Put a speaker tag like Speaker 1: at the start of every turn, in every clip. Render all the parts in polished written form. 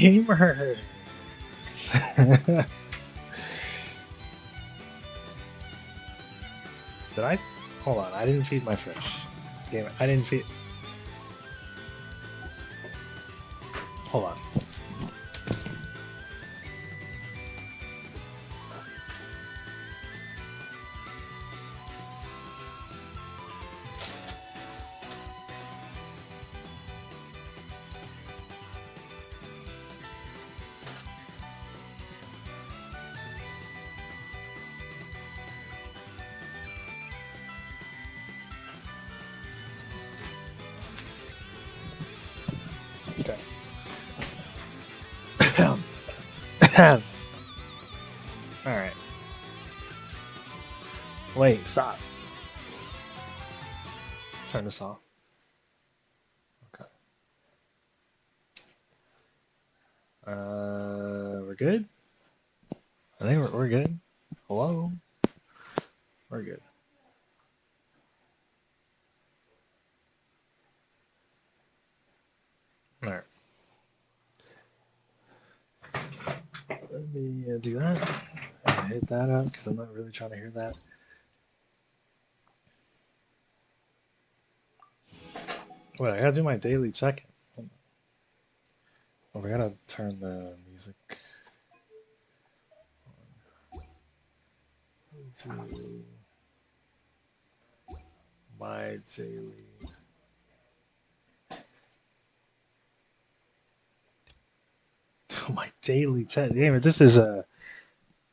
Speaker 1: gamers. Did I? Hold on, I didn't feed my fish. Damn it, I didn't feed. Hold on. Okay. Alright. Wait, stop. Turn this off. Okay. We're good? I think we're good. Hello? We're good. Alright. Let me do that. Hit that up because I'm not really trying to hear that. Wait, I gotta do my daily check-in. Oh, we gotta turn the music to my daily. My daily chat. Damn it, this is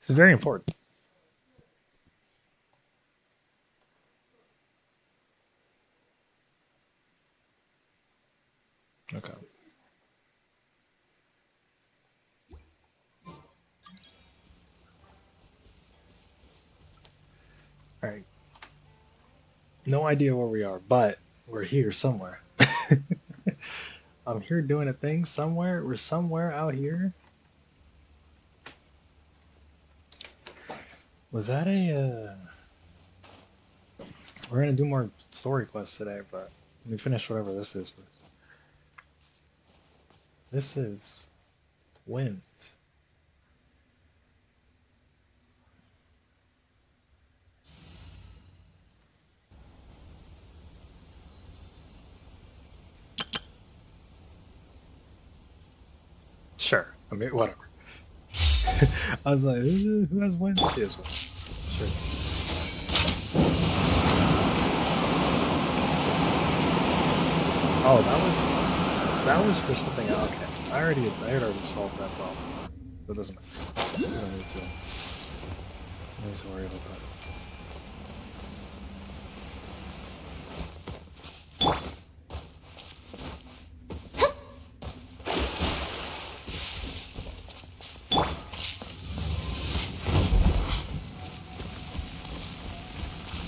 Speaker 1: very important. Okay. All right. No idea where we are, but we're here somewhere. I'm here doing a thing somewhere. We're somewhere out here. Was that a? We're gonna do more story quests today, but let me finish whatever this is first. This is wind. Sure. I mean, whatever. I was like, who has wind? She has wind. Sure. Oh, that was for something else. Okay. I had already solved that problem. That doesn't matter. I don't need to worry about that.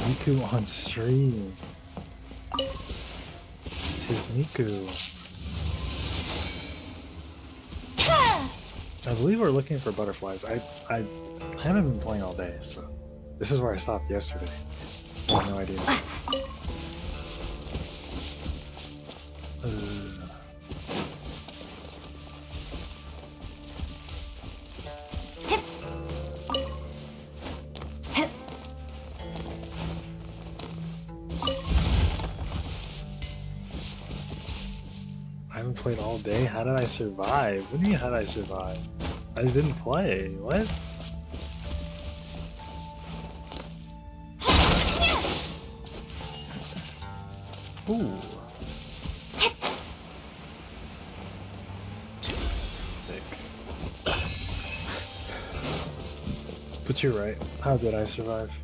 Speaker 1: Miku on stream. Tis Miku. I believe we're looking for butterflies. I haven't been playing all day, so this is where I stopped yesterday. I have no idea. I haven't played all day? How did I survive? What do you mean, how did I survive? I just didn't play. What? Ooh. Sick. But you're right. How did I survive?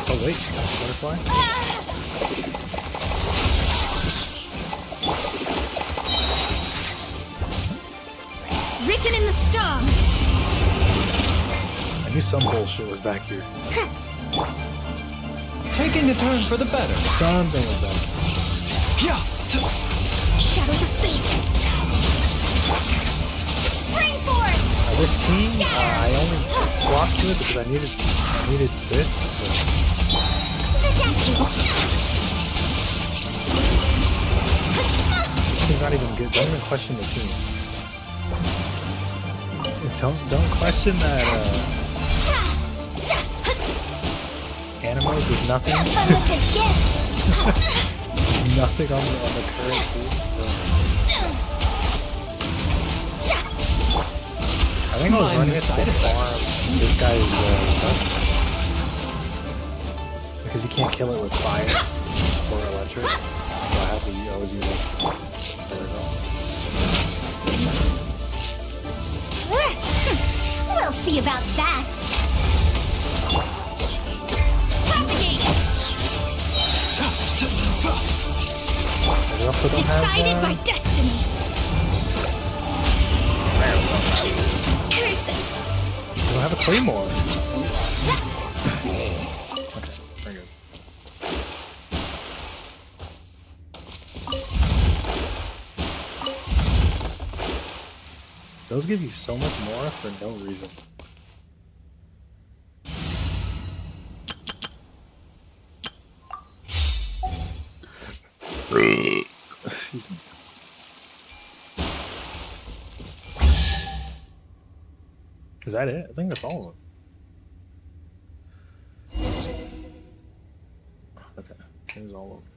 Speaker 1: Oh wait, that's a butterfly?
Speaker 2: Written in the stars.
Speaker 1: I knew some bullshit was back here.
Speaker 3: Taking a turn for the better.
Speaker 1: Something was back.
Speaker 3: Yeah.
Speaker 2: Shadows of fate. Spring forth.
Speaker 1: This team, I only swapped to it because I needed this. But... question's not even good. Don't even question the team. Don't question that anime does nothing.
Speaker 2: Have fun with this gift.
Speaker 1: Nothing on the current team. I think I was running it to farm this guy's stuff. Because you can't kill it with fire or electric. So I have to always use it. There we go.
Speaker 2: We'll see about that. Propagate.
Speaker 1: We also don't
Speaker 2: Decided by
Speaker 1: have,
Speaker 2: destiny. Curses.
Speaker 1: we don't have a claymore. Okay, very good. Those give you so much more for no reason. Excuse me. Is that it? I think that's all of them. Okay, here's all of them.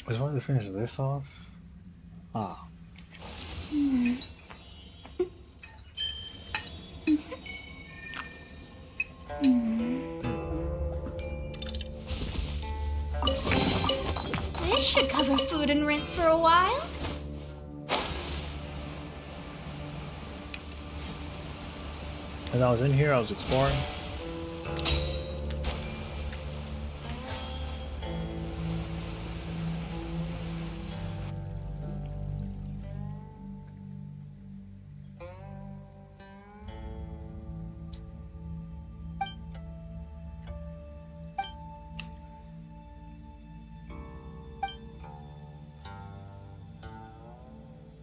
Speaker 1: I just wanted to finish this off. Ah.
Speaker 2: This should cover food and rent for a while.
Speaker 1: As I was in here, I was exploring.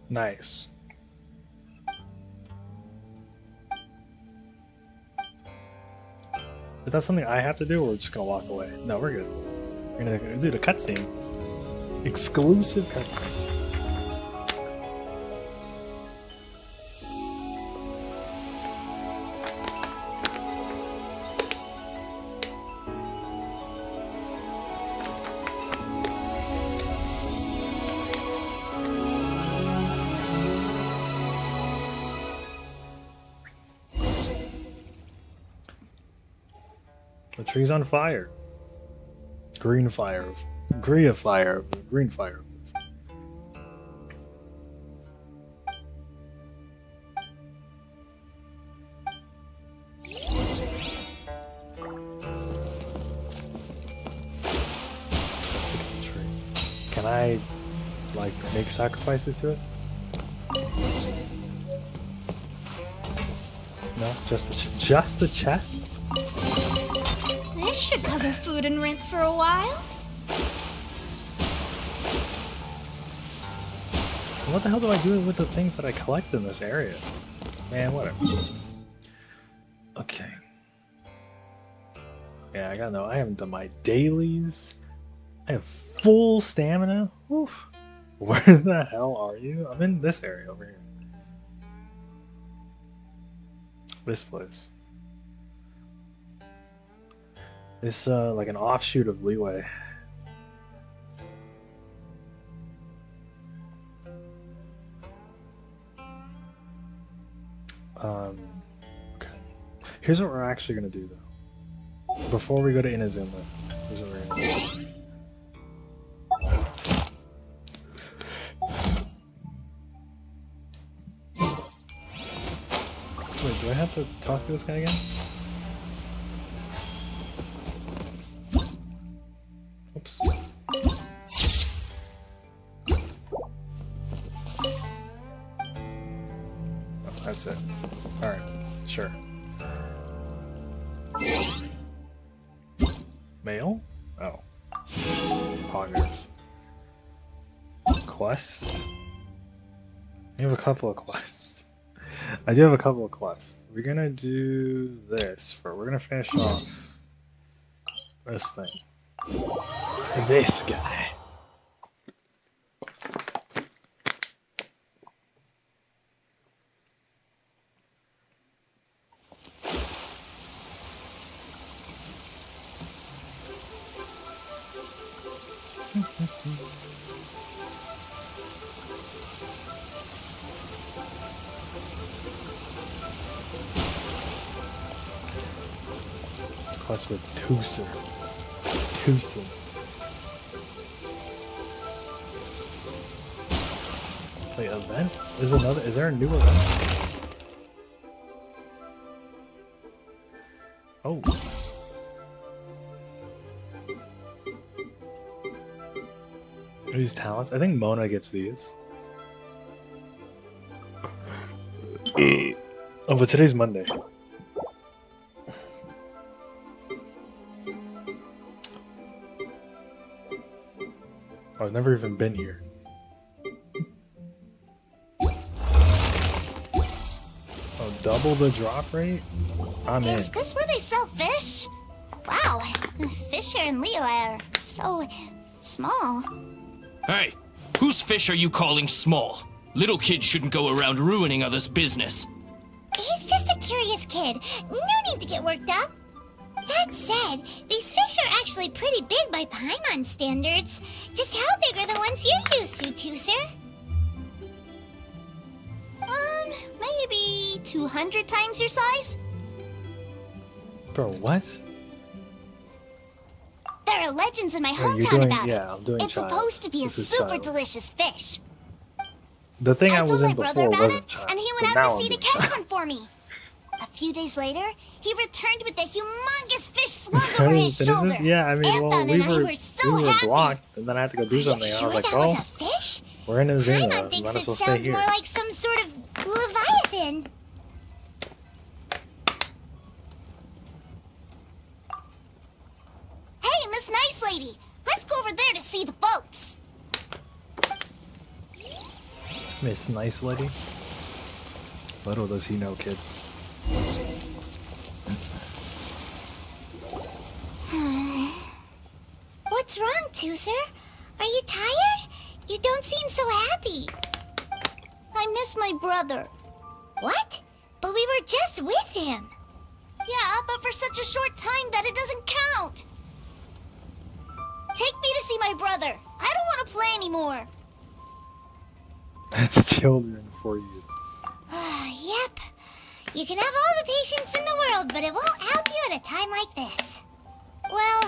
Speaker 1: Nice. Is that something I have to do, or we're just gonna walk away? No, we're good. We're gonna do the cutscene. Exclusive cutscene. The tree's on fire. Green fire. Green fire. Green fire. That's the good tree. Can I, like, make sacrifices to it? No? Just the chest?
Speaker 2: This should cover food and rent for a while.
Speaker 1: What the hell do I do with the things that I collect in this area? Man, whatever. Okay. Yeah, I gotta know. I haven't done my dailies. I have full stamina. Oof. Where the hell are you? I'm in this area over here. This place. It's like an offshoot of Leeway. Okay. Here's what we're actually gonna do though. Before we go to Inazuma, here's what we're gonna do. Wait, do I have to talk to this guy again? Oops. Oh, that's it. Alright, sure. Mail? Oh. Poggers. Quest? I have a couple of quests. I do have a couple of quests. We're gonna do this. We're gonna finish off this thing. This guy. This quest with Tooser. Tooser. Wait, event? Is there a new event? Oh. These talents? I think Mona gets these. Oh, but today's Monday. I've never even been here. Oh, double the drop rate? I'm in.
Speaker 2: Is this where they sell fish? Wow, the fish here in Leo are so small.
Speaker 4: Hey, whose fish are you calling small? Little kids shouldn't go around ruining others' business.
Speaker 2: He's just a curious kid. No need to get worked up. That said, these fish are actually pretty big by Paimon standards. Just how big are the ones you're used to, Tooser? Maybe 200 times your size?
Speaker 1: Bro, what?
Speaker 2: There are legends in my
Speaker 1: Oh, you're
Speaker 2: hometown
Speaker 1: doing-
Speaker 2: about
Speaker 1: yeah,
Speaker 2: it.
Speaker 1: I'm doing
Speaker 2: It's
Speaker 1: Child.
Speaker 2: supposed to be
Speaker 1: This
Speaker 2: a
Speaker 1: is
Speaker 2: super
Speaker 1: Child.
Speaker 2: delicious fish.
Speaker 1: The thing I
Speaker 2: told
Speaker 1: was
Speaker 2: my
Speaker 1: in
Speaker 2: brother
Speaker 1: before
Speaker 2: about
Speaker 1: wasn't
Speaker 2: it,
Speaker 1: Child.
Speaker 2: and he
Speaker 1: but
Speaker 2: went
Speaker 1: now
Speaker 2: out
Speaker 1: I'm
Speaker 2: to sea to
Speaker 1: doing
Speaker 2: catch
Speaker 1: Child.
Speaker 2: one for me. A few days later, he returned with a humongous fish slung
Speaker 1: I
Speaker 2: over
Speaker 1: didn't
Speaker 2: his
Speaker 1: finish
Speaker 2: shoulder.
Speaker 1: this? Yeah, I mean, well,
Speaker 2: Anton
Speaker 1: we
Speaker 2: and I
Speaker 1: were,
Speaker 2: were so
Speaker 1: we were
Speaker 2: happy.
Speaker 1: blocked, and then I had to go do
Speaker 2: Are you
Speaker 1: something, and I
Speaker 2: sure
Speaker 1: was like,
Speaker 2: that
Speaker 1: well,
Speaker 2: was a fish?
Speaker 1: we're in Azina,
Speaker 2: Paimon
Speaker 1: might
Speaker 2: thinks
Speaker 1: as
Speaker 2: it
Speaker 1: well stay
Speaker 2: sounds
Speaker 1: here.
Speaker 2: more like some sort of leviathan. Hey, Miss Nice Lady, let's go over there to see the boats.
Speaker 1: Miss Nice Lady? Little does he know, kid.
Speaker 2: What's wrong, Tooser? Are you tired? You don't seem so happy. I miss my brother. What? But we were just with him. Yeah, but for such a short time that it doesn't count. Take me to see my brother. I don't want to play anymore.
Speaker 1: That's children for you.
Speaker 2: Yep. You can have all the patience in the world, but it won't help you at a time like this. Well,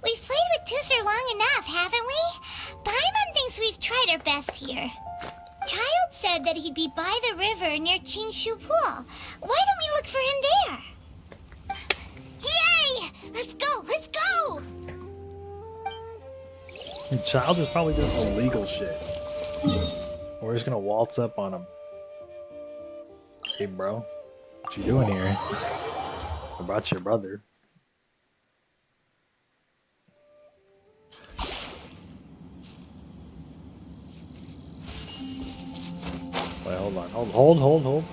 Speaker 2: we've played with Tooser long enough, haven't we? Paimon thinks we've tried our best here. Child said that he'd be by the river near Chingshu Pool. Why don't we look for him there? Yay! Let's go! Let's go!
Speaker 1: The child is probably doing illegal shit. We're just gonna waltz up on him. Hey, bro. What you doing here? I brought your brother. Wait, hold on. Hold.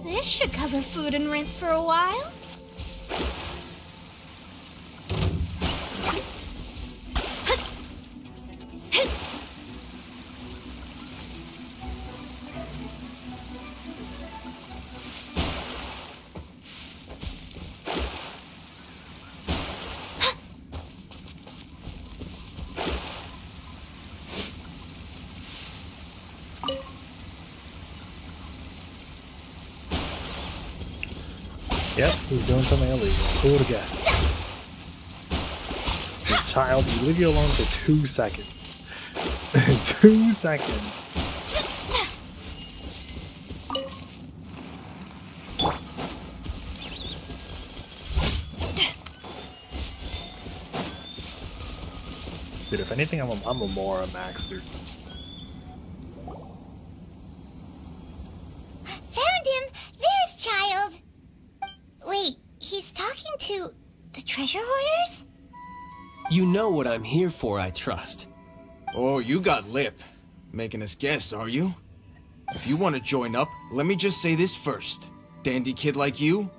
Speaker 2: This should cover food and rent for a while.
Speaker 1: Yep, he's doing something illegal. Cool to guess. The child, you leave you alone for 2 seconds. 2 seconds. Dude, if anything, I'm a more maxter.
Speaker 2: Found him! There's Child! Wait, he's talking to the treasure hoarders?
Speaker 5: You know what I'm here for, I trust.
Speaker 3: Oh, you got lip. Making us guess, are you? If you want to join up, let me just say this first. Dandy kid like you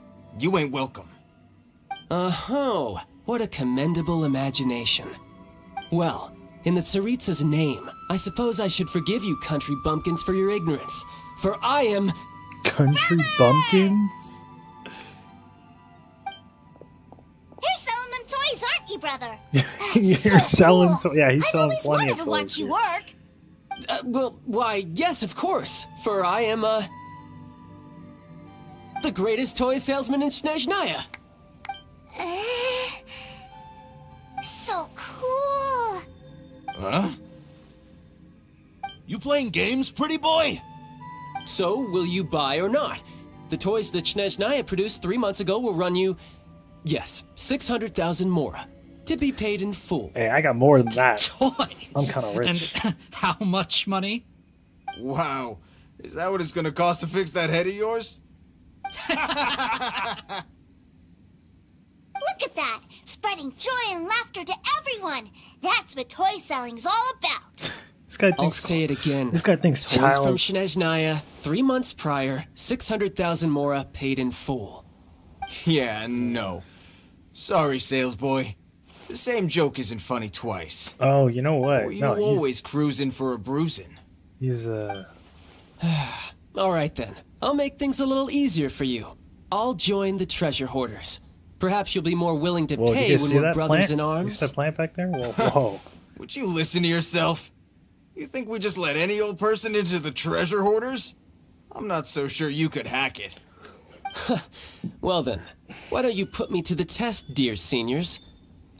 Speaker 3: ain't welcome.
Speaker 5: Oh, what a commendable imagination. Well, in the Tsaritsa's name, I suppose I should forgive you country bumpkins for your ignorance. For I am...
Speaker 1: Country bumpkins?
Speaker 2: You're selling them toys, aren't you, brother?
Speaker 1: You're selling yeah, he's
Speaker 2: I've
Speaker 1: selling
Speaker 2: always
Speaker 1: plenty
Speaker 2: wanted
Speaker 1: of
Speaker 2: to
Speaker 1: toys
Speaker 2: watch you
Speaker 1: here.
Speaker 2: work.
Speaker 5: well, why, yes, of course. For I am, the greatest toy salesman in Snezhnaya.
Speaker 2: So cool.
Speaker 3: Huh?
Speaker 6: You playing games, pretty boy?
Speaker 5: So, will you buy or not? The toys that Snezhnaya produced 3 months ago will run you, yes, 600,000 mora, to be paid in full.
Speaker 1: Hey, I got more than that.
Speaker 6: Toys.
Speaker 1: I'm kind of rich.
Speaker 6: And how much money?
Speaker 3: Wow. Is that what it's gonna cost to fix that head of yours?
Speaker 2: Look at that! Spreading joy and laughter to everyone! That's what toy selling's all about!
Speaker 1: This guy
Speaker 5: I'll
Speaker 1: thinks.
Speaker 5: say it again.
Speaker 1: This guy thinks
Speaker 5: Toys from
Speaker 1: child.
Speaker 5: Snezhnaya, 3 months prior, 600,000 mora paid in full.
Speaker 3: Yeah, no. Sorry, sales boy. The same joke isn't funny twice.
Speaker 1: Oh, you know what?
Speaker 3: Or you
Speaker 1: No,
Speaker 3: always cruising for a bruising.
Speaker 1: he's
Speaker 5: All right then, I'll make things a little easier for you. I'll join the treasure hoarders. Perhaps you'll be more willing to
Speaker 1: Whoa,
Speaker 5: pay
Speaker 1: you
Speaker 5: when
Speaker 1: see
Speaker 5: we're
Speaker 1: that
Speaker 5: brothers
Speaker 1: plant?
Speaker 5: in
Speaker 1: You
Speaker 5: arms.
Speaker 1: see that plant back there? Whoa.
Speaker 3: Would you listen to yourself? You think we just let any old person into the treasure hoarders? I'm not so sure you could hack it.
Speaker 5: Well then, why don't you put me to the test, dear seniors?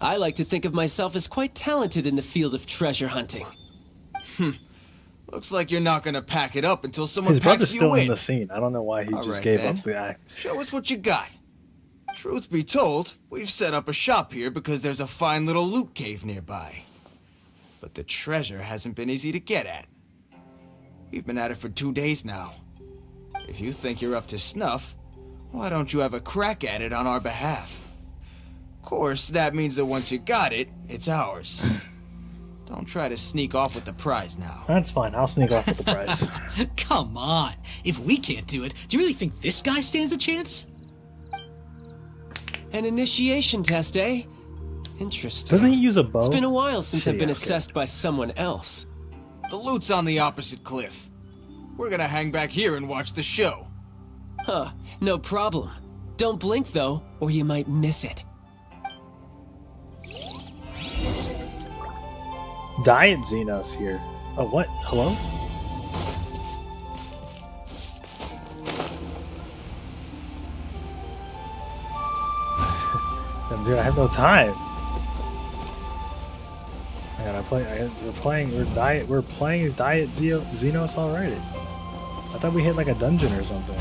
Speaker 5: I like to think of myself as quite talented in the field of treasure hunting.
Speaker 3: Looks like you're not gonna pack it up until someone
Speaker 1: His brother's
Speaker 3: packs you
Speaker 1: still in
Speaker 3: in.
Speaker 1: the scene. I don't know why he
Speaker 3: All
Speaker 1: just
Speaker 3: right,
Speaker 1: gave
Speaker 3: then.
Speaker 1: up the act.
Speaker 3: Show us what you got. Truth be told, we've set up a shop here because there's a fine little loot cave nearby. But the treasure hasn't been easy to get at. We've been at it for 2 days now. If you think you're up to snuff, why don't you have a crack at it on our behalf? Of course, that means that once you got it, it's ours. Don't try to sneak off with the prize now.
Speaker 1: That's fine. I'll sneak off with the prize.
Speaker 6: Come on. If we can't do it, do you really think this guy stands a chance?
Speaker 5: An initiation test, eh? Interesting.
Speaker 1: Doesn't he use a bow?
Speaker 5: It's been a while since I've been
Speaker 1: Shitty ass kid.
Speaker 5: assessed by someone else.
Speaker 3: The loot's on the opposite cliff. We're gonna hang back here and watch the show.
Speaker 5: Huh, no problem. Don't blink though, or you might miss it.
Speaker 1: Diet Xenos here. Oh, what? Hello? Dude, I have no time. I gotta play. We're playing as Diet Xenos already. I thought we hit like a dungeon or something.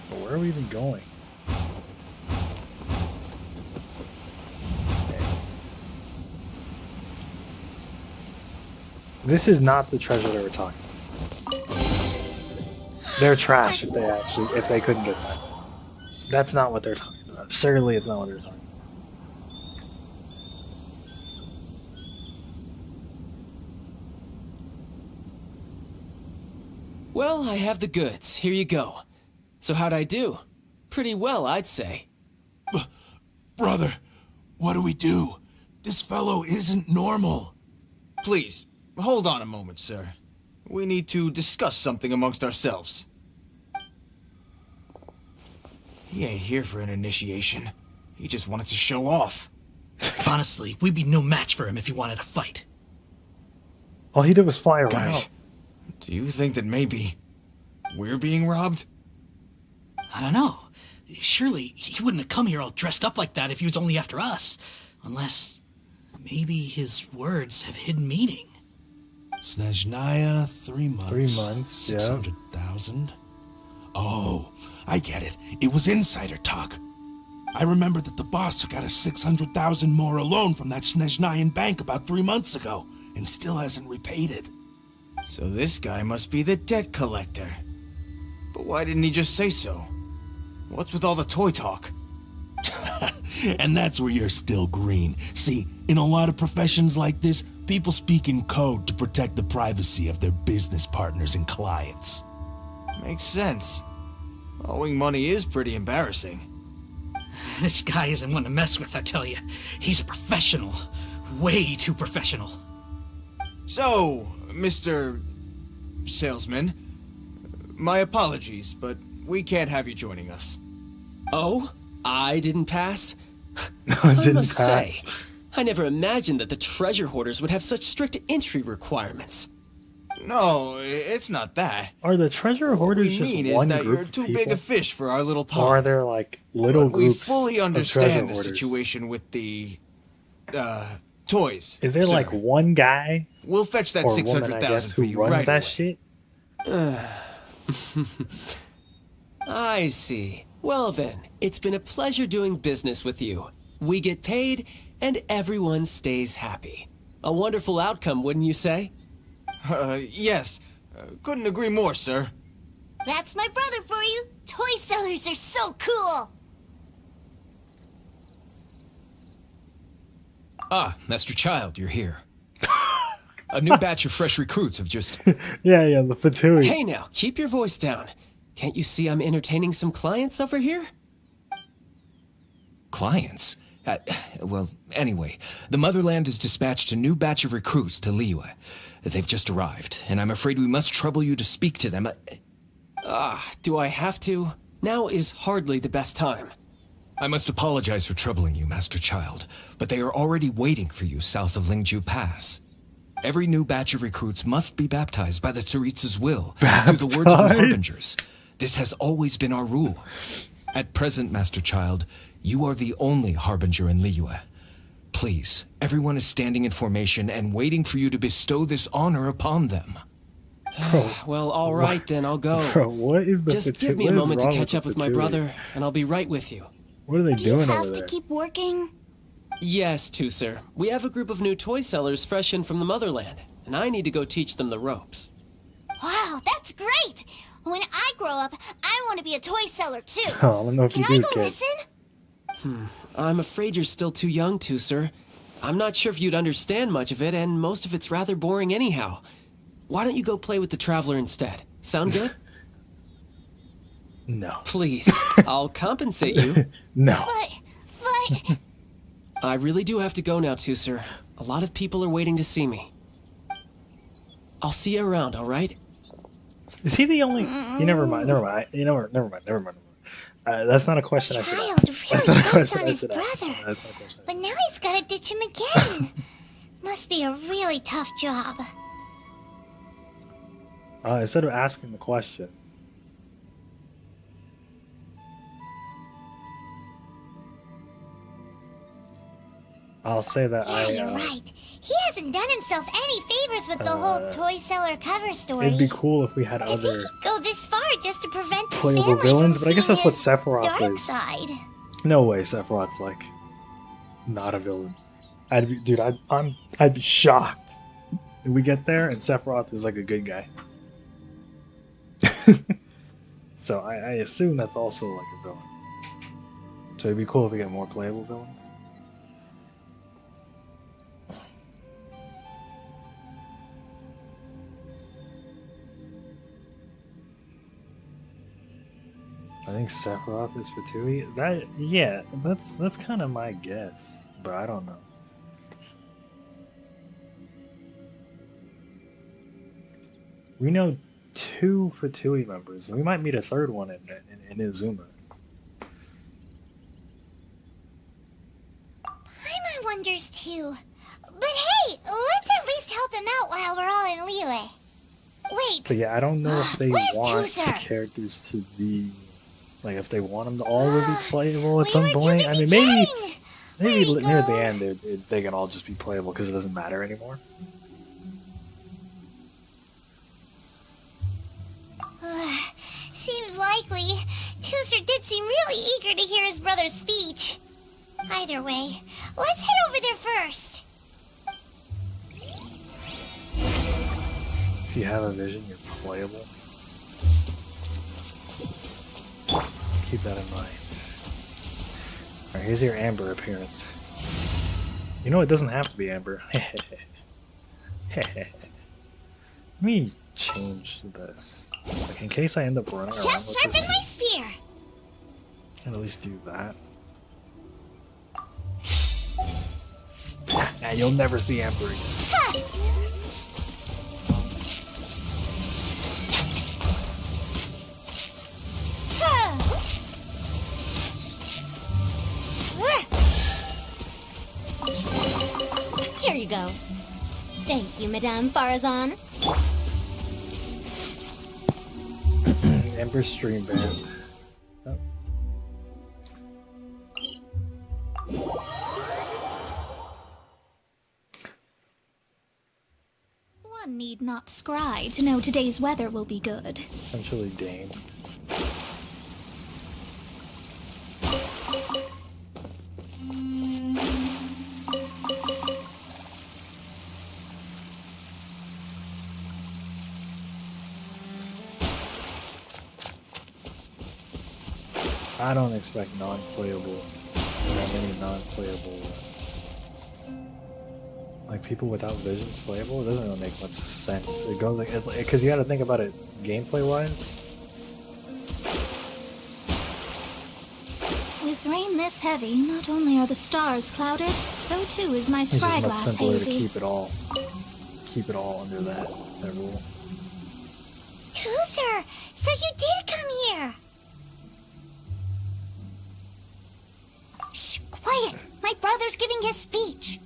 Speaker 1: Where are we even going? Okay. This is not the treasure they were talking about. They're trash if they couldn't get that. That's not what they're talking about. Surely it's not what they're talking about.
Speaker 5: Well, I have the goods. Here you go. So how'd I do? Pretty well, I'd say.
Speaker 6: Brother, what do we do? This fellow isn't normal.
Speaker 3: Please, hold on a moment, sir. We need to discuss something amongst ourselves. He ain't here for an initiation. He just wanted to show off.
Speaker 6: Honestly, we'd be no match for him if he wanted to fight.
Speaker 1: All he did was fly around.
Speaker 3: Guys, do you think that maybe we're being robbed?
Speaker 6: I don't know. Surely he wouldn't have come here all dressed up like that if he was only after us. Unless maybe his words have hidden meaning.
Speaker 7: Snezhnaya, 3 months.
Speaker 1: 3 months, yeah.
Speaker 7: 600,000. Oh, I get it. It was insider talk. I remember that the boss took out a 600,000 more loan from that Snezhnayan bank about 3 months ago, and still hasn't repaid it.
Speaker 3: So this guy must be the debt collector. But why didn't he just say so? What's with all the toy talk?
Speaker 7: And that's where you're still green. See, in a lot of professions like this, people speak in code to protect the privacy of their business partners and clients.
Speaker 3: Makes sense. Owing money is pretty embarrassing.
Speaker 6: This guy isn't one to mess with, I tell you. He's a professional. Way too professional.
Speaker 3: So, Mr. Salesman, my apologies, but we can't have you joining us.
Speaker 5: Oh? I didn't pass?
Speaker 1: I
Speaker 5: I
Speaker 1: didn't
Speaker 5: must
Speaker 1: pass.
Speaker 5: say, I never imagined that the treasure hoarders would have such strict entry requirements.
Speaker 3: No, it's not that.
Speaker 1: Are the treasure
Speaker 3: What
Speaker 1: hoarders
Speaker 3: we
Speaker 1: just
Speaker 3: mean is
Speaker 1: one
Speaker 3: that
Speaker 1: group
Speaker 3: you're
Speaker 1: of
Speaker 3: too
Speaker 1: people?
Speaker 3: big a fish for our little pond.
Speaker 1: Or are there like little
Speaker 3: But we
Speaker 1: groups
Speaker 3: fully
Speaker 1: of treasure
Speaker 3: understand the
Speaker 1: hoarders?
Speaker 3: situation with the, toys.
Speaker 1: Is there
Speaker 3: sir.
Speaker 1: like one guy
Speaker 3: We'll fetch that
Speaker 1: or woman, I
Speaker 3: 600,000
Speaker 1: guess,
Speaker 3: for
Speaker 1: who
Speaker 3: you
Speaker 1: runs
Speaker 3: right
Speaker 1: that
Speaker 3: away.
Speaker 1: shit?
Speaker 5: I see. Well then, it's been a pleasure doing business with you. We get paid, and everyone stays happy. A wonderful outcome, wouldn't you say?
Speaker 3: Yes. Couldn't agree more, sir.
Speaker 2: That's my brother for you. Toy sellers are so cool.
Speaker 4: Ah, Master Child, you're here. A new batch of fresh recruits have just...
Speaker 1: Yeah, the Fatui.
Speaker 5: Hey now, keep your voice down. Can't you see I'm entertaining some clients over here?
Speaker 4: Clients? Well, anyway, the Motherland has dispatched a new batch of recruits to Liyue. They've just arrived, and I'm afraid we must trouble you to speak to them.
Speaker 5: Do I have to? Now is hardly the best time.
Speaker 4: I must apologize for troubling you, Master Child, but they are already waiting for you south of Lingju Pass. Every new batch of recruits must be baptized by the Tsaritsa's will, through the words of the Harbingers. This has always been our rule. At present, Master Child, you are the only Harbinger in Liyue. Please, everyone is standing in formation and waiting for you to bestow this honor upon them.
Speaker 5: Well, all right then, I'll go.
Speaker 1: Bro, what is the
Speaker 5: Just
Speaker 1: Fatui?
Speaker 5: give me a
Speaker 1: What is
Speaker 5: moment to
Speaker 1: wrong
Speaker 5: catch up
Speaker 1: the
Speaker 5: with my
Speaker 1: Fatui?
Speaker 5: brother, and I'll be right with you.
Speaker 1: What are they
Speaker 2: Do you
Speaker 1: doing over
Speaker 2: have to
Speaker 1: there?
Speaker 2: keep working?
Speaker 5: Yes, Tusser. We have a group of new toy sellers fresh in from the Motherland, and I need to go teach them the ropes.
Speaker 2: Wow, that's great. When I grow up, I want to be a toy seller too.
Speaker 1: Oh, I don't know if
Speaker 2: Can
Speaker 1: you
Speaker 2: I
Speaker 1: do,
Speaker 2: go
Speaker 1: kid.
Speaker 2: listen?
Speaker 5: I'm afraid you're still too young, Tusser. I'm not sure if you'd understand much of it, and most of it's rather boring anyhow. Why don't you go play with the Traveler instead? Sound good?
Speaker 1: No.
Speaker 5: Please, I'll compensate you.
Speaker 1: No.
Speaker 2: But...
Speaker 5: I really do have to go now, Tusser. A lot of people are waiting to see me. I'll see you around, all right?
Speaker 1: Is he the only? You never mind. Never mind. You know, never mind. That's not a question I should
Speaker 2: Child
Speaker 1: ask. That's not a
Speaker 2: really dotes
Speaker 1: question
Speaker 2: on
Speaker 1: I
Speaker 2: his
Speaker 1: should ask.
Speaker 2: brother.
Speaker 1: That's not a question.
Speaker 2: But now he's gotta ditch him again. Must be a really tough job.
Speaker 1: Instead of asking the question, I'll say that
Speaker 2: Yeah, you're right. He hasn't done himself any favors with the whole toy seller cover story.
Speaker 1: it'd be cool if we had
Speaker 2: If he
Speaker 1: other
Speaker 2: could go this far just to prevent his
Speaker 1: playable
Speaker 2: family
Speaker 1: villains,
Speaker 2: from
Speaker 1: but I guess
Speaker 2: seeing
Speaker 1: that's what
Speaker 2: his
Speaker 1: Sephiroth
Speaker 2: dark
Speaker 1: is.
Speaker 2: side.
Speaker 1: No way, Sephiroth's like not a villain. I'd be shocked if we get there and Sephiroth is like a good guy. So I assume that's also like a villain. So it'd be cool if we get more playable villains. I think Sephiroth is Fatui. That's kind of my guess, but I don't know. We know 2 Fatui members, and we might meet a third one in Izuma.
Speaker 2: Paimon wonders too. But hey, let's at least help him out while we're all in Liyue. Wait,
Speaker 1: But yeah, I don't know if they
Speaker 2: Where's
Speaker 1: want
Speaker 2: Tuser?
Speaker 1: characters to be like if they want them to all be playable at
Speaker 2: we
Speaker 1: some
Speaker 2: were too
Speaker 1: point. I
Speaker 2: busy
Speaker 1: mean, maybe
Speaker 2: chatting.
Speaker 1: maybe
Speaker 2: Where'd he
Speaker 1: near the
Speaker 2: go?
Speaker 1: end they can all just be playable because it doesn't matter anymore.
Speaker 2: Seems likely. Tooser did seem really eager to hear his brother's speech. Either way, let's head over there first.
Speaker 1: If you have a vision, you're playable. Keep that in mind. Alright, here's your Amber appearance. You know, it doesn't have to be Amber. Let me change this. Like, in case I end up running around
Speaker 2: Just
Speaker 1: with
Speaker 2: sharpen
Speaker 1: this,
Speaker 2: my spear.
Speaker 1: I can at least do that. And you'll never see Amber again.
Speaker 2: Ha! Ha!
Speaker 8: Here you go. Thank you, Madame Farazan.
Speaker 1: Amber stream band. Oh.
Speaker 8: One need not scry to know today's weather will be good.
Speaker 1: Essentially Dane. I don't expect non-playable, that many non-playable, like people without visions playable. It doesn't really make much sense. It goes like, because you got to think about it gameplay-wise.
Speaker 8: With rain this heavy, not only are the stars clouded, so too is my
Speaker 1: It's just
Speaker 8: scry
Speaker 1: much
Speaker 8: glass
Speaker 1: simpler to
Speaker 8: hazy.
Speaker 1: keep it all under that rule.
Speaker 2: Tooser, so you did come here. Shh, quiet. My brother's giving his speech.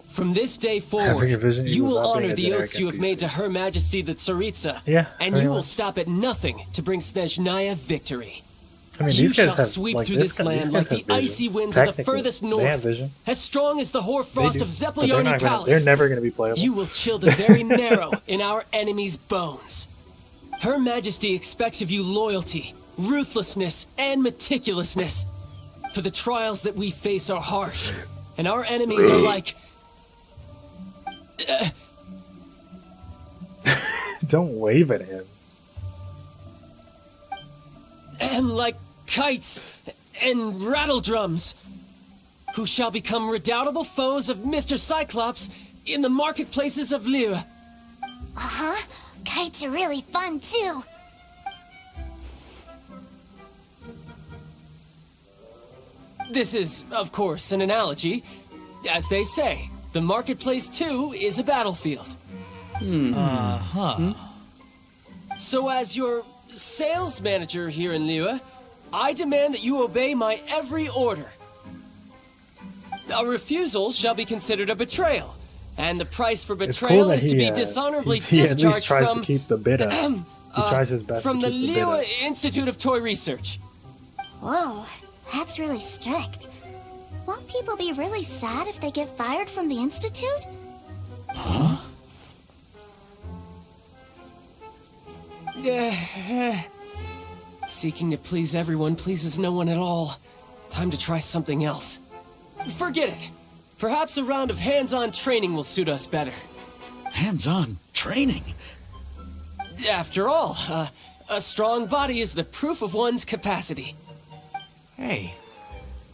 Speaker 5: From this day
Speaker 1: Having a
Speaker 5: forward,
Speaker 1: vision
Speaker 5: you
Speaker 1: equals
Speaker 5: will
Speaker 1: not being
Speaker 5: honor
Speaker 1: a
Speaker 5: the
Speaker 1: generic
Speaker 5: oaths you have
Speaker 1: NPC.
Speaker 5: made to Her Majesty the Tsaritsa.
Speaker 1: Yeah,
Speaker 5: and
Speaker 1: very
Speaker 5: you will
Speaker 1: much.
Speaker 5: stop at nothing to bring Snezhnaya victory.
Speaker 1: I mean,
Speaker 5: You
Speaker 1: these guys
Speaker 5: shall
Speaker 1: have
Speaker 5: sweep
Speaker 1: like
Speaker 5: through
Speaker 1: this
Speaker 5: this
Speaker 1: guy, these
Speaker 5: land
Speaker 1: guys
Speaker 5: like
Speaker 1: have
Speaker 5: the icy
Speaker 1: visions.
Speaker 5: winds of the
Speaker 1: Technically,
Speaker 5: furthest
Speaker 1: They have
Speaker 5: north,
Speaker 1: vision.
Speaker 5: as strong as the
Speaker 1: They
Speaker 5: hoarfrost
Speaker 1: do,
Speaker 5: of
Speaker 1: but they're
Speaker 5: Zeppelioni
Speaker 1: not gonna.
Speaker 5: Palace.
Speaker 1: They're never going to be playable.
Speaker 5: You will chill the very marrow in our enemy's bones. Her Majesty expects of you loyalty, ruthlessness, and meticulousness. For the trials that we face are harsh, and our enemies are like...
Speaker 1: Don't wave at him.
Speaker 5: like kites and rattle drums, who shall become redoubtable foes of Mr. Cyclops in the marketplaces of Lyra.
Speaker 2: Uh-huh. Kites are really fun, too.
Speaker 5: This is, of course, an analogy. As they say, the marketplace too is a battlefield. So as your sales manager here in Lyra, I demand that you obey my every order. A refusal shall be considered a betrayal, and the price for
Speaker 1: It's
Speaker 5: betrayal
Speaker 1: cool that
Speaker 5: is to be
Speaker 1: he
Speaker 5: dishonorably
Speaker 1: at least
Speaker 5: discharged
Speaker 1: tries
Speaker 5: from
Speaker 1: to keep the bid up. He tries his best
Speaker 5: from
Speaker 1: to
Speaker 5: the
Speaker 1: keep the bid
Speaker 5: Lyra
Speaker 1: up.
Speaker 5: Institute of Toy Research.
Speaker 2: Whoa, that's really strict. Won't people be really sad if they get fired from the Institute?
Speaker 5: Seeking to please everyone pleases no one at all. Time to try something else. Forget it. Perhaps a round of hands-on training will suit us better.
Speaker 6: Hands-on training?
Speaker 5: After all, a strong body is the proof of one's capacity.
Speaker 3: Hey,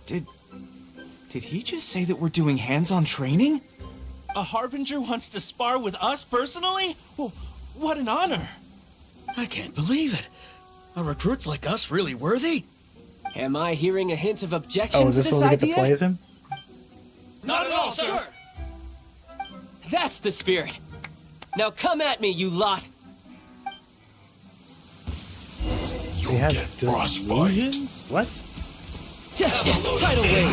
Speaker 3: did he just say that we're doing hands-on training?
Speaker 7: A Harbinger wants to spar with us personally? Well, what an honor.
Speaker 6: I can't believe it. Are recruits like us really worthy?
Speaker 5: Am I hearing a hint of objection
Speaker 1: Oh, is
Speaker 5: to
Speaker 1: this
Speaker 5: this
Speaker 1: where we get
Speaker 5: idea?
Speaker 1: to play as him?
Speaker 6: Not at all, sir.
Speaker 5: That's the spirit. Now come at me, you lot.
Speaker 1: He has delusions? What?
Speaker 5: Tidal wave.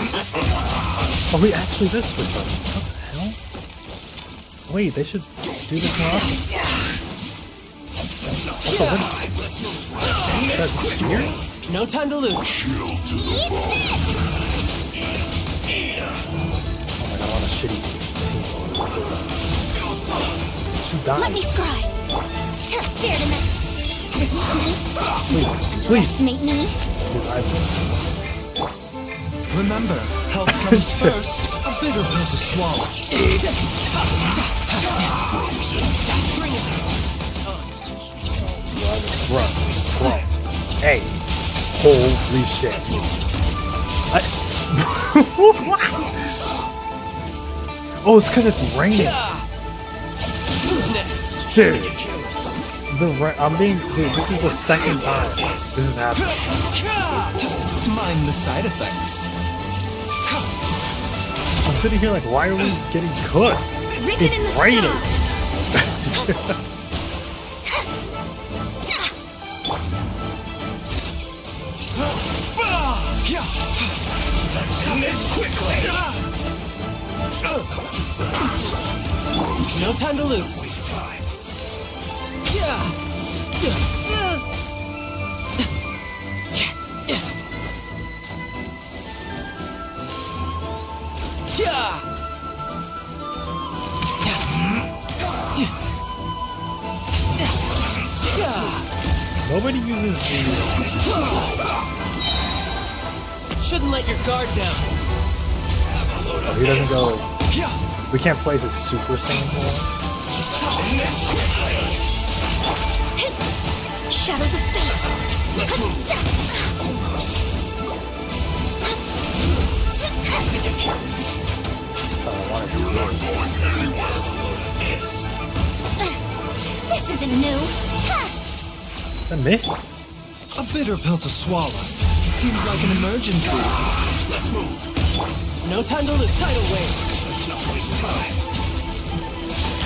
Speaker 1: Oh, we actually this switch up. What the hell? Wait, they should do this more often. Is that spear?
Speaker 5: No time to lose.
Speaker 1: Oh my god, I want a shitty team. Shoot die.
Speaker 2: Let me scry. Dare to me.
Speaker 1: Please.
Speaker 2: Underestimate me.
Speaker 1: Dude,
Speaker 4: Remember, health comes first. A bitter pill to swallow.
Speaker 1: Bro. Hey. Holy shit. Oh, it's because it's raining. Dude. Dude, this is the second time this is happening.
Speaker 4: Mind the side effects.
Speaker 1: I'm sitting here like, why are we getting cooked? It's raining.
Speaker 3: Let's do this quickly.
Speaker 5: No time to lose.
Speaker 1: Nobody uses the...
Speaker 5: Shouldn't let your guard down.
Speaker 1: Oh, he doesn't go... We can't place a Super Saiyan for
Speaker 2: Shadows of fate.
Speaker 1: That's how I wanted to do.
Speaker 2: This isn't new.
Speaker 1: I missed.
Speaker 4: A bitter pill to swallow. Seems like an emergency.
Speaker 3: Let's move.
Speaker 5: No time to lose. Tidal wave.
Speaker 3: Let's not waste time.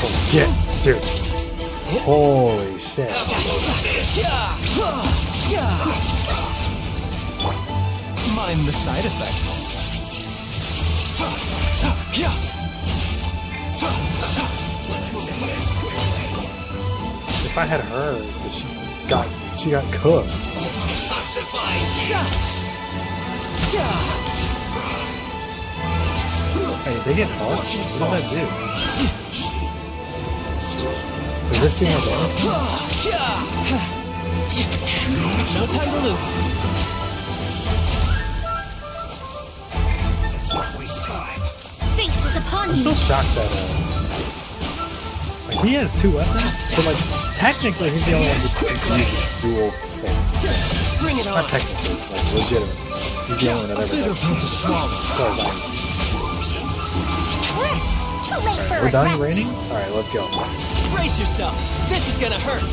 Speaker 1: Oh, yeah, dude. Holy shit.
Speaker 4: Mind the side effects.
Speaker 1: If I had her, she got cooked. Hey, they get hard? What does that do? Does this do more damage?
Speaker 5: No time to lose.
Speaker 3: Let's not waste time.
Speaker 2: Fate is upon
Speaker 1: I'm
Speaker 2: you.
Speaker 1: still shocked that like he has two weapons, so like technically he's the only one who can use dual things.
Speaker 5: Bring it on.
Speaker 1: Not technically, like legitimately. He's the only one that ever
Speaker 4: Bitter
Speaker 1: does.
Speaker 4: pill to swallow.
Speaker 1: As far as I know.
Speaker 2: Too late for
Speaker 1: We're done
Speaker 2: regrets.
Speaker 1: raining? Alright, let's go.
Speaker 5: Brace yourself. This is gonna hurt.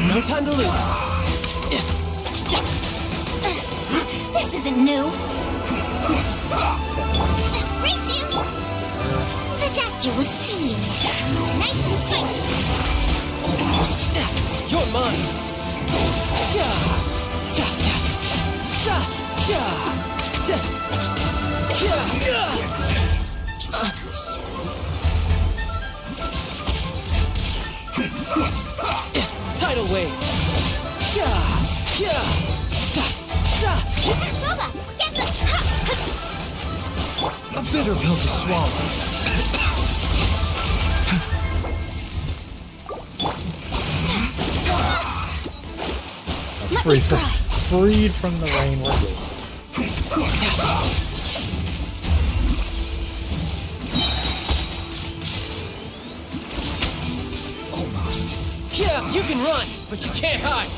Speaker 5: No time to lose.
Speaker 2: This isn't new. Race you! The doctor was seen. Nice and swift.
Speaker 5: You're mine. Tidal wave.
Speaker 2: Bubba, get the...
Speaker 4: A bitter pill to swallow.
Speaker 1: Freed from the rain, we're good.
Speaker 3: Almost.
Speaker 5: Yeah, you can run, but you can't hide.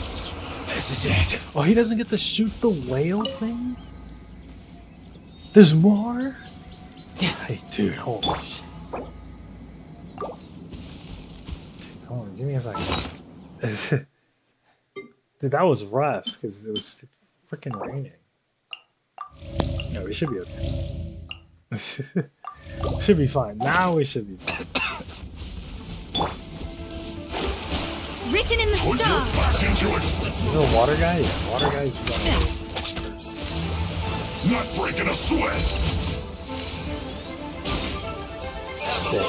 Speaker 3: This is it.
Speaker 1: Oh, he doesn't get to shoot the whale thing? There's more? Hey, dude, holy shit. Dude, hold on, give me a second. Dude, that was rough, because it was freaking raining. No, we should be okay. Should be fine. Now we should be fine.
Speaker 8: Written in the stars.
Speaker 1: Is there a water guy? Yeah, water guy's running first.
Speaker 7: Not breaking a sweat.
Speaker 1: Sick.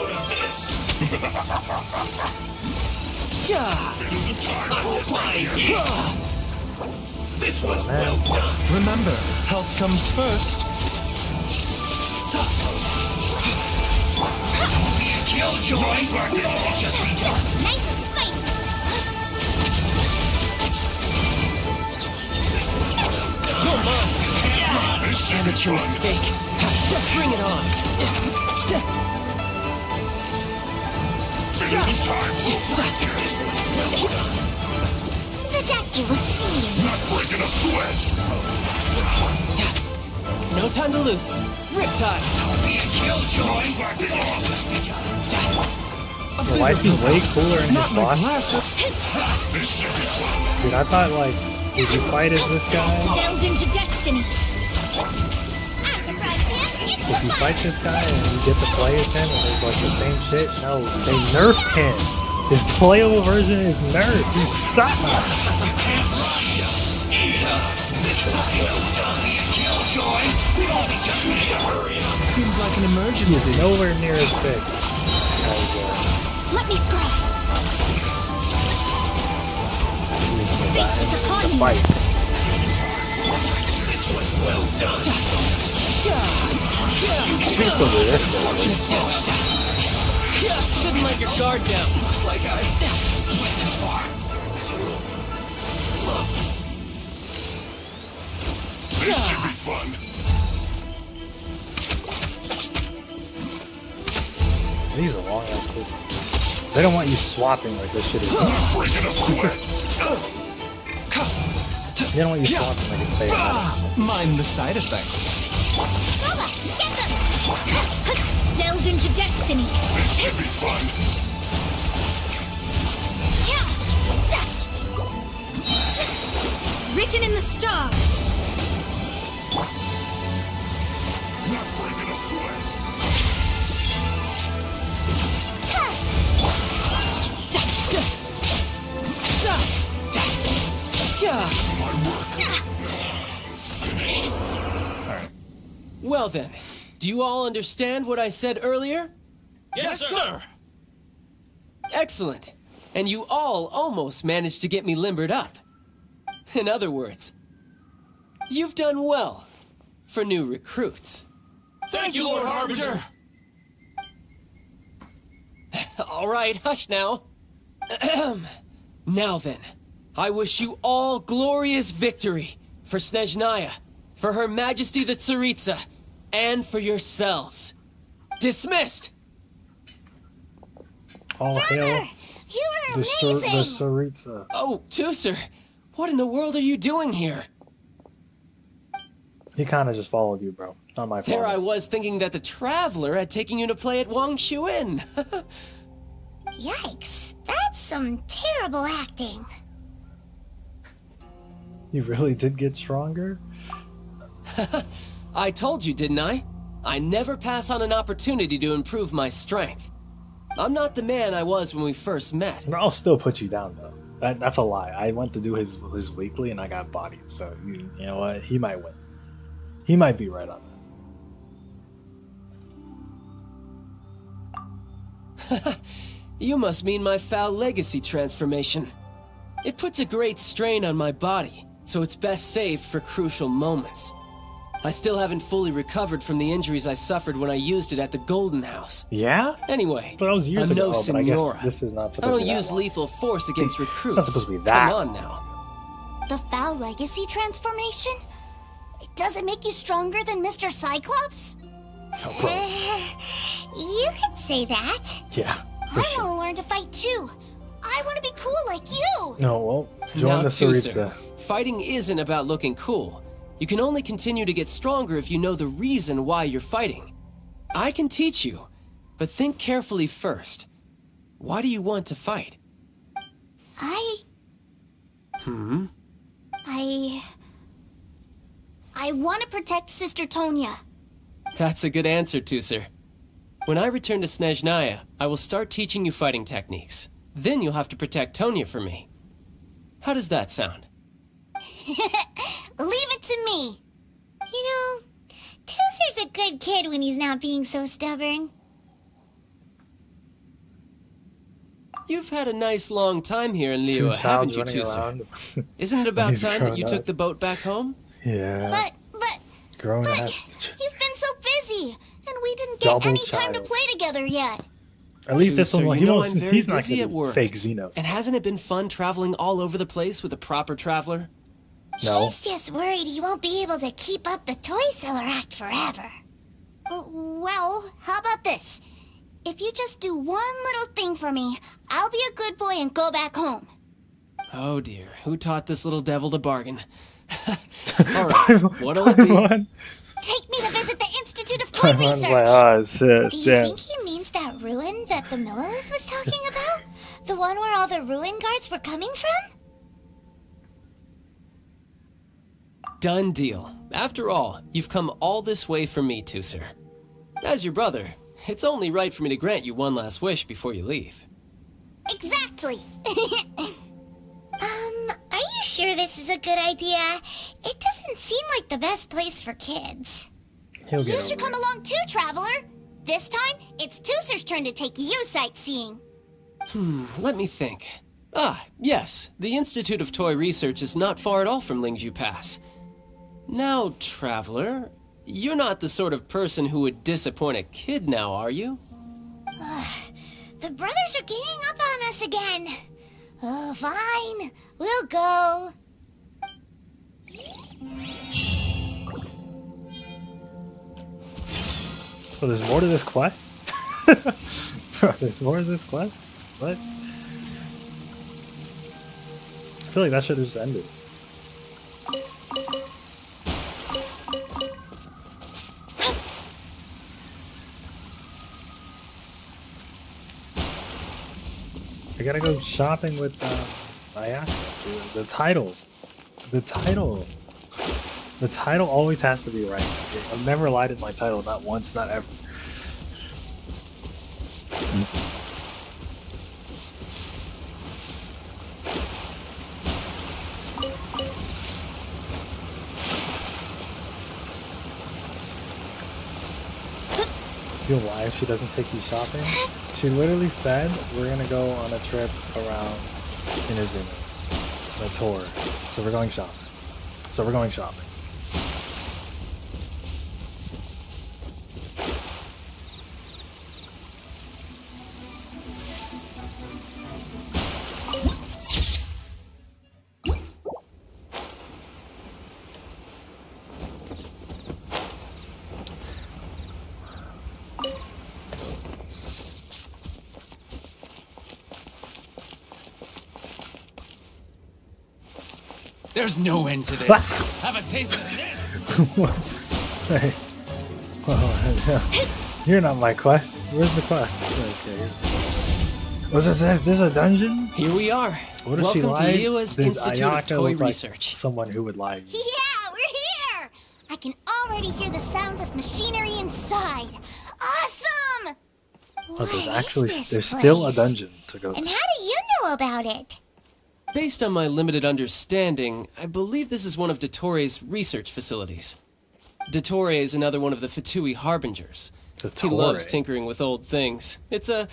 Speaker 3: This was
Speaker 1: well
Speaker 3: done.
Speaker 4: Remember, health comes first.
Speaker 2: Nice and spicy.
Speaker 5: Come on! Amateur mistake. Bring it on!
Speaker 2: The doctor will see you.
Speaker 5: No time to lose. Riptide!
Speaker 1: Well, why is he way cooler in his boss? Dude, I thought, like, did you fight as this guy?
Speaker 8: Delved into destiny.
Speaker 2: I'm surprised, man. It's
Speaker 1: So if you fight this guy and you get to play as him and it's like the same shit, no, they nerfed him. His playable version is nerfed. He sucks.
Speaker 6: Seems like an emergency.
Speaker 1: He's nowhere near as sick as
Speaker 8: Let me scry.
Speaker 1: he's in
Speaker 8: Fate is upon
Speaker 1: the
Speaker 8: you.
Speaker 1: fight. You can still do this though, at least.
Speaker 5: Didn't let your guard down. Looks like I went too far.
Speaker 7: This should be fun.
Speaker 1: These are long ass cool. They don't want you swapping like this shit is.
Speaker 7: Breaking a sweat.
Speaker 1: They don't want you swapping like it's Bayonetta.
Speaker 4: Mind the side effects.
Speaker 2: Boba, get them!
Speaker 8: Delved into destiny.
Speaker 7: This should be fun.
Speaker 8: Written in the stars.
Speaker 7: Not breaking a sweat.
Speaker 5: Well then, do you all understand what I said earlier?
Speaker 7: Yes, sir.
Speaker 5: Excellent. And you all almost managed to get me limbered up. In other words, you've done well for new recruits.
Speaker 7: Thank you, Lord Harbinger.
Speaker 5: All right, hush now. Now then, I wish you all glorious victory for Snezhnaya, for Her Majesty the Tsaritsa, and for yourselves. Dismissed!
Speaker 1: Oh hell,
Speaker 2: You were
Speaker 1: the
Speaker 2: amazing!
Speaker 1: Tsaritsa.
Speaker 5: Oh, Tusser, what in the world are you doing here?
Speaker 1: He kind of just followed you, bro. It's not my fault.
Speaker 5: There I was thinking that the Traveler had taken you to play at Wangshu Inn.
Speaker 2: Yikes, that's some terrible acting.
Speaker 1: You really did get stronger?
Speaker 5: I told you, didn't I? I never pass on an opportunity to improve my strength. I'm not the man I was when we first met.
Speaker 1: I'll still put you down, though. That's a lie. I went to do his weekly and I got bodied, so you know what? He might win. He might be right on that.
Speaker 5: You must mean my foul legacy transformation. It puts a great strain on my body, so it's best saved for crucial moments. I still haven't fully recovered from the injuries I suffered when I used it at the Golden House.
Speaker 1: Yeah?
Speaker 5: Anyway,
Speaker 1: But that was years
Speaker 5: I'm
Speaker 1: ago,
Speaker 5: no
Speaker 1: but I guess
Speaker 5: Signora.
Speaker 1: this is not
Speaker 5: I
Speaker 1: supposed to
Speaker 5: don't
Speaker 1: be that
Speaker 5: use
Speaker 1: long.
Speaker 5: lethal force against
Speaker 1: It's
Speaker 5: recruits.
Speaker 1: not supposed to be that.
Speaker 5: Come on now.
Speaker 2: The foul legacy transformation? Does it make you stronger than Mr. Cyclops?
Speaker 1: Oh, bro.
Speaker 2: You could say that.
Speaker 1: Yeah, for
Speaker 2: I
Speaker 1: sure.
Speaker 2: want to learn to fight too. I want to be cool like you.
Speaker 1: No, well, join
Speaker 5: Now,
Speaker 1: the
Speaker 5: Tusser,
Speaker 1: Tsaritsa.
Speaker 5: fighting isn't about looking cool. You can only continue to get stronger if you know the reason why you're fighting. I can teach you, but think carefully first. Why do you want to fight?
Speaker 2: I want to protect Sister Tonya.
Speaker 5: That's a good answer, Tusser. When I return to Snezhnaya, I will start teaching you fighting techniques. Then you'll have to protect Tonya for me. How does that sound?
Speaker 2: Leave it to me. You know, Tusser's a good kid when he's not being so stubborn.
Speaker 5: You've had a nice long time here in
Speaker 1: Two
Speaker 5: Liyue, haven't
Speaker 1: childs
Speaker 5: you,
Speaker 1: running
Speaker 5: Tusser?
Speaker 1: around.
Speaker 5: Isn't it about
Speaker 1: He's
Speaker 5: time that you
Speaker 1: grown
Speaker 5: took
Speaker 1: up.
Speaker 5: the boat back home?
Speaker 1: Yeah.
Speaker 2: But
Speaker 1: Growing
Speaker 2: you've
Speaker 1: has
Speaker 2: been so busy, and we didn't didn't get
Speaker 1: Double
Speaker 2: any time to
Speaker 1: child.
Speaker 2: play together yet.
Speaker 1: At least this
Speaker 5: Sir,
Speaker 1: one,
Speaker 5: you know
Speaker 1: won't,
Speaker 5: I'm very
Speaker 1: he's not
Speaker 5: busy
Speaker 1: going
Speaker 5: at
Speaker 1: to
Speaker 5: work.
Speaker 1: fake Xenos.
Speaker 5: And hasn't it been fun traveling all over the place with a proper traveler?
Speaker 1: No.
Speaker 2: He's just worried he won't be able to keep up the toy seller act forever. Well, how about this? If you just do one little thing for me, I'll be a good boy and go back home.
Speaker 5: Oh dear, who taught this little devil to bargain? Alright, what'll it be?
Speaker 1: Paimon-
Speaker 2: Take me to visit the Institute of Toy
Speaker 1: Paimon's
Speaker 2: Research.
Speaker 1: like, oh shit,
Speaker 2: Do you
Speaker 1: damn.
Speaker 2: think he means that ruin that the Millilith was talking about? The one where all the ruin guards were coming from?
Speaker 5: Done deal. After all, you've come all this way for me, Tusser. As your brother, it's only right for me to grant you one last wish before you leave.
Speaker 2: Exactly. Are you sure this is a good idea? It doesn't seem like the best place for kids.
Speaker 1: He'll get
Speaker 2: You
Speaker 1: over
Speaker 2: should come
Speaker 1: it.
Speaker 2: along too, traveler. This time, it's Tusser's turn to take you sightseeing.
Speaker 5: Let me think. Ah, yes, the Institute of Toy Research is not far at all from Lingju Pass. Now, traveler, you're not the sort of person who would disappoint a kid now, are you?
Speaker 2: The brothers are ganging up on us again. Oh, fine. We'll go.
Speaker 1: Oh, there's more to this quest? Bro, there's more to this quest? What? I feel like that should have just ended. I gotta go shopping with Ayaka. Dude. The title. The title always has to be right. I've never lied in my title, not once, not ever. You know why she doesn't take you shopping? She literally said we're gonna go on a trip around Inazuma, a tour. So we're going shopping.
Speaker 5: There's no end to this. Have a taste of this.
Speaker 1: Hey. Oh, you're not my quest. Where's the quest? Okay. Was this a dungeon?
Speaker 5: Here we are.
Speaker 1: What if
Speaker 5: Welcome
Speaker 1: she
Speaker 5: to
Speaker 1: lied?
Speaker 5: Liyue's
Speaker 1: Does
Speaker 5: Institute of
Speaker 1: Ayaka
Speaker 5: Toy
Speaker 1: look like
Speaker 5: Research.
Speaker 1: someone who would lie?
Speaker 2: Yeah, we're here. I can already hear the sounds of machinery inside. Awesome!
Speaker 1: Oh, there's
Speaker 2: What
Speaker 1: actually
Speaker 2: is this
Speaker 1: there's still a
Speaker 2: place?
Speaker 1: dungeon to go
Speaker 2: And
Speaker 1: to.
Speaker 2: how do you know about it?
Speaker 5: Based on my limited understanding, I believe this is one of Dottoro's research facilities. Dottore is another one of the Fatui Harbingers. He
Speaker 1: Dottore?
Speaker 5: loves tinkering with old things. It's a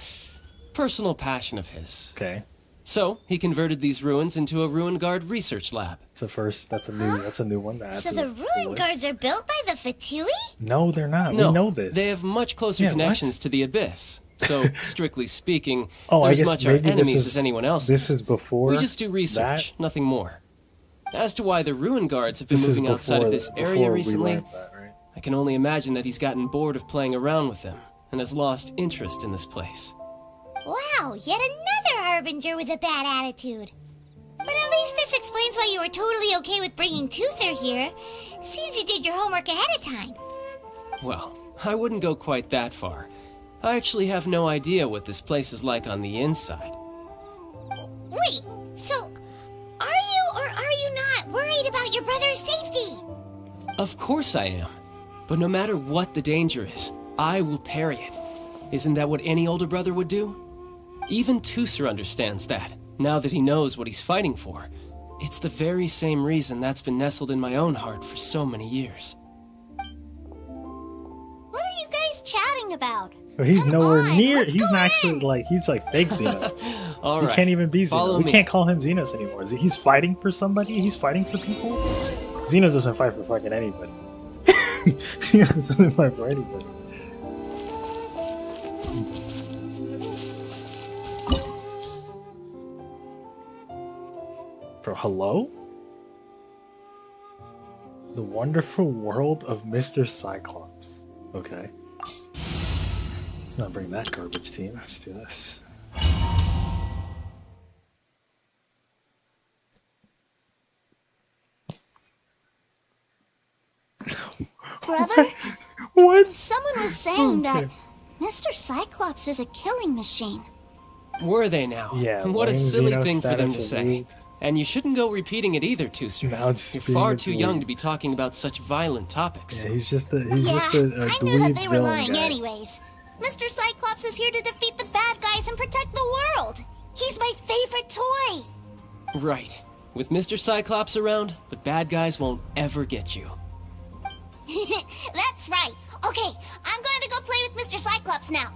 Speaker 5: personal passion of his.
Speaker 1: Okay,
Speaker 5: So, he converted these ruins into a Ruin Guard research lab.
Speaker 1: it's a first. That's a new one.
Speaker 2: So the ruin guards are built by the Fatui?
Speaker 1: No, they're not.
Speaker 5: No,
Speaker 1: we know this.
Speaker 5: they have much closer
Speaker 1: Yeah,
Speaker 5: connections
Speaker 1: what?
Speaker 5: to the Abyss. So, strictly speaking,
Speaker 1: Oh,
Speaker 5: they're
Speaker 1: I
Speaker 5: as
Speaker 1: guess
Speaker 5: much our
Speaker 1: maybe
Speaker 5: enemies
Speaker 1: this is
Speaker 5: as anyone else.
Speaker 1: This is before.
Speaker 5: We just do research, nothing more. As to why the Ruin Guards have been
Speaker 1: This is
Speaker 5: moving outside
Speaker 1: before
Speaker 5: of this
Speaker 1: before
Speaker 5: area
Speaker 1: we
Speaker 5: recently,
Speaker 1: learned that, right?
Speaker 5: I can only imagine that he's gotten bored of playing around with them and has lost interest in this place.
Speaker 2: Wow, yet another harbinger with a bad attitude. But at least this explains why you were totally okay with bringing Tusser here. Seems you did your homework ahead of time.
Speaker 5: Well, I wouldn't go quite that far. I actually have no idea what this place is like on the inside.
Speaker 2: Wait, so are you or are you not worried about your brother's safety?
Speaker 5: Of course I am. But no matter what the danger is, I will parry it. Isn't that what any older brother would do? Even Tusser understands that, now that he knows what he's fighting for. It's the very same reason that's been nestled in my own heart for so many years.
Speaker 2: What are you guys chatting about?
Speaker 1: But he's
Speaker 2: Come
Speaker 1: nowhere
Speaker 2: on,
Speaker 1: near.
Speaker 2: let's
Speaker 1: He's
Speaker 2: go
Speaker 1: not actually
Speaker 2: in.
Speaker 1: like he's like fake Xenos.
Speaker 5: All
Speaker 1: He
Speaker 5: right.
Speaker 1: can't even be Xenos.
Speaker 5: Follow
Speaker 1: We
Speaker 5: me.
Speaker 1: can't call him Xenos anymore. He's fighting for somebody. He's fighting for people. Xenos doesn't fight for fucking anybody. Xenos doesn't fight for anybody. Bro, hello? The Wonderful World of Mr. Cyclops. Okay. Let's not bring that garbage team. Let's do this.
Speaker 2: Brother?
Speaker 1: What?
Speaker 2: Someone was saying that
Speaker 1: Okay.
Speaker 2: Mr. Cyclops is a killing machine.
Speaker 5: Were they now?
Speaker 1: Yeah,
Speaker 5: What a
Speaker 1: lame
Speaker 5: silly
Speaker 1: Xeno
Speaker 5: thing for them
Speaker 1: status
Speaker 5: to
Speaker 1: was
Speaker 5: say.
Speaker 1: weak.
Speaker 5: And you shouldn't go repeating it either, Tooster.
Speaker 1: Now it's
Speaker 5: You're
Speaker 1: being
Speaker 5: far
Speaker 1: a
Speaker 5: too
Speaker 1: dweeb.
Speaker 5: young to be talking about such violent topics.
Speaker 1: Yeah, he's just a
Speaker 2: I knew that
Speaker 1: dweeb
Speaker 2: they were
Speaker 1: villain
Speaker 2: lying
Speaker 1: guy.
Speaker 2: anyways. Mr. Cyclops is here to defeat the bad guys and protect the world. He's my favorite toy.
Speaker 5: Right. With Mr. Cyclops around, the bad guys won't ever get you.
Speaker 2: That's right. Okay, I'm going to go play with Mr. Cyclops now.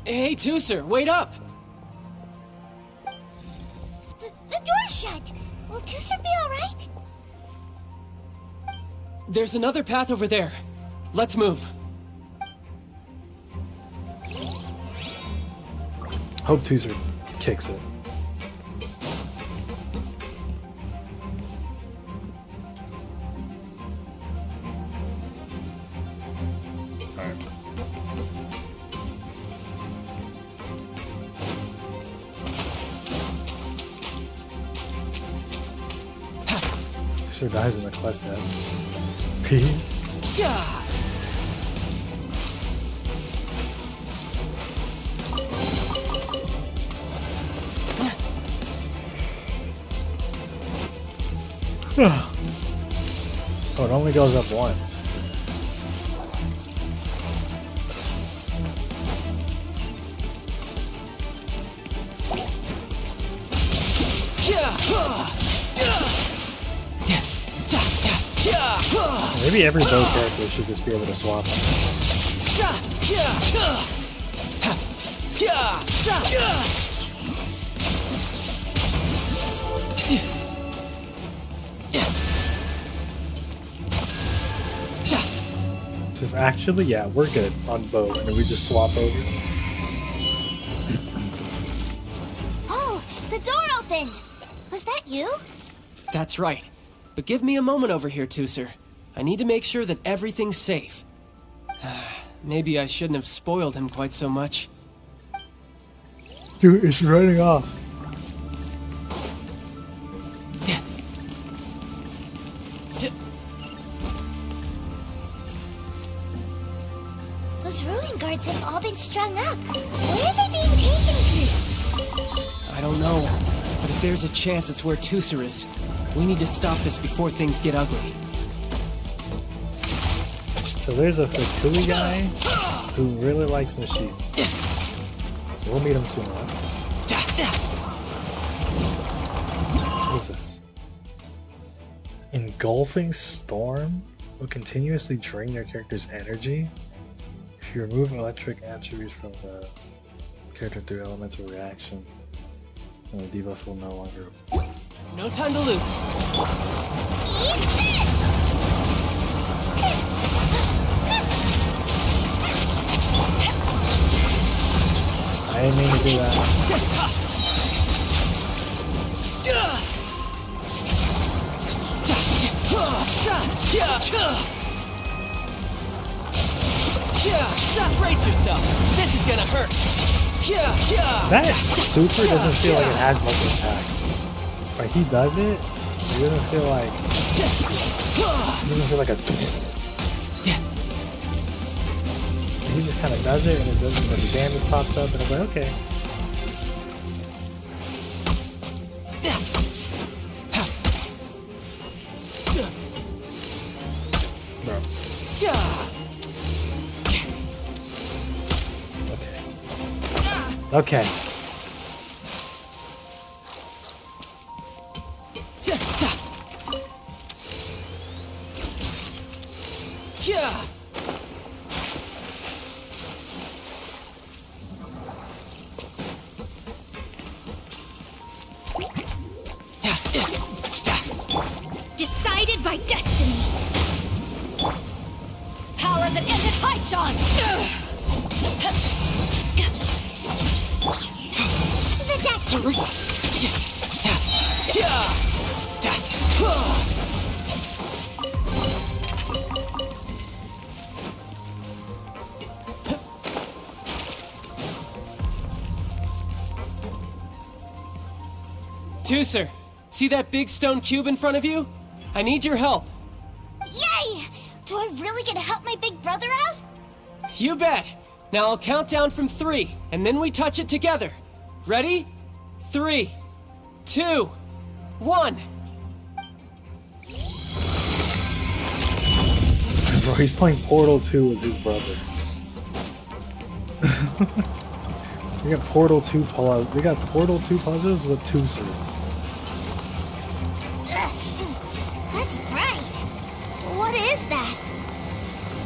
Speaker 5: Hey, Tooser, wait up!
Speaker 2: The door's shut. Will Tooser be alright?
Speaker 5: There's another path over there. Let's move.
Speaker 1: Hope Tooser kicks it. Alright. Sure dies in the quest now. P.
Speaker 5: Yeah!
Speaker 1: Oh, it only goes up once. Maybe every bow character should just be able to swap them. Just actually, yeah, we're good on bow, and then we just swap over.
Speaker 2: Oh, the door opened. Was that you?
Speaker 5: That's right. But give me a moment over here, Tooser. I need to make sure that everything's safe. Maybe I shouldn't have spoiled him quite so much.
Speaker 1: Dude, it's running off.
Speaker 2: Those ruin guards have all been strung up. Where are they being taken to?
Speaker 5: I don't know, but if there's a chance it's where Tooser is, we need to stop this before things get ugly.
Speaker 1: So there's a Fatui guy who really likes Machine. We'll meet him soon enough. What is this? Engulfing Storm will continuously drain your character's energy. If you remove electric attributes from the character through elemental reaction, then the debuff will no longer.
Speaker 5: No time to lose.
Speaker 1: I didn't mean to do that.
Speaker 5: Brace yourself. This is gonna hurt.
Speaker 1: That super doesn't feel like it has much impact. Like he does it, it doesn't feel like a. He just kind of does it, and it doesn't. The damage pops up, and it's like okay. Bro. Okay.
Speaker 8: Decided by destiny. Power that ended Haishan.
Speaker 2: The Dactyls.
Speaker 5: Tooser, see that big stone cube in front of you? I need your help.
Speaker 2: Yay! Do I really get to help my big brother out?
Speaker 5: You bet. Now I'll count down from 3, and then we touch it together. Ready? 3, 2, 1.
Speaker 1: Bro, he's playing Portal 2 with his brother. We got Portal 2 puzzles with Tooser.
Speaker 2: That's bright. What is that?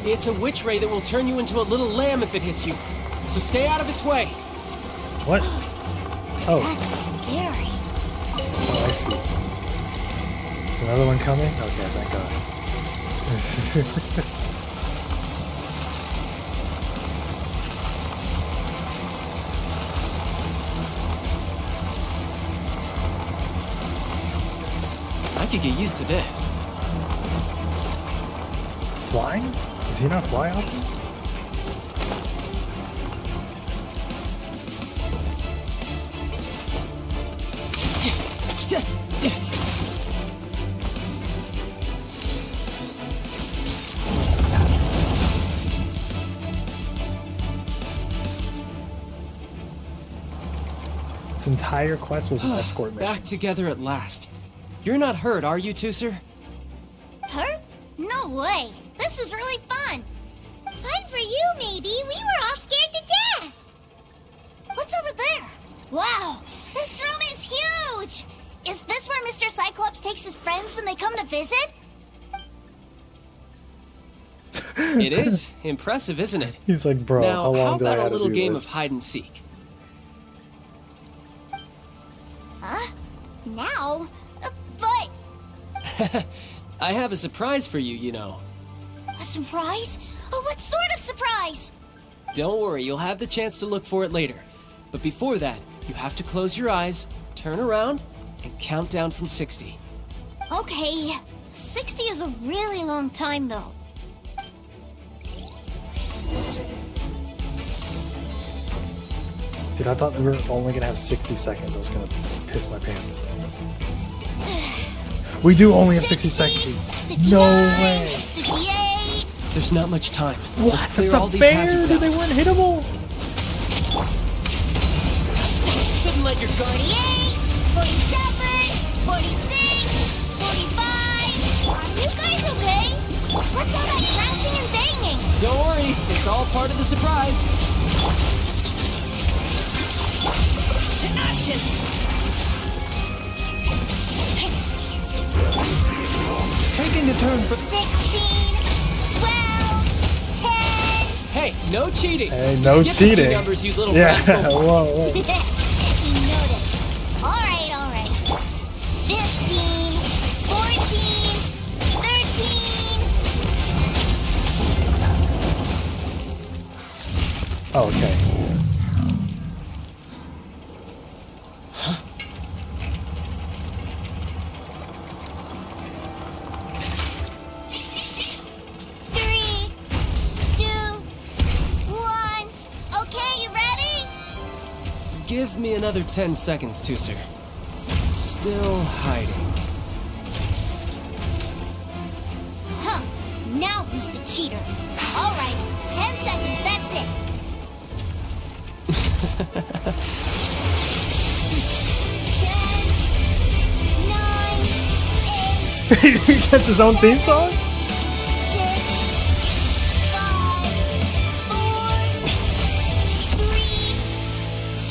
Speaker 5: It's a witch ray that will turn you into a little lamb if it hits you. So stay out of its way.
Speaker 1: What? Oh,
Speaker 2: That's scary.
Speaker 1: oh, I see. Is another one coming? Okay, thank God.
Speaker 5: I could get used to this.
Speaker 1: Flying? Does he not fly often? This entire quest was an escort mission.
Speaker 5: Back together at last. You're not hurt, are you, Tooser?
Speaker 2: Hurt? No way. This is really fun. Fun for you, maybe. We were all scared to death. What's over there? Wow, this room is huge. Is this where Mr. Cyclops takes his friends when they come to visit?
Speaker 5: It is. Impressive, isn't it?
Speaker 1: He's like, bro,
Speaker 5: Now,
Speaker 1: how long do I
Speaker 5: about a
Speaker 1: gotta
Speaker 5: little
Speaker 1: do
Speaker 5: game
Speaker 1: this?
Speaker 5: of hide and seek?
Speaker 2: Huh? Now? But...
Speaker 5: I have a surprise for you, you know.
Speaker 2: A surprise? Oh, what sort of surprise?
Speaker 5: Don't worry, you'll have the chance to look for it later. But before that, you have to close your eyes, turn around, and count down from 60.
Speaker 2: Okay, 60 is a really long time, though.
Speaker 1: Dude, I thought we were only gonna have 60 seconds. I was gonna piss my pants. We do only have 60 seconds.
Speaker 2: 59,
Speaker 1: No way.
Speaker 2: 58,
Speaker 5: There's not much time.
Speaker 1: What?
Speaker 5: Let's clear
Speaker 1: That's
Speaker 5: all
Speaker 1: not
Speaker 5: these
Speaker 1: fair.
Speaker 5: hazards
Speaker 1: Dude,
Speaker 5: out.
Speaker 1: they weren't hittable.
Speaker 5: Couldn't let your guard.
Speaker 2: 48, 47, 46, 45. Are you guys okay? What's all that crashing and banging?
Speaker 5: Don't worry, it's all part of the surprise.
Speaker 2: To ashes!
Speaker 4: Taking a turn for
Speaker 2: 16, 12, 10.
Speaker 5: Hey, no cheating.
Speaker 1: Hey,
Speaker 5: You
Speaker 1: no
Speaker 5: skipped a few
Speaker 1: cheating.
Speaker 5: numbers, you little
Speaker 1: Yeah,
Speaker 5: rascal.
Speaker 1: whoa.
Speaker 2: He noticed. Alright. 15, 14, 13.
Speaker 1: Oh, okay.
Speaker 2: Three, two, one. Okay, you ready?
Speaker 5: Give me another 10 seconds, Tooser. Still hiding.
Speaker 2: Huh. Now who's the cheater? Alright, 10 seconds, that's it. 10, 9, 8,
Speaker 1: He gets his own theme song?
Speaker 2: 6, 5, 4, 3,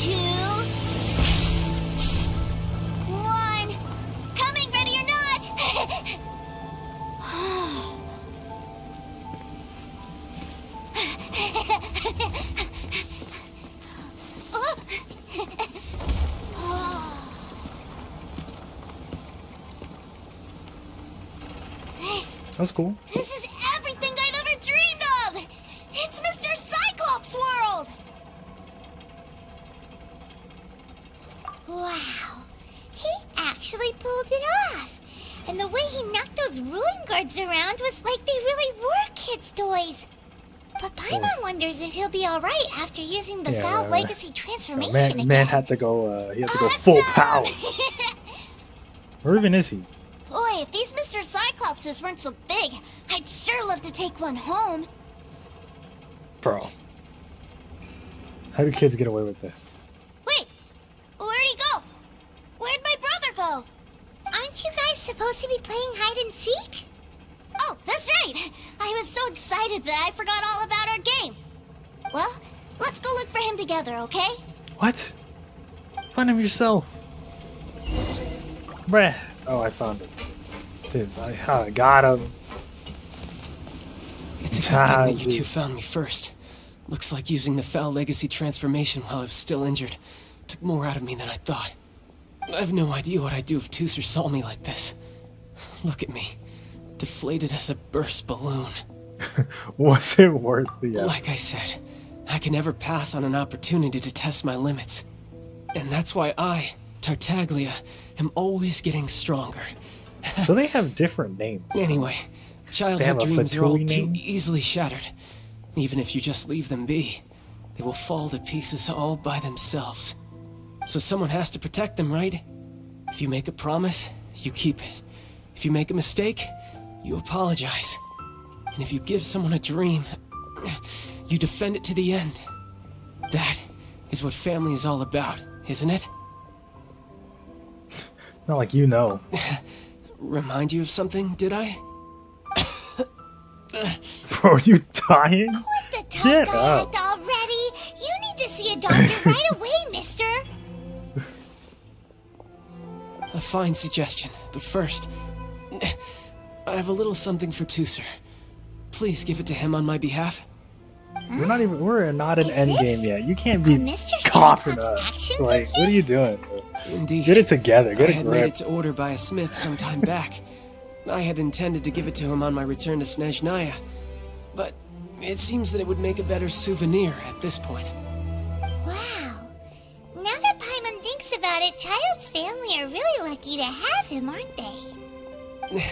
Speaker 2: 2, 1. Coming, ready or not?
Speaker 1: That's cool.
Speaker 2: This is everything I've ever dreamed of! It's Mr. Cyclops' world! Wow. He actually pulled it off. And the way he knocked those ruin guards around was like they really were kids' toys. But Paimon wonders if he'll be alright after using the Valve Legacy transformation again.
Speaker 1: Man had to go, he had to go full power. Where even is he?
Speaker 2: Boy, if these Mr. Cyclopses weren't so big, I'd sure love to take one home.
Speaker 1: Bro. How do kids get away with this?
Speaker 2: Wait, where'd he go? Where'd my brother go? Aren't you guys supposed to be playing hide and seek? Oh, that's right. I was so excited that I forgot all about our game. Well, let's go look for him together, okay?
Speaker 1: What? Find him yourself. Bruh. Oh, I found him. Dude, I got him.
Speaker 5: It's a good thing that you two found me first. Looks like using the Foul Legacy transformation while I was still injured took more out of me than I thought. I have no idea what I'd do if Tooser saw me like this. Look at me. Deflated as a burst balloon.
Speaker 1: Was it worth the effort?
Speaker 5: Like I said, I can never pass on an opportunity to test my limits. And that's why I, Tartaglia, am always getting stronger.
Speaker 1: So they have different names.
Speaker 5: Anyway, childhood dreams are all too easily shattered. Even if you just leave them be, they will fall to pieces all by themselves. So someone has to protect them, right? If you make a promise, you keep it. If you make a mistake, you apologize. And if you give someone a dream, you defend it to the end. That is what family is all about, isn't it?
Speaker 1: Not like you know.
Speaker 5: Remind you of something, did I?
Speaker 1: Bro, are you dying?
Speaker 2: Quit the tough
Speaker 1: Get
Speaker 2: guy
Speaker 1: up.
Speaker 2: act already. You need to see a doctor right away, mister.
Speaker 5: A fine suggestion, but first, I have a little something for Tooser. Please give it to him on my behalf.
Speaker 1: We're not in
Speaker 2: Is
Speaker 1: endgame
Speaker 2: this
Speaker 1: yet. You can't be
Speaker 2: Mr.
Speaker 1: coughing
Speaker 2: Cyclops
Speaker 1: up.
Speaker 2: action
Speaker 1: Like,
Speaker 2: figure?
Speaker 1: what are you doing?
Speaker 5: Indeed.
Speaker 1: Get it together. Get
Speaker 5: I
Speaker 1: a
Speaker 5: had made
Speaker 1: grip.
Speaker 5: it to order by a smith some time back. I had intended to give it to him on my return to Snezhnaya, but it seems that it would make a better souvenir at this point.
Speaker 2: Wow. Now that Paimon thinks about it, Child's family are really lucky to have him, aren't they?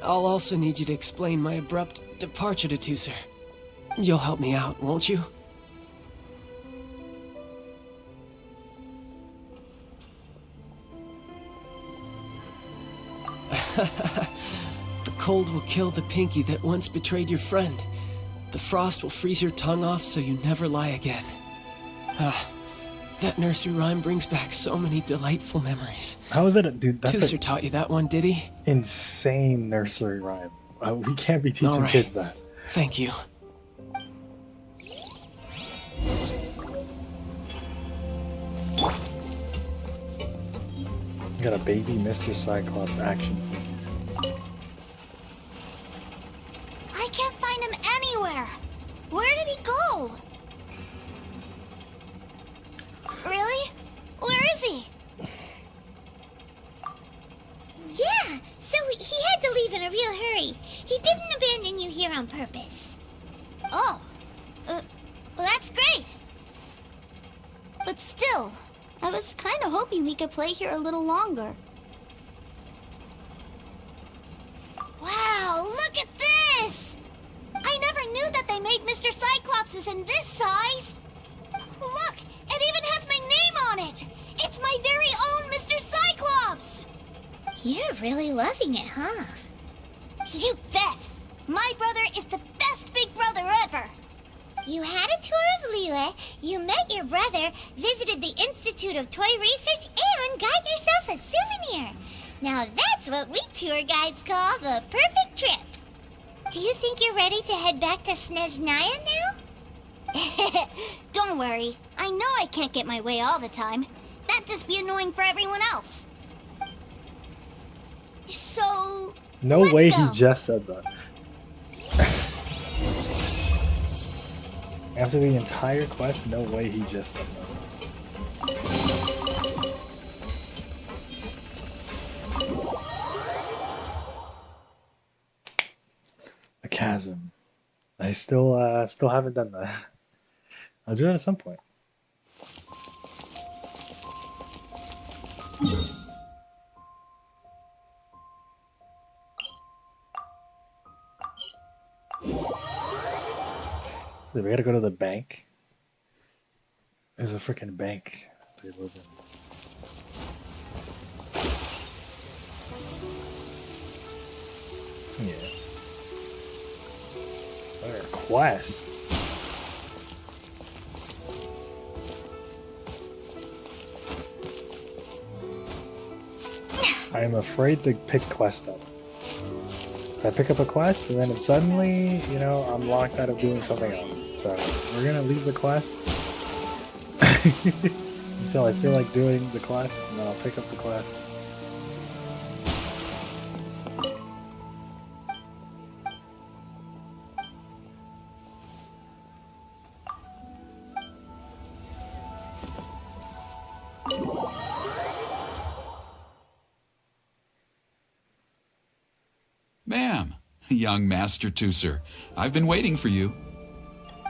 Speaker 5: I'll also need you to explain my abrupt departure to Tooser. You'll help me out, won't you? The cold will kill the pinky that once betrayed your friend. The frost will freeze your tongue off so you never lie again. That nursery rhyme brings back so many delightful memories.
Speaker 1: How is it, dude? That's
Speaker 5: Tooser
Speaker 1: an
Speaker 5: taught you that one, did he?
Speaker 1: insane nursery rhyme. We can't be teaching
Speaker 5: Alright.
Speaker 1: kids that.
Speaker 5: Thank you.
Speaker 1: Got a baby Mr. Cyclops action figure.
Speaker 2: I can't find him anywhere. Where did he go? Really? Where is he? Yeah, so he had to leave in a real hurry. He didn't abandon you here on purpose. Oh, well, that's great. But still, I was kind of hoping we could play here a little longer. Wow, look at this! I never knew that they made Mr. Cyclopses in this size. Look, it even has my name on it. It's my very own Mr. Cyclops. You're really loving it, huh? You bet. My brother is the best big brother ever. You had a tour of Liyue, you met your brother, visited the Institute of Toy Research, and got yourself a souvenir. Now that's what we tour guides call the perfect trip. Do you think you're ready to head back to Snezhnaya now? Don't worry. I know I can't get my way all the time. That'd just be annoying for everyone else. So...
Speaker 1: No
Speaker 2: let's
Speaker 1: way
Speaker 2: go.
Speaker 1: he just said that. After the entire quest, no way he just said that. A chasm. I still haven't done that. I'll do it at some point. We gotta go to the bank. There's a freaking bank they live in. Yeah. What are quests? I am afraid to pick quest up. So I pick up a quest and then suddenly, you know, I'm locked out of doing something else. So we're gonna leave the quest until I feel like doing the quest, and then I'll pick up the quest.
Speaker 9: Ma'am, young Master Tooser, I've been waiting for you.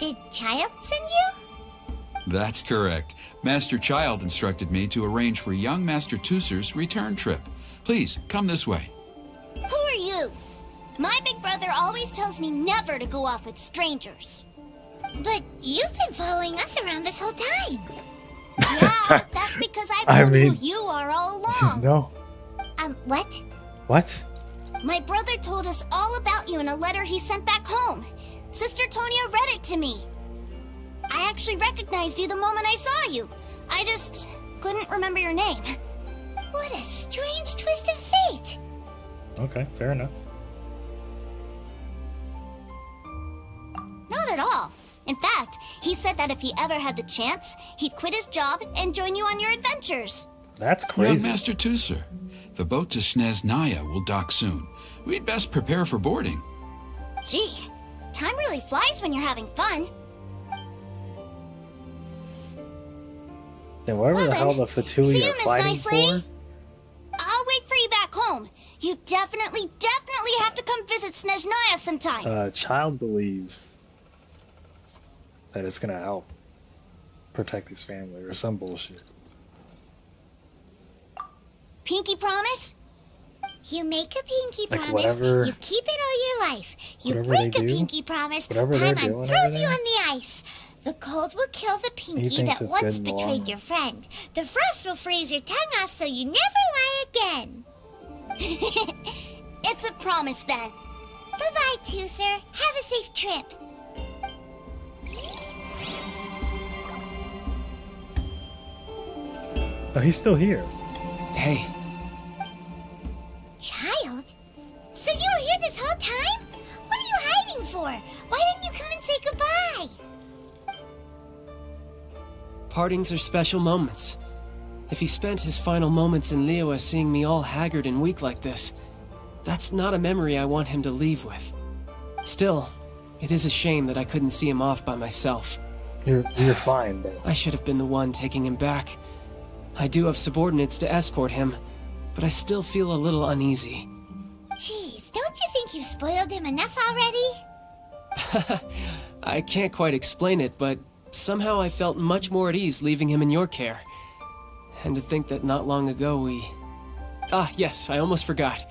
Speaker 2: Did Child send you?
Speaker 9: That's correct. Master Child instructed me to arrange for young Master Tooser's return trip. Please, come this way.
Speaker 2: Who are you? My big brother always tells me never to go off with strangers. But you've been following us around this whole time. Yeah, that's because I've known who you are all along.
Speaker 1: No.
Speaker 2: What?
Speaker 1: What?
Speaker 2: My brother told us all about you in a letter he sent back home. Sister Tonya read it to me. I actually recognized you the moment I saw you. I just couldn't remember your name. What a strange twist of fate.
Speaker 1: Okay, fair enough.
Speaker 2: Not at all. In fact, he said that if he ever had the chance, he'd quit his job and join you on your adventures.
Speaker 1: That's
Speaker 9: Young
Speaker 1: crazy.
Speaker 9: Master Tooser, the boat to Sneznaya will dock soon. We'd best prepare for boarding.
Speaker 2: Gee, time really flies when you're having fun.
Speaker 1: And whatever
Speaker 2: Well
Speaker 1: the hell
Speaker 2: then,
Speaker 1: the Fatui
Speaker 2: see you,
Speaker 1: are
Speaker 2: Miss
Speaker 1: fighting
Speaker 2: Nice Lady.
Speaker 1: for?
Speaker 2: I'll wait for you back home. You definitely have to come visit Sneznaya sometime.
Speaker 1: Child believes that it's gonna help protect his family or some bullshit.
Speaker 2: Pinky promise? You make a pinky
Speaker 1: Like
Speaker 2: promise,
Speaker 1: whatever-
Speaker 2: you keep it all your life. You
Speaker 1: whatever
Speaker 2: break
Speaker 1: they
Speaker 2: a
Speaker 1: do,
Speaker 2: pinky promise,
Speaker 1: whatever they're
Speaker 2: Paimon
Speaker 1: doing
Speaker 2: throws
Speaker 1: over
Speaker 2: you
Speaker 1: there,
Speaker 2: on the ice. The cold will kill the pinky
Speaker 1: thinks
Speaker 2: that
Speaker 1: it's
Speaker 2: once
Speaker 1: good and
Speaker 2: betrayed
Speaker 1: long.
Speaker 2: your friend. The frost will freeze your tongue off so you never lie again. It's a promise then. Bye-bye, Tooser. Have a safe trip.
Speaker 1: Oh, he's still here.
Speaker 5: Hey,
Speaker 2: Child? So you were here this whole time? What are you hiding for? Why didn't you come and say goodbye?
Speaker 5: partings are special moments. If he spent his final moments in Liyue seeing me all haggard and weak like this, that's not a memory I want him to leave with. Still, it is a shame that I couldn't see him off by myself.
Speaker 1: You're fine, bro.
Speaker 5: I should have been the one taking him back. I do have subordinates to escort him, but I still feel a little uneasy.
Speaker 2: Jeez, don't you think you've spoiled him enough already?
Speaker 5: I can't quite explain it, but somehow I felt much more at ease leaving him in your care. And to think that not long ago we... Ah, yes, I almost forgot.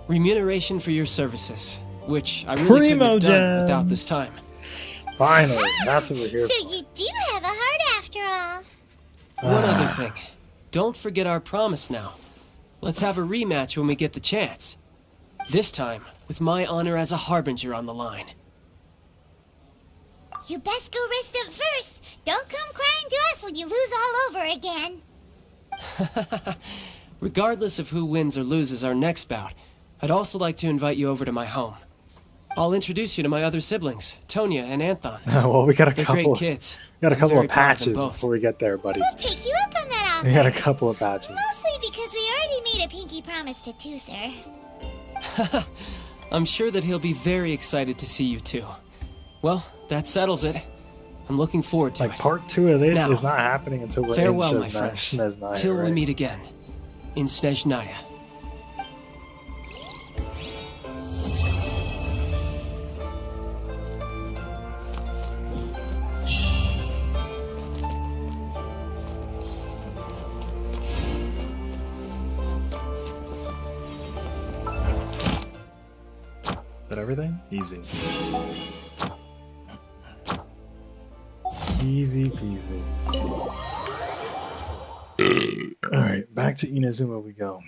Speaker 5: Remuneration for your services, which I really couldn't have done without this time.
Speaker 1: Finally, that's what we're here
Speaker 2: So
Speaker 1: for.
Speaker 2: you do have a heart after all.
Speaker 5: One other thing. Don't forget our promise now. Let's have a rematch when we get the chance. This time, with my honor as a harbinger on the line.
Speaker 2: You best go rest up first. Don't come crying to us when you lose all over again.
Speaker 5: Regardless of who wins or loses our next bout, I'd also like to invite you over to my home. I'll introduce you to my other siblings, Tonya and Anthon.
Speaker 1: Well, we got a
Speaker 5: They're
Speaker 1: couple.
Speaker 5: great kids.
Speaker 1: We got a
Speaker 5: I'm
Speaker 1: couple
Speaker 5: very
Speaker 1: of
Speaker 5: proud of them
Speaker 1: patches
Speaker 5: both.
Speaker 1: before we get there, buddy.
Speaker 2: We'll take you up on that offer.
Speaker 1: We got a couple of patches.
Speaker 2: Mostly because we already made a pinky promise to Tooser.
Speaker 5: I'm sure that he'll be very excited to see you too. Well, that settles it. I'm looking forward to
Speaker 1: Like
Speaker 5: it.
Speaker 1: part 2 of this
Speaker 5: Now,
Speaker 1: is not happening until we're
Speaker 5: Farewell,
Speaker 1: in
Speaker 5: my friends.
Speaker 1: Sneznaya,
Speaker 5: Till we
Speaker 1: right?
Speaker 5: meet again. In Sneznaya.
Speaker 1: Is that everything? Easy. Easy peasy. Alright, back to Inazuma we go.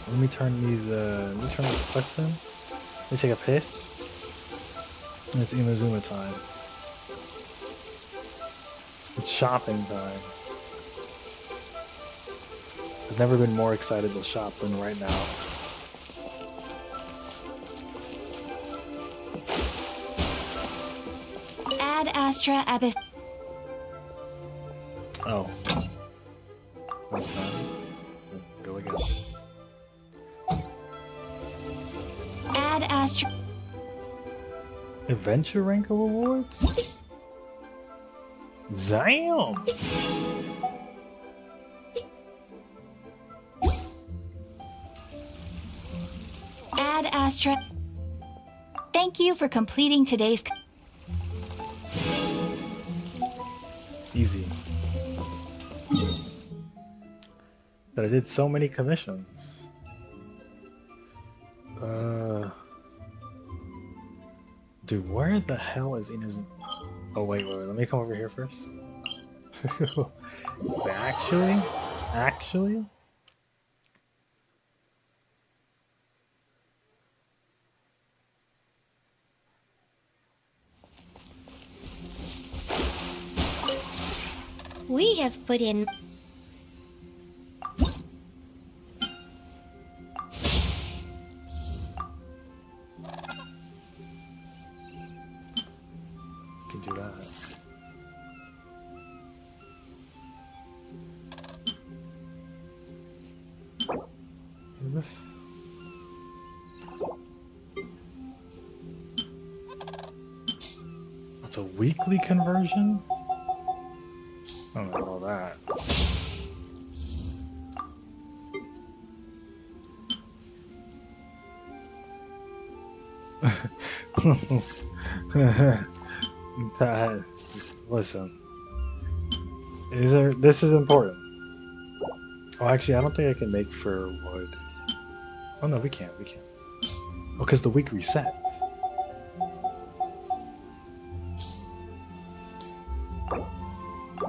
Speaker 1: Let me turn these quests in. Let me take a piss. And it's Inazuma time. It's shopping time. I've never been more excited to shop than right now.
Speaker 8: Ad Astra Abyss.
Speaker 1: Oh. That's not. Go again.
Speaker 8: Ad Astra.
Speaker 1: Adventure Ranker rewards? Damn!
Speaker 8: Ad Astra. Thank you for completing today's.
Speaker 1: Easy. But I did so many commissions. Dude, where the hell is Inazuma? Oh, wait, let me come over here first. Actually?
Speaker 2: We have put in...
Speaker 1: Can do that. Is this? It's a weekly conversion? I don't know all that. Listen. This is important. Oh, actually, I don't think I can make for wood. Oh, no, we can't. Oh, because the week resets.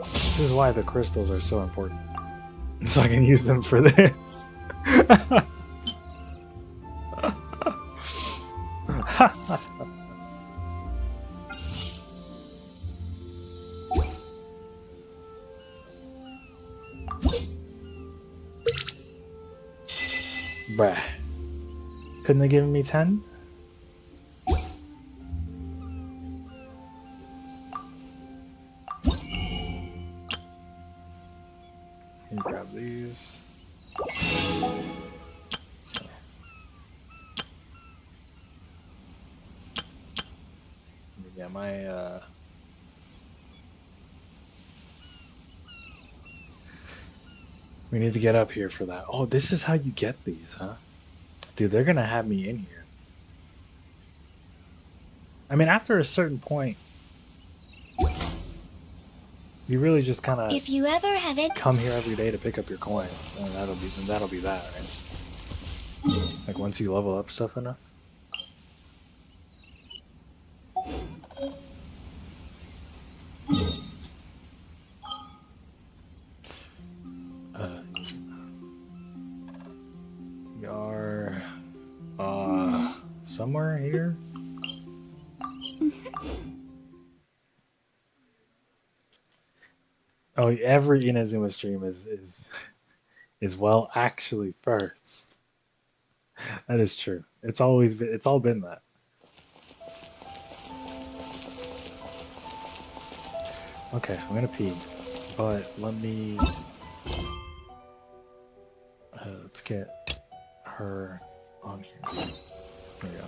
Speaker 1: This is why the crystals are so important. So I can use them for this. Bruh. Couldn't they give me 10? Can you grab these? Yeah, my we need to get up here for that. Oh, this is how you get these, huh? Dude, they're gonna have me in here. I mean, after a certain point, you really just kind of
Speaker 2: If you ever have it...
Speaker 1: come here every day to pick up your coins, and that'll be that, right? Like once you level up stuff enough. We are somewhere here. Oh, every Inazuma stream is well actually first. That is true. It's all been that. Okay, I'm gonna pee, but let me let's get her on here. There we go.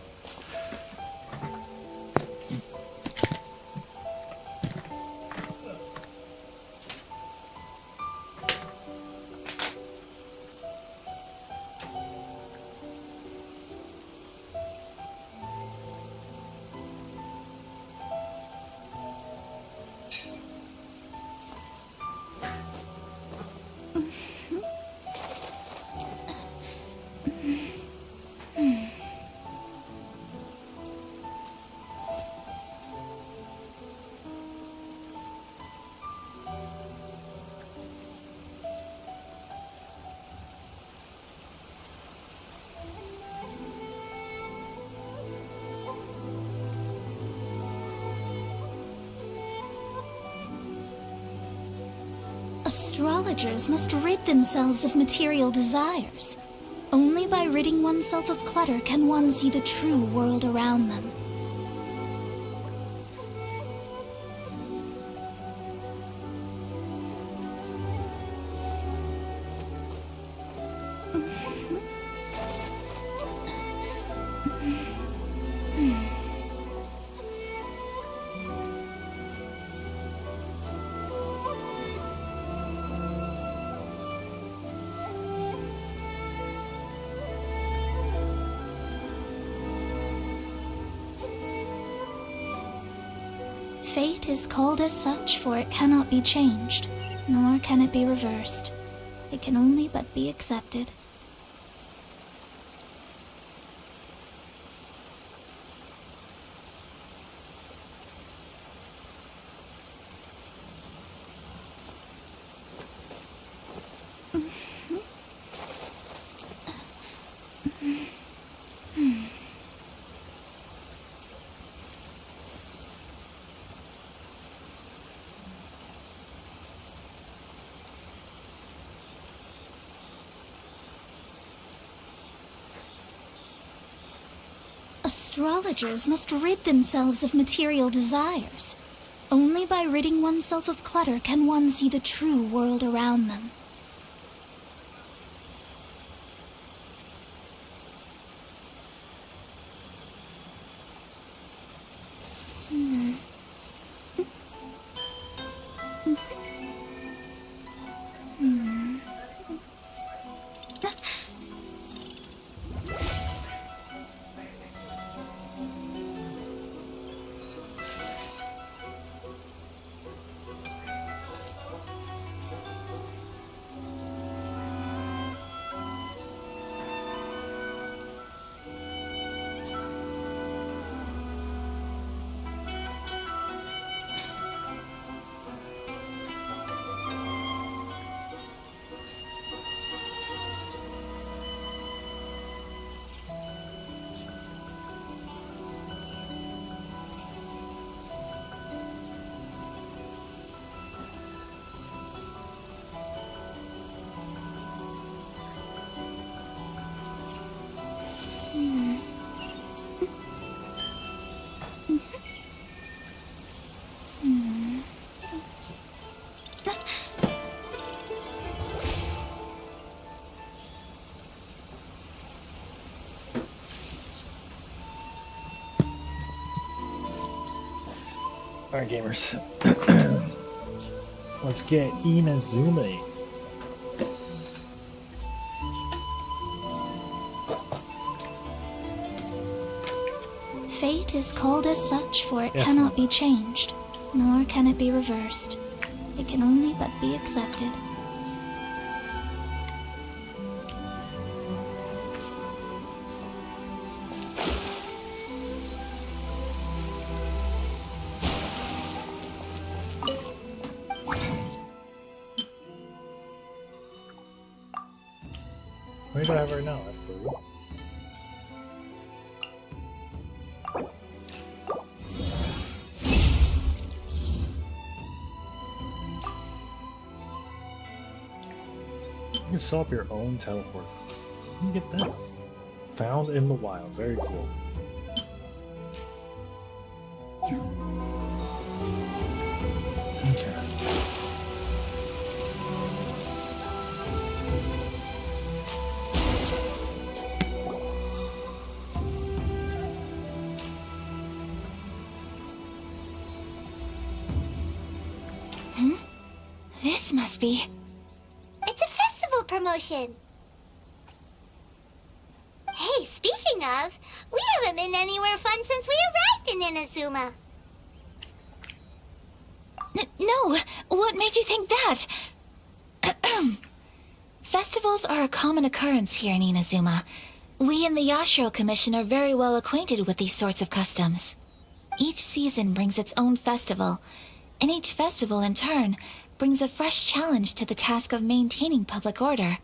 Speaker 8: Astrologers must rid themselves of material desires. Only by ridding oneself of clutter can one see the true world around them. Fate is called as such, for it cannot be changed, nor can it be reversed. It can only but be accepted. Astrologers must rid themselves of material desires. Only by ridding oneself of clutter can one see the true world around them.
Speaker 1: Alright, gamers. Let's get Inazuma.
Speaker 8: Fate is called as such, for it
Speaker 1: Yes,
Speaker 8: cannot
Speaker 1: ma'am.
Speaker 8: be changed, nor can it be reversed. It can only but be accepted.
Speaker 1: What do I have right now? That's 3. You can set up your own teleport. You can get this. Found in the wild. Very cool. Okay.
Speaker 2: This must be... It's a festival promotion! Hey, speaking of, we haven't been anywhere fun since we arrived in Inazuma.
Speaker 10: No, what made you think that? Festivals are a common occurrence here in Inazuma. We in the Yashiro Commission are very well acquainted with these sorts of customs. Each season brings its own festival, and each festival in turn brings a fresh challenge to the task of maintaining public order.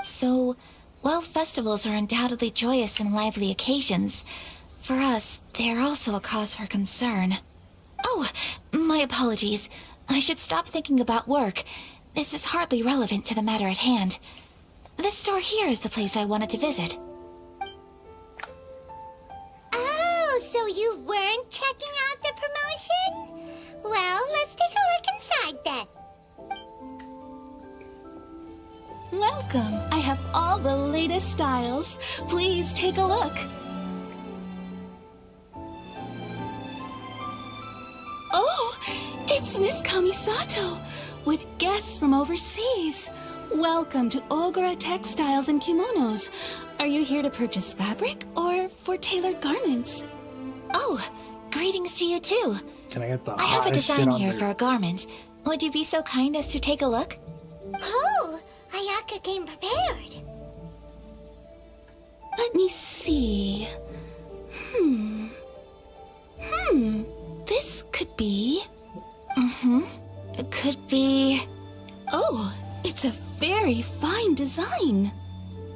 Speaker 10: So, while festivals are undoubtedly joyous and lively occasions, for us, they are also a cause for concern. Oh, my apologies. I should stop thinking about work this is hardly relevant to the matter at hand. This store here is the place I wanted to visit.
Speaker 2: Oh, so you weren't checking out the promotion? Well, let's take a look inside then.
Speaker 8: Welcome. I have all the latest styles. Please take a look. Oh, it's Miss Kamisato with guests from overseas. Welcome to Ogura Textiles and Kimonos. Are you here to purchase fabric or for tailored garments?
Speaker 10: Oh, greetings to you too.
Speaker 1: Can I get the
Speaker 10: I have a
Speaker 1: hottest shit
Speaker 10: design
Speaker 1: on
Speaker 10: here
Speaker 1: there?
Speaker 10: for a garment. Would you be so kind as to take a look?
Speaker 2: Oh, Ayaka came prepared.
Speaker 8: Let me see. This could be...
Speaker 10: It could be...
Speaker 8: Oh, it's a very fine design.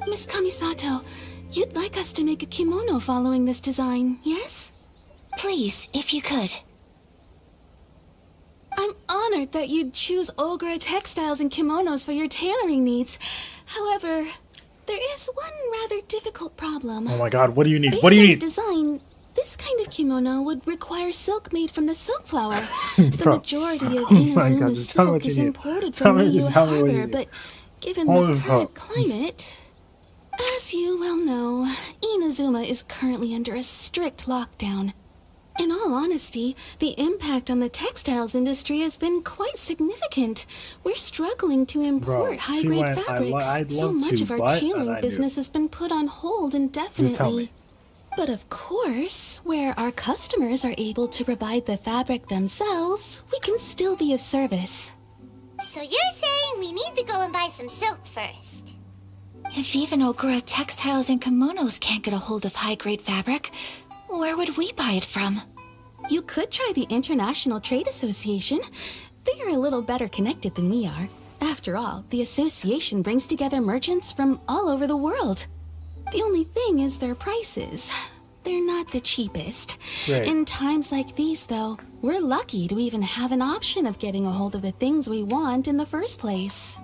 Speaker 8: Miss Kamisato, you'd like us to make a kimono following this design, yes?
Speaker 10: Please, if you could.
Speaker 8: I'm honored that you'd choose Ogura Textiles and Kimonos for your tailoring needs. However, there is one rather difficult problem.
Speaker 1: Oh my god, what do you need?
Speaker 8: Based
Speaker 1: What do you
Speaker 8: on
Speaker 1: need?
Speaker 8: the design, this kind of kimono would require silk made from the silk flower. The
Speaker 1: Bro.
Speaker 8: majority of
Speaker 1: Oh my God,
Speaker 8: Inazuma's
Speaker 1: just tell me
Speaker 8: silk
Speaker 1: what you
Speaker 8: is
Speaker 1: need.
Speaker 8: imported
Speaker 1: Tell
Speaker 8: from
Speaker 1: me-
Speaker 8: Niu
Speaker 1: just tell me what you
Speaker 8: Harbor,
Speaker 1: need.
Speaker 8: but given
Speaker 1: Holy
Speaker 8: the
Speaker 1: fuck.
Speaker 8: current climate... As you well know, Inazuma is currently under a strict lockdown. In all honesty, the impact on the textiles industry has been quite significant. We're struggling to import
Speaker 1: she
Speaker 8: high-grade
Speaker 1: went,
Speaker 8: fabrics.
Speaker 1: I'd
Speaker 8: So
Speaker 1: love
Speaker 8: much
Speaker 1: to,
Speaker 8: of our
Speaker 1: but- and I
Speaker 8: tailoring
Speaker 1: knew.
Speaker 8: business has been put on hold
Speaker 1: Just tell
Speaker 8: indefinitely.
Speaker 1: me.
Speaker 8: But of course, where our customers are able to provide the fabric themselves, we can still be of service.
Speaker 2: So you're saying we need to go and buy some silk first?
Speaker 10: If even Ogura Textiles and Kimonos can't get a hold of high-grade fabric, where would we buy it from?
Speaker 8: You could try the International Trade Association. They are a little better connected than we are. After all, the association brings together merchants from all over the world. The only thing is their prices. They're not the cheapest.
Speaker 1: Right.
Speaker 8: In times like these, though, we're lucky to even have an option of getting a hold of the things we want in the first place.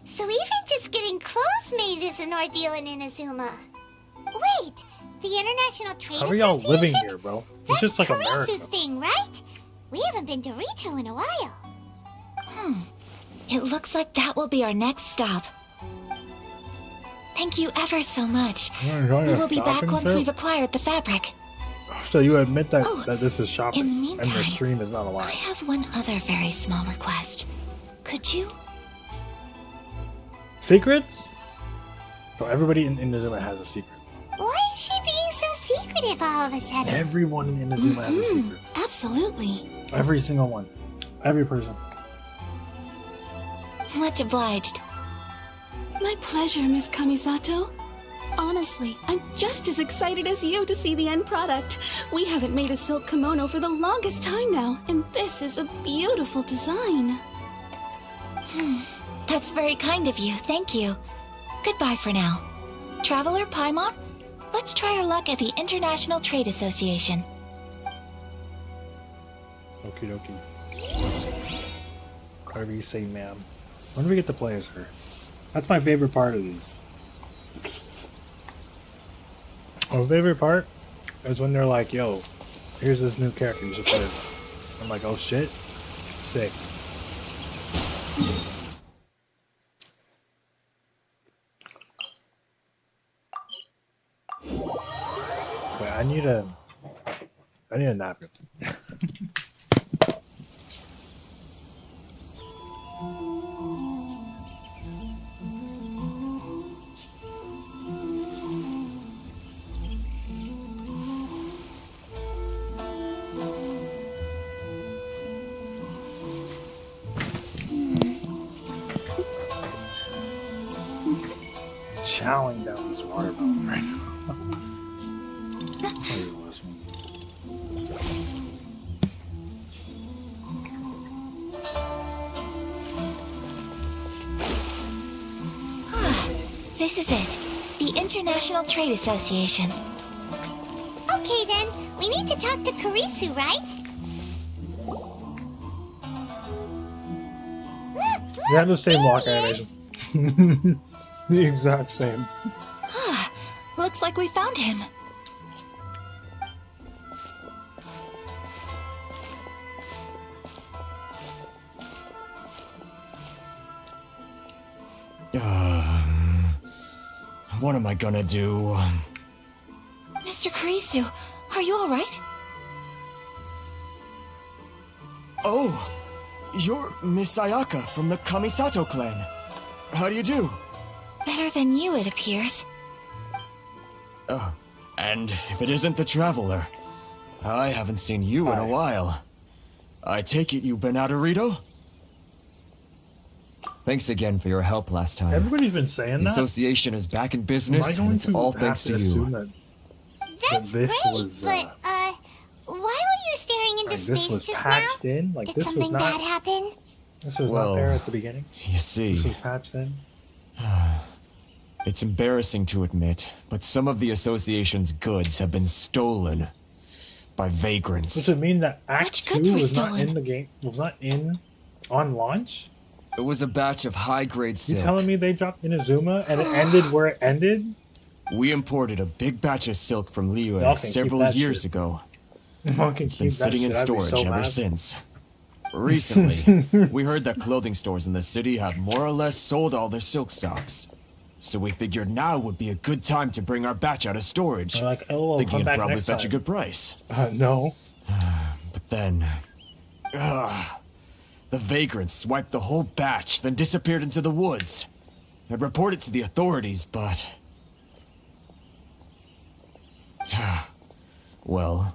Speaker 2: So even just getting clothes made is an ordeal in Inazuma. Wait, the International Trade
Speaker 1: How are y'all living
Speaker 2: Association?
Speaker 1: here, bro? It's
Speaker 2: That's
Speaker 1: just like
Speaker 2: Karisu's
Speaker 1: America.
Speaker 2: thing, right? We haven't been to Rito in a while.
Speaker 10: It looks like that will be our next stop. Thank you ever so much. We will be back once we've acquired the fabric.
Speaker 1: So you admit that,
Speaker 10: Oh,
Speaker 1: that this is shopping,
Speaker 10: in the
Speaker 1: and the
Speaker 10: meantime,
Speaker 1: stream is not
Speaker 10: I
Speaker 1: alive.
Speaker 10: have one other very small request. Could you?
Speaker 1: Secrets? Bro, everybody in Inazuma has a secret.
Speaker 2: Why is she being so secretive all of a sudden?
Speaker 1: Everyone in Inazuma has a secret.
Speaker 8: Absolutely.
Speaker 1: Every single one. Every person.
Speaker 10: Much obliged.
Speaker 8: My pleasure, Miss Kamisato. Honestly, I'm just as excited as you to see the end product. We haven't made a silk kimono for the longest time now, and this is a beautiful design.
Speaker 10: That's very kind of you, thank you. Goodbye for now. Traveler Paimon, let's try our luck at the International Trade Association.
Speaker 1: Okie dokie. Whatever you say, ma'am. When do we get to play as her? That's my favorite part of these. My favorite part is when they're like, yo, here's this new character, you should play as her. I'm like, oh shit. Sick. Wait, I need a napkin. Chowing down this watermelon right now. Probably the last one.
Speaker 10: This is it. The International Trade Association.
Speaker 2: Okay then, we need to talk to Karisu, right?
Speaker 1: They have the same walk animation. The exact same.
Speaker 10: Looks like we found him.
Speaker 3: What am I gonna do?
Speaker 10: Mr. Kurisu, are you alright?
Speaker 3: Oh, you're Miss Ayaka from the Kamisato clan. How do you do?
Speaker 10: Better than you, it appears.
Speaker 3: And if it isn't the Traveler, I haven't seen you in a while. I take it you've been out of Rito? Thanks again for your help last time.
Speaker 1: Everybody's been saying
Speaker 3: The
Speaker 1: that.
Speaker 3: association is back in
Speaker 1: Am I
Speaker 3: business,
Speaker 1: going
Speaker 3: and it's
Speaker 1: to
Speaker 3: all
Speaker 1: have
Speaker 3: thanks to
Speaker 1: assume
Speaker 3: you.
Speaker 1: that
Speaker 2: That's
Speaker 1: this
Speaker 2: great,
Speaker 1: was,
Speaker 2: but, why were you staring into
Speaker 1: like,
Speaker 2: space
Speaker 1: this was
Speaker 2: just
Speaker 1: patched
Speaker 2: now?
Speaker 1: in? Like,
Speaker 2: Did
Speaker 1: this was
Speaker 2: something
Speaker 1: not...
Speaker 2: bad happen?
Speaker 1: This was
Speaker 3: Well,
Speaker 1: not there at the beginning?
Speaker 3: You see,
Speaker 1: This was patched in?
Speaker 3: it's embarrassing to admit, but some of the association's goods have been stolen by vagrants.
Speaker 1: Does it mean that Act
Speaker 10: Which
Speaker 1: 2
Speaker 10: goods were
Speaker 1: was not
Speaker 10: stolen?
Speaker 1: in the game? Was not in... on launch?
Speaker 3: It was a batch of high-grade
Speaker 1: You
Speaker 3: silk.
Speaker 1: telling me they dropped Inazuma and it ended where it ended?
Speaker 3: We imported a big batch of silk from Liyue
Speaker 1: Y'all can keep
Speaker 3: several
Speaker 1: that
Speaker 3: years
Speaker 1: shit.
Speaker 3: ago.
Speaker 1: Fucking
Speaker 3: Been
Speaker 1: keep that
Speaker 3: sitting in
Speaker 1: shit. I'd be
Speaker 3: storage
Speaker 1: so
Speaker 3: ever
Speaker 1: mad.
Speaker 3: since. Recently, we heard that clothing stores in the city have more or less sold all their silk stocks. So we figured now would be a good time to bring our batch out of storage.
Speaker 1: They're like, oh,
Speaker 3: Thinking
Speaker 1: come
Speaker 3: it'd
Speaker 1: back
Speaker 3: probably
Speaker 1: next
Speaker 3: fetch a
Speaker 1: time.
Speaker 3: good price.
Speaker 1: No.
Speaker 3: But then... the vagrants swiped the whole batch, then disappeared into the woods. I'd report it to the authorities, but... well,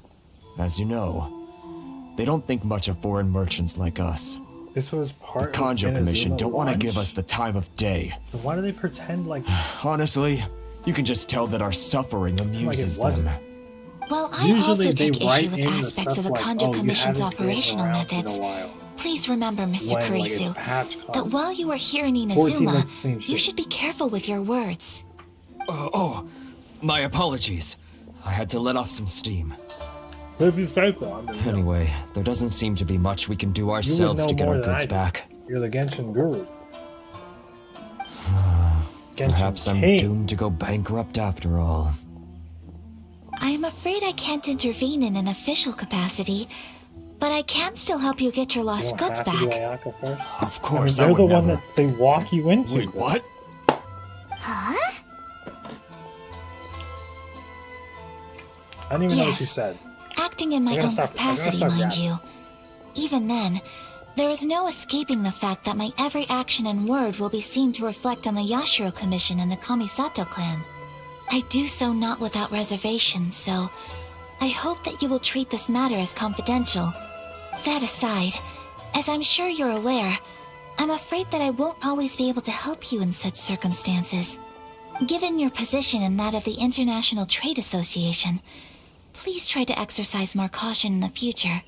Speaker 3: as you know, they don't think much of foreign merchants like us.
Speaker 1: This was
Speaker 3: The
Speaker 1: part
Speaker 3: Kanjo
Speaker 1: of
Speaker 3: Commission
Speaker 1: Inazuma
Speaker 3: don't want to
Speaker 1: launch?
Speaker 3: give us the time of day.
Speaker 1: Then why do they pretend like
Speaker 3: Honestly, you can just tell that our suffering amuses
Speaker 1: wasn't?
Speaker 3: them.
Speaker 10: Well, I
Speaker 1: usually
Speaker 10: also
Speaker 1: they
Speaker 10: take
Speaker 1: write
Speaker 10: issue with
Speaker 1: in the
Speaker 10: aspects
Speaker 1: stuff
Speaker 10: of the
Speaker 1: like,
Speaker 10: Kanjo
Speaker 1: oh, you
Speaker 10: Commission's
Speaker 1: haven't been
Speaker 10: operational
Speaker 1: around in a
Speaker 10: methods.
Speaker 1: while.
Speaker 10: Please remember, Mr.
Speaker 1: When, like, it's
Speaker 10: Kurisu,
Speaker 1: patch
Speaker 10: that
Speaker 1: content.
Speaker 10: while you are here in
Speaker 1: 14 does the same
Speaker 10: Inazuma, you
Speaker 1: shit.
Speaker 10: should be careful with your words.
Speaker 3: My apologies. I had to let off some steam.
Speaker 1: But if you say so, I mean, you know,
Speaker 3: Anyway, there doesn't seem to be much we can do
Speaker 1: you would
Speaker 3: ourselves
Speaker 1: know
Speaker 3: to get
Speaker 1: more
Speaker 3: our
Speaker 1: than I
Speaker 3: goods
Speaker 1: do.
Speaker 3: back.
Speaker 1: You're the Genshin guru. Genshin
Speaker 3: Perhaps I'm
Speaker 1: king.
Speaker 3: doomed to go bankrupt after all.
Speaker 10: I am afraid I can't intervene in an official capacity, but I can still help you get your
Speaker 1: You
Speaker 10: lost
Speaker 1: don't
Speaker 10: goods
Speaker 1: have to do
Speaker 10: back.
Speaker 1: Ayaka first.
Speaker 3: Of
Speaker 1: I mean,
Speaker 3: course, I
Speaker 1: they're
Speaker 3: would
Speaker 1: the one
Speaker 3: never.
Speaker 1: that they walk you into.
Speaker 3: Wait, what?
Speaker 2: Huh?
Speaker 1: I didn't even know what
Speaker 10: Yes.
Speaker 1: she said.
Speaker 10: Acting in my
Speaker 1: I'm gonna
Speaker 10: own
Speaker 1: stop- I'm gonna
Speaker 10: capacity,
Speaker 1: stop
Speaker 10: mind
Speaker 1: yapping.
Speaker 10: you. Even then, there is no escaping the fact that my every action and word will be seen to reflect on the Yashiro Commission and the Kamisato clan. I do so not without reservation, so I hope that you will treat this matter as confidential. That aside, as I'm sure you're aware, I'm afraid that I won't always be able to help you in such circumstances. Given your position and that of the International Trade Association, please try to exercise more caution in the future.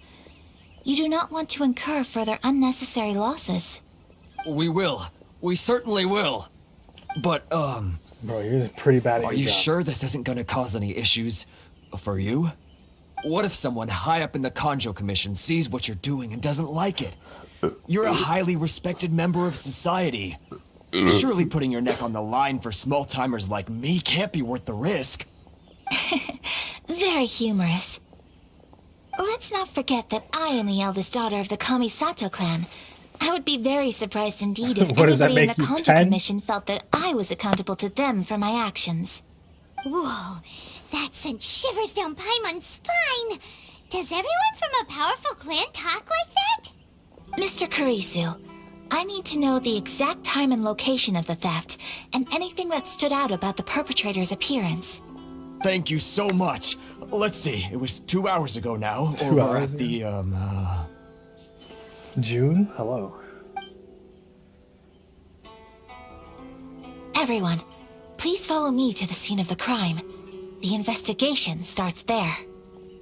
Speaker 10: You do not want to incur further unnecessary losses.
Speaker 3: We will. We certainly will. But,
Speaker 1: Bro, you're pretty bad at
Speaker 3: are
Speaker 1: your
Speaker 3: you
Speaker 1: job.
Speaker 3: sure this isn't gonna cause any issues for you? What if someone high up in the Kanjo Commission sees what you're doing and doesn't like it? You're a highly respected member of society. Surely putting your neck on the line for small-timers like me can't be worth the risk.
Speaker 10: Very humorous. Let's not forget that I am the eldest daughter of the Kamisato clan. I would be very surprised indeed if
Speaker 1: What, does that
Speaker 10: anybody in the
Speaker 1: make you
Speaker 10: Kanjo
Speaker 1: 10?
Speaker 10: Commission felt that I was accountable to them for my actions.
Speaker 2: Whoa, that sent shivers down Paimon's spine. Does everyone from a powerful clan talk like that?
Speaker 10: Mr. Kurisu, I need to know the exact time and location of the theft, and anything that stood out about the perpetrator's appearance.
Speaker 3: Thank you so much. Let's see, it was 2 hours ago now.
Speaker 1: 2
Speaker 3: or we're
Speaker 1: hours
Speaker 3: at the,
Speaker 1: June? Hello.
Speaker 10: Everyone, please follow me to the scene of the crime. The investigation starts there.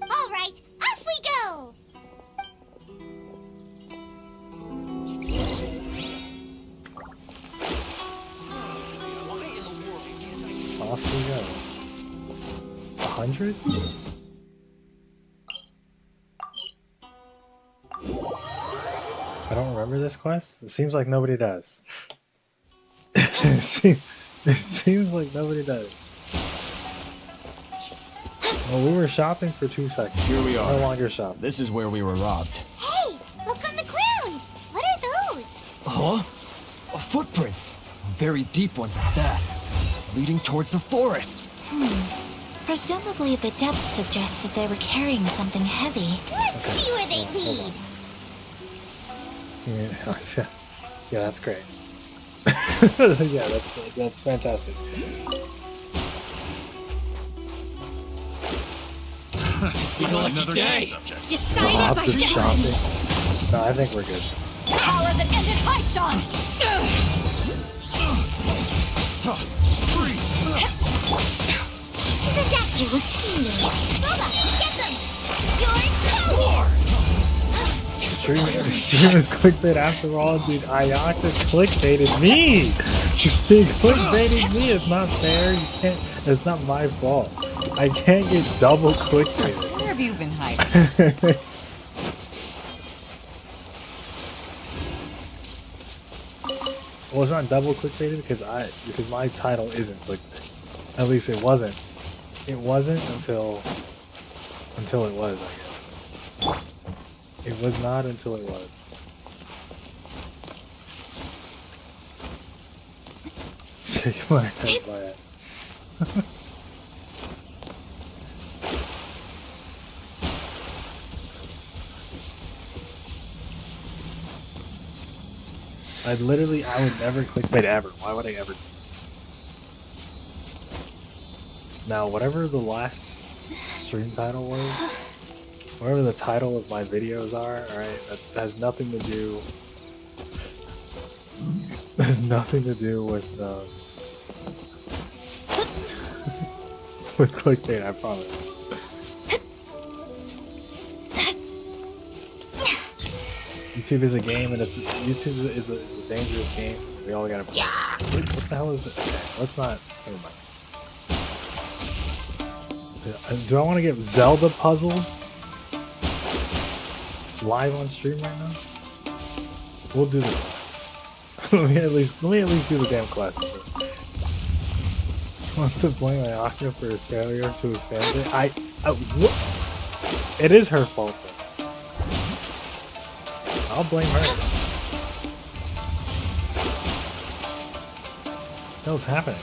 Speaker 2: All right, off we go.
Speaker 1: Off we go. 100? I don't remember this quest? It seems like nobody does. it seems like nobody does. Well, we were shopping for 2 seconds.
Speaker 3: Here we are.
Speaker 1: No longer shopping.
Speaker 3: This is where we were robbed.
Speaker 2: Hey, look on the ground. What are those?
Speaker 11: Huh? Footprints. Very deep ones at that. Leading towards the forest.
Speaker 10: Presumably the depth suggests that they were carrying something heavy.
Speaker 2: Let's see where they lead.
Speaker 1: Yeah, that's great. Yeah, that's fantastic.
Speaker 5: It's my lucky day.
Speaker 8: Decided
Speaker 1: Robbed
Speaker 8: by
Speaker 1: of
Speaker 8: destiny.
Speaker 1: shopping. No, I think we're good.
Speaker 8: Power that ended Haishan.
Speaker 2: The doctor was seen. Bubba, get them. You're toast.
Speaker 1: Stream is clickbait after all, dude. Ayaka clickbaited me. She clickbaited me. It's not fair. You can't. It's not my fault. I can't get double clickbaited.
Speaker 12: Where have you been hiding?
Speaker 1: Well, it's not double clickbaited because my title isn't clickbait. At least it wasn't. It wasn't until it was, I guess. It was not until it was. Shake my head by it. I would never clickbait ever. Why would I ever? Now, whatever the last stream title was, whatever the title of my videos are, alright, that has nothing to do. Has nothing to do with with clickbait, I promise. YouTube is a game, and YouTube is a dangerous game. We all gotta play. What the hell is it? Okay, let's not. Never mind. Do I want to get Zelda puzzled live on stream right now? We'll do the quest. let me at least do the damn quest. He wants to blame Ayaka for his failure to his family. What? It is her fault though. I'll blame her. What the hell's happening?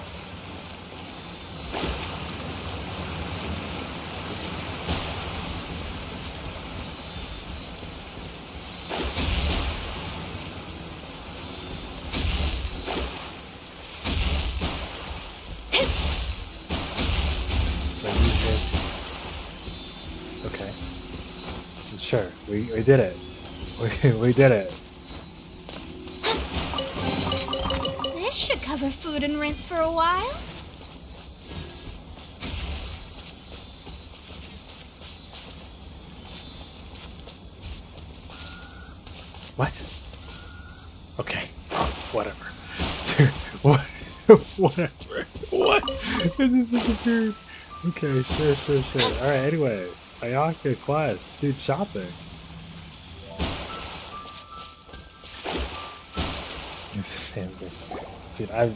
Speaker 1: So use this. Okay. Sure, we did it. We did it.
Speaker 8: This should cover food and rent for a while.
Speaker 1: What? Okay. Oh, whatever. Dude, what? Whatever. What? It just disappeared. Okay, sure. Alright, anyway. Ayaka quest. Dude, shopping. Dude, I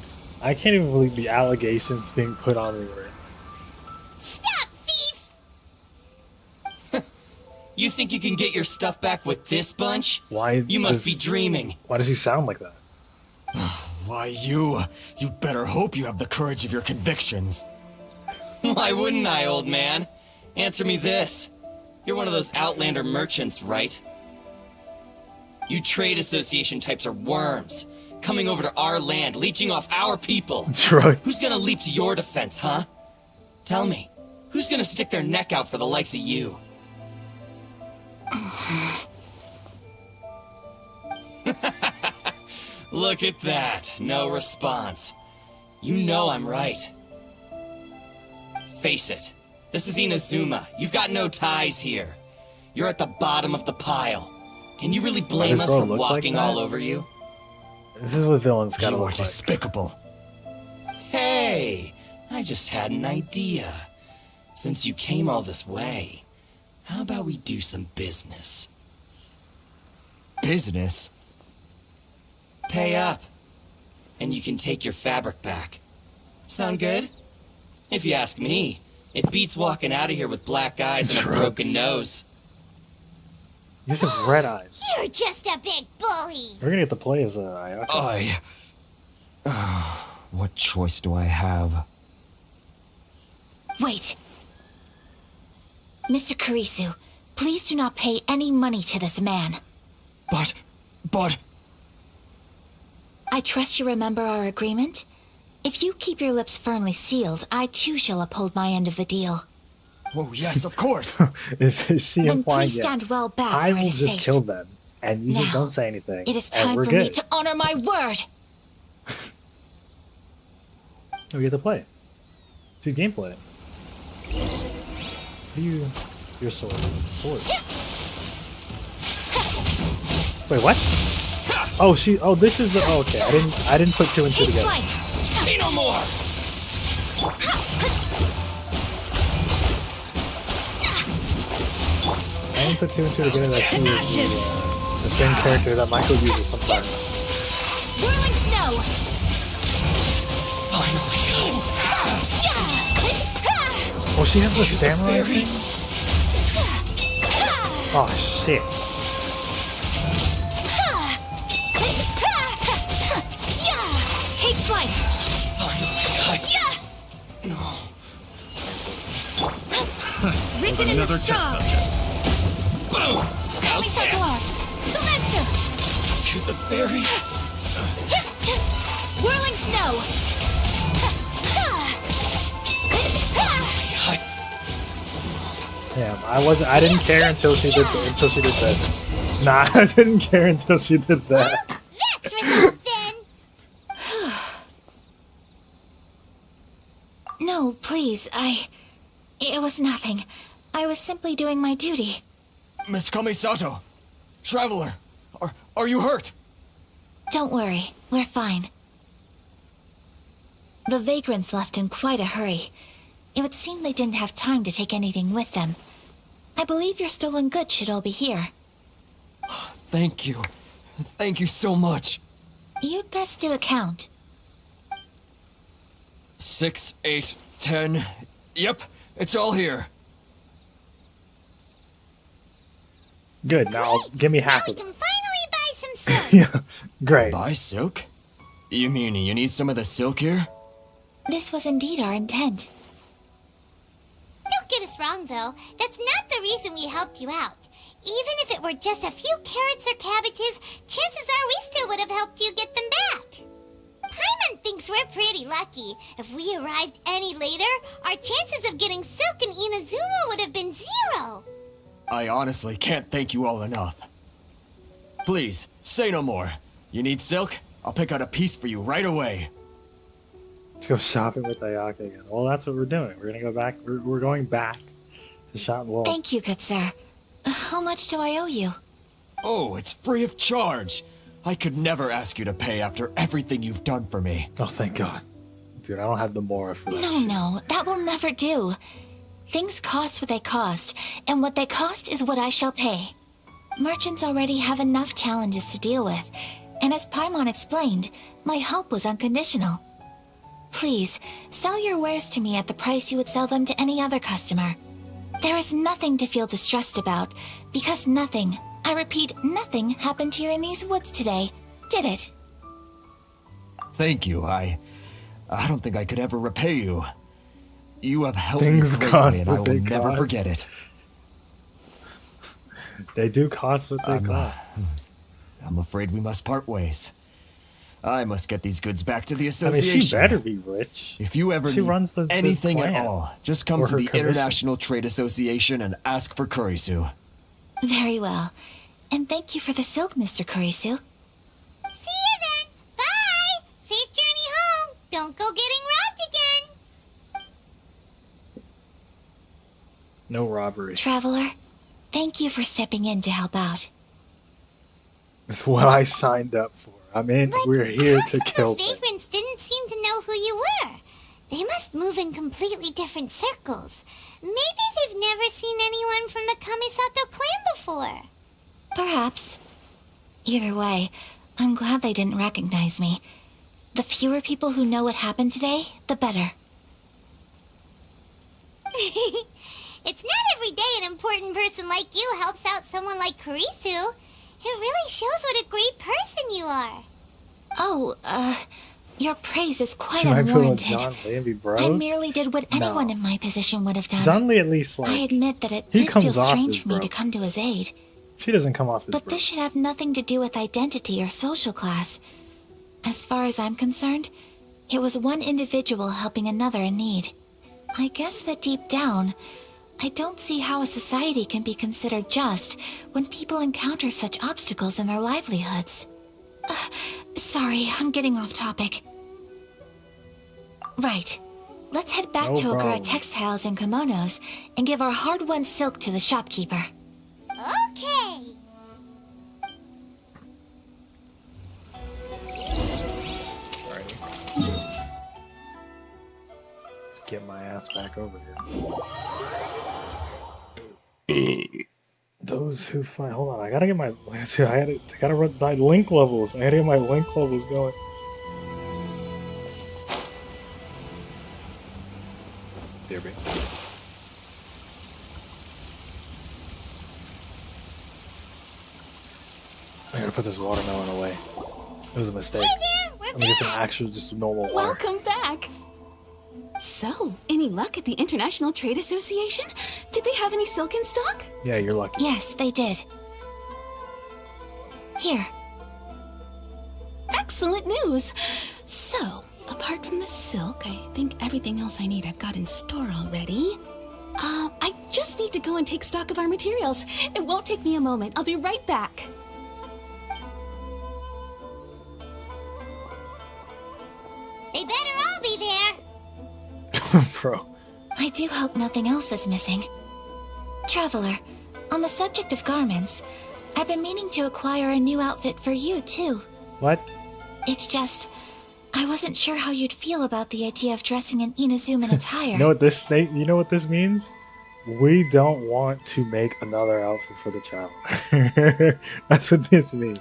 Speaker 1: can't even believe the allegations being put on me right now.
Speaker 2: Stop, thief!
Speaker 5: You think you can get your stuff back with this bunch?
Speaker 1: Why?
Speaker 5: You must be dreaming.
Speaker 1: Why does he sound like that?
Speaker 11: Why, you'd better hope you have the courage of your convictions.
Speaker 5: Why wouldn't I, old man? Answer me this. You're one of those Outlander merchants, right? You trade association types are worms. Coming over to our land, leeching off our people.
Speaker 1: Right.
Speaker 5: Who's gonna leap to your defense, huh? Tell me, who's gonna stick their neck out for the likes of you? Look at that. No response. You know I'm right. Face it. This is Inazuma. You've got no ties here. You're at the bottom of the pile. Can you really blame us for walking all over you?
Speaker 1: This is what villains gotta
Speaker 11: You are
Speaker 1: look like.
Speaker 11: despicable.
Speaker 5: Hey, I just had an idea. Since you came all this way, how about we do some business?
Speaker 11: Business?
Speaker 5: Pay up. And you can take your fabric back. Sound good? If you ask me, it beats walking out of here with black eyes and a broken nose.
Speaker 1: You just have red eyes.
Speaker 2: You're just a big bully.
Speaker 1: We're gonna get to play as Ayaka.
Speaker 11: What choice do I have?
Speaker 10: Wait. Mr. Kurisu, please do not pay any money to this man.
Speaker 11: But...
Speaker 10: I trust you remember our agreement? If you keep your lips firmly sealed, I too shall uphold my end of the deal.
Speaker 11: Oh, yes, of course.
Speaker 1: Is she
Speaker 10: Then
Speaker 1: implying
Speaker 10: please stand well back
Speaker 1: I
Speaker 10: where it
Speaker 1: will
Speaker 10: is
Speaker 1: just
Speaker 10: safe.
Speaker 1: kill them, and you just
Speaker 10: Now,
Speaker 1: don't say anything,
Speaker 10: It is
Speaker 1: and
Speaker 10: time
Speaker 1: we're
Speaker 10: for
Speaker 1: good.
Speaker 10: me to honor my word.
Speaker 1: We get to play. See gameplay. Your sword. Wait, what? Oh, this is the. Oh, okay, I didn't put two and two
Speaker 10: Take
Speaker 1: together.
Speaker 10: flight.
Speaker 5: Say no more!
Speaker 1: I didn't put two and two together. That she is the same character that Michael uses sometimes.
Speaker 10: Whirling snow.
Speaker 1: Oh, she has the samurai thing? Oh, shit.
Speaker 10: Take flight. Written in the stars.
Speaker 5: Boom! How
Speaker 10: Kamisato
Speaker 5: fast?
Speaker 10: art. Sumetsu.
Speaker 5: To the fairy.
Speaker 10: Whirling snow.
Speaker 1: Damn, I didn't care until she did this. Nah, I didn't care until she did that.
Speaker 2: That's resolved then.
Speaker 10: No, please, it was nothing. I was simply doing my duty.
Speaker 11: Miss Kamisato, traveler, are you hurt?
Speaker 10: Don't worry, we're fine. The vagrants left in quite a hurry. It would seem they didn't have time to take anything with them. I believe your stolen goods should all be here.
Speaker 11: Thank you. Thank you so much.
Speaker 10: You'd best do a count.
Speaker 11: 6, 8, 10. Yep, it's all here.
Speaker 1: Good, now give me
Speaker 2: Now
Speaker 1: half
Speaker 2: we
Speaker 1: of
Speaker 2: can
Speaker 1: it.
Speaker 2: finally buy some silk.
Speaker 1: Yeah, great.
Speaker 11: Buy silk? You mean you need some of the silk here?
Speaker 10: This was indeed our intent.
Speaker 2: Don't get us wrong, though. That's not the reason we helped you out. Even if it were just a few carrots or cabbages, chances are we still would have helped you get them back. Paimon thinks we're pretty lucky. If we arrived any later, our chances of getting silk in Inazuma would have been 0.
Speaker 11: I honestly can't thank you all enough. Please, say no more. You need silk? I'll pick out a piece for you right away.
Speaker 1: Let's go shopping with Ayaka again. Well, that's what we're doing. We're gonna go back. We're going back to shop. Well,
Speaker 10: Thank you, good sir. How much do I owe you?
Speaker 11: Oh, it's free of charge. I could never ask you to pay after everything you've done for me.
Speaker 1: oh, thank God, dude. I don't have the mora for that.
Speaker 10: No,
Speaker 1: shit.
Speaker 10: no, that will never do. Things cost what they cost, and what they cost is what I shall pay. Merchants already have enough challenges to deal with, and as Paimon explained, my help was unconditional. Please, sell your wares to me at the price you would sell them to any other customer. There is nothing to feel distressed about, because nothing, I repeat, nothing happened here in these woods today, did it?
Speaker 11: Thank you. I don't think I could ever repay you. You have helped
Speaker 1: Things
Speaker 11: me greatly,
Speaker 1: cost
Speaker 11: and I
Speaker 1: what
Speaker 11: will
Speaker 1: they
Speaker 11: never
Speaker 1: cost.
Speaker 11: forget it.
Speaker 1: They do cost what they cost.
Speaker 11: I'm afraid we must part ways. I must get these goods back to the
Speaker 1: I mean,
Speaker 11: association.
Speaker 1: she better be rich.
Speaker 11: If you ever
Speaker 1: She
Speaker 11: need
Speaker 1: runs the
Speaker 11: anything at
Speaker 1: plant.
Speaker 11: all, just come
Speaker 1: Or
Speaker 11: to
Speaker 1: her
Speaker 11: the
Speaker 1: commission.
Speaker 11: International Trade Association and ask for Kurisu.
Speaker 10: Very well. And thank you for the silk, Mr. Kurisu.
Speaker 2: See you then. Bye. Safe journey home. Don't go getting robbed again.
Speaker 1: No robbery.
Speaker 10: Traveler, thank you for stepping in to help out.
Speaker 1: It's what I signed up for. I mean, we're here to kill
Speaker 2: Those
Speaker 1: things.
Speaker 2: vagrants didn't seem to know who you were. They must move in completely different circles. Maybe they've never seen anyone from the Kamisato clan before.
Speaker 10: Perhaps. Either way, I'm glad they didn't recognize me. The fewer people who know what happened today, the better.
Speaker 2: It's not every day an important person like you helps out someone like Kurisu. It really shows what a great person you are.
Speaker 10: Oh, your praise is quite
Speaker 1: Should I pull a
Speaker 10: unwarranted.
Speaker 1: John Lee and be bro?
Speaker 10: I merely did what anyone
Speaker 1: No.
Speaker 10: in my position would have done.
Speaker 1: John Lee at least like
Speaker 10: I admit that it
Speaker 1: he
Speaker 10: did
Speaker 1: comes
Speaker 10: feel
Speaker 1: off
Speaker 10: strange
Speaker 1: as
Speaker 10: for me
Speaker 1: bro.
Speaker 10: to come to his aid.
Speaker 1: She doesn't come off as
Speaker 10: But
Speaker 1: bro.
Speaker 10: this should have nothing to do with identity or social class. As far as I'm concerned, it was one individual helping another in need. I guess that deep down, I don't see how a society can be considered just when people encounter such obstacles in their livelihoods. Sorry, I'm getting off topic. Right. Let's head back
Speaker 1: No
Speaker 10: to Ogura
Speaker 1: problem.
Speaker 10: Textiles and Kimonos and give our hard-won silk to the shopkeeper.
Speaker 2: Okay.
Speaker 1: Alrighty. Let's get my ass back over here. Those who find. Hold on, I gotta get my. I gotta run my link levels. I gotta get my link levels going. There we go. I gotta put this watermelon away. It was a mistake.
Speaker 2: Hey there, we're
Speaker 1: Let me get some
Speaker 2: back.
Speaker 1: actual, just normal water.
Speaker 8: Welcome back. So, any luck at the International Trade Association? Did they have any silk in stock?
Speaker 1: Yeah, you're lucky.
Speaker 10: Yes, they did. Here.
Speaker 8: Excellent news. So, apart from the silk, I think everything else I need I've got in store already. I just need to go and take stock of our materials. It won't take me a moment. I'll be right back.
Speaker 2: They better all be there.
Speaker 1: Bro.
Speaker 10: I do hope nothing else is missing. Traveler, on the subject of garments, I've been meaning to acquire a new outfit for you, too.
Speaker 1: What?
Speaker 10: It's just, I wasn't sure how you'd feel about the idea of dressing in Inazuman attire.
Speaker 1: You know what this you know what this means? We don't want to make another outfit for the child. That's what this means.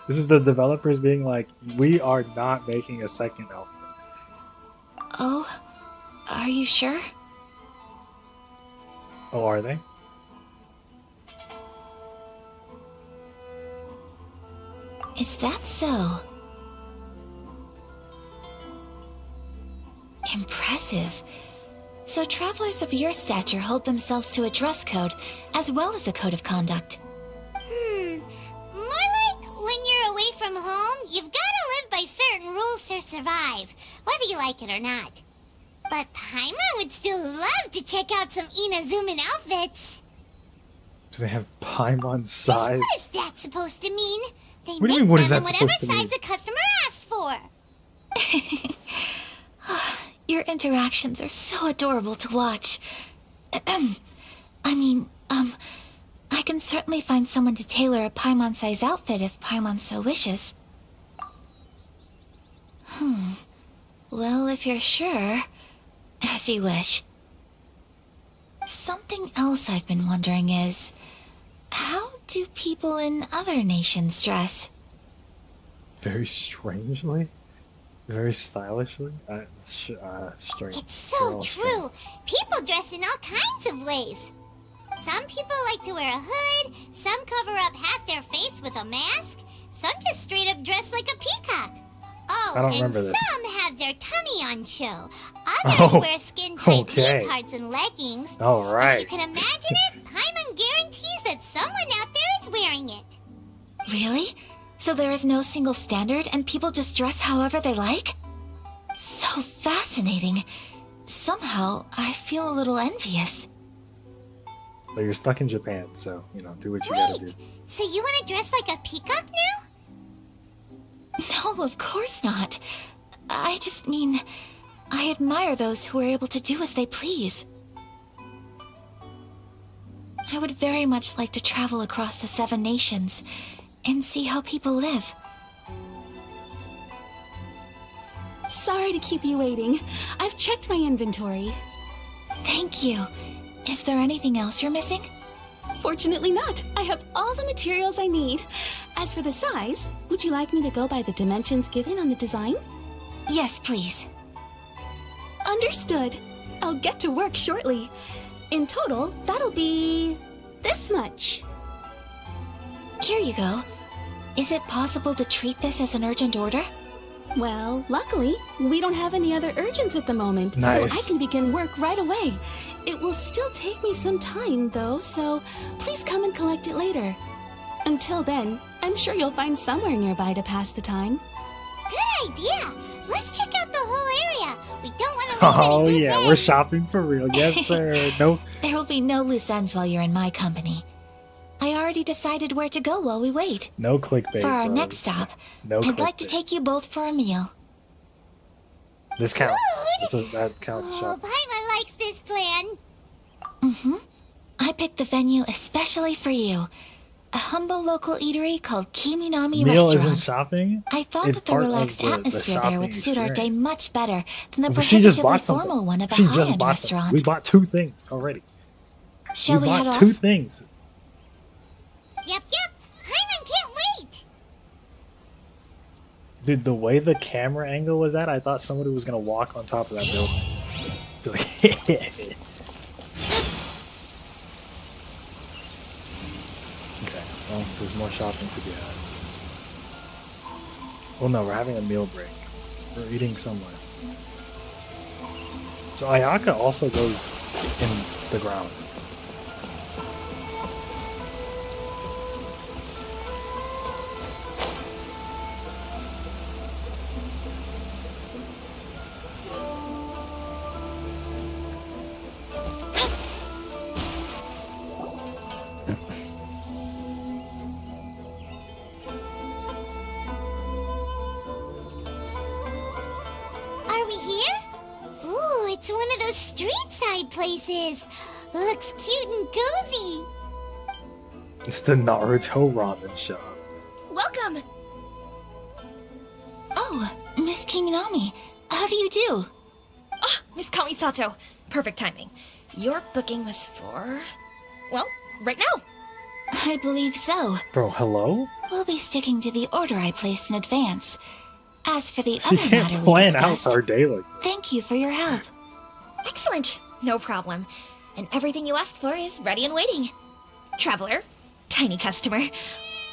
Speaker 1: This is the developers being like, we are not making a second outfit.
Speaker 10: Oh, are you sure?
Speaker 1: Oh, are they?
Speaker 10: Is that so? Impressive. So travelers of your stature hold themselves to a dress code, as well as a code of conduct.
Speaker 2: More like when you're away from home, you've gotta live by certain rules to survive, whether you like it or not. But Paimon would still love to check out some Inazuman outfits.
Speaker 1: Do they have Paimon
Speaker 2: Just
Speaker 1: size?
Speaker 2: what is that supposed to mean? They
Speaker 1: What do you
Speaker 2: make
Speaker 1: mean, what is
Speaker 2: them
Speaker 1: that
Speaker 2: in whatever
Speaker 1: supposed to
Speaker 2: size
Speaker 1: mean?
Speaker 2: the customer asks for.
Speaker 10: Your interactions are so adorable to watch. I can certainly find someone to tailor a Paimon-size outfit if Paimon so wishes. Well, if you're sure, as you wish. Something else I've been wondering is, how do people in other nations dress?
Speaker 1: Very strangely? Very stylishly? Strange.
Speaker 2: It's so
Speaker 1: They're all
Speaker 2: true. People dress in all kinds of ways. Some people like to wear a hood, some cover up half their face with a mask, some just straight up dress like a peacock. Oh,
Speaker 1: I don't
Speaker 2: and
Speaker 1: remember this.
Speaker 2: some have their tummy on show. Others
Speaker 1: Oh,
Speaker 2: wear skin-tight
Speaker 1: okay.
Speaker 2: leotards and leggings.
Speaker 1: All right.
Speaker 2: If you can imagine it, Paimon guarantees that someone out there is wearing it.
Speaker 10: Really? So there is no single standard and people just dress however they like? So fascinating. Somehow, I feel a little envious.
Speaker 1: But you're stuck in Japan, so, do what you gotta do.
Speaker 2: Wait, so you want to dress like a peacock now?
Speaker 10: No, of course not. I just mean, I admire those who are able to do as they please. I would very much like to travel across the 7 nations and see how people live.
Speaker 8: Sorry to keep you waiting. I've checked my inventory.
Speaker 10: Thank you. Is there anything else you're missing?
Speaker 8: Fortunately not. I have all the materials I need. As for the size, would you like me to go by the dimensions given on the design?
Speaker 10: Yes, please.
Speaker 8: Understood. I'll get to work shortly. In total, that'll be this much.
Speaker 10: Here you go. Is it possible to treat this as an urgent order?
Speaker 8: Well, luckily, we don't have any other urgents at the moment,
Speaker 1: Nice.
Speaker 8: so I can begin work right away. It will still take me some time, though, so please come and collect it later. Until then, I'm sure you'll find somewhere nearby to pass the time.
Speaker 2: Good idea. Let's check out the whole area. We don't want to leave
Speaker 1: Oh
Speaker 2: any loose
Speaker 1: yeah, we're
Speaker 2: ends.
Speaker 1: shopping for real. Yes, sir. No.
Speaker 10: There will be no loose ends while you're in my company. I already decided where to go while we wait.
Speaker 1: No clickbait.
Speaker 10: For our
Speaker 1: bros.
Speaker 10: next stop,
Speaker 1: no
Speaker 10: I'd like to
Speaker 1: clickbait.
Speaker 10: take you both for a meal.
Speaker 1: This counts.
Speaker 2: Food?
Speaker 1: That counts.
Speaker 2: Oh,
Speaker 1: Shop.
Speaker 2: Paimon likes this plan.
Speaker 10: Mm-hmm. I picked the venue especially for you. A humble local eatery called Kiminami
Speaker 1: Meal
Speaker 10: Restaurant.
Speaker 1: isn't shopping.
Speaker 10: I thought
Speaker 1: It's
Speaker 10: that the
Speaker 1: part of
Speaker 10: relaxed
Speaker 1: the
Speaker 10: atmosphere there
Speaker 1: shopping
Speaker 10: would suit our day
Speaker 1: experience.
Speaker 10: much better than the
Speaker 1: But she just
Speaker 10: prohibitively
Speaker 1: bought something.
Speaker 10: formal one of a
Speaker 1: She just
Speaker 10: high-end
Speaker 1: bought something.
Speaker 10: restaurant.
Speaker 1: We bought 2 things already.
Speaker 10: Shall we head
Speaker 1: bought
Speaker 10: off?
Speaker 1: 2 things.
Speaker 2: Yep. Paimon can't wait.
Speaker 1: Dude, the way the camera angle was at, I thought somebody was gonna walk on top of that building. Be like, okay, well, there's more shopping to be had. Well, no, we're having a meal break. We're eating somewhere. So Ayaka also goes in the ground.
Speaker 2: Are we here? Ooh, it's one of those street side places. Looks cute and cozy.
Speaker 1: It's the Naruto ramen shop.
Speaker 10: Welcome! Oh, Miss Kiminami, how do you do?
Speaker 13: Ah, Miss Kamisato. Perfect timing. Your booking was for... well, right now.
Speaker 10: I believe so.
Speaker 1: Bro, hello?
Speaker 10: We'll be sticking to the order I placed in advance. As for the
Speaker 1: She
Speaker 10: other
Speaker 1: can't
Speaker 10: matter we
Speaker 1: plan out
Speaker 10: discussed,
Speaker 1: our day like this.
Speaker 10: thank you for your help.
Speaker 13: Excellent. No problem. And everything you asked for is ready and waiting. Traveler, tiny customer,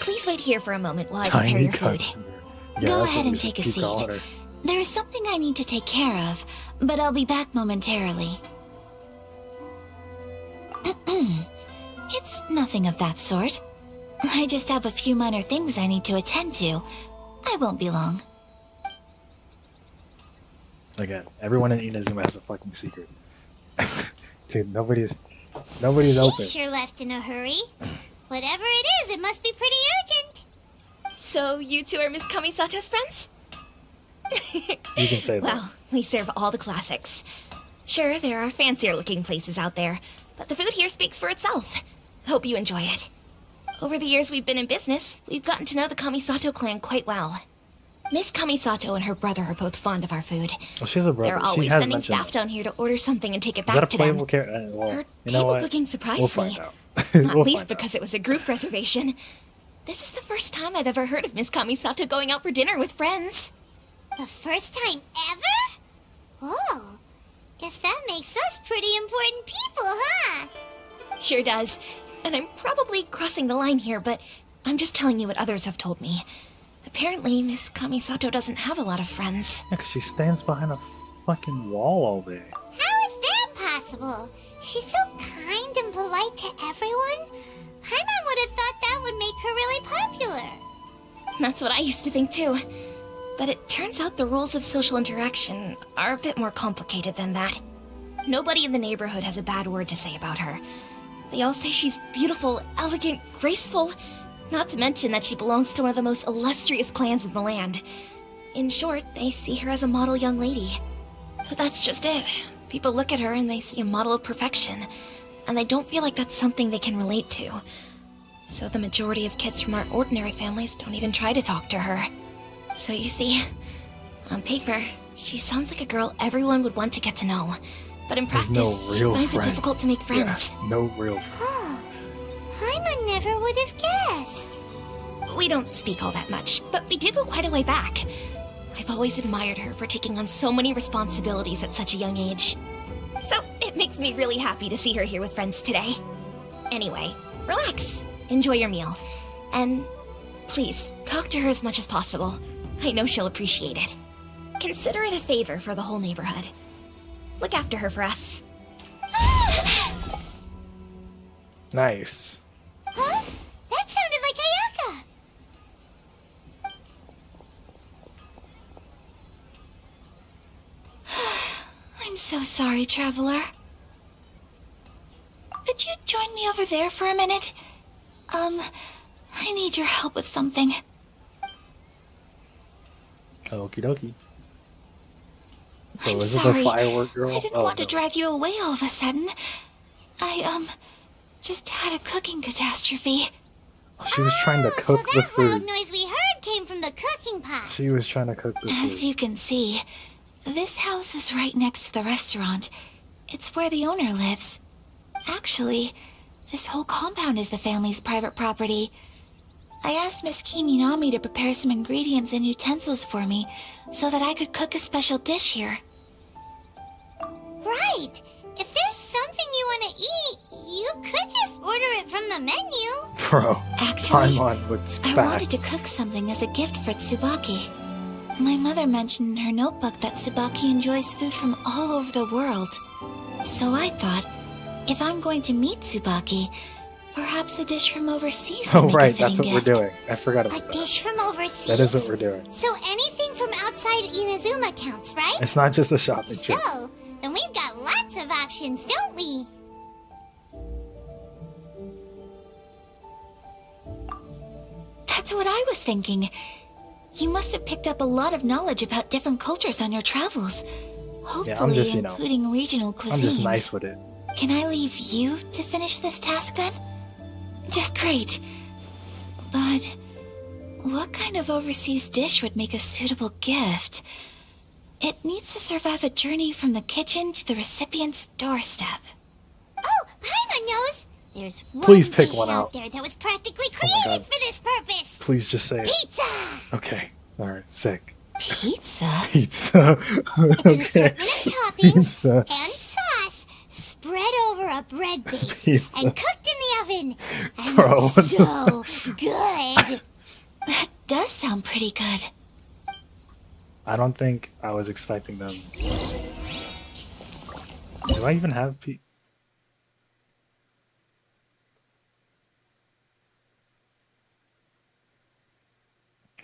Speaker 13: please wait here for a moment while I prepare
Speaker 1: Tiny
Speaker 13: your food.
Speaker 1: customer. Yeah,
Speaker 10: Go
Speaker 1: that's
Speaker 10: ahead
Speaker 1: what we
Speaker 10: and
Speaker 1: should
Speaker 10: take a
Speaker 1: keep
Speaker 10: seat.
Speaker 1: calling her.
Speaker 10: There is something I need to take care of, but I'll be back momentarily. It's nothing of that sort. I just have a few minor things I need to attend to. I won't be long.
Speaker 1: Again, everyone in Inazuma has a fucking secret. Dude, nobody's open.
Speaker 2: She sure left in a hurry. Whatever it is, it must be pretty urgent.
Speaker 13: So you two are Miss Kamisato's friends?
Speaker 1: You can say that.
Speaker 13: Well, we serve all the classics. Sure, there are fancier looking places out there, but the food here speaks for itself. Hope you enjoy it. Over the years we've been in business, we've gotten to know the Kamisato clan quite well. Miss Kamisato and her brother are both fond of our food.
Speaker 1: Well, she has a brother.
Speaker 13: They're
Speaker 1: She
Speaker 13: always
Speaker 1: has
Speaker 13: sending
Speaker 1: mentioned
Speaker 13: staff
Speaker 1: that.
Speaker 13: down here to order something and take it
Speaker 1: Is that a
Speaker 13: back to them.
Speaker 1: playable character? Well,
Speaker 13: Her
Speaker 1: you know
Speaker 13: table
Speaker 1: what?
Speaker 13: booking surprised
Speaker 1: We'll find
Speaker 13: me.
Speaker 1: out.
Speaker 13: Not
Speaker 1: We'll
Speaker 13: least
Speaker 1: find
Speaker 13: because it was a group reservation. This is the first time I've ever heard of Miss Kamisato going out for dinner with friends.
Speaker 2: The first time ever? Oh, guess that makes us pretty important people, huh?
Speaker 13: Sure does. And I'm probably crossing the line here, but I'm just telling you what others have told me. Apparently, Miss Kamisato doesn't have a lot of friends.
Speaker 1: Yeah, 'cause she stands behind a fucking wall all day.
Speaker 2: How is that possible? She's so kind and polite to everyone. Paimon would have thought that would make her really popular.
Speaker 13: That's what I used to think too. But it turns out the rules of social interaction are a bit more complicated than that. Nobody in the neighborhood has a bad word to say about her. They all say she's beautiful, elegant, graceful, not to mention that she belongs to one of the most illustrious clans in the land. In short, they see her as a model young lady. But that's just it. People look at her and they see a model of perfection, and they don't feel like that's something they can relate to. So the majority of kids from our ordinary families don't even try to talk to her. So you see, on paper, she sounds like a girl everyone would want to get to know. But in
Speaker 1: There's
Speaker 13: practice,
Speaker 1: no
Speaker 13: she
Speaker 1: real
Speaker 13: finds
Speaker 1: friends.
Speaker 13: it difficult to make friends.
Speaker 1: Yeah, no real friends.
Speaker 2: Paimon never would have guessed.
Speaker 13: We don't speak all that much, but we do go quite a way back. I've always admired her for taking on so many responsibilities at such a young age. So it makes me really happy to see her here with friends today. Anyway, relax, enjoy your meal, and please talk to her as much as possible. I know she'll appreciate it. Consider it a favor for the whole neighborhood. Look after her for us.
Speaker 1: Nice.
Speaker 2: Huh? That sounded like Ayaka!
Speaker 10: I'm so sorry, Traveler. Could you join me over there for a minute? I need your help with something.
Speaker 1: Okie dokie. So
Speaker 10: I'm
Speaker 1: is it
Speaker 10: sorry.
Speaker 1: the firework girl?
Speaker 10: I didn't want to
Speaker 1: no.
Speaker 10: drag you away all of a sudden. I, just had a cooking catastrophe.
Speaker 1: Oh, she was trying to cook
Speaker 2: so
Speaker 1: the
Speaker 2: that loud
Speaker 1: food.
Speaker 2: noise we heard came from the cooking pot.
Speaker 1: She was trying to cook the
Speaker 10: As
Speaker 1: food.
Speaker 10: you can see, this house is right next to the restaurant. It's where the owner lives. Actually, this whole compound is the family's private property. I asked Miss Kiminami to prepare some ingredients and utensils for me so that I could cook a special dish here.
Speaker 2: Right. If there's something you want to eat, you could just order it from the menu.
Speaker 1: Bro,
Speaker 10: Actually,
Speaker 1: Paimon with
Speaker 10: I
Speaker 1: facts.
Speaker 10: wanted to cook something as a gift for Tsubaki. My mother mentioned in her notebook that Tsubaki enjoys food from all over the world. So I thought, if I'm going to meet Tsubaki, perhaps a dish from overseas would
Speaker 1: Oh
Speaker 10: make
Speaker 1: right,
Speaker 10: a fitting
Speaker 1: that's what
Speaker 10: gift.
Speaker 1: we're doing. I forgot
Speaker 2: A
Speaker 1: about that.
Speaker 2: dish from overseas.
Speaker 1: That is what we're doing.
Speaker 2: So anything from outside Inazuma counts, right?
Speaker 1: It's not just a shopping trip.
Speaker 2: So, then we've got lots of options, don't we?
Speaker 10: That's what I was thinking. You must have picked up a lot of knowledge about different cultures on your travels. Hopefully,
Speaker 1: Yeah, I'm just,
Speaker 10: including regional cuisines.
Speaker 1: I'm just nice with it.
Speaker 10: Can I leave you to finish this task then? Just great. But what kind of overseas dish would make a suitable gift? It needs to survive a journey from the kitchen to the recipient's doorstep.
Speaker 2: Oh, Paimon knows! There's one
Speaker 1: Please pick
Speaker 2: dish
Speaker 1: one
Speaker 2: out
Speaker 1: out.
Speaker 2: there that was practically
Speaker 1: Oh my
Speaker 2: created
Speaker 1: God.
Speaker 2: for this purpose!
Speaker 1: Please just say it.
Speaker 2: Pizza!
Speaker 1: Okay. Alright, sick.
Speaker 10: Pizza?
Speaker 1: Pizza.
Speaker 2: It's an
Speaker 1: Okay.
Speaker 2: assortment of toppings
Speaker 1: Pizza.
Speaker 2: and sauce spread over a bread base
Speaker 1: Pizza.
Speaker 2: and cooked in the oven. And
Speaker 1: Bro, what
Speaker 2: it's
Speaker 1: the-
Speaker 2: so good!
Speaker 10: That does sound pretty good.
Speaker 1: I don't think I was expecting them. Do I even have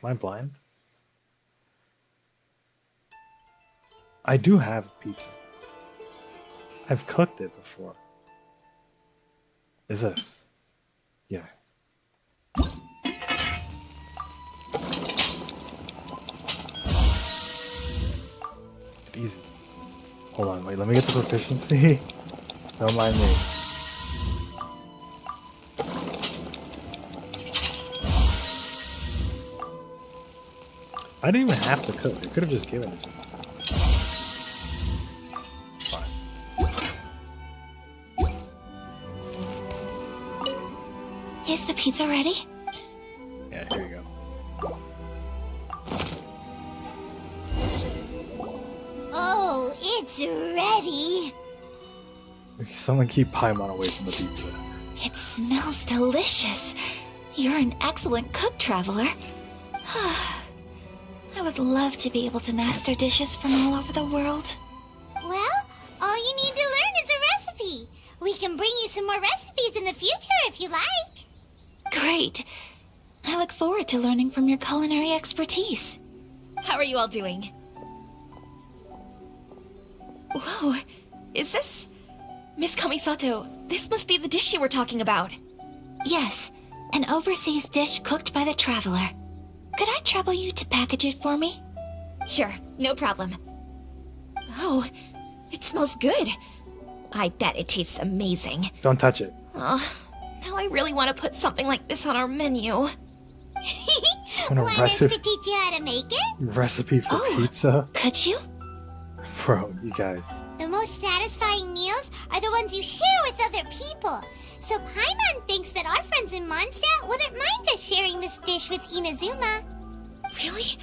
Speaker 1: Am I blind? I do have pizza. I've cooked it before. Is this? Yeah. Easy. Hold on, wait, let me get the proficiency. Don't mind me. I didn't even have to cook. They could have just given it to me. Fine.
Speaker 10: Is the pizza ready?
Speaker 1: Yeah, here you go.
Speaker 2: Oh, it's ready!
Speaker 1: Someone keep Paimon away from the pizza.
Speaker 10: It smells delicious. You're an excellent cook, Traveler. I would love to be able to master dishes from all over the world.
Speaker 2: Well, all you need to learn is a recipe. We can bring you some more recipes in the future if you like.
Speaker 10: Great. I look forward to learning from your culinary expertise.
Speaker 13: How are you all doing? Whoa, is this... Miss Kamisato, this must be the dish you were talking about.
Speaker 10: Yes, an overseas dish cooked by the Traveler. Could I trouble you to package it for me?
Speaker 13: Sure, no problem. Oh, it smells good. I bet it tastes amazing.
Speaker 1: Don't touch it.
Speaker 13: Now I really want to put something like this on our menu.
Speaker 1: Want a
Speaker 2: Want us
Speaker 1: recipe,
Speaker 2: to teach you how to make it?
Speaker 1: recipe for pizza?
Speaker 10: Could you?
Speaker 1: Bro, you guys.
Speaker 2: The most satisfying meals are the ones you share with other people. So Paimon thinks that our friends in Mondstadt wouldn't mind us sharing this dish with Inazuma.
Speaker 13: Really?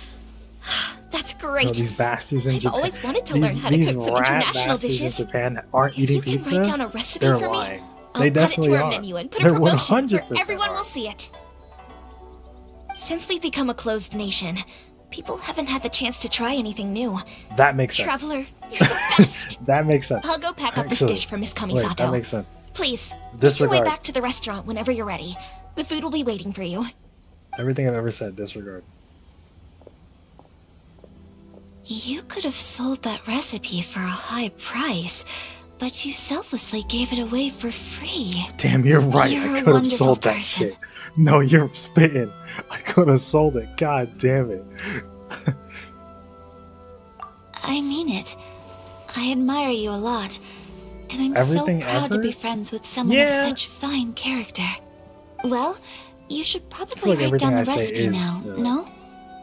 Speaker 13: That's great.
Speaker 1: No, these bastards in
Speaker 13: I've
Speaker 1: Japan.
Speaker 13: always wanted to learn how to
Speaker 1: these
Speaker 13: cook some
Speaker 1: rat
Speaker 13: international
Speaker 1: bastards
Speaker 13: dishes.
Speaker 1: in Japan aren't
Speaker 13: If
Speaker 1: eating
Speaker 13: you can
Speaker 1: pizza.
Speaker 13: write down a recipe
Speaker 1: They're
Speaker 13: for
Speaker 1: lying.
Speaker 13: me,
Speaker 1: They
Speaker 13: I'll
Speaker 1: definitely
Speaker 13: add it to our
Speaker 1: are.
Speaker 13: menu and put a
Speaker 1: They're
Speaker 13: promotion where
Speaker 1: 100%
Speaker 13: everyone
Speaker 1: are.
Speaker 13: will see it. Since we've become a closed nation, people haven't had the chance to try anything new.
Speaker 1: That makes sense.
Speaker 13: Traveler, you're the best.
Speaker 1: That makes sense.
Speaker 13: I'll go pack up this
Speaker 1: Actually,
Speaker 13: dish for Miss
Speaker 1: wait,
Speaker 13: Kamisato.
Speaker 1: that makes sense.
Speaker 13: Please, make your
Speaker 1: Disregard.
Speaker 13: way back to the restaurant whenever you're ready. The food will be waiting for you.
Speaker 1: Everything I've ever said, disregard.
Speaker 10: You could have sold that recipe for a high price, but you selflessly gave it away for free.
Speaker 1: Damn, you're right.
Speaker 10: You're
Speaker 1: I
Speaker 10: a
Speaker 1: could have
Speaker 10: wonderful
Speaker 1: sold that
Speaker 10: person.
Speaker 1: shit. No, you're spitting. I could have sold it. God damn it.
Speaker 10: I mean it. I admire you a lot, and I'm
Speaker 1: Everything
Speaker 10: so proud to
Speaker 1: ever?
Speaker 10: be friends with someone
Speaker 1: Yeah.
Speaker 10: of such fine character. Well, you should
Speaker 1: feel
Speaker 10: probably
Speaker 1: like
Speaker 10: write
Speaker 1: everything
Speaker 10: down the
Speaker 1: I say
Speaker 10: recipe
Speaker 1: is,
Speaker 10: now, no?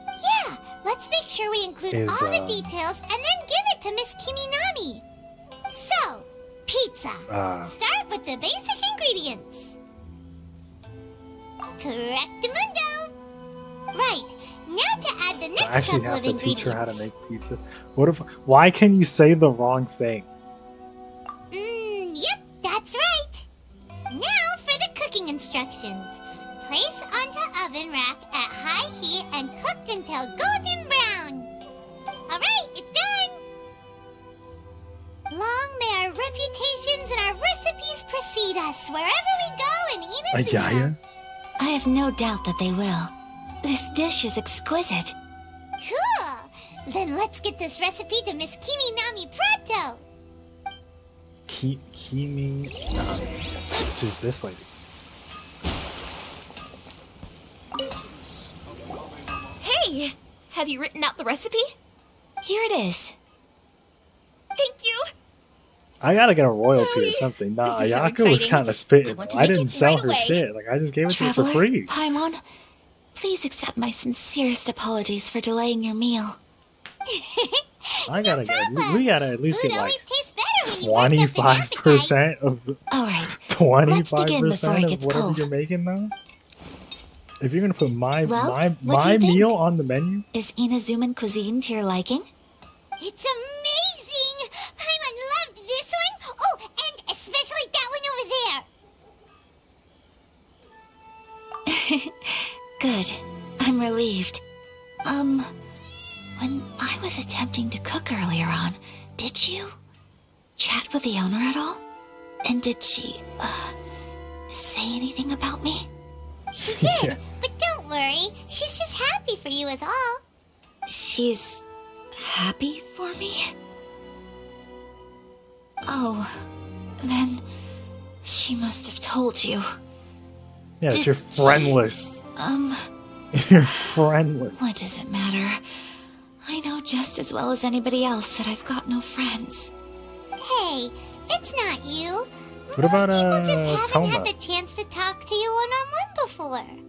Speaker 2: Yeah, let's make sure we include
Speaker 1: Is,
Speaker 2: all the details and then give it to Miss Kiminami. So, pizza. Start with the basic ingredients. Correctamundo. Right, now to add the
Speaker 1: I
Speaker 2: next
Speaker 1: actually
Speaker 2: couple
Speaker 1: have
Speaker 2: of
Speaker 1: to teach her how to
Speaker 2: ingredients.
Speaker 1: make pizza. What if? Why can you say the wrong thing?
Speaker 2: Yep, that's right. Now for the cooking instructions. Place onto oven rack at high heat and cooked until golden brown. Alright, it's done. Long may our reputations and our recipes precede us wherever we go in Inazuma.
Speaker 1: Ayaya?
Speaker 10: I have no doubt that they will. This dish is exquisite.
Speaker 2: Cool. Then let's get this recipe to Miss Kiminami pronto.
Speaker 1: Kimi, which is this lady.
Speaker 13: Hey! Have you written out the recipe?
Speaker 10: Here it is.
Speaker 13: Thank you!
Speaker 1: I gotta get a royalty or
Speaker 13: Hurry.
Speaker 1: something. Nah,
Speaker 13: This is so
Speaker 1: Ayaka was
Speaker 13: exciting.
Speaker 1: kind of spitting.
Speaker 13: I want to
Speaker 1: I
Speaker 13: make
Speaker 1: didn't
Speaker 13: it
Speaker 1: sell
Speaker 13: right
Speaker 1: her
Speaker 13: away.
Speaker 1: shit. Like I just gave it to her for
Speaker 10: Traveler,
Speaker 1: free.
Speaker 10: Paimon, please accept my sincerest apologies for delaying your meal.
Speaker 1: I gotta get. We gotta at least
Speaker 2: Food
Speaker 1: get like
Speaker 2: always tastes better when you work up an
Speaker 1: 25% of the
Speaker 10: All right,
Speaker 1: 25%
Speaker 10: before it
Speaker 1: of
Speaker 10: gets
Speaker 1: whatever
Speaker 10: cold.
Speaker 1: you're making now. If you're gonna put my
Speaker 10: Well,
Speaker 1: my
Speaker 10: what do you think?
Speaker 1: meal on the menu,
Speaker 10: Is Inazuman cuisine to your liking?
Speaker 2: It's amazing! Paimon loved this one! Oh, and especially that one over there!
Speaker 10: Good. I'm relieved. When I was attempting to cook earlier on, did you chat with the owner at all? And did she, say anything about me?
Speaker 2: She did, but don't worry. She's just happy for you is all.
Speaker 10: She's happy for me? Oh, then she must have told you.
Speaker 1: yeah,
Speaker 10: Did
Speaker 1: you're
Speaker 10: she-
Speaker 1: friendless. You're friendless.
Speaker 10: What does it matter? I know just as well as anybody else that I've got no friends.
Speaker 2: Hey, it's not you.
Speaker 1: What about
Speaker 2: People just haven't
Speaker 1: Toma?
Speaker 2: had the chance to talk to you one-on-one before.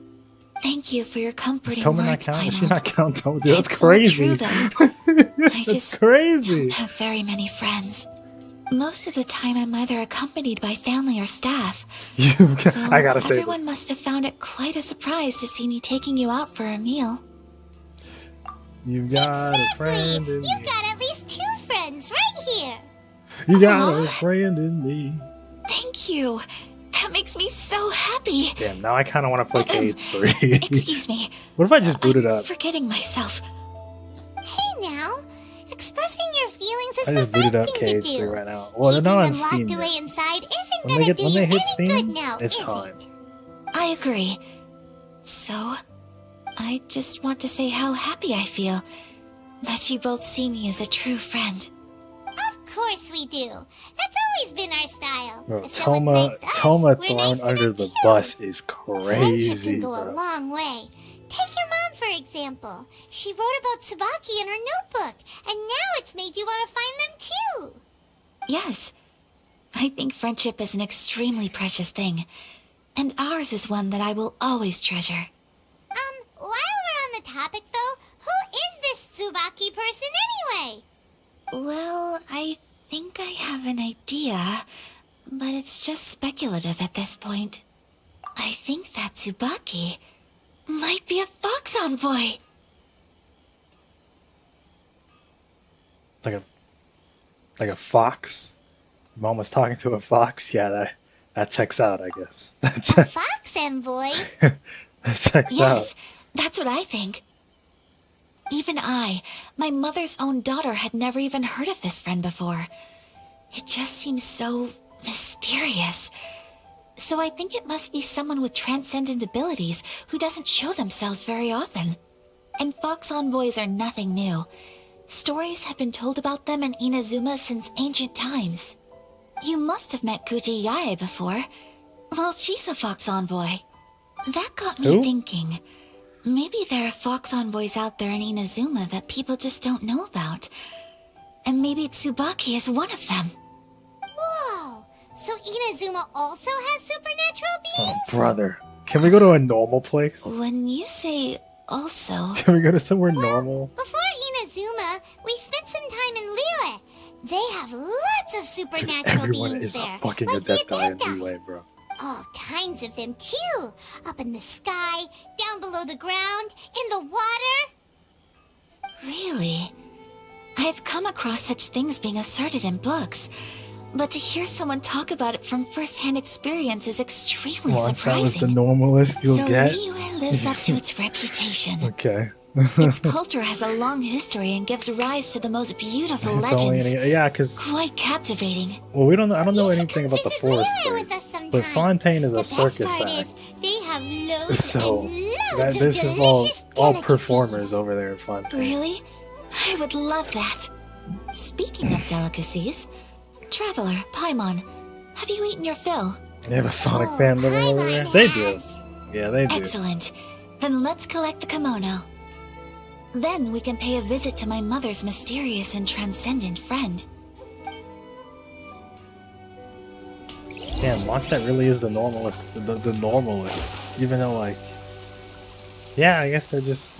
Speaker 10: Thank you for your
Speaker 1: Does
Speaker 10: comforting
Speaker 1: Toma not
Speaker 10: words,
Speaker 1: count? Does she
Speaker 10: Paimon.
Speaker 1: not count Toma? Dude, that's
Speaker 10: It's all
Speaker 1: crazy.
Speaker 10: true, though.
Speaker 1: That's
Speaker 10: just
Speaker 1: crazy.
Speaker 10: don't have very many friends. Most of the time, I'm either accompanied by family or staff. So
Speaker 1: I gotta say
Speaker 10: everyone
Speaker 1: this.
Speaker 10: must have found it quite a surprise to see me taking you out for a meal.
Speaker 1: You've got a friend in
Speaker 2: You've
Speaker 1: me.
Speaker 2: got at least 2 friends right here.
Speaker 1: You got
Speaker 10: Aw.
Speaker 1: a friend in me.
Speaker 10: Thank you. That makes me so happy.
Speaker 1: Damn, now I kind of want to play Cage 3.
Speaker 10: Excuse me.
Speaker 1: What if I just boot it
Speaker 10: I'm
Speaker 1: up?
Speaker 10: forgetting myself.
Speaker 2: Hey now, expressing your feelings is
Speaker 1: I
Speaker 2: the
Speaker 1: just booted
Speaker 2: right
Speaker 1: up
Speaker 2: thing to
Speaker 1: Cage
Speaker 2: do.
Speaker 1: 3 right now. Well, they're
Speaker 2: Keeping
Speaker 1: not on
Speaker 2: them
Speaker 1: Steam
Speaker 2: locked away
Speaker 1: yet.
Speaker 2: inside isn't
Speaker 1: When
Speaker 2: gonna
Speaker 1: they
Speaker 2: do you
Speaker 1: hit
Speaker 2: any
Speaker 1: Steam,
Speaker 2: good now,
Speaker 1: it's
Speaker 2: is
Speaker 1: time.
Speaker 2: it?
Speaker 10: I agree. So, I just want to say how happy I feel that you both see me as a true friend.
Speaker 2: Of course we do. That's always been our style.
Speaker 1: Bro,
Speaker 2: If someone's nice to us,
Speaker 1: Toma
Speaker 2: we're
Speaker 1: thrown
Speaker 2: nice to
Speaker 1: under
Speaker 2: them
Speaker 1: the
Speaker 2: too.
Speaker 1: bus is
Speaker 2: Friendship
Speaker 1: crazy,
Speaker 2: can go a
Speaker 1: bro.
Speaker 2: long way. Take your mom, for example. She wrote about Tsubaki in her notebook, and now it's made you want to find them too.
Speaker 10: Yes, I think friendship is an extremely precious thing, and ours is one that I will always treasure.
Speaker 2: While we're on the topic though, who is this Tsubaki person anyway?
Speaker 10: Well, I think I have an idea, but it's just speculative at this point. I think that Tsubaki might be a fox envoy.
Speaker 1: Like a fox? Mom was talking to a fox? Yeah, that checks out, I guess.
Speaker 2: A fox envoy?
Speaker 1: That checks out.
Speaker 10: Yes, that's what I think. Even I, my mother's own daughter, had never even heard of this friend before. It just seems so mysterious. So I think it must be someone with transcendent abilities who doesn't show themselves very often. And fox envoys are nothing new. Stories have been told about them in Inazuma since ancient times. You must have met Kuji Yae before. Well, she's a fox envoy. That got me
Speaker 1: Who?
Speaker 10: thinking. Maybe there are fox envoys out there in Inazuma that people just don't know about. And maybe Tsubaki is one of them.
Speaker 2: Whoa! So Inazuma also has supernatural
Speaker 1: Oh,
Speaker 2: beings?
Speaker 1: brother. Can we go to a normal place?
Speaker 10: When you say also...
Speaker 1: Can we go to somewhere normal?
Speaker 2: Before Inazuma, we spent some time in Liyue. They have lots of supernatural
Speaker 1: Everyone
Speaker 2: beings
Speaker 1: is
Speaker 2: there.
Speaker 1: a fucking
Speaker 2: like the
Speaker 1: adept in
Speaker 2: Adepti.
Speaker 1: Liyue, bro.
Speaker 2: All kinds of them too. Up in the sky, down below the ground, in the water.
Speaker 10: Really? I've come across such things being asserted in books, but to hear someone talk about it from first-hand experience is extremely
Speaker 1: Once that was the
Speaker 10: surprising.
Speaker 1: normalest you'll
Speaker 10: So
Speaker 1: get.
Speaker 10: Liyue lives up to its reputation.
Speaker 1: Okay.
Speaker 10: Its culture has a long history and gives rise to the most beautiful
Speaker 1: It's only
Speaker 10: legends.
Speaker 1: yeah, because
Speaker 10: Quite captivating.
Speaker 1: well, I don't know
Speaker 2: You should
Speaker 1: anything
Speaker 2: come
Speaker 1: about the
Speaker 2: visit
Speaker 1: forest
Speaker 2: Liyue with us
Speaker 1: place,
Speaker 2: sometime.
Speaker 1: but Fontaine is
Speaker 2: The
Speaker 1: a
Speaker 2: best
Speaker 1: circus
Speaker 2: part
Speaker 1: act.
Speaker 2: is they have loads
Speaker 1: So
Speaker 2: and loads
Speaker 1: that
Speaker 2: of
Speaker 1: this is all
Speaker 2: delicious
Speaker 1: all
Speaker 2: delicacies.
Speaker 1: performers over there at Fontaine.
Speaker 10: Really? I would love that. Speaking of delicacies, Traveler, Paimon, have you eaten your fill?
Speaker 1: They have a Sonic
Speaker 2: Oh,
Speaker 1: fan living over there.
Speaker 2: Paimon
Speaker 1: They
Speaker 2: has.
Speaker 1: do. Yeah, they do.
Speaker 10: Excellent. Then let's collect the kimono. Then we can pay a visit to my mother's mysterious and transcendent friend.
Speaker 1: Damn, Mondstadt really is the normalist. The normalist. Even though, like, yeah, I guess they're just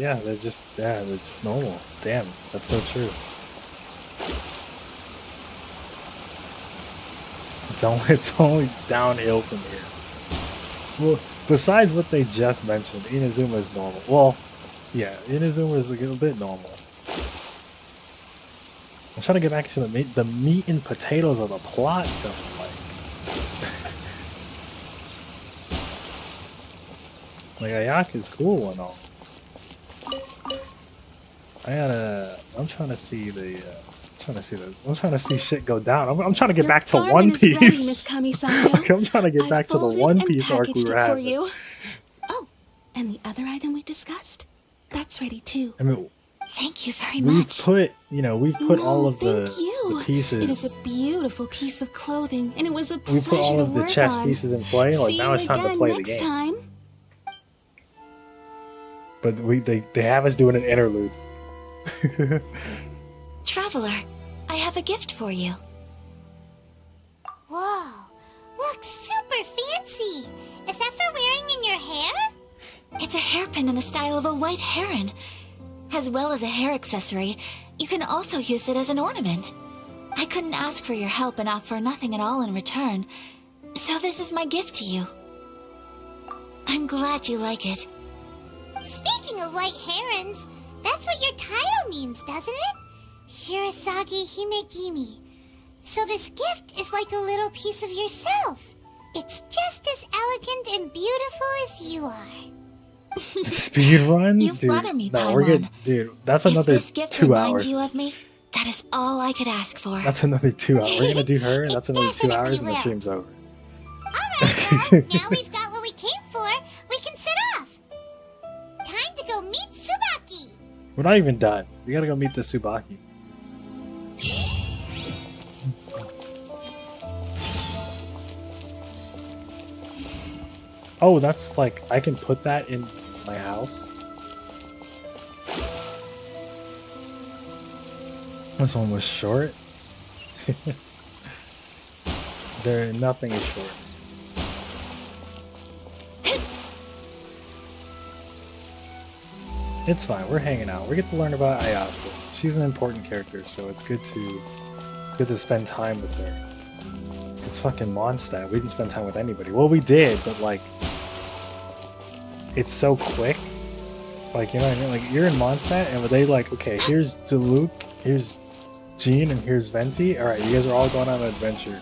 Speaker 1: normal. Damn, that's so true. It's only downhill from here. Well, besides what they just mentioned, Inazuma is normal. Well, yeah, Inazuma is a little bit normal. I'm trying to get back to the meat and potatoes of the plot, though. Like Ayaka is cool and all. I'm trying to see shit go down. I'm trying to get
Speaker 8: Your
Speaker 1: back to
Speaker 8: garment
Speaker 1: One
Speaker 8: is ready,
Speaker 1: Piece.
Speaker 8: Miss Kami-sato.
Speaker 1: I'm trying to get
Speaker 8: I've
Speaker 1: back to the
Speaker 8: folded
Speaker 1: One
Speaker 8: and
Speaker 1: Piece arc we
Speaker 8: packaged
Speaker 1: were
Speaker 8: it for
Speaker 1: having.
Speaker 8: you. Oh, and the other item we discussed? That's ready too.
Speaker 1: I mean,
Speaker 10: Thank you very
Speaker 1: we've
Speaker 10: much.
Speaker 1: put all of
Speaker 8: thank you.
Speaker 1: the pieces.
Speaker 8: It is a beautiful piece of clothing, and it was a pleasure
Speaker 1: We put all
Speaker 8: to
Speaker 1: of the
Speaker 8: work
Speaker 1: chess
Speaker 8: on.
Speaker 1: pieces in play. Like
Speaker 8: See
Speaker 1: now
Speaker 8: you
Speaker 1: it's time to
Speaker 8: again
Speaker 1: play the
Speaker 8: next
Speaker 1: game.
Speaker 8: time.
Speaker 1: But they have us doing an interlude.
Speaker 10: Traveler, I have a gift for you.
Speaker 2: Whoa, looks super fancy. Is that for wearing in your hair?
Speaker 10: It's a hairpin in the style of a white heron. As well as a hair accessory, you can also use it as an ornament. I couldn't ask for your help and offer nothing at all in return, so this is my gift to you. I'm glad you like it.
Speaker 2: Speaking of white herons, that's what your title means, doesn't it? Shirasagi Himegimi. So this gift is like a little piece of yourself. It's just as elegant and beautiful as you are.
Speaker 1: Speed run,
Speaker 10: You
Speaker 1: dude.
Speaker 10: flatter me,
Speaker 1: No, we're
Speaker 10: Paimon.
Speaker 1: good, dude. That's another
Speaker 10: If this gift
Speaker 1: 2
Speaker 10: reminds
Speaker 1: hours.
Speaker 10: you of me, that is all I could ask for.
Speaker 1: That's another 2 hours. We're gonna do her, and that's another 2
Speaker 2: definitely
Speaker 1: hours, and the
Speaker 2: will.
Speaker 1: stream's over.
Speaker 2: Alright, well, now we've got what we came for, we can set off. Time to go meet Tsubaki.
Speaker 1: We're not even done. We gotta go meet the Tsubaki. Oh, that's like, I can put that in my house? This one was short? Nothing is short. It's fine, we're hanging out. We get to learn about Ayaka. She's an important character, so it's good to spend time with her. It's fucking Mondstadt. We didn't spend time with anybody. Well, we did, but like, it's so quick. Like, you know what I mean? Like, you're in Mondstadt, and they like, okay, here's Diluc, here's Jean, and here's Venti. All right, you guys are all going on an adventure,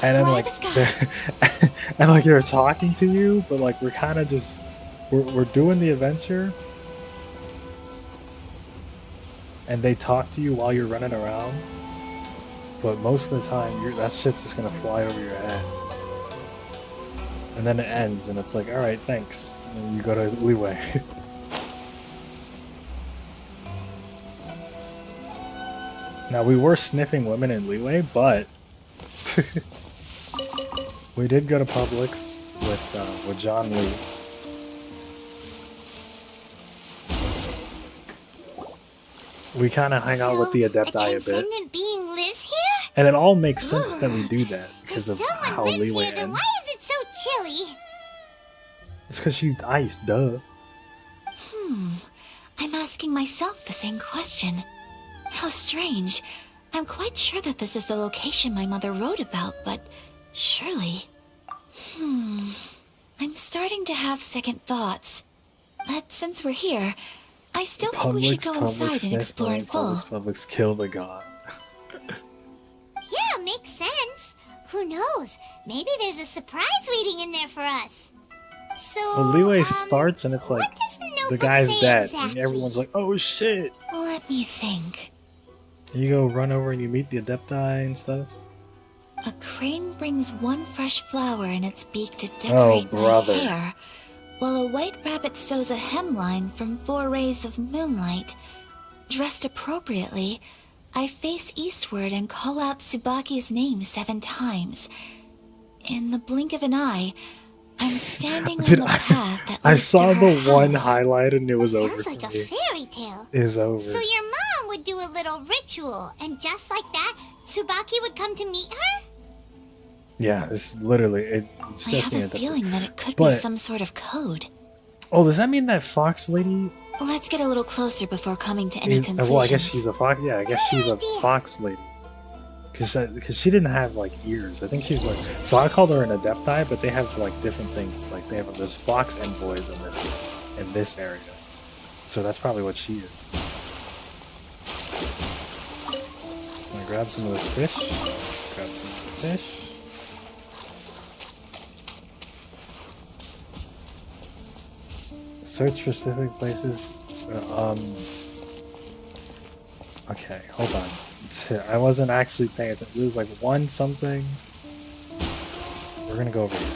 Speaker 1: and then like, and like they're talking to you, but like we're kind of just we're doing the adventure, and they talk to you while you're running around. But most of the time, that shit's just gonna fly over your head. And then it ends, and it's like, alright, thanks. And you go to Leeway. Now, we were sniffing women in Leeway, but... we did go to Publix with John Lee. We kind of hang out with the Adepti a bit.
Speaker 2: Being lives here?
Speaker 1: And it all makes sense that we do that because of how Leeway
Speaker 2: Then
Speaker 1: ends.
Speaker 2: why is it so chilly?
Speaker 1: It's because she's ice, duh.
Speaker 10: I'm asking myself the same question. How strange. I'm quite sure that this is the location my mother wrote about, but surely... I'm starting to have second thoughts. But since we're here, I still think we should go inside and explore in full.
Speaker 1: Publix kill the god.
Speaker 2: Yeah, makes sense. Who knows? Maybe there's a surprise waiting in there for us. So,
Speaker 1: Well, Leeway starts and it's like,
Speaker 2: what does the
Speaker 1: the
Speaker 2: notebook
Speaker 1: guy's
Speaker 2: say
Speaker 1: dead.
Speaker 2: exactly?
Speaker 1: And everyone's like, oh shit.
Speaker 10: Let me think.
Speaker 1: And you go run over and you meet the Adepti and stuff.
Speaker 10: A crane brings one fresh flower in its beak to decorate my
Speaker 1: brother.
Speaker 10: hair, while a white rabbit sews a hemline from 4 rays of moonlight. Dressed appropriately, I face eastward and call out Tsubaki's name 7 times. In the blink of an eye, I'm standing on the path that
Speaker 1: I
Speaker 10: leads
Speaker 1: saw
Speaker 10: to her
Speaker 1: the one
Speaker 10: house.
Speaker 1: highlight and it was over
Speaker 2: Sounds
Speaker 1: for
Speaker 2: like a
Speaker 1: me.
Speaker 2: fairy tale.
Speaker 1: It's over.
Speaker 2: So your mom would do a little ritual, and just like that, Tsubaki would come to meet her?
Speaker 1: Yeah, it's literally, it's
Speaker 10: I
Speaker 1: just
Speaker 10: have
Speaker 1: the
Speaker 10: a
Speaker 1: Adepti.
Speaker 10: feeling that it could be
Speaker 1: But-
Speaker 10: some sort of code.
Speaker 1: Oh, does that mean that fox lady
Speaker 10: Let's get a little closer before coming to any
Speaker 1: is,
Speaker 10: conclusions.
Speaker 1: well, I guess she's a fox. Yeah, I guess she's a fox lady. Because she didn't have like ears. I think she's like. So I called her an Adepti, but they have like different things. Like they have there's fox envoys in this area. So that's probably what she is. Can I grab some of this fish? Grab some of the fish. Search for specific places. Okay, hold on. I wasn't actually paying attention. It was like 1 something. We're gonna go over here.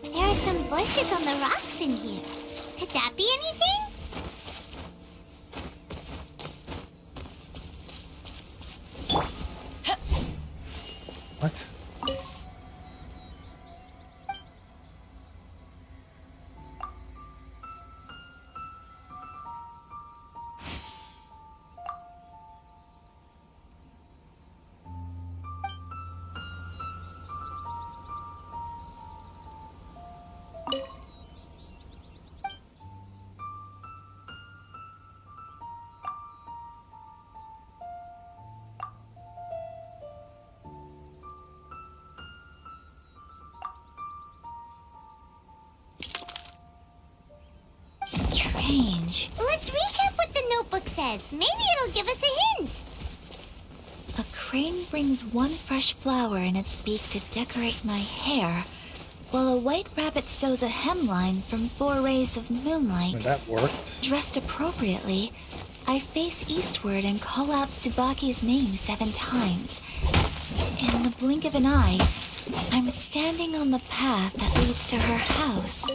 Speaker 2: There are some bushes on the rocks in here. Could that be anything?
Speaker 1: What?
Speaker 10: Strange.
Speaker 2: Let's recap what the notebook says. Maybe it'll give us a hint.
Speaker 10: A crane brings one fresh flower in its beak to decorate my hair, while a white rabbit sews a hemline from 4 rays of moonlight.
Speaker 1: And that worked.
Speaker 10: Dressed appropriately, I face eastward and call out Tsubaki's name 7 times. In the blink of an eye, I'm standing on the path that leads to her house.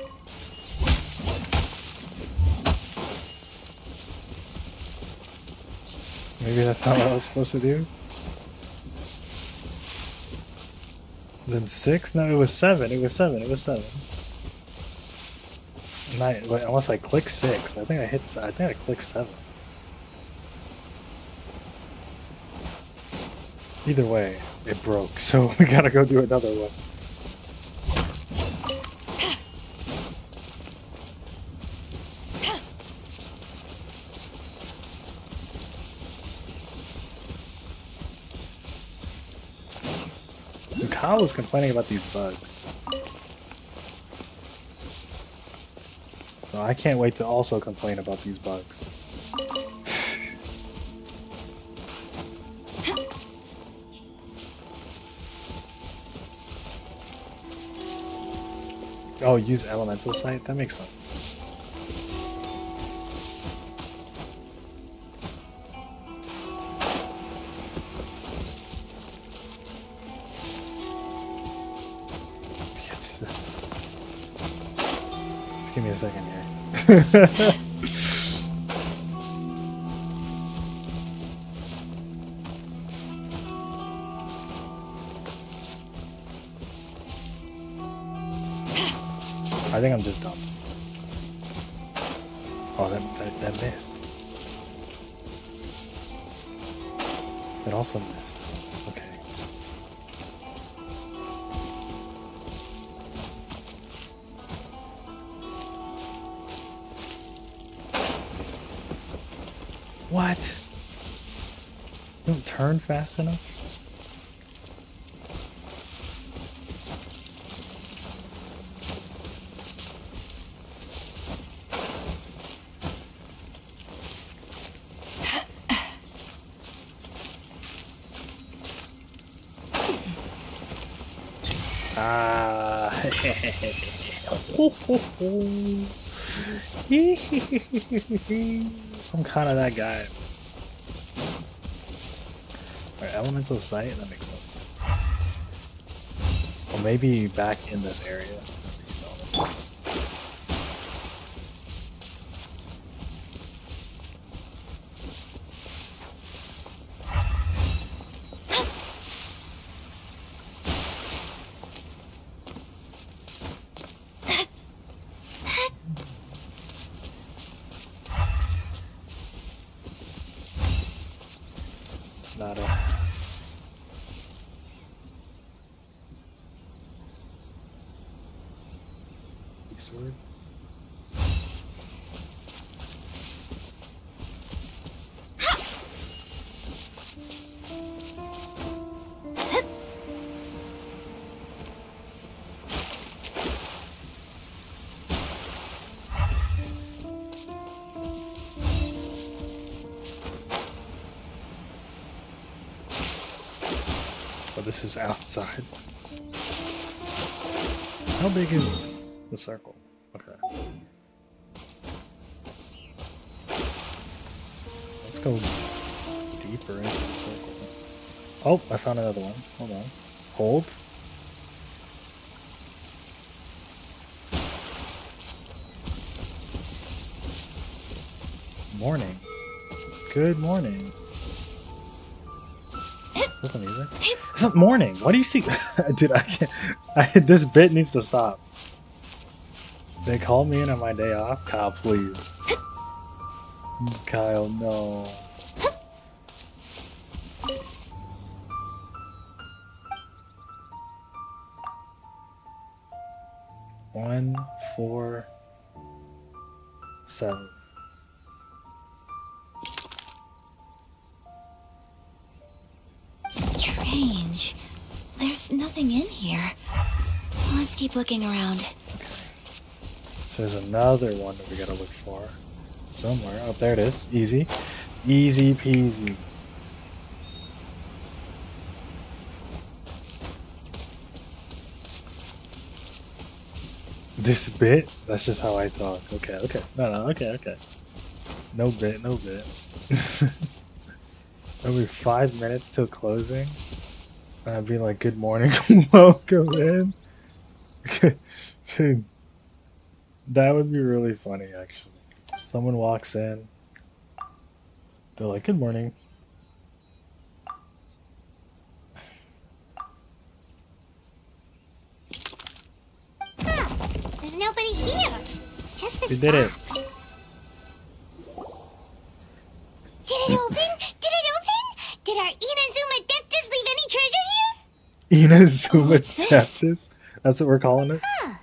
Speaker 1: Maybe that's not what I was supposed to do. Then 6? No, it was 7. It was 7. It was 7. 9. Unless I click 6, I think I hit. I think I clicked 7. Either way, it broke, so we gotta go do another one. Kyle was complaining about these bugs. So I can't wait to also complain about these bugs. Oh, use elemental sight? That makes sense. Yes. Just give me a second here. I think I'm just dumb. Oh, that missed. It also missed. Okay. What? You don't turn fast enough? Ah, I'm kind of that guy. Alright, elemental sight, that makes sense. Or maybe back in this area. Not a... Eastward? Oh, this is outside. How big is the circle? Okay. Let's go deeper into the circle. Oh, I found another one. Hold on. Hold. Morning. Good morning. What's the music? It's not morning. What do you see? Dude, I can't. This bit needs to stop. They called me in on my day off? Kyle, please. Kyle, no. One, 4, 7.
Speaker 10: Strange. There's nothing in here. Let's keep looking around.
Speaker 1: Okay. So there's another one that we gotta look for. Somewhere. Oh, there it is. Easy. Easy peasy. This bit? That's just how I talk. Okay, okay. No, okay, okay. No bit, no bit. It'll be 5 minutes till closing. And I'd be like, good morning, welcome in. Dude, that would be really funny, actually. Someone walks in. They're like, good morning.
Speaker 2: Huh. There's nobody here. Just this
Speaker 1: We did it.
Speaker 2: box. Did it open? Did it open? Did our Inazuma Deptus leave any treasure here?
Speaker 1: Inazuma
Speaker 10: what's this?
Speaker 1: Deptus? That's what we're calling it?
Speaker 2: Huh.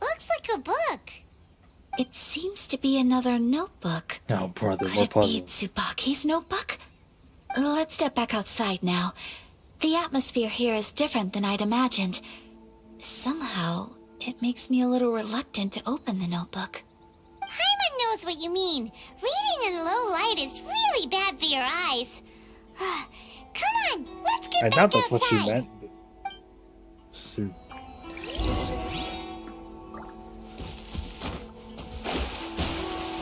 Speaker 2: Looks like a book.
Speaker 10: It seems to be another notebook.
Speaker 1: Oh, brother,
Speaker 10: Could
Speaker 1: more
Speaker 10: it be
Speaker 1: puzzles.
Speaker 10: Tsubaki's notebook? Let's step back outside now. The atmosphere here is different than I'd imagined. Somehow, it makes me a little reluctant to open the notebook.
Speaker 2: Paimon knows what you mean. Reading in low light is really bad for your eyes. Come on, let's get
Speaker 1: I
Speaker 2: back
Speaker 1: doubt that's
Speaker 2: outside.
Speaker 1: what she meant. Soup.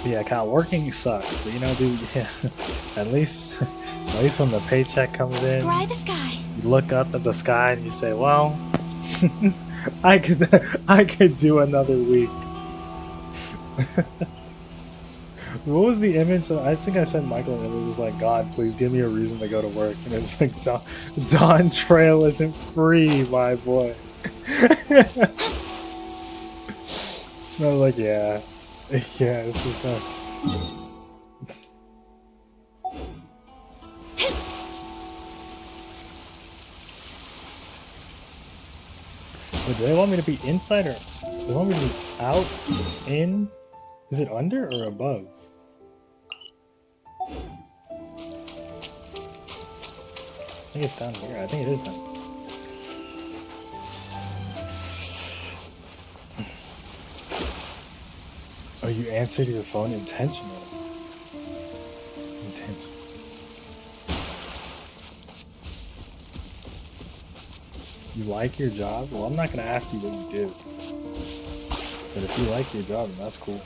Speaker 1: Yeah, Kyle, working sucks, but you know, dude, yeah, at least when the paycheck comes in,
Speaker 2: Scry the sky.
Speaker 1: you look up at the sky and you say, well, I could do another week. What was the image that I think I sent Michael, and it was like, God, please give me a reason to go to work. And it's like, Dawn Trail isn't free, my boy. And I was like, yeah, this is not. Wait, do they want me to be inside, or do they want me to be out, in? Is it under or above? I think it's down here. I think it is down. Oh, you answered your phone intentionally. You like your job? Well, I'm not going to ask you what you do. But if you like your job, then that's cool.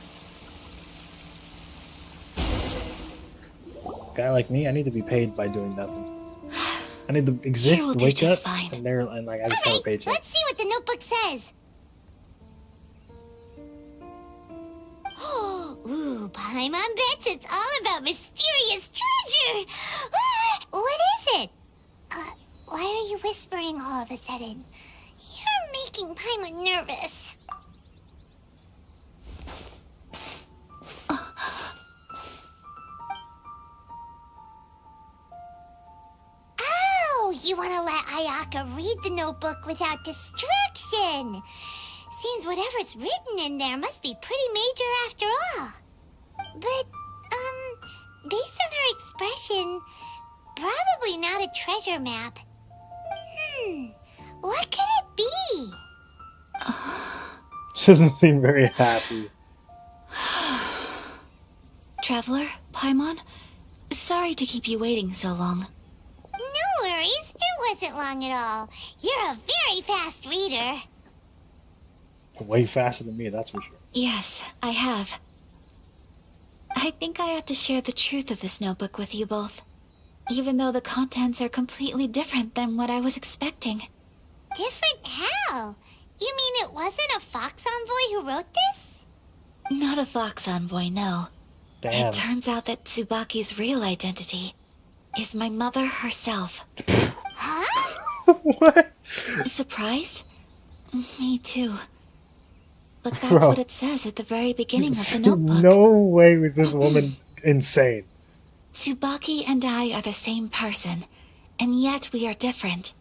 Speaker 1: Guy like me, I need to be paid by doing nothing. I need to exist, wake up, and like I just have a paycheck.
Speaker 2: Let's see what the notebook says. Ooh, Paimon bets it's all about mysterious treasure. What is it? Why are you whispering all of a sudden? You're making Paimon nervous. Oh, you want to let Ayaka read the notebook without distraction. Seems whatever's written in there must be pretty major after all. But, based on her expression, probably not a treasure map. What could it be?
Speaker 1: She doesn't seem very happy.
Speaker 10: Traveler, Paimon, sorry to keep you waiting so long.
Speaker 2: No worries, it wasn't long at all. You're a very fast reader.
Speaker 1: Way faster than me, that's for sure.
Speaker 10: Yes, I have. I think I ought to share the truth of this notebook with you both, even though the contents are completely different than what I was expecting.
Speaker 2: Different how? You mean it wasn't a Fox Envoy who wrote this?
Speaker 10: Not a Fox Envoy, no.
Speaker 1: Damn.
Speaker 10: It turns out that Tsubaki's real identity is my mother herself.
Speaker 2: Huh?
Speaker 1: What?
Speaker 10: Surprised? Me too. But that's
Speaker 1: Bro.
Speaker 10: what it says at the very beginning of the notebook.
Speaker 1: No way was this woman insane.
Speaker 10: Tsubaki and I are the same person, and yet we are different.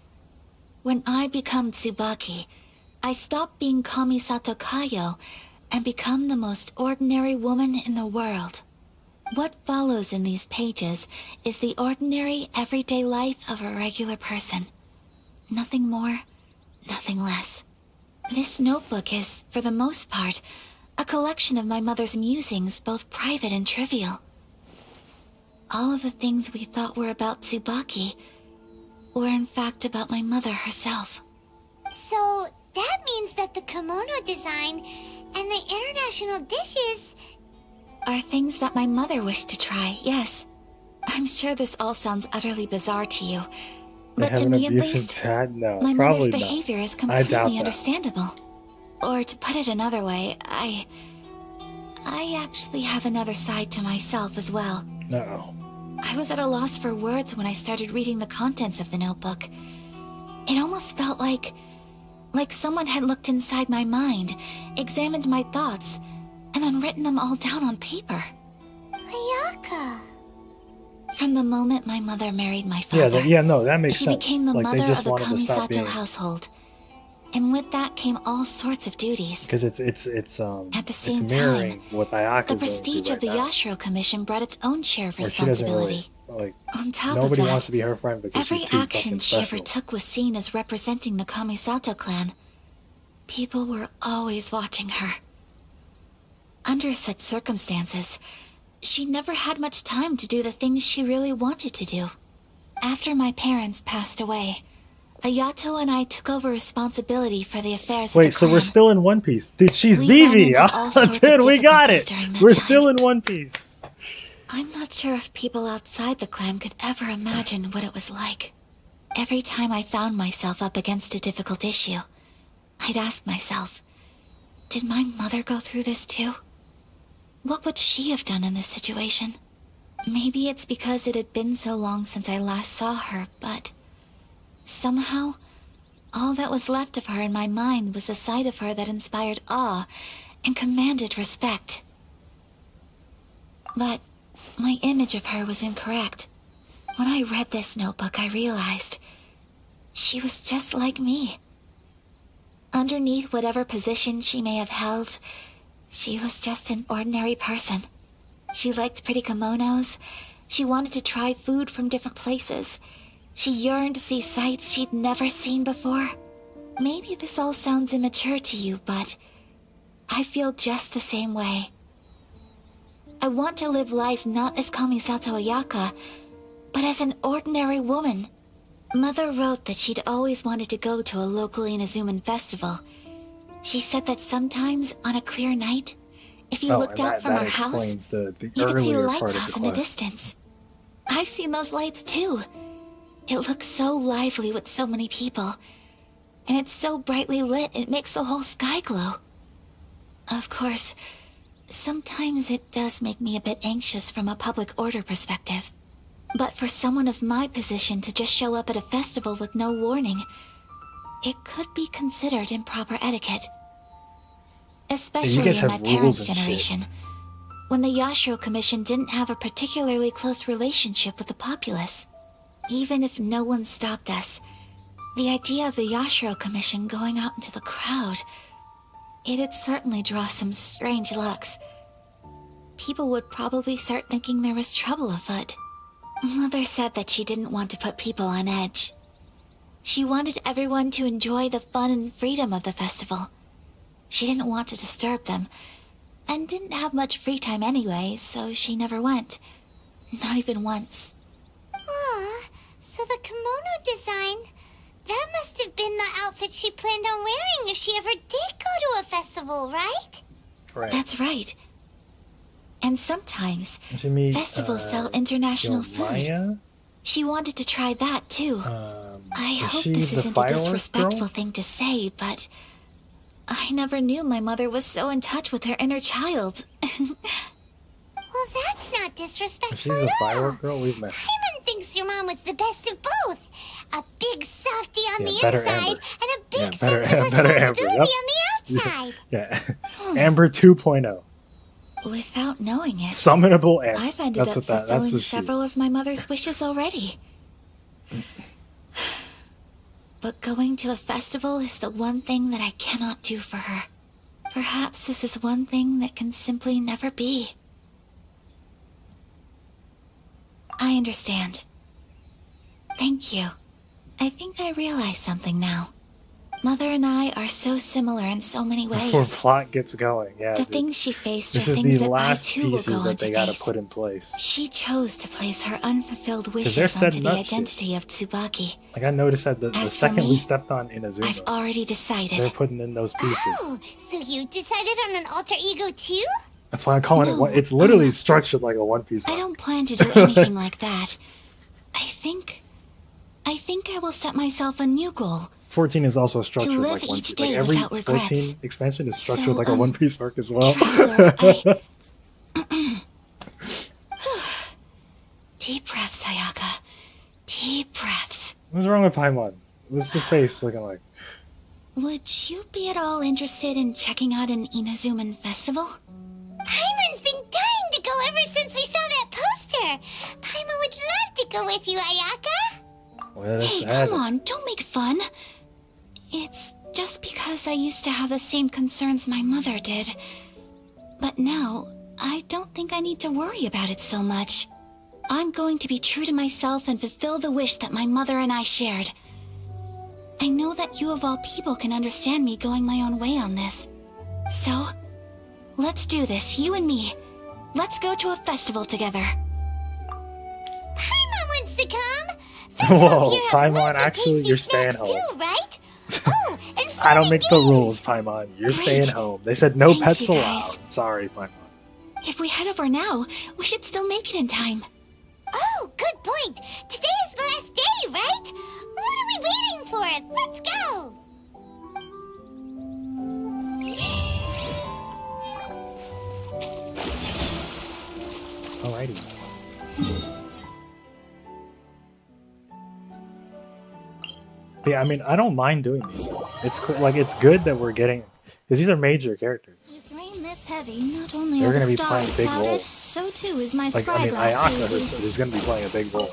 Speaker 10: When I become Tsubaki, I stop being Kamisato Kayo and become the most ordinary woman in the world. What follows in these pages is the ordinary, everyday life of a regular person. Nothing more, nothing less. This notebook is, for the most part, a collection of my mother's musings, both private and trivial. All of the things we thought were about Tsubaki were in fact about my mother herself.
Speaker 2: So, that means that the kimono design and the international dishes
Speaker 10: are things that my mother wished to try, yes. I'm sure this all sounds utterly bizarre to you,
Speaker 1: They
Speaker 10: but
Speaker 1: have
Speaker 10: to
Speaker 1: an
Speaker 10: me at
Speaker 1: abusive
Speaker 10: least,
Speaker 1: dad? No,
Speaker 10: my
Speaker 1: probably
Speaker 10: mother's
Speaker 1: not.
Speaker 10: behavior is
Speaker 1: I doubt
Speaker 10: completely
Speaker 1: that.
Speaker 10: understandable. Or to put it another way, I actually have another side to myself as well.
Speaker 1: Uh-oh.
Speaker 10: I was at a loss for words when I started reading the contents of the notebook. It almost felt like someone had looked inside my mind, examined my thoughts, and then written them all down on paper.
Speaker 2: Ayaka.
Speaker 10: From the moment my mother married my father,
Speaker 1: No, that makes
Speaker 10: she
Speaker 1: sense.
Speaker 10: became the
Speaker 1: Like,
Speaker 10: mother
Speaker 1: they just
Speaker 10: of the
Speaker 1: wanted to stop
Speaker 10: Kamisato
Speaker 1: being...
Speaker 10: household. And with that came all sorts of duties.
Speaker 1: Because it's
Speaker 10: At the same
Speaker 1: it's mirroring
Speaker 10: time,
Speaker 1: what Ayaka's
Speaker 10: the
Speaker 1: going
Speaker 10: prestige
Speaker 1: through
Speaker 10: of the
Speaker 1: right now.
Speaker 10: Yashiro Commission brought its own share of
Speaker 1: Or she doesn't really
Speaker 10: responsibility.
Speaker 1: Like,
Speaker 10: On top
Speaker 1: nobody
Speaker 10: of that,
Speaker 1: wants to be her friend because
Speaker 10: every
Speaker 1: she's too
Speaker 10: action
Speaker 1: fucking
Speaker 10: she
Speaker 1: special.
Speaker 10: ever took was seen as representing the Kamisato clan. People were always watching her. Under such circumstances, she never had much time to do the things she really wanted to do. After my parents passed away, Ayato and I took over responsibility for the affairs of the
Speaker 1: Wait, so
Speaker 10: clan.
Speaker 1: we're still in One Piece. Dude, she's
Speaker 10: We ran
Speaker 1: Vivi!
Speaker 10: into all sorts of
Speaker 1: Dude, we got
Speaker 10: difficulties
Speaker 1: it!
Speaker 10: during that
Speaker 1: We're
Speaker 10: time.
Speaker 1: still in One Piece.
Speaker 10: I'm not sure if people outside the clan could ever imagine what it was like. Every time I found myself up against a difficult issue, I'd ask myself, did my mother go through this too? What would she have done in this situation? Maybe it's because it had been so long since I last saw her, but somehow, all that was left of her in my mind was the side of her that inspired awe and commanded respect. But my image of her was incorrect. When I read this notebook, I realized she was just like me. Underneath whatever position she may have held, she was just an ordinary person. She liked pretty kimonos. She wanted to try food from different places. She yearned to see sights she'd never seen before. Maybe this all sounds immature to you, but I feel just the same way. I want to live life not as Kamisato Ayaka, but as an ordinary woman. Mother wrote that she'd always wanted to go to a local Inazuman festival. She said that sometimes, on a clear night, if you looked out from our house,
Speaker 1: the
Speaker 10: you could see
Speaker 1: earlier
Speaker 10: lights
Speaker 1: part of
Speaker 10: off
Speaker 1: the
Speaker 10: in the
Speaker 1: quest.
Speaker 10: distance. I've seen those lights too. It looks so lively with so many people. And it's so brightly lit, it makes the whole sky glow. Of course, sometimes it does make me a bit anxious from a public order perspective. But for someone of my position to just show up at a festival with no warning, it could be considered improper etiquette. Especially
Speaker 1: guys
Speaker 10: in my
Speaker 1: have rules
Speaker 10: parents'
Speaker 1: and shit.
Speaker 10: generation, when the Yashiro Commission didn't have a particularly close relationship with the populace. Even if no one stopped us, the idea of the Yashiro Commission going out into the crowd, it'd certainly draw some strange looks. People would probably start thinking there was trouble afoot. Mother said that she didn't want to put people on edge. She wanted everyone to enjoy the fun and freedom of the festival. She didn't want to disturb them, and didn't have much free time anyway, so she never went. Not even once.
Speaker 2: Aw, so the kimono design, that must have been the outfit she planned on wearing if she ever did go to a festival, right?
Speaker 1: Right.
Speaker 10: That's right. And sometimes,
Speaker 1: Did you meet,
Speaker 10: festivals sell international food.
Speaker 1: Maya?
Speaker 10: She wanted to try that too. I
Speaker 1: Is
Speaker 10: hope
Speaker 1: she
Speaker 10: this
Speaker 1: the
Speaker 10: isn't a
Speaker 1: firework
Speaker 10: disrespectful
Speaker 1: girl?
Speaker 10: thing to say, but I never knew my mother was so in touch with her inner child.
Speaker 2: Well, that's not disrespectful
Speaker 1: She's a
Speaker 2: at all.
Speaker 1: firework girl? We've met.
Speaker 2: Paimon thinks your mom was the best of both. A big softy on
Speaker 1: Yeah,
Speaker 2: the
Speaker 1: better
Speaker 2: inside,
Speaker 1: Amber.
Speaker 2: and a big
Speaker 1: Yeah, better-
Speaker 2: sense of
Speaker 1: better Amber,
Speaker 2: responsibility
Speaker 1: yep.
Speaker 2: on the outside.
Speaker 1: Yeah. Amber 2.0.
Speaker 10: Without knowing it,
Speaker 1: Summonable Amber.
Speaker 10: I've ended
Speaker 1: That's
Speaker 10: up
Speaker 1: what that.
Speaker 10: fulfilling
Speaker 1: That's what she
Speaker 10: several
Speaker 1: is.
Speaker 10: of my mother's wishes already. But going to a festival is the one thing that I cannot do for her. Perhaps this is one thing that can simply never be. I understand. Thank you. I think I realize something now. Mother and I are so similar in so many
Speaker 1: Before
Speaker 10: ways.
Speaker 1: plot gets going, yeah.
Speaker 10: The
Speaker 1: dude.
Speaker 10: things she faced
Speaker 1: This
Speaker 10: are
Speaker 1: is
Speaker 10: things
Speaker 1: the
Speaker 10: that I
Speaker 1: last
Speaker 10: too will go
Speaker 1: pieces
Speaker 10: on
Speaker 1: that
Speaker 10: to
Speaker 1: they gotta
Speaker 10: face.
Speaker 1: put in place.
Speaker 10: She chose to place her unfulfilled
Speaker 1: they're
Speaker 10: wishes
Speaker 1: setting
Speaker 10: onto the
Speaker 1: up shit.
Speaker 10: identity of Tsubaki.
Speaker 1: Like I noticed that the
Speaker 10: As for
Speaker 1: second we
Speaker 10: me,
Speaker 1: stepped on
Speaker 10: I've
Speaker 1: Inazuma,
Speaker 10: already decided.
Speaker 1: they're putting in those pieces.
Speaker 2: Oh, so you decided on an alter ego too?
Speaker 1: That's why I'm calling it.
Speaker 10: No,
Speaker 1: One, it's literally structured like a One Piece.
Speaker 10: I
Speaker 1: arc.
Speaker 10: don't plan to do anything like that. I think I will set myself a new goal.
Speaker 1: 14 is also structured
Speaker 10: live
Speaker 1: like One
Speaker 10: each
Speaker 1: Piece. Like
Speaker 10: day
Speaker 1: every
Speaker 10: without
Speaker 1: 14
Speaker 10: regrets.
Speaker 1: expansion is structured
Speaker 10: So,
Speaker 1: like a One Piece arc as well.
Speaker 10: Traveler, Deep breaths, Ayaka. Deep breaths.
Speaker 1: What's wrong with Paimon? What's the face looking like?
Speaker 10: Would you be at all interested in checking out an Inazuman festival?
Speaker 2: Paimon's been dying to go ever since we saw that poster. Paimon would love to go with you, Ayaka.
Speaker 1: Well, that's
Speaker 10: Hey,
Speaker 1: sad.
Speaker 10: come on, don't make fun. It's just because I used to have the same concerns my mother did. But now, I don't think I need to worry about it so much. I'm going to be true to myself and fulfill the wish that my mother and I shared. I know that you of all people can understand me going my own way on this. So, let's do this, you and me. Let's go to a festival together.
Speaker 2: Paimon wants to come!
Speaker 1: Whoa, Paimon, actually, you're staying home.
Speaker 2: Too, right? Oh, and
Speaker 1: I don't
Speaker 2: fun
Speaker 1: make the
Speaker 2: games.
Speaker 1: rules, Paimon. You're
Speaker 10: Great.
Speaker 1: staying home. They said no
Speaker 10: Thanks,
Speaker 1: pets
Speaker 10: you
Speaker 1: allowed.
Speaker 10: guys.
Speaker 1: Sorry, Paimon.
Speaker 10: If we head over now, we should still make it in time.
Speaker 2: Oh, good point. Today is the last day, right? What are we waiting for? Let's go!
Speaker 1: Alrighty. Yeah, I mean, I don't mind doing these. It's like it's good that we're getting, because these are major characters.
Speaker 10: With rain this heavy, not only
Speaker 1: They're
Speaker 10: are
Speaker 1: gonna
Speaker 10: the
Speaker 1: be playing
Speaker 10: stars
Speaker 1: big
Speaker 10: clouded,
Speaker 1: roles.
Speaker 10: so too is my
Speaker 1: Like, I mean,
Speaker 10: spyglass
Speaker 1: Ayaka
Speaker 10: hazy.
Speaker 1: is going to be playing a big role.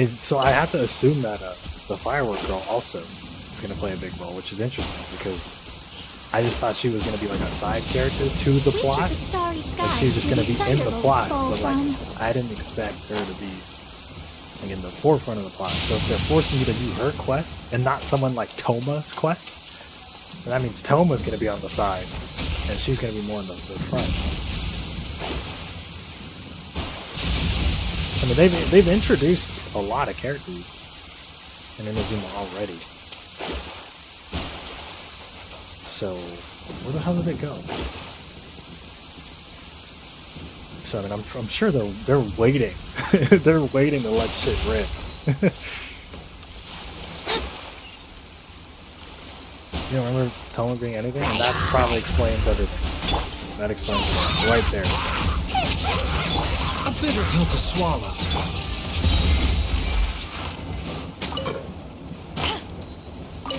Speaker 1: So I have to assume that the firework girl also is going to play a big role, which is interesting because I just thought she was going to be like a side character to the
Speaker 10: Which
Speaker 1: plot.
Speaker 10: of the starry skies
Speaker 1: Like she's just
Speaker 10: do
Speaker 1: going to
Speaker 10: these
Speaker 1: be in the
Speaker 10: thunderbolts
Speaker 1: plot,
Speaker 10: fall
Speaker 1: but like
Speaker 10: from?
Speaker 1: I didn't expect her to be like in the forefront of the plot. So if they're forcing you to do her quest and not someone like Toma's quest, then that means Toma's going to be on the side and she's going to be more in the front. I mean, they've introduced a lot of characters in Inazuma already. So, where the hell did it go? So, I mean, I'm sure they're waiting. They're waiting to let shit rip. You don't remember Toma being anything? And that probably explains everything. That explains it right there.
Speaker 4: A bitter pill to swallow.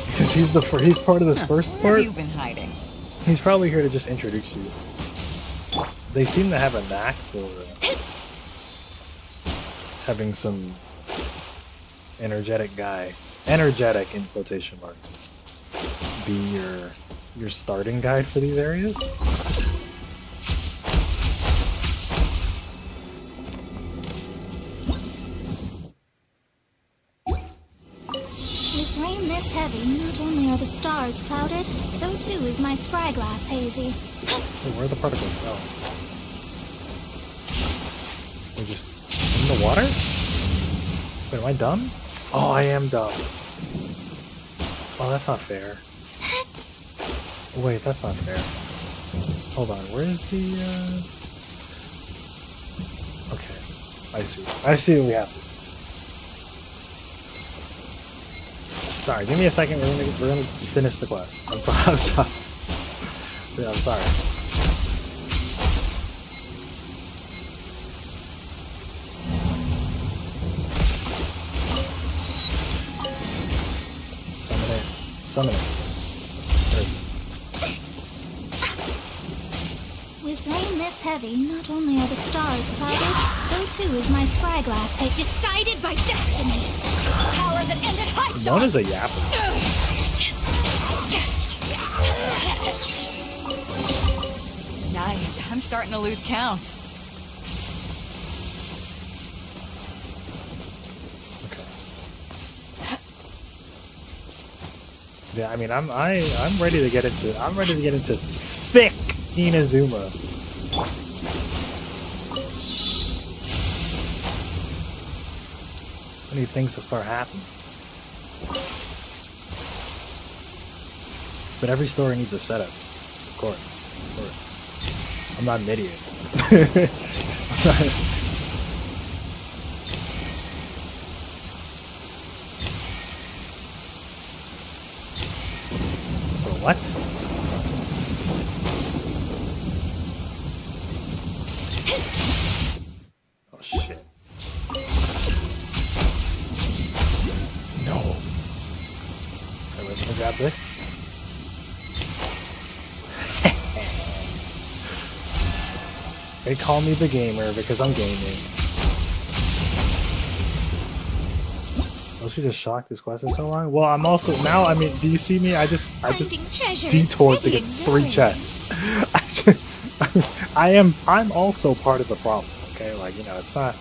Speaker 1: Because he's part of this first
Speaker 12: Where
Speaker 1: part.
Speaker 12: have you been hiding?
Speaker 1: He's probably here to just introduce you. They seem to have a knack for having some energetic in quotation marks, be your starting guide for these areas.
Speaker 10: With rain this heavy, not only are the stars clouded, so too is my spyglass hazy.
Speaker 1: Hey, where are the particles? Oh. They're just in the water? Wait, am I dumb? Oh, I am dumb. Oh, that's not fair. Wait, that's not fair. Hold on, where is the, Okay, I see. I see what we have to do. Sorry, give me a second. We're gonna finish the quest. I'm sorry. I'm sorry. Yeah, I'm sorry. Summon it. Summon it. Where is it?
Speaker 10: With rain this heavy, not only are the stars clouded, so too is my spyglass hazy.
Speaker 13: Decided by destiny. Power that ended high
Speaker 1: One is a yapper.
Speaker 12: Nice. I'm starting to lose count.
Speaker 1: Yeah, I mean, I'm ready to get into thick Inazuma. I need things to start happening. But every story needs a setup, of course. Of course. I'm not an idiot. What? Oh shit. No. Okay, let me grab this. They call me the gamer because I'm gaming. Was we just shocked this quest is so long? Well, I'm also now. I mean, do you see me? I just
Speaker 10: treasure is
Speaker 1: detoured to
Speaker 10: pretty
Speaker 1: get 3 chests. I'm also part of the problem, okay? Like, you know, it's not...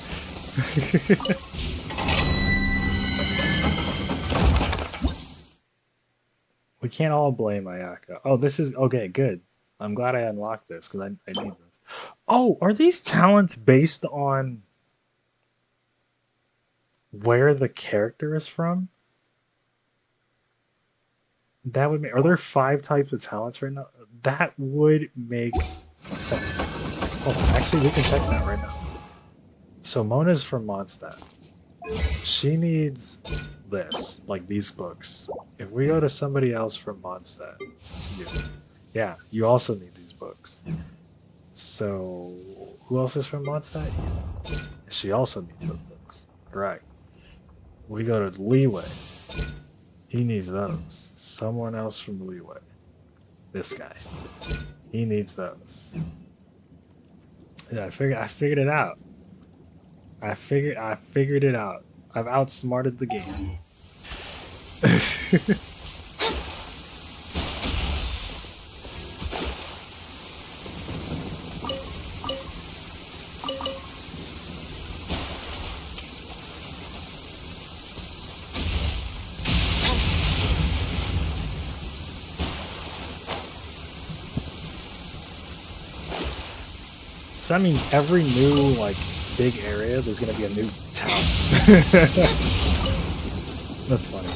Speaker 1: We can't all blame Ayaka. Oh, this is... Okay, good. I'm glad I unlocked this, because I need this. Oh, are these talents based on where the character is from? That would make... Are there 5 types of talents right now? That would make sense. Hold on, actually, we can check that right now. So Mona's from Mondstadt. She needs this, like these books. If we go to somebody else from Mondstadt, yeah, you also need these books. So who else is from Mondstadt? She also needs those books. Right. We go to Leeway. He needs those. Someone else from Leeway. This guy. He needs those. Yeah, I figured it out. I figured it out. I've outsmarted the game. So that means every new, like, big area, there's gonna be a new town. That's funny.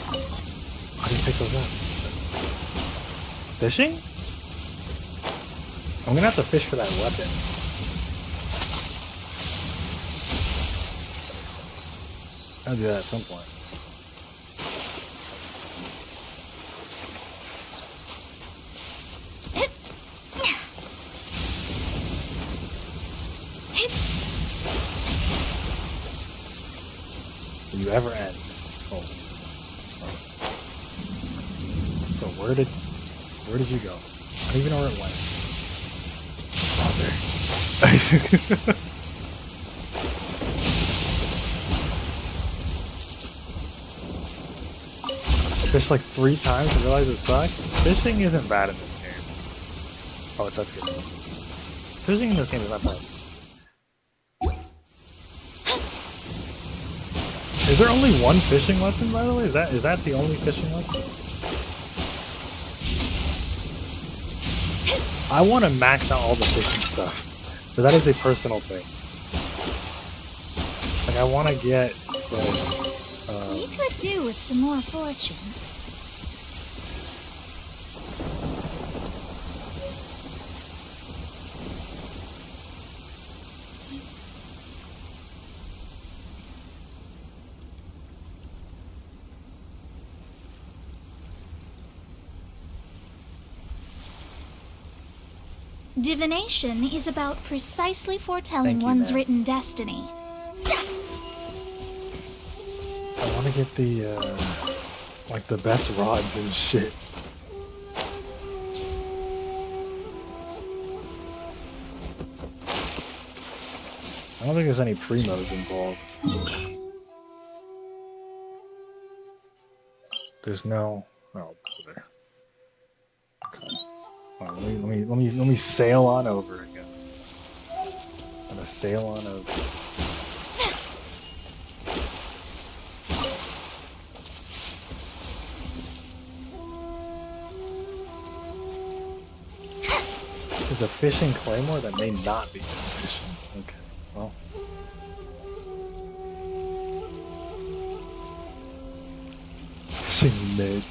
Speaker 1: How do you pick those up? Fishing? I'm gonna have to fish for that weapon. I'll do that at some point. You ever end. Oh. So where did you go? I don't even know where it went. Oh, there. Fish like 3 times and realize it sucked? Fishing isn't bad in this game. Oh, it's up here. Fishing in this game is not bad. Is there only one fishing weapon, by the way? Is that the only fishing weapon? I want to max out all the fishing stuff, but that is a personal thing. Like, I want to get, like,
Speaker 2: We could do with some more fortune. Divination is about precisely foretelling one's written destiny.
Speaker 1: I want to get the, like, the best rods and shit. I don't think there's any primos involved. There's no... Oh, there. Okay. Let me sail on over again. I'm gonna sail on over. There's a fishing claymore that may not be fishing. Okay, well. Fishing's mid.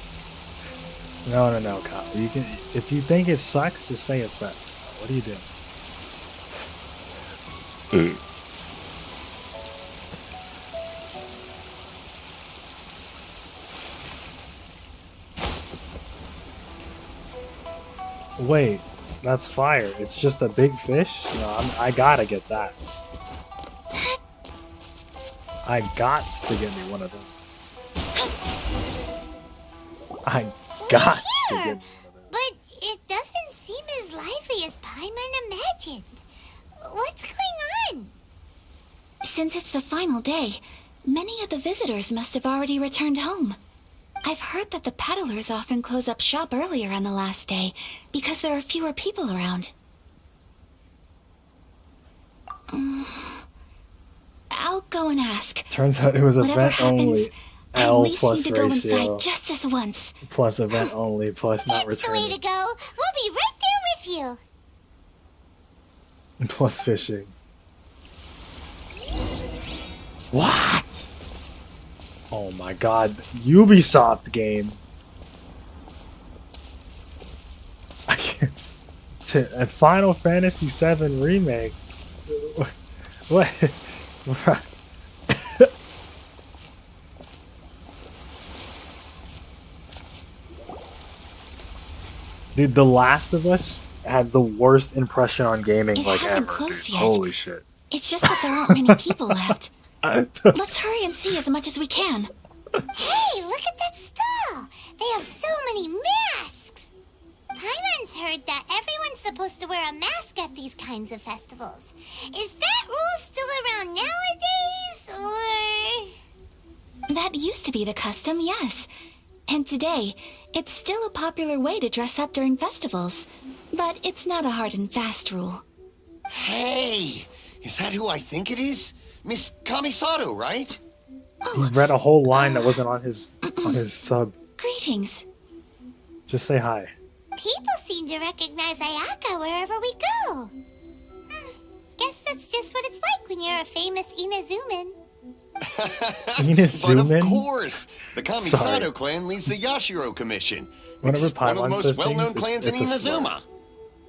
Speaker 1: No, Kyle. You can, if you think it sucks, just say it sucks. What are you doing? Wait, that's fire. It's just a big fish? No, I gotta get that. I gots to get me one of those. I gots to get me one of those.
Speaker 2: But it doesn't seem as lively as Paimon imagined. What's going on?
Speaker 8: Since it's the final day, many of the visitors must have already returned home. I've heard that the peddlers often close up shop earlier on the last day because there are fewer people around.
Speaker 10: I'll go and ask.
Speaker 1: Turns out it was
Speaker 10: Whatever
Speaker 1: event only.
Speaker 10: happens, I at
Speaker 1: L
Speaker 10: least
Speaker 1: plus
Speaker 10: need to go
Speaker 1: ratio
Speaker 10: inside just this once.
Speaker 1: plus event only plus not
Speaker 2: That's the way to
Speaker 1: returning
Speaker 2: go. We'll be right there with you.
Speaker 1: plus fishing. What? Oh my god, Ubisoft game. I can't. A Final Fantasy VII remake. What? Dude, The Last of Us had the worst impression on gaming
Speaker 10: It
Speaker 1: like
Speaker 10: hasn't
Speaker 1: ever.
Speaker 10: closed
Speaker 1: Dude.
Speaker 10: yet.
Speaker 1: Holy shit.
Speaker 10: It's just that there aren't many people left. Let's hurry and see as much as we can.
Speaker 2: Hey, look at that stall. They have so many masks. Paimon's heard that everyone's supposed to wear a mask at these kinds of festivals. Is that rule still around nowadays, or...?
Speaker 10: That used to be the custom, yes. And today, it's still a popular way to dress up during festivals. But it's not a hard and fast rule.
Speaker 14: Hey, is that who I think it is? Miss Kamisato, right?
Speaker 1: He read a whole line that wasn't on his sub.
Speaker 10: Greetings.
Speaker 1: Just say hi.
Speaker 2: People seem to recognize Ayaka wherever we go. Guess that's just what it's like when you're a famous Inazuman.
Speaker 14: But
Speaker 1: Inazuman?
Speaker 14: of course, the Kamisato
Speaker 1: Sorry.
Speaker 14: clan leads the Yashiro Commission.
Speaker 1: Whenever
Speaker 14: It's one of the
Speaker 1: Paimon
Speaker 14: most
Speaker 1: says
Speaker 14: well-known
Speaker 1: things,
Speaker 14: clans in
Speaker 1: it's a slur.
Speaker 14: Inazuma.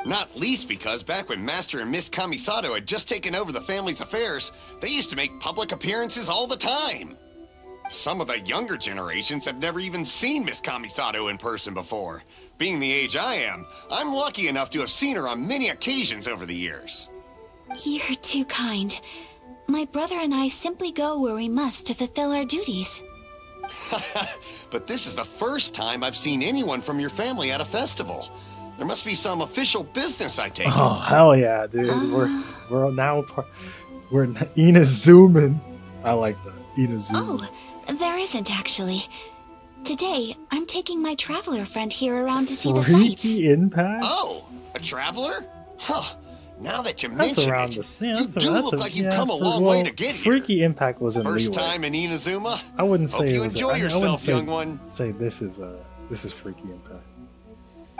Speaker 14: Not least because back when Master and Miss Kamisato had just taken over the family's affairs, they used to make public appearances all the time. Some of the younger generations have never even seen Miss Kamisato in person before. Being the age I am, I'm lucky enough to have seen her on many occasions over the years.
Speaker 10: You're too kind. My brother and I simply go where we must to fulfill our duties.
Speaker 14: But this is the first time I've seen anyone from your family at a festival. There must be some official business, I take it.
Speaker 1: Oh hell yeah, dude! We're now part. We're Inazuman. I like that Inazuman.
Speaker 10: Oh, there isn't actually. Today, I'm taking my traveler friend here around to see the sights.
Speaker 1: Freaky Impact.
Speaker 14: Oh, a traveler? Huh. Now that you
Speaker 1: That's
Speaker 14: mention
Speaker 1: around
Speaker 14: it,
Speaker 1: the same.
Speaker 14: you do look like you've come a long way to get here.
Speaker 1: Freaky Impact was in
Speaker 14: First
Speaker 1: Leeway.
Speaker 14: time in Inazuma?
Speaker 1: I wouldn't
Speaker 14: Hope
Speaker 1: say
Speaker 14: you
Speaker 1: it was.
Speaker 14: enjoy
Speaker 1: I wouldn't
Speaker 14: yourself,
Speaker 1: say,
Speaker 14: young one.
Speaker 1: Say this is Freaky Impact.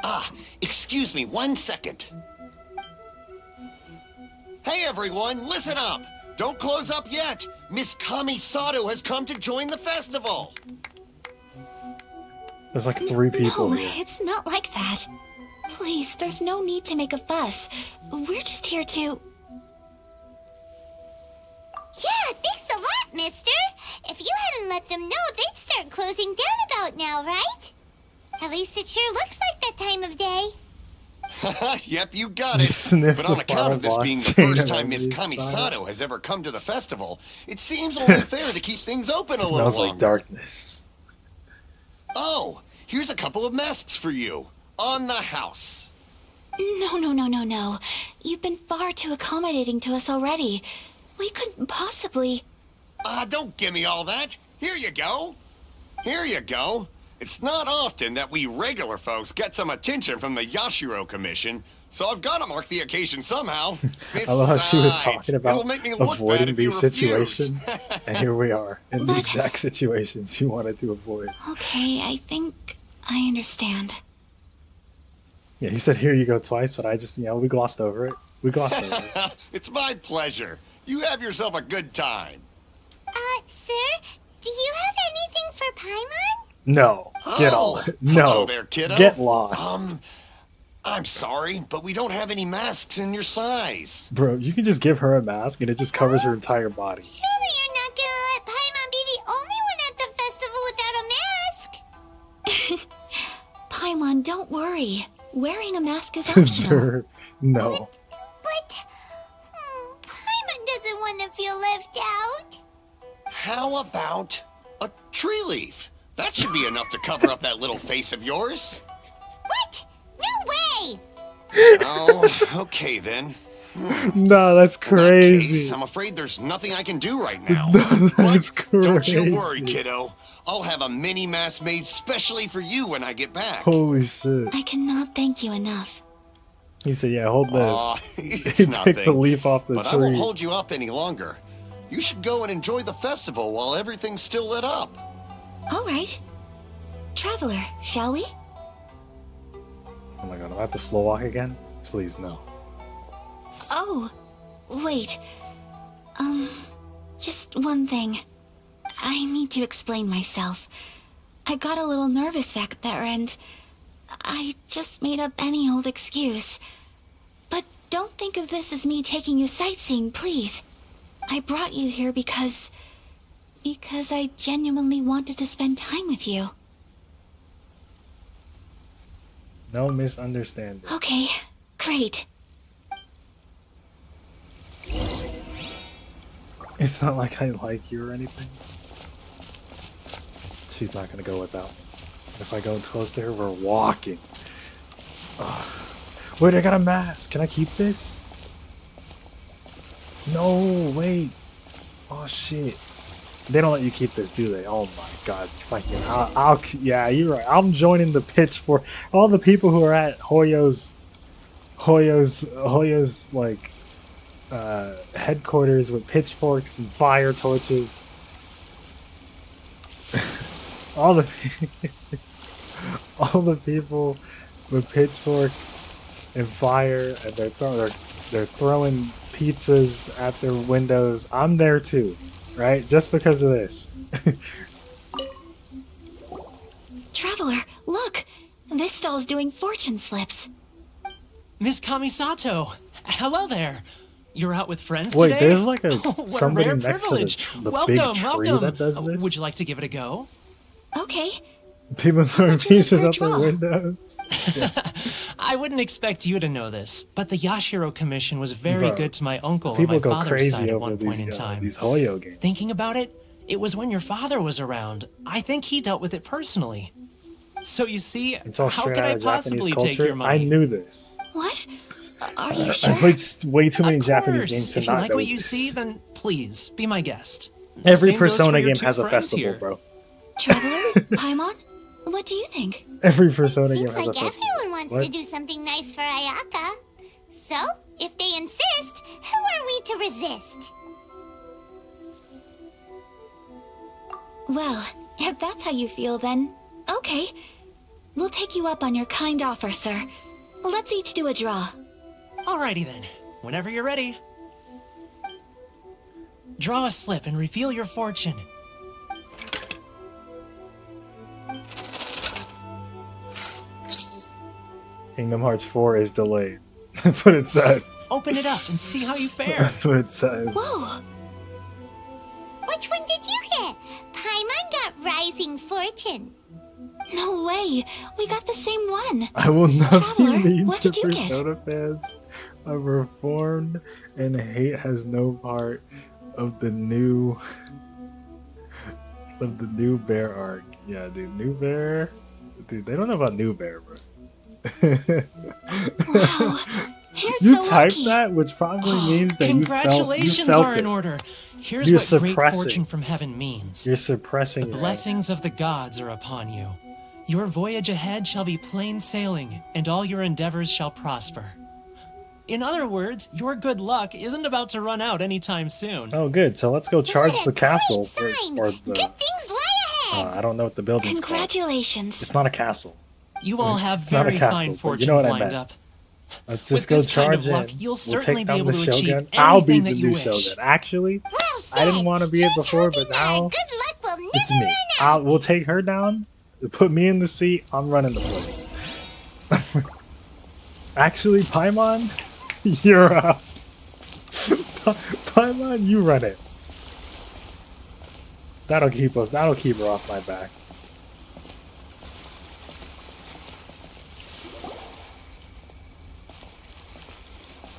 Speaker 14: Ah, excuse me 1 second. Hey everyone, listen up! Don't close up yet! Miss Kamisato has come to join the festival!
Speaker 1: There's like 3 people
Speaker 10: No,
Speaker 1: here.
Speaker 10: it's not like that. Please, there's no need to make a fuss. We're just here to...
Speaker 2: Yeah, thanks a lot, mister. If you hadn't let them know, they'd start closing down about now, right? At least it sure looks like that time of day.
Speaker 14: Yep, you got
Speaker 1: You
Speaker 14: it.
Speaker 1: sniffed
Speaker 14: But on
Speaker 1: the
Speaker 14: account
Speaker 1: final
Speaker 14: of this
Speaker 1: boss
Speaker 14: being the
Speaker 1: chain
Speaker 14: first
Speaker 1: of
Speaker 14: time Miss
Speaker 1: enemies style.
Speaker 14: Kamisato has ever come to the festival, it seems only fair to keep things open a little
Speaker 1: Smells
Speaker 14: longer.
Speaker 1: like darkness.
Speaker 14: Oh, here's a couple of masks for you. On the house.
Speaker 10: No. You've been far too accommodating to us already. We couldn't possibly...
Speaker 14: Don't give me all that. Here you go. Here you go. It's not often that we regular folks get some attention from the Yashiro Commission, so I've got to mark the occasion somehow.
Speaker 1: I love how she was
Speaker 14: Besides,
Speaker 1: talking about
Speaker 14: it'll make me look bad
Speaker 1: avoiding
Speaker 14: if you
Speaker 1: these
Speaker 14: refuse.
Speaker 1: situations, and here we are in the exact situations you wanted to avoid.
Speaker 10: Okay, I think I understand.
Speaker 1: Yeah, he said, "Here you go" twice, but I just, we glossed over it. We glossed over it.
Speaker 14: It's my pleasure. You have yourself a good time.
Speaker 2: Sir, do you have anything for Paimon?
Speaker 1: No, get
Speaker 14: Oh,
Speaker 1: all. No,
Speaker 14: hello there, kiddo.
Speaker 1: get lost,
Speaker 14: I'm sorry, but we don't have any masks in your size.
Speaker 1: bro. You can just give her a mask, and it just covers her entire body.
Speaker 2: Surely you're not gonna let Paimon be the only one at the festival without a mask?
Speaker 10: Paimon, don't worry. Wearing a mask is optional.
Speaker 1: Deserve no.
Speaker 2: But Paimon doesn't want to feel left out.
Speaker 14: How about a tree leaf? That should be enough to cover up that little face of yours.
Speaker 2: What? No way!
Speaker 14: Oh, okay then.
Speaker 1: No, that's
Speaker 14: In that
Speaker 1: crazy.
Speaker 14: case, I'm afraid there's nothing I can do right now.
Speaker 1: That's crazy.
Speaker 14: Don't you worry, kiddo. I'll have a mini mask made specially for you when I get back.
Speaker 1: Holy shit.
Speaker 10: I cannot thank you enough.
Speaker 1: He said, "Yeah, hold this."
Speaker 14: Aw,
Speaker 1: He
Speaker 14: it's
Speaker 1: picked
Speaker 14: nothing.
Speaker 1: the leaf off the
Speaker 14: But I won't
Speaker 1: tree.
Speaker 14: hold you up any longer. You should go and enjoy the festival while everything's still lit up.
Speaker 10: All right. Traveler, shall we?
Speaker 1: Oh my god, I'm at the slow walk again? Please, no.
Speaker 10: Oh, wait. Just one thing. I need to explain myself. I got a little nervous back there and I just made up any old excuse. But don't think of this as me taking you sightseeing, please. I brought you here because I genuinely wanted to spend time with you.
Speaker 1: No misunderstanding.
Speaker 10: Okay, great.
Speaker 1: It's not like I like you or anything. She's not gonna go without me. If I go close to her, we're walking. Ugh. Wait, I got a mask. Can I keep this? No, wait. Oh shit. They don't let you keep this, do they? Oh my god, it's fucking. Yeah, you're right. I'm joining the pitch for all the people who are at Hoyo's like headquarters with pitchforks and fire torches. all the people with pitchforks and fire, and they're throwing pizzas at their windows. I'm there too, right? Just because of this.
Speaker 10: Traveler, look! This stall's doing fortune slips.
Speaker 5: Miss Kamisato, hello there. You're out with friends
Speaker 1: Wait,
Speaker 5: today?
Speaker 1: there's like a
Speaker 5: What
Speaker 1: somebody
Speaker 5: a rare
Speaker 1: next
Speaker 5: privilege.
Speaker 1: to the
Speaker 5: Welcome,
Speaker 1: big tree
Speaker 5: welcome.
Speaker 1: that does this.
Speaker 5: Would you like to give it a go?
Speaker 10: Okay.
Speaker 1: People throwing
Speaker 10: much is it
Speaker 1: pizzas
Speaker 10: per
Speaker 1: out their
Speaker 10: draw?
Speaker 1: windows.
Speaker 5: I wouldn't expect you to know this, but the Yashiro Commission was very
Speaker 1: Bro,
Speaker 5: good to my uncle on
Speaker 1: People
Speaker 5: my
Speaker 1: go
Speaker 5: father's
Speaker 1: crazy
Speaker 5: side at
Speaker 1: over
Speaker 5: one point in time.
Speaker 1: these Hoyo games.
Speaker 5: Thinking about it, it was when your father was around. I think he dealt with it personally. So you see,
Speaker 1: It's all
Speaker 5: how
Speaker 1: straight
Speaker 5: could
Speaker 1: out
Speaker 5: I
Speaker 1: of Japanese
Speaker 5: possibly take
Speaker 1: culture.
Speaker 5: your money?
Speaker 1: I knew this.
Speaker 10: What? Are you sure?
Speaker 1: I've played way too many
Speaker 5: Of
Speaker 1: Japanese
Speaker 5: course.
Speaker 1: games to
Speaker 5: If you
Speaker 1: not
Speaker 5: like
Speaker 1: know
Speaker 5: what you
Speaker 1: this.
Speaker 5: see, then please be my guest.
Speaker 1: Every
Speaker 5: Same goes for
Speaker 1: Persona
Speaker 5: your
Speaker 1: game
Speaker 5: two
Speaker 1: has a
Speaker 5: friends
Speaker 1: festival,
Speaker 5: here.
Speaker 1: bro.
Speaker 10: Traveler? Paimon? What do you think?
Speaker 1: Every Persona game
Speaker 2: Seems
Speaker 1: has a
Speaker 2: like
Speaker 1: festival.
Speaker 2: everyone wants
Speaker 1: What?
Speaker 2: to do something nice for Ayaka. So, if they insist, who are we to resist?
Speaker 10: Well, if that's how you feel, then okay. We'll take you up on your kind offer, sir. Let's each do a draw.
Speaker 5: Alrighty then. Whenever you're ready. Draw a slip and reveal your fortune.
Speaker 1: Kingdom Hearts 4 is delayed. That's what it says.
Speaker 5: Open it up and see how you fare.
Speaker 1: That's what it says.
Speaker 10: Whoa!
Speaker 2: Which one did you get? Paimon got Rising Fortune.
Speaker 10: No way! We got the same one!
Speaker 1: I will not
Speaker 10: Traveler,
Speaker 1: be mean
Speaker 10: what
Speaker 1: to
Speaker 10: did you get?
Speaker 1: Persona fans. I'm reformed, and hate has no part of the new bear arc. Yeah, dude, new bear. Dude, they don't know about new bear, bro.
Speaker 10: Wow! You're
Speaker 1: You
Speaker 10: so
Speaker 1: typed
Speaker 10: lucky.
Speaker 1: that, which probably means that you
Speaker 5: Congratulations
Speaker 1: felt
Speaker 5: are
Speaker 1: it.
Speaker 5: in order. Here's
Speaker 1: You're
Speaker 5: what great
Speaker 1: suppressing.
Speaker 5: fortune from heaven means.
Speaker 1: You're suppressing
Speaker 5: The
Speaker 1: your
Speaker 5: blessings of the gods are upon you. Your voyage ahead shall be plain sailing, and all your endeavors shall prosper. In other words, your good luck isn't about to run out anytime soon.
Speaker 1: Oh, good. So let's go charge
Speaker 2: What a
Speaker 1: the castle,
Speaker 2: great sign.
Speaker 1: or
Speaker 2: Good
Speaker 1: the.
Speaker 2: things lie ahead.
Speaker 1: I don't know what the building's called.
Speaker 10: Congratulations.
Speaker 1: It's not a castle.
Speaker 5: You all have
Speaker 1: It's not a
Speaker 5: very
Speaker 1: castle,
Speaker 5: fine
Speaker 1: but
Speaker 5: fortunes
Speaker 1: you know what I
Speaker 5: lined
Speaker 1: meant.
Speaker 5: up.
Speaker 1: Let's just
Speaker 5: With
Speaker 1: go
Speaker 5: this kind
Speaker 1: charge
Speaker 5: of luck,
Speaker 1: in.
Speaker 5: you'll
Speaker 1: We'll
Speaker 5: certainly
Speaker 1: take
Speaker 5: be
Speaker 1: down
Speaker 5: able
Speaker 1: the
Speaker 5: to achieve
Speaker 1: Shogun. I'll be
Speaker 5: anything
Speaker 1: the
Speaker 5: that you
Speaker 1: new
Speaker 5: wish.
Speaker 1: Shogun. Actually,
Speaker 2: Well
Speaker 1: I didn't
Speaker 2: said.
Speaker 1: want to be it
Speaker 2: Here's
Speaker 1: before,
Speaker 2: hoping
Speaker 1: but
Speaker 2: that our
Speaker 1: now
Speaker 2: good luck will never
Speaker 1: it's me.
Speaker 2: run out.
Speaker 1: We'll take her down. Put me in the seat. I'm running the place. Actually, Paimon, you're up. Paimon, you run it. That'll keep us. That'll keep her off my back.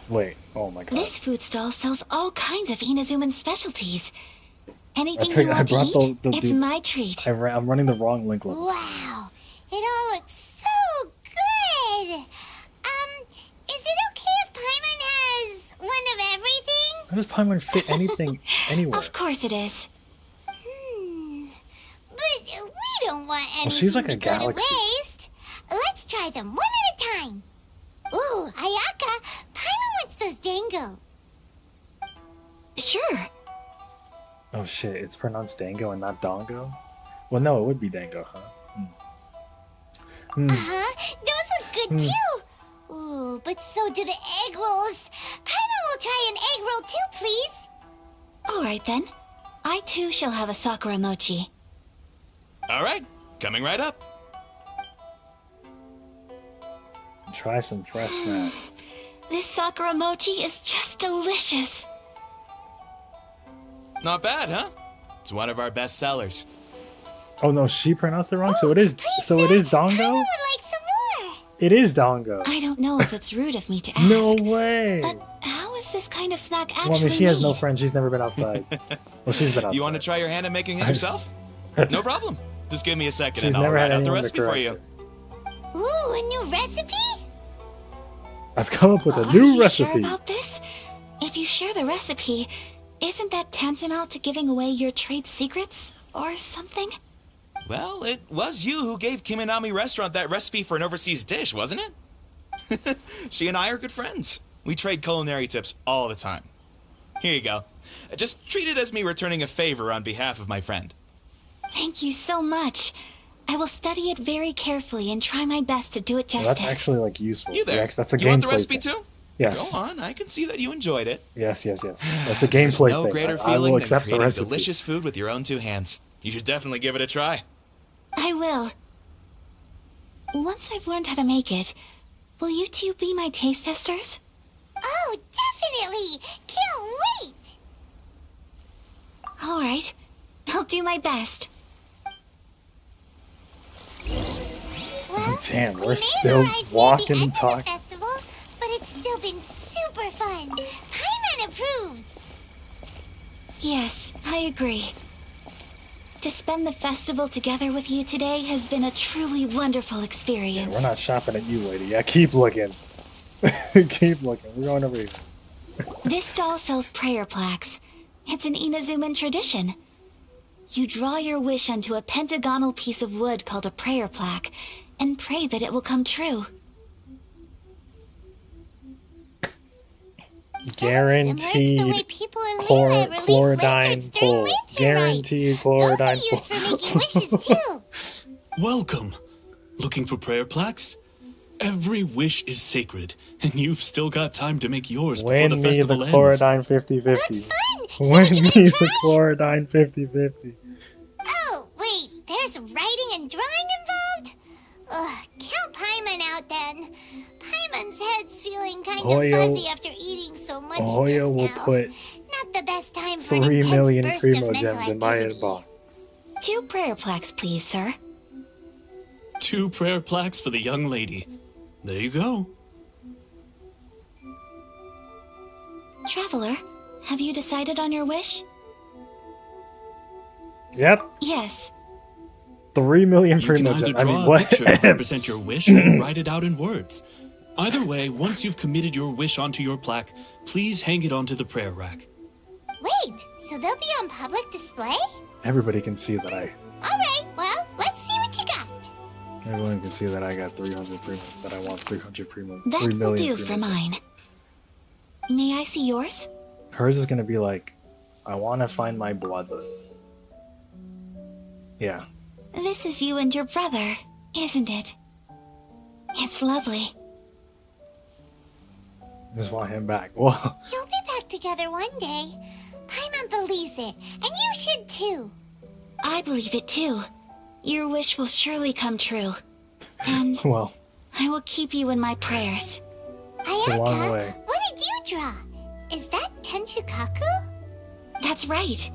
Speaker 1: Wait. Oh my god.
Speaker 10: This food stall sells all kinds of Inazuman specialties. Anything
Speaker 1: think
Speaker 10: you
Speaker 1: I
Speaker 10: want to
Speaker 1: brought
Speaker 10: eat,
Speaker 1: the
Speaker 10: it's
Speaker 1: dude-
Speaker 10: my treat.
Speaker 1: I'm running the wrong link level.
Speaker 2: Wow, it all looks so good. Is it okay if Paimon has one of everything?
Speaker 1: How does Paimon fit anything anywhere?
Speaker 10: Of course it is.
Speaker 2: But we don't want anything
Speaker 1: Well, she's like
Speaker 2: to
Speaker 1: a
Speaker 2: go to
Speaker 1: galaxy.
Speaker 2: waste. Let's try them one at a time. Ooh, Ooh, Ayaka, Paimon wants those dango.
Speaker 10: Sure.
Speaker 1: Oh shit, it's pronounced dango and not dongo? Well, no, it would be dango, huh?
Speaker 2: Uh-huh, those look good too. Ooh, but so do the egg rolls. Paimon will try an egg roll too, please.
Speaker 10: All right then. I too shall have a sakura mochi.
Speaker 15: All right, coming right up.
Speaker 1: Try some fresh snacks.
Speaker 10: This sakura mochi is just delicious.
Speaker 15: Not bad, huh? It's one of our best sellers.
Speaker 1: Oh no, she pronounced it wrong. So it is. So it is dongo.
Speaker 2: Paimon would like some more.
Speaker 1: It is dongo.
Speaker 10: I don't know if it's rude of me to ask.
Speaker 1: No way.
Speaker 10: But how is this kind of snack actually
Speaker 1: Well, I mean, she has no
Speaker 10: made?
Speaker 1: friends. She's never been outside. Well, she's been outside.
Speaker 15: You want to try your hand at making it yourself? No problem. Just give me a second
Speaker 1: She's
Speaker 15: and I'll
Speaker 1: never had
Speaker 15: write out the
Speaker 1: anyone to
Speaker 15: recipe for
Speaker 1: correct
Speaker 15: you.
Speaker 1: her.
Speaker 2: Ooh, a new recipe?
Speaker 1: I've come up with a
Speaker 10: Are
Speaker 1: new
Speaker 10: you
Speaker 1: recipe.
Speaker 10: sure about this? If you share the recipe, isn't that tantamount to giving away your trade secrets or something?
Speaker 15: Well, it was you who gave Kiminami Restaurant that recipe for an overseas dish, wasn't it? She and I are good friends. We trade culinary tips all the time. Here you go. Just treat it as me returning a favor on behalf of my friend.
Speaker 10: Thank you so much. I will study it very carefully and try my best to do it
Speaker 1: Well,
Speaker 10: justice.
Speaker 1: that's actually like useful.
Speaker 15: You there?
Speaker 1: Yeah, that's a
Speaker 15: You want the
Speaker 1: gameplay
Speaker 15: recipe
Speaker 1: thing.
Speaker 15: too?
Speaker 1: Yes.
Speaker 15: Go on, I can see that you enjoyed it.
Speaker 1: Yes. That's a
Speaker 15: There's
Speaker 1: gameplay
Speaker 15: no
Speaker 1: thing.
Speaker 15: greater
Speaker 1: I
Speaker 15: feeling
Speaker 1: will
Speaker 15: than
Speaker 1: accept the
Speaker 15: creating
Speaker 1: recipe.
Speaker 15: delicious food with your own two hands. You should definitely give it a try.
Speaker 10: I will. Once I've learned how to make it, will you two be my taste testers?
Speaker 2: Oh, definitely. Can't wait.
Speaker 10: All right. I'll do my best.
Speaker 2: Well,
Speaker 1: Damn,
Speaker 2: we
Speaker 1: we're
Speaker 2: may
Speaker 1: still
Speaker 2: have arrived
Speaker 1: walking
Speaker 2: near
Speaker 1: and
Speaker 2: the end of the
Speaker 1: talking.
Speaker 2: festival, but it's still been super fun. Paimon approves.
Speaker 10: Yes, I agree. To spend the festival together with you today has been a truly wonderful experience.
Speaker 1: We're not shopping at you, lady. Yeah, keep looking. Keep looking. We're going over here.
Speaker 10: This stall sells prayer plaques. It's an Inazuman tradition. You draw your wish onto a pentagonal piece of wood called a prayer plaque, and pray that it will come true.
Speaker 1: Guaranteed
Speaker 2: Similar to the way people in Leela release
Speaker 1: chlorodyne
Speaker 2: lanterns during
Speaker 1: pull.
Speaker 2: winter, right?
Speaker 1: Guaranteed chlorodyne
Speaker 2: Those are used for
Speaker 1: pull.
Speaker 2: making wishes too.
Speaker 16: Welcome. Looking for prayer plaques? Every wish is sacred, and you've still got time to make yours before
Speaker 1: Win
Speaker 16: the
Speaker 1: me the
Speaker 16: festival ends.
Speaker 1: chlorodyne 50-50. Win me the chlorodyne 50-50.
Speaker 2: Oh, wait, there's writing and drawing involved? Ugh, count Paimon out then. Paimon's head's feeling kind
Speaker 1: Hoyo-
Speaker 2: of fuzzy after eating so much
Speaker 1: Hoyo
Speaker 2: just
Speaker 1: will
Speaker 2: now.
Speaker 1: put
Speaker 2: Not the best time for an
Speaker 1: 3
Speaker 2: intense
Speaker 1: million
Speaker 2: burst
Speaker 1: primo
Speaker 2: of mental
Speaker 1: gems in my
Speaker 2: activity.
Speaker 1: inbox.
Speaker 10: 2 prayer plaques, please, sir.
Speaker 16: 2 prayer plaques for the young lady. There you go.
Speaker 10: Traveler, have you decided on your wish?
Speaker 1: Yep.
Speaker 10: Yes.
Speaker 1: 3 million
Speaker 16: You can
Speaker 1: primo
Speaker 16: either
Speaker 1: gems. I
Speaker 16: draw
Speaker 1: mean,
Speaker 16: a
Speaker 1: what?
Speaker 16: picture to represent your wish or write it out in words. Either way, once you've committed your wish onto your plaque, please hang it onto the prayer rack.
Speaker 2: Wait, so they'll be on public display?
Speaker 1: Everybody can see that
Speaker 2: Alright, well, let's see what you got.
Speaker 1: everyone can see that I got 300 primo. That I want 300 primo.
Speaker 10: That
Speaker 1: 3
Speaker 10: will
Speaker 1: million
Speaker 10: do
Speaker 1: primo
Speaker 10: for mine.
Speaker 1: gems.
Speaker 10: May I see yours?
Speaker 1: Hers is gonna be like, I want to find my brother. Yeah.
Speaker 10: This is you and your brother, isn't it? It's lovely.
Speaker 1: Just want him back. Whoa.
Speaker 2: You'll be back together one day. Paimon believes it, and you should too.
Speaker 10: I believe it too. Your wish will surely come true. And
Speaker 1: Well,
Speaker 10: I will keep you in my prayers.
Speaker 1: it's a long way.
Speaker 2: What did you draw? Is that Tenchukaku?
Speaker 10: That's right.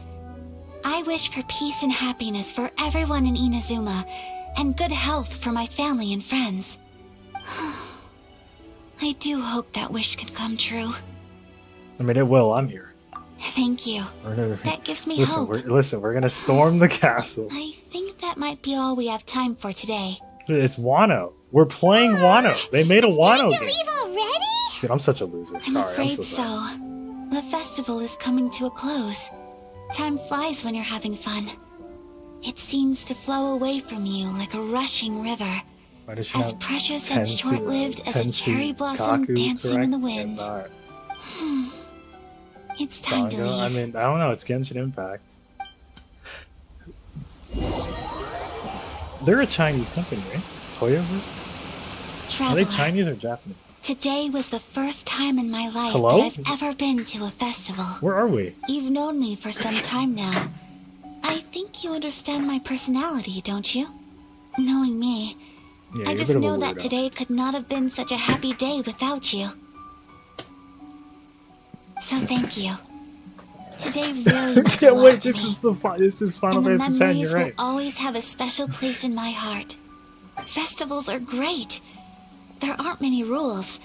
Speaker 10: I wish for peace and happiness for everyone in Inazuma, and good health for my family and friends. I do hope that wish can come true.
Speaker 1: I mean, it will. I'm here.
Speaker 10: Thank you.
Speaker 1: We're gonna,
Speaker 10: That gives me
Speaker 1: listen,
Speaker 10: hope.
Speaker 1: we're gonna storm the castle.
Speaker 10: I think that might be all we have time for today.
Speaker 1: It's Wano. We're playing Wano. They made a Wano game.
Speaker 2: Leave already?
Speaker 1: Dude, I'm such a loser.
Speaker 10: I'm
Speaker 1: Sorry, I'm
Speaker 10: afraid
Speaker 1: so sorry.
Speaker 10: so. The festival is coming to a close. Time flies when you're having fun. It seems to flow away from you like a rushing river.
Speaker 1: Why does she
Speaker 10: As
Speaker 1: not
Speaker 10: precious and
Speaker 1: Tensu-
Speaker 10: short-lived as a
Speaker 1: Tensu
Speaker 10: cherry blossom
Speaker 1: Kaku,
Speaker 10: dancing in the
Speaker 1: correct?
Speaker 10: wind.
Speaker 1: And not
Speaker 10: It's time to
Speaker 1: Dango?
Speaker 10: leave.
Speaker 1: I mean, I don't know. It's Genshin Impact. They're a Chinese company, right? Toyoverse? Are they
Speaker 10: Traveler,
Speaker 1: Chinese or Japanese?
Speaker 10: today was the first time in my life
Speaker 1: Hello?
Speaker 10: that I've ever been to a festival.
Speaker 1: Where are we?
Speaker 10: You've known me for some time now. I think you understand my personality, don't you? Knowing me,
Speaker 1: Yeah,
Speaker 10: I
Speaker 1: you're a
Speaker 10: just
Speaker 1: bit of a
Speaker 10: know that
Speaker 1: weirdo.
Speaker 10: today could not have been such a happy day without you. So thank you. Today really meant a
Speaker 1: Yeah,
Speaker 10: lot
Speaker 1: wait,
Speaker 10: to
Speaker 1: this
Speaker 10: me.
Speaker 1: is Final
Speaker 10: And the
Speaker 1: Fantasy X,
Speaker 10: memories
Speaker 1: you're
Speaker 10: will
Speaker 1: right.
Speaker 10: always have a special place in my heart. Festivals are great. There aren't many rules.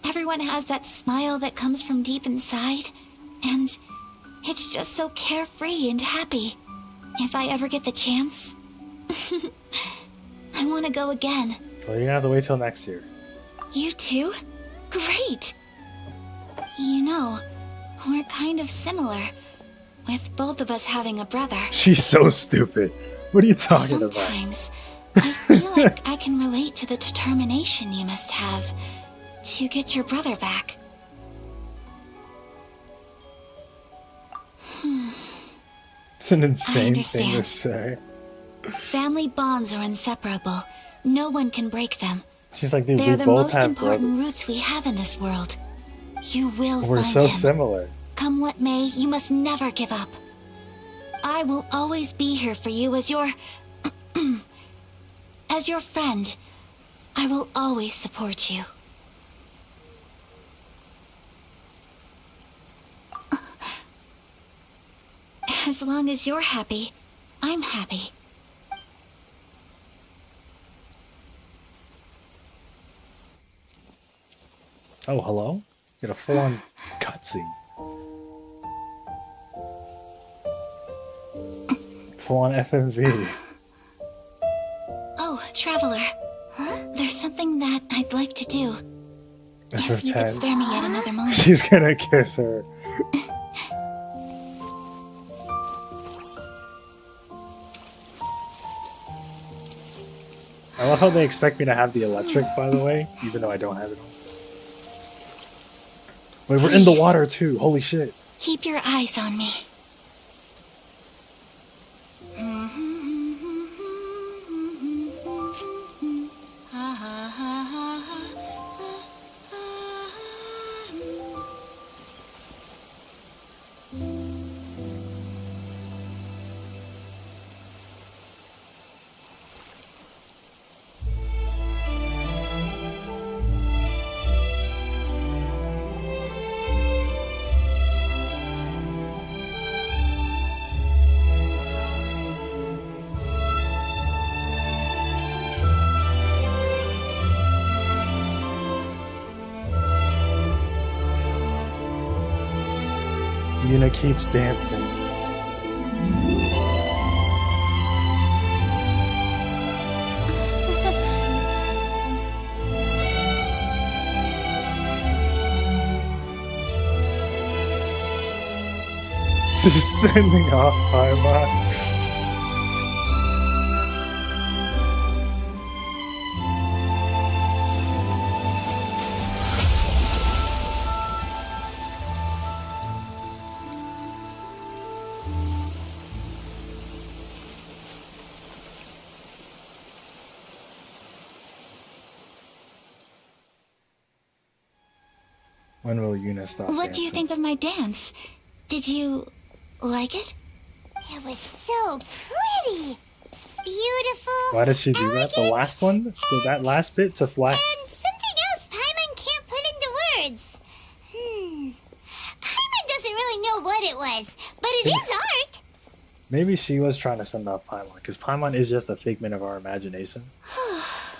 Speaker 10: Everyone has that smile that comes from deep inside. And it's just so carefree and happy. If I ever get the chance, I want to go again.
Speaker 1: Well, you're gonna have to wait till next year.
Speaker 10: You too? Great! You know, we're kind of similar, with both of us having a brother.
Speaker 1: She's so stupid. What are you talking about?
Speaker 10: Sometimes, I feel like I can relate to the determination you must have to get your brother back.
Speaker 1: It's an insane thing to
Speaker 10: understand.
Speaker 1: say.
Speaker 10: Family bonds are inseparable. No one can break them.
Speaker 1: She's like, dude,
Speaker 10: They're
Speaker 1: we
Speaker 10: the
Speaker 1: both
Speaker 10: most
Speaker 1: have
Speaker 10: important
Speaker 1: brothers.
Speaker 10: roots we have in this world. You will
Speaker 1: We're
Speaker 10: find
Speaker 1: so
Speaker 10: him.
Speaker 1: similar.
Speaker 10: Come what may, you must never give up. I will always be here for you as your... as your friend. I will always support you. As long as you're happy, I'm happy.
Speaker 1: Oh, hello? Get a full-on cutscene. Full-on FMV.
Speaker 10: Oh, Traveler. There's something that I'd like to do.
Speaker 1: That's her
Speaker 10: If you could
Speaker 1: 10.
Speaker 10: spare me yet another moment.
Speaker 1: She's gonna kiss her. I love how they expect me to have the electric, by the way, even though I don't have it on. Wait, we're in the
Speaker 10: Please.
Speaker 1: water too. Holy shit.
Speaker 10: Keep your eyes on me.
Speaker 1: Yuna keeps dancing. She's sending off Paimon. When will Yuna stop
Speaker 10: What
Speaker 1: dancing?
Speaker 10: do you think of my dance? Did you like it?
Speaker 2: It was so pretty. Beautiful.
Speaker 1: Why did she do that? The last one? That last bit to flex?
Speaker 2: Something else Paimon can't put into words. Paimon doesn't really know what it was, but it is art.
Speaker 1: Maybe she was trying to send off Paimon, because Paimon is just a figment of our imagination.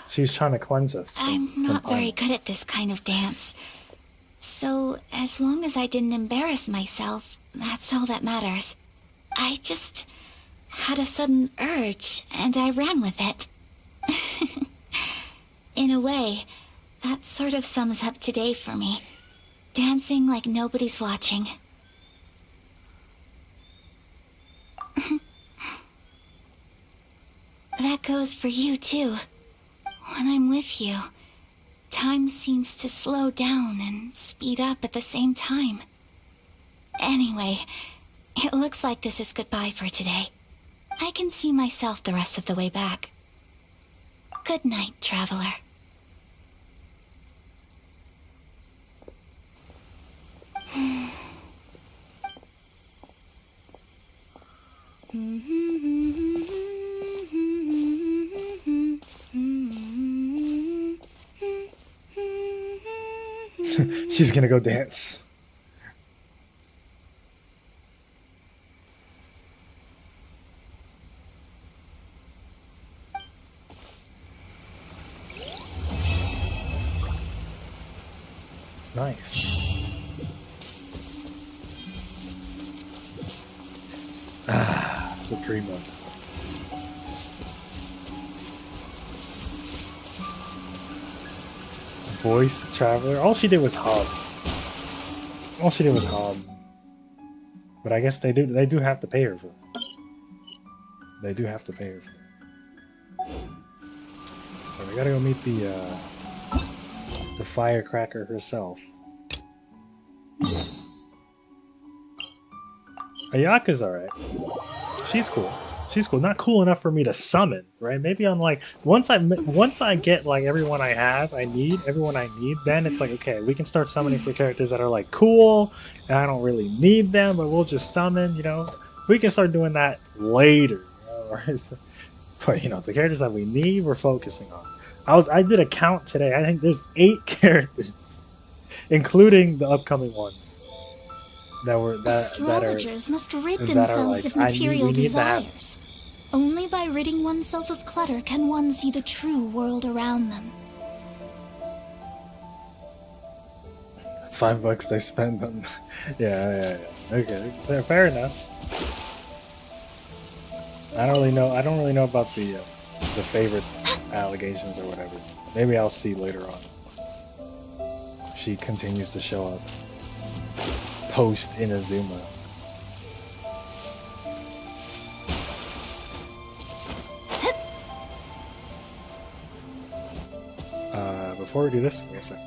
Speaker 1: She's trying to cleanse us.
Speaker 10: I'm not very good at this kind of dance. So, as long as I didn't embarrass myself, that's all that matters. I just had a sudden urge, and I ran with it. In a way, that sort of sums up today for me. Dancing like nobody's watching. That goes for you, too. When I'm with you, time seems to slow down and speed up at the same time. Anyway, it looks like this is goodbye for today. I can see myself the rest of the way back. Good night, traveler.
Speaker 1: She's gonna go dance. Nice. Ah, the 3 months. Voice traveler. All she did was hub. All she did was hub. But I guess they do have to pay her for it. They do have to pay her for it. But we gotta go meet the firecracker herself. Ayaka's alright. She's cool. She's cool. Not cool enough for me to summon, right? Maybe on like once I get like everyone I need, then it's like okay, we can start summoning for characters that are like cool, and I don't really need them, but we'll just summon. You know, we can start doing that later. You know? But you know, the characters that we need, we're focusing on. I did a count today. I think there's 8 characters, including the upcoming ones.
Speaker 8: Astrologers must rid themselves of material desires. Only by ridding oneself of clutter can one see the true world around them.
Speaker 1: It's $5 they spend on. Yeah. Okay, fair enough. I don't really know about the favorite allegations or whatever. Maybe I'll see later on. She continues to show up. Post Inazuma. Before we do this, give me a second.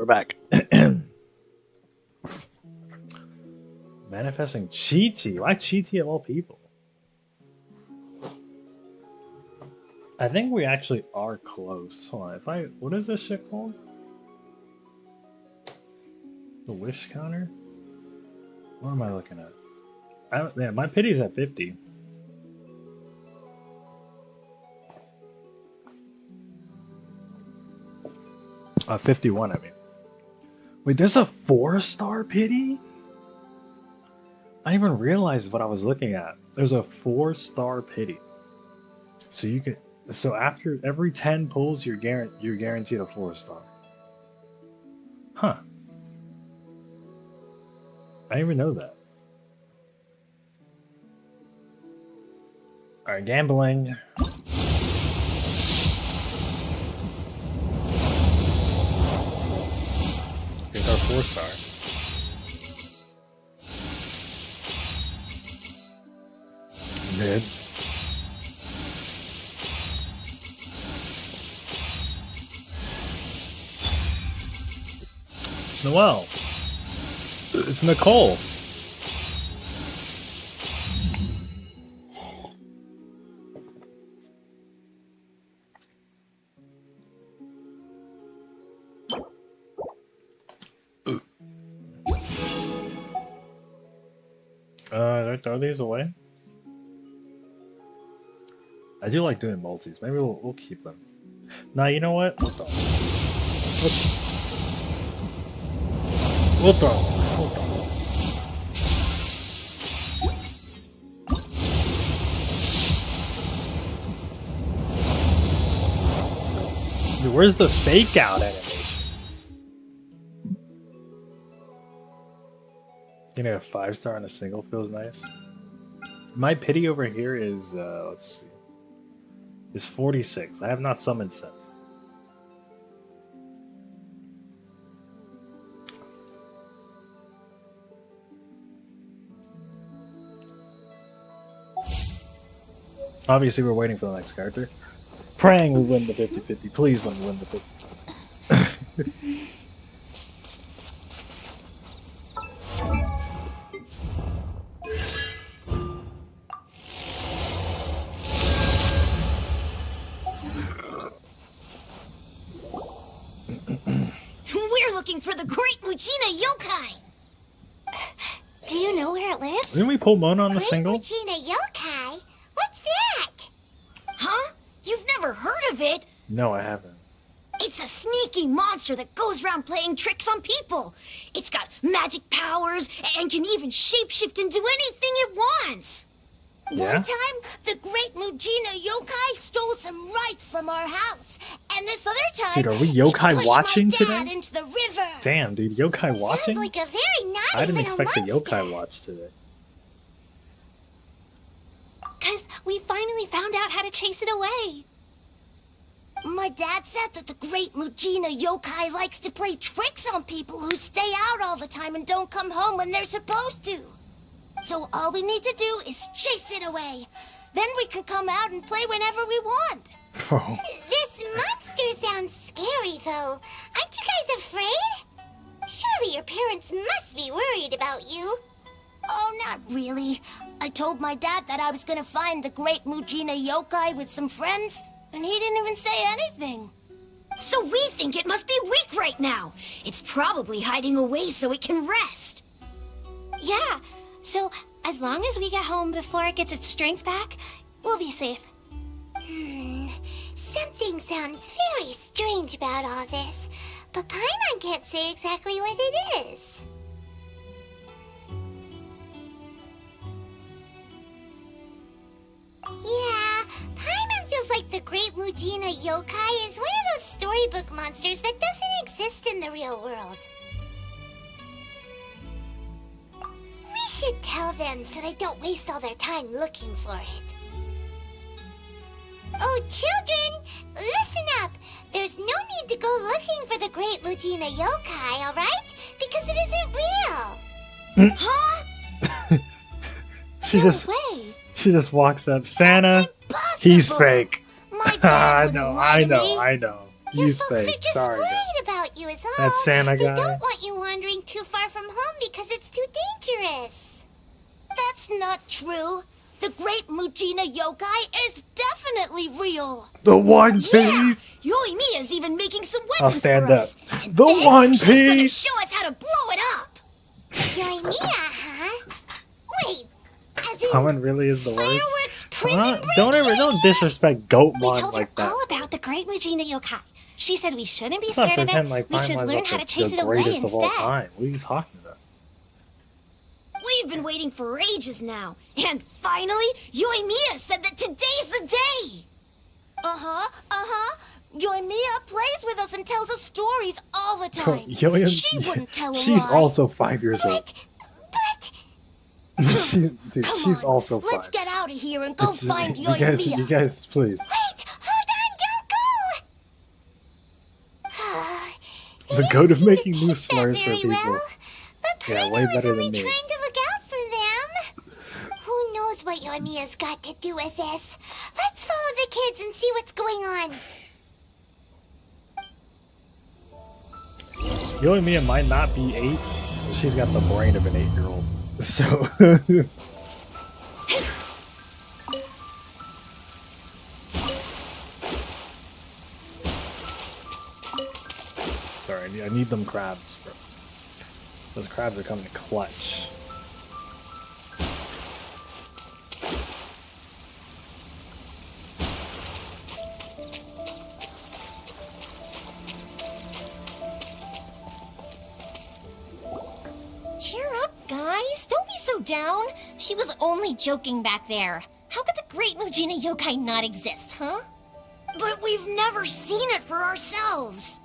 Speaker 1: we're back. Manifesting Chi-Chi. Why Chi-Chi of all people? I think we actually are close. Hold on, what is this shit called? The wish counter? What am I looking at? Yeah, my pity's at 50. 51, I mean. Wait, there's a 4-star pity? I didn't even realize what I was looking at. There's a 4-star pity. So you can. So after every 10 pulls, you're guaranteed a 4-star. Huh. I didn't even know that. All right, gambling. Here's our 4-star. Mid. It's Noelle. It's Nicole. Do I throw these away? I do like doing multis. Maybe we'll keep them. Nah, you know what? We'll throw them. We'll throw them. We'll throw them. Dude, where's the fake out animations? Getting a 5-star on a single feels nice. My pity over here is let's see. Is 46. I have not summoned since. Obviously, we're waiting for the next character. Praying we win the 50-50. Please let me win the 50.
Speaker 2: We're looking for the great Mujina yokai! Do you know where it lives?
Speaker 1: Didn't we pull Mona on the single?
Speaker 2: Mujina yokai? What's that? Huh? You've never heard of it?
Speaker 1: No, I haven't.
Speaker 2: It's a sneaky monster that goes around playing tricks on people. It's got magic powers and can even shapeshift into anything it wants.
Speaker 1: Yeah?
Speaker 2: One time, the great Mujina yokai stole some rice from our house. And this other time,
Speaker 1: Dude, are we yokai
Speaker 2: he pushed
Speaker 1: watching
Speaker 2: my dad
Speaker 1: today?
Speaker 2: into the river.
Speaker 1: Damn, dude, yokai watching?
Speaker 2: Sounds like a very naughty
Speaker 1: I didn't
Speaker 2: little
Speaker 1: expect a
Speaker 2: monster.
Speaker 1: yokai watch today.
Speaker 8: Because we finally found out how to chase it away.
Speaker 2: My dad said that the great Mujina yokai likes to play tricks on people who stay out all the time and don't come home when they're supposed to. So all we need to do is chase it away. Then we can come out and play whenever we want.
Speaker 1: Oh.
Speaker 2: This monster sounds scary, though. Aren't you guys afraid? Surely your parents must be worried about you. Oh, not really. I told my dad that I was gonna find the great Mujina yokai with some friends, and he didn't even say anything. So we think it must be weak right now. It's probably hiding away so it can rest.
Speaker 8: Yeah, so as long as we get home before it gets its strength back, we'll be safe.
Speaker 2: Something sounds very strange about all this, but Paimon can't say exactly what it is. Yeah, Paimon feels like the great Mujina yokai is one of those storybook monsters that doesn't exist in the real world. We should tell them so they don't waste all their time looking for it. Oh, children, listen up. There's no need to go looking for the great Mujina yokai, alright? Because it isn't real. Huh?
Speaker 1: She just walks up. Santa, he's fake.
Speaker 2: My dad
Speaker 1: I know.
Speaker 2: Your
Speaker 1: He's
Speaker 2: folks
Speaker 1: fake.
Speaker 2: are just
Speaker 1: Sorry,
Speaker 2: worried
Speaker 1: guys.
Speaker 2: about about you is all.
Speaker 1: That Santa
Speaker 2: They
Speaker 1: guy.
Speaker 2: don't want you wandering too far from home because it's too dangerous.
Speaker 17: That's not true. The Great Mujina Yokai is definitely real.
Speaker 1: The One Piece.
Speaker 17: Yoimiya's even making some weapons
Speaker 1: I'll stand
Speaker 17: for
Speaker 1: up.
Speaker 17: us. And
Speaker 1: The
Speaker 17: then
Speaker 1: One
Speaker 17: she's gonna
Speaker 1: Piece.
Speaker 17: show us how to blow it up.
Speaker 2: Yoimiya, huh? Wait, as in
Speaker 1: Common really is the worst.
Speaker 2: fireworks prison break?
Speaker 1: Don't disrespect
Speaker 12: We
Speaker 1: Goatmon
Speaker 12: told
Speaker 1: like
Speaker 12: her
Speaker 1: that.
Speaker 12: all about the Great Mujina Yokai. She said we shouldn't be
Speaker 1: Let's not
Speaker 12: scared of
Speaker 1: pretend
Speaker 12: it.
Speaker 1: like
Speaker 12: We should
Speaker 1: Paimon's
Speaker 12: learn
Speaker 1: like
Speaker 12: how to
Speaker 1: the
Speaker 12: chase it away
Speaker 1: greatest of all
Speaker 12: instead.
Speaker 1: time. What are you talking about?
Speaker 17: We've been waiting for ages now. And finally, Yoimiya said that today's the day. Yoimiya plays with us and tells us stories all the time.
Speaker 1: Yoimiya-
Speaker 17: She wouldn't tell a
Speaker 1: She's
Speaker 17: lie.
Speaker 1: also 5 years old. Dude,
Speaker 17: Come
Speaker 1: she's
Speaker 17: on,
Speaker 1: also 5.
Speaker 17: Let's get out of here and go
Speaker 1: It's-
Speaker 17: find
Speaker 1: you
Speaker 17: Yoimiya.
Speaker 1: guys, please. The goat of making new slurs for people. Yeah, way better than me.
Speaker 2: Trying to look out for them. Who knows what Yoimiya's got to do with this? Let's follow the kids and see what's going on.
Speaker 1: Yoimiya might not be 8, but she's got the brain of an 8-year-old. So. Sorry, I need them crabs, bro. Those crabs are coming clutch.
Speaker 13: Cheer up, guys. Don't be so down. She was only joking back there. How could the Great Mujina Yokai not exist, huh?
Speaker 17: But we've never seen it for ourselves.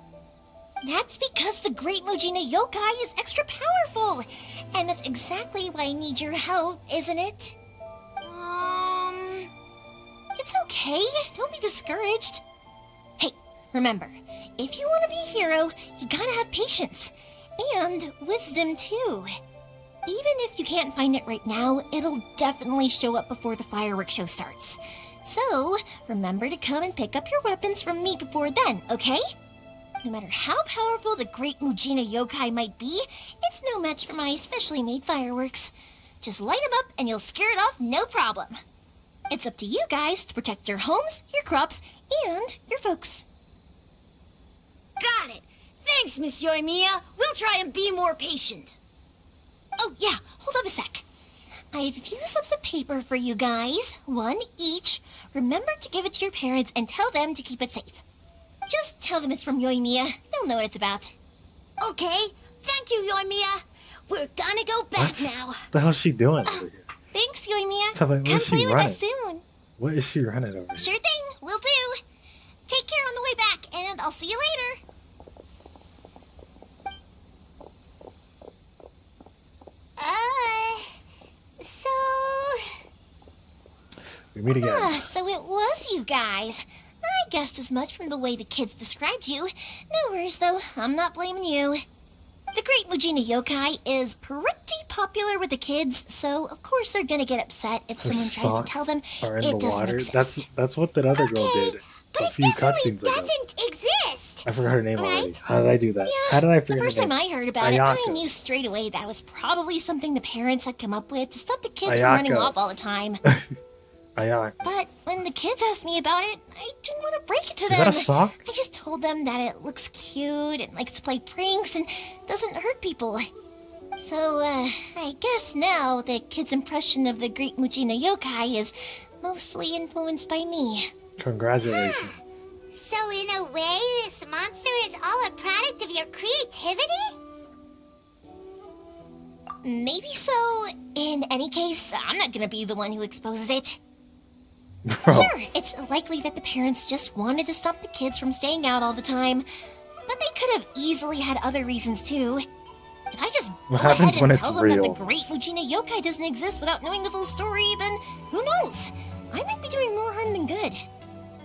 Speaker 13: That's because the Great Mujina Yokai is extra powerful. And that's exactly why I need your help, isn't it? It's okay. Don't be discouraged. Hey, remember, if you want to be a hero, you gotta have patience. And wisdom, too. Even if you can't find it right now, it'll definitely show up before the fireworks show starts. So, remember to come and pick up your weapons from me before then, okay? No matter how powerful the Great Mujina Yokai might be, it's no match for my specially made fireworks. Just light them up and you'll scare it off no problem. It's up to you guys to protect your homes, your crops, and your folks.
Speaker 17: Got it. Thanks, Miss Yoimiya. We'll try and be more patient.
Speaker 13: Oh, yeah, hold up a sec. I have a few slips of paper for you guys, one each. Remember to give it to your parents and tell them to keep it safe. Just tell them it's from Yoimiya. They'll know what it's about.
Speaker 17: Okay, thank you, Yoimiya. We're gonna go back now.
Speaker 1: What the hell's she doing over here?
Speaker 13: Thanks, Yoimiya.
Speaker 1: Tell me, what
Speaker 13: Come
Speaker 1: is she
Speaker 13: play with
Speaker 1: running?
Speaker 13: us soon.
Speaker 1: What is she running over here?
Speaker 13: Sure thing, will do. Take care on the way back, and I'll see you later.
Speaker 1: We meet again.
Speaker 13: So it was you guys. I guessed as much from the way the kids described you. No worries, though. I'm not blaming you. The Great Mujina Yokai is pretty popular with the kids, so of course they're gonna get upset if
Speaker 1: Her
Speaker 13: someone tries to tell them
Speaker 1: are in
Speaker 13: it
Speaker 1: the
Speaker 13: doesn't
Speaker 1: water.
Speaker 13: exist.
Speaker 1: That's what that other girl did a few cutscenes ago.
Speaker 2: Exist.
Speaker 1: I forgot her name already. How did I do that? How did I
Speaker 13: The
Speaker 1: forget
Speaker 13: first
Speaker 1: her
Speaker 13: time
Speaker 1: name?
Speaker 13: I heard about it, I
Speaker 1: Ayaka.
Speaker 13: knew straight away that was probably something the parents had come up with to stop the kids
Speaker 1: Ayaka.
Speaker 13: from running off all the time.
Speaker 1: Ayaka.
Speaker 13: But when the kids asked me about it, I didn't want to break it to them.
Speaker 1: Is that a sock?
Speaker 13: I just told them that it looks cute and likes to play pranks and doesn't hurt people. So, I guess now the kids' impression of the Great Mujina Yokai is mostly influenced by me.
Speaker 1: Congratulations.
Speaker 2: So in a way, this monster is all a product of your creativity?
Speaker 13: Maybe so. In any case, I'm not gonna be the one who exposes it.
Speaker 1: Bro.
Speaker 13: Sure, it's likely that the parents just wanted to stop the kids from staying out all the time. But they could have easily had other reasons too. If I just
Speaker 1: What
Speaker 13: go
Speaker 1: happens
Speaker 13: ahead
Speaker 1: when
Speaker 13: and
Speaker 1: it's
Speaker 13: tell them that
Speaker 1: real?
Speaker 13: the Great Mujina Yokai doesn't exist without knowing the full story, then who knows? I might be doing more harm than good.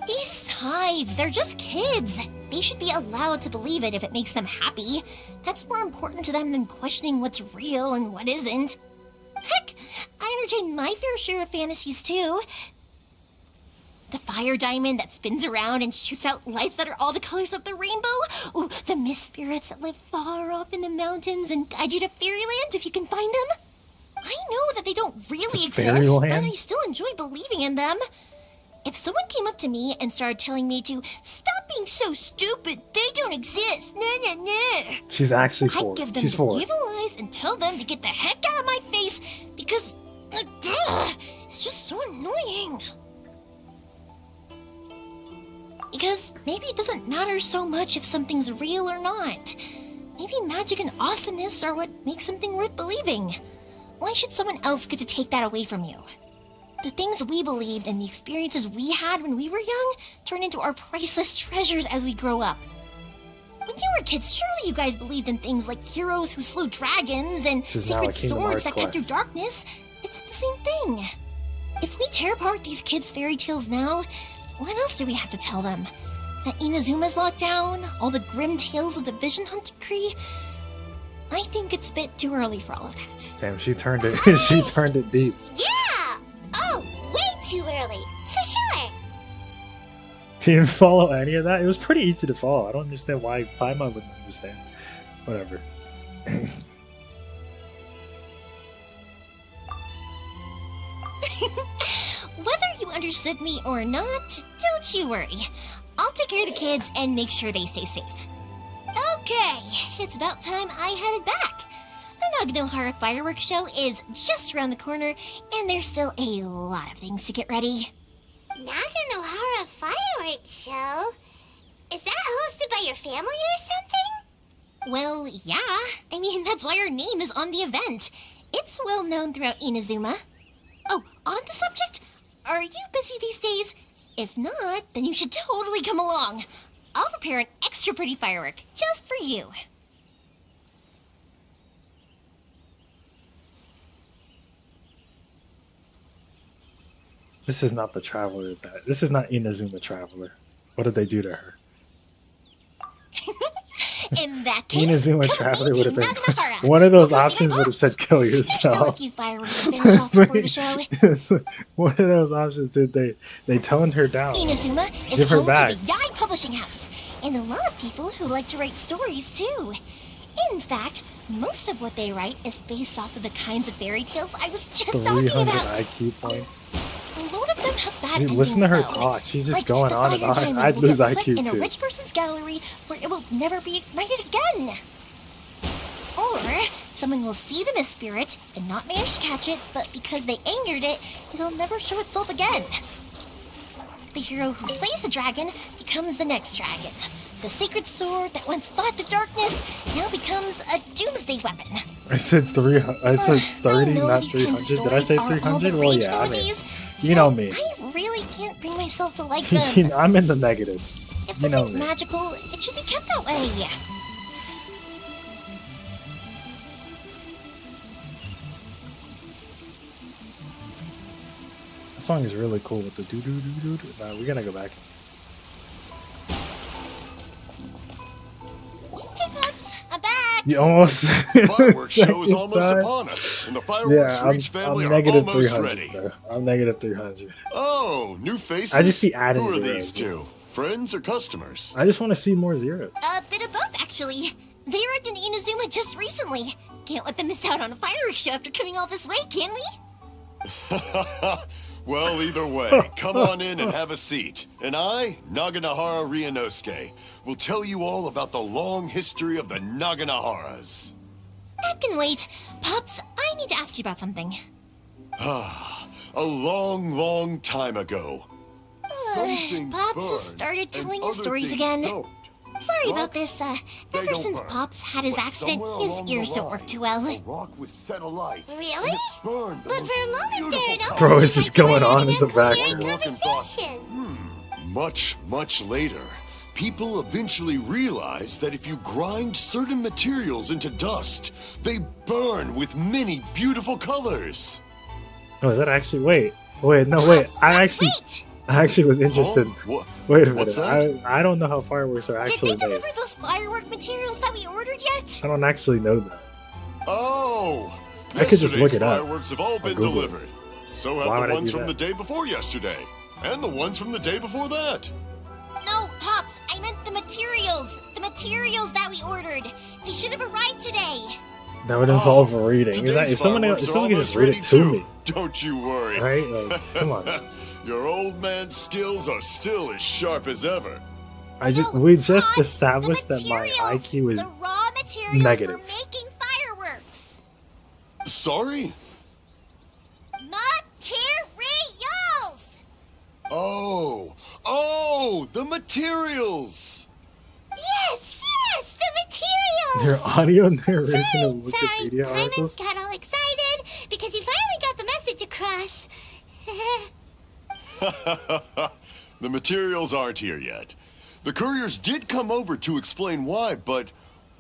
Speaker 13: Besides, they're just kids. They should be allowed to believe it if it makes them happy. That's more important to them than questioning what's real and what isn't. Heck, I entertain my fair share of fantasies too. The fire diamond that spins around and shoots out lights that are all the colors of the rainbow. Ooh, the mist spirits that live far off in the mountains and guide you to fairyland if you can find them. I know that they don't really exist, but I still enjoy believing in them. If someone came up to me and started telling me to stop being so stupid, they don't exist. No.
Speaker 1: She's actually
Speaker 13: I'd
Speaker 1: 4.
Speaker 13: give them
Speaker 1: She's
Speaker 13: the
Speaker 1: 4.
Speaker 13: evil eyes and tell them to get the heck out of my face because it's just so annoying. Because maybe it doesn't matter so much if something's real or not. Maybe magic and awesomeness are what makes something worth believing. Why should someone else get to take that away from you? The things we believed and the experiences we had when we were young turn into our priceless treasures as we grow up. When you were kids, surely you guys believed in things like heroes who slew dragons and secret swords that cut through darkness. It's the same thing. If we tear apart these kids' fairy tales now, what else do we have to tell them? That Inazuma's locked down? All the grim tales of the Vision Hunt Decree? I think it's a bit too early for all of that.
Speaker 1: Damn, she turned it. She turned it deep.
Speaker 2: Yeah! Oh, way too early. For sure.
Speaker 1: She didn't follow any of that. It was pretty easy to follow. I don't understand why Paimon wouldn't understand. Whatever.
Speaker 13: Whether you understood me or not, don't you worry. I'll take care of the kids and make sure they stay safe. Okay, it's about time I headed back. The Naganohara fireworks show is just around the corner, and there's still a lot of things to get ready.
Speaker 2: Naganohara fireworks show? Is that hosted by your family or something?
Speaker 13: Well, yeah. I mean, that's why our name is on the event. It's well known throughout Inazuma. Oh, on the subject, are you busy these days? If not, then you should totally come along. I'll prepare an extra pretty firework just for you.
Speaker 1: This is not the traveler this is not Inazuma Traveler. What did they do to her?
Speaker 13: In that case,
Speaker 1: Inazuma Traveler would have been one of those options would have said kill yourself. One of those options did they toned her down.
Speaker 13: Inazuma is
Speaker 1: Give her
Speaker 13: home
Speaker 1: back.
Speaker 13: to the Yai Publishing House, and a lot of people who like to write stories too. In fact, most of what they write is based off of the kinds of fairy tales I was just talking
Speaker 1: 300
Speaker 13: about.
Speaker 1: IQ points.
Speaker 13: A lot of them have bad
Speaker 1: Dude,
Speaker 13: endings,
Speaker 1: listen to her
Speaker 13: though.
Speaker 1: talk. She's just
Speaker 13: Like,
Speaker 1: going
Speaker 13: the
Speaker 1: on and
Speaker 13: fire
Speaker 1: on.
Speaker 13: diamond
Speaker 1: I'd
Speaker 13: will
Speaker 1: lose
Speaker 13: get put
Speaker 1: IQ
Speaker 13: in
Speaker 1: too.
Speaker 13: a rich person's gallery where it will never be ignited again. Or someone will see the mist spirit and not manage to catch it, but because they angered it, it'll never show itself again. The hero who slays the dragon becomes the next dragon. The sacred sword that once fought the darkness now becomes a doomsday weapon.
Speaker 1: I said 300. I said 30,
Speaker 13: know
Speaker 1: not
Speaker 13: these kinds of
Speaker 1: 300. Did I say
Speaker 13: stories are all the
Speaker 1: 300? Well,
Speaker 13: rage
Speaker 1: yeah. I mean,
Speaker 13: nowadays,
Speaker 1: you know me.
Speaker 13: I really can't bring myself to like them.
Speaker 1: I'm in the negatives.
Speaker 13: If
Speaker 1: You know
Speaker 13: something's
Speaker 1: me.
Speaker 13: magical, it should be kept that way.
Speaker 1: That song is really cool with the doo doo doo doo doo. Nah, we're gonna go back.
Speaker 13: Hey, Pops, I'm back.
Speaker 1: You almost.
Speaker 14: Fireworks show is
Speaker 1: second
Speaker 14: almost
Speaker 1: time.
Speaker 14: upon us, and the fireworks for each family
Speaker 1: I'm
Speaker 14: are
Speaker 1: negative
Speaker 14: almost
Speaker 1: 300.
Speaker 14: ready.
Speaker 1: Though. I'm negative 300.
Speaker 14: Oh, new faces?
Speaker 1: I just see adding
Speaker 14: Who are
Speaker 1: zeros.
Speaker 14: these two? Friends or customers?
Speaker 1: I just want to see more zeros.
Speaker 13: A bit of both, actually. They arrived in Inazuma just recently. Can't let them miss out on a fireworks show after coming all this way, can we?
Speaker 14: Well, either way, come on in and have a seat. And I, Naganohara Ryunosuke, will tell you all about the long history of the Naganoharas.
Speaker 13: That can wait. Pops, I need to ask you about something.
Speaker 14: A long, long time ago.
Speaker 13: Pops has started telling his stories again. Sorry about this. Ever since Pops had his accident, his ears don't work too well.
Speaker 2: Really? But for a moment there, it almost
Speaker 1: Bro, it's just
Speaker 2: seemed
Speaker 1: going
Speaker 2: like
Speaker 1: on in
Speaker 2: we
Speaker 1: the
Speaker 2: were in
Speaker 1: background.
Speaker 2: conversation.
Speaker 14: Much, much later, people eventually realized that if you grind certain materials into dust, they burn with many beautiful colors.
Speaker 1: Oh, is that actually? Wait, no, wait. I actually was interested. Wait a minute.
Speaker 14: What's that?
Speaker 1: I don't know how fireworks are actually
Speaker 13: Did they
Speaker 1: made.
Speaker 13: deliver those firework materials that we ordered yet?
Speaker 1: I don't actually know that.
Speaker 14: Oh!
Speaker 1: I could just look it
Speaker 14: Yesterday's
Speaker 1: up.
Speaker 14: fireworks have all been
Speaker 1: Google it.
Speaker 14: delivered. So
Speaker 1: Why
Speaker 14: have
Speaker 1: would
Speaker 14: the
Speaker 1: I
Speaker 14: ones
Speaker 1: do
Speaker 14: from
Speaker 1: that?
Speaker 14: the day before yesterday. And the ones from the day before that.
Speaker 2: No, Pops, I meant the materials. The materials that we ordered. They should have arrived today.
Speaker 1: That would involve reading. Is that,
Speaker 14: Today's
Speaker 1: if someone
Speaker 14: fireworks
Speaker 1: could
Speaker 14: are
Speaker 1: just
Speaker 14: almost
Speaker 1: read
Speaker 14: ready
Speaker 1: it to
Speaker 14: too.
Speaker 1: me,
Speaker 14: Don't you worry.
Speaker 1: right? Like, come on.
Speaker 14: Your old man's skills are still as sharp as ever.
Speaker 1: We just established that my IQ is
Speaker 2: Raw materials
Speaker 1: negative.
Speaker 2: for making fireworks.
Speaker 14: Sorry?
Speaker 2: Materials!
Speaker 14: Oh, the materials.
Speaker 2: Yes, the materials!
Speaker 1: Their audio narration of
Speaker 2: Sorry,
Speaker 1: Wikipedia
Speaker 2: Paimon
Speaker 1: articles.
Speaker 2: got all excited because he finally got the message across.
Speaker 14: The materials aren't here yet. The couriers did come over to explain why, but,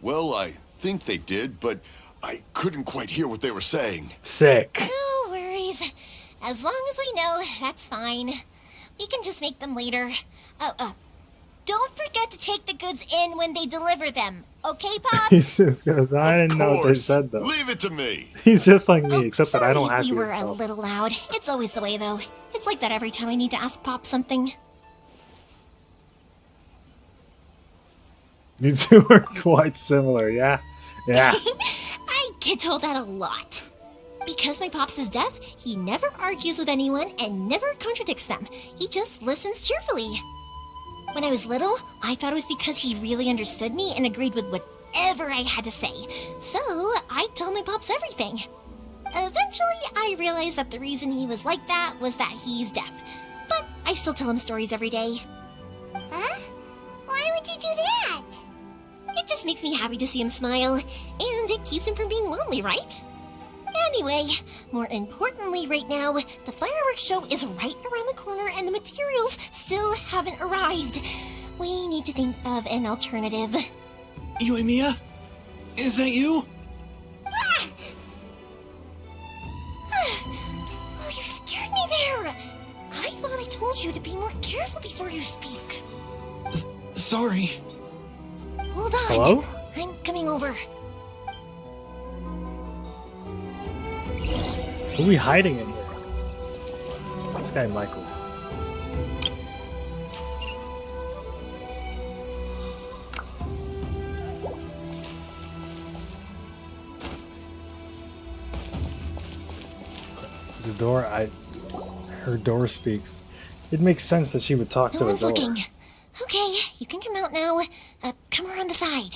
Speaker 14: well, I think they did, but I couldn't quite hear what they were saying.
Speaker 1: Sick.
Speaker 2: No worries. As long as we know, that's fine. We can just make them later. Don't forget to take the goods in when they deliver them. Okay, Pops?
Speaker 1: He just goes, I didn't know what they said though.
Speaker 14: Leave it to me.
Speaker 1: He's just like me, except that I don't have
Speaker 2: We
Speaker 1: to.
Speaker 2: were a little loud. It's always the way, though. It's like that every time I need to ask Pop something.
Speaker 1: You two are quite similar, yeah? Yeah.
Speaker 2: I get told that a lot. Because my Pops is deaf, he never argues with anyone and never contradicts them. He just listens cheerfully. When I was little, I thought it was because he really understood me and agreed with whatever I had to say. So, I told my Pops everything. Eventually, I realized that the reason he was like that was that he's deaf. But I still tell him stories every day. Huh? Why would you do that? It just makes me happy to see him smile, and it keeps him from being lonely, right? Anyway, more importantly right now, the fireworks show is right around the corner and the materials still haven't arrived. We need to think of an alternative.
Speaker 16: Yoimiya? Is that you?
Speaker 2: Ah! Oh, you scared me there! I thought I told you to be more careful before you speak.
Speaker 16: Sorry.
Speaker 2: Hold on.
Speaker 1: Hello?
Speaker 2: I'm coming over.
Speaker 1: Who are we hiding in here? This guy, Michael. The door, her door speaks. It makes sense that she would talk
Speaker 2: No
Speaker 1: to the
Speaker 2: one's
Speaker 1: door.
Speaker 2: looking. Okay, you can come out now. Come around the side.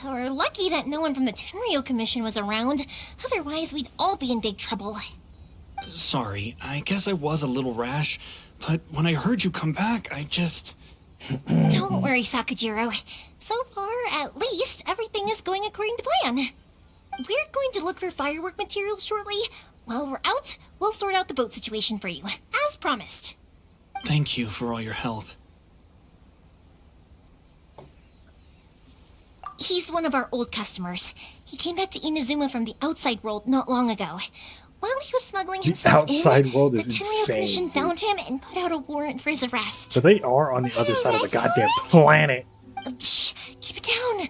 Speaker 2: We're lucky that no one from the Tenryo Commission was around. Otherwise, we'd all be in big trouble.
Speaker 16: Sorry, I guess I was a little rash, but when I heard you come back, I just...
Speaker 2: Don't worry, Sakajiro. So far, at least, everything is going according to plan. We're going to look for firework materials shortly. While we're out, we'll sort out the boat situation for you, as promised.
Speaker 16: Thank you for all your help.
Speaker 2: He's one of our old customers. He came back to Inazuma from the outside world not long ago. While he was smuggling
Speaker 1: The
Speaker 2: himself
Speaker 1: outside world
Speaker 2: the
Speaker 1: is
Speaker 2: Tenryo
Speaker 1: insane,
Speaker 2: Commission
Speaker 1: dude.
Speaker 2: found him and put out a warrant for his arrest.
Speaker 1: So they are on the other side of the goddamn planet.
Speaker 2: Shh, keep it down.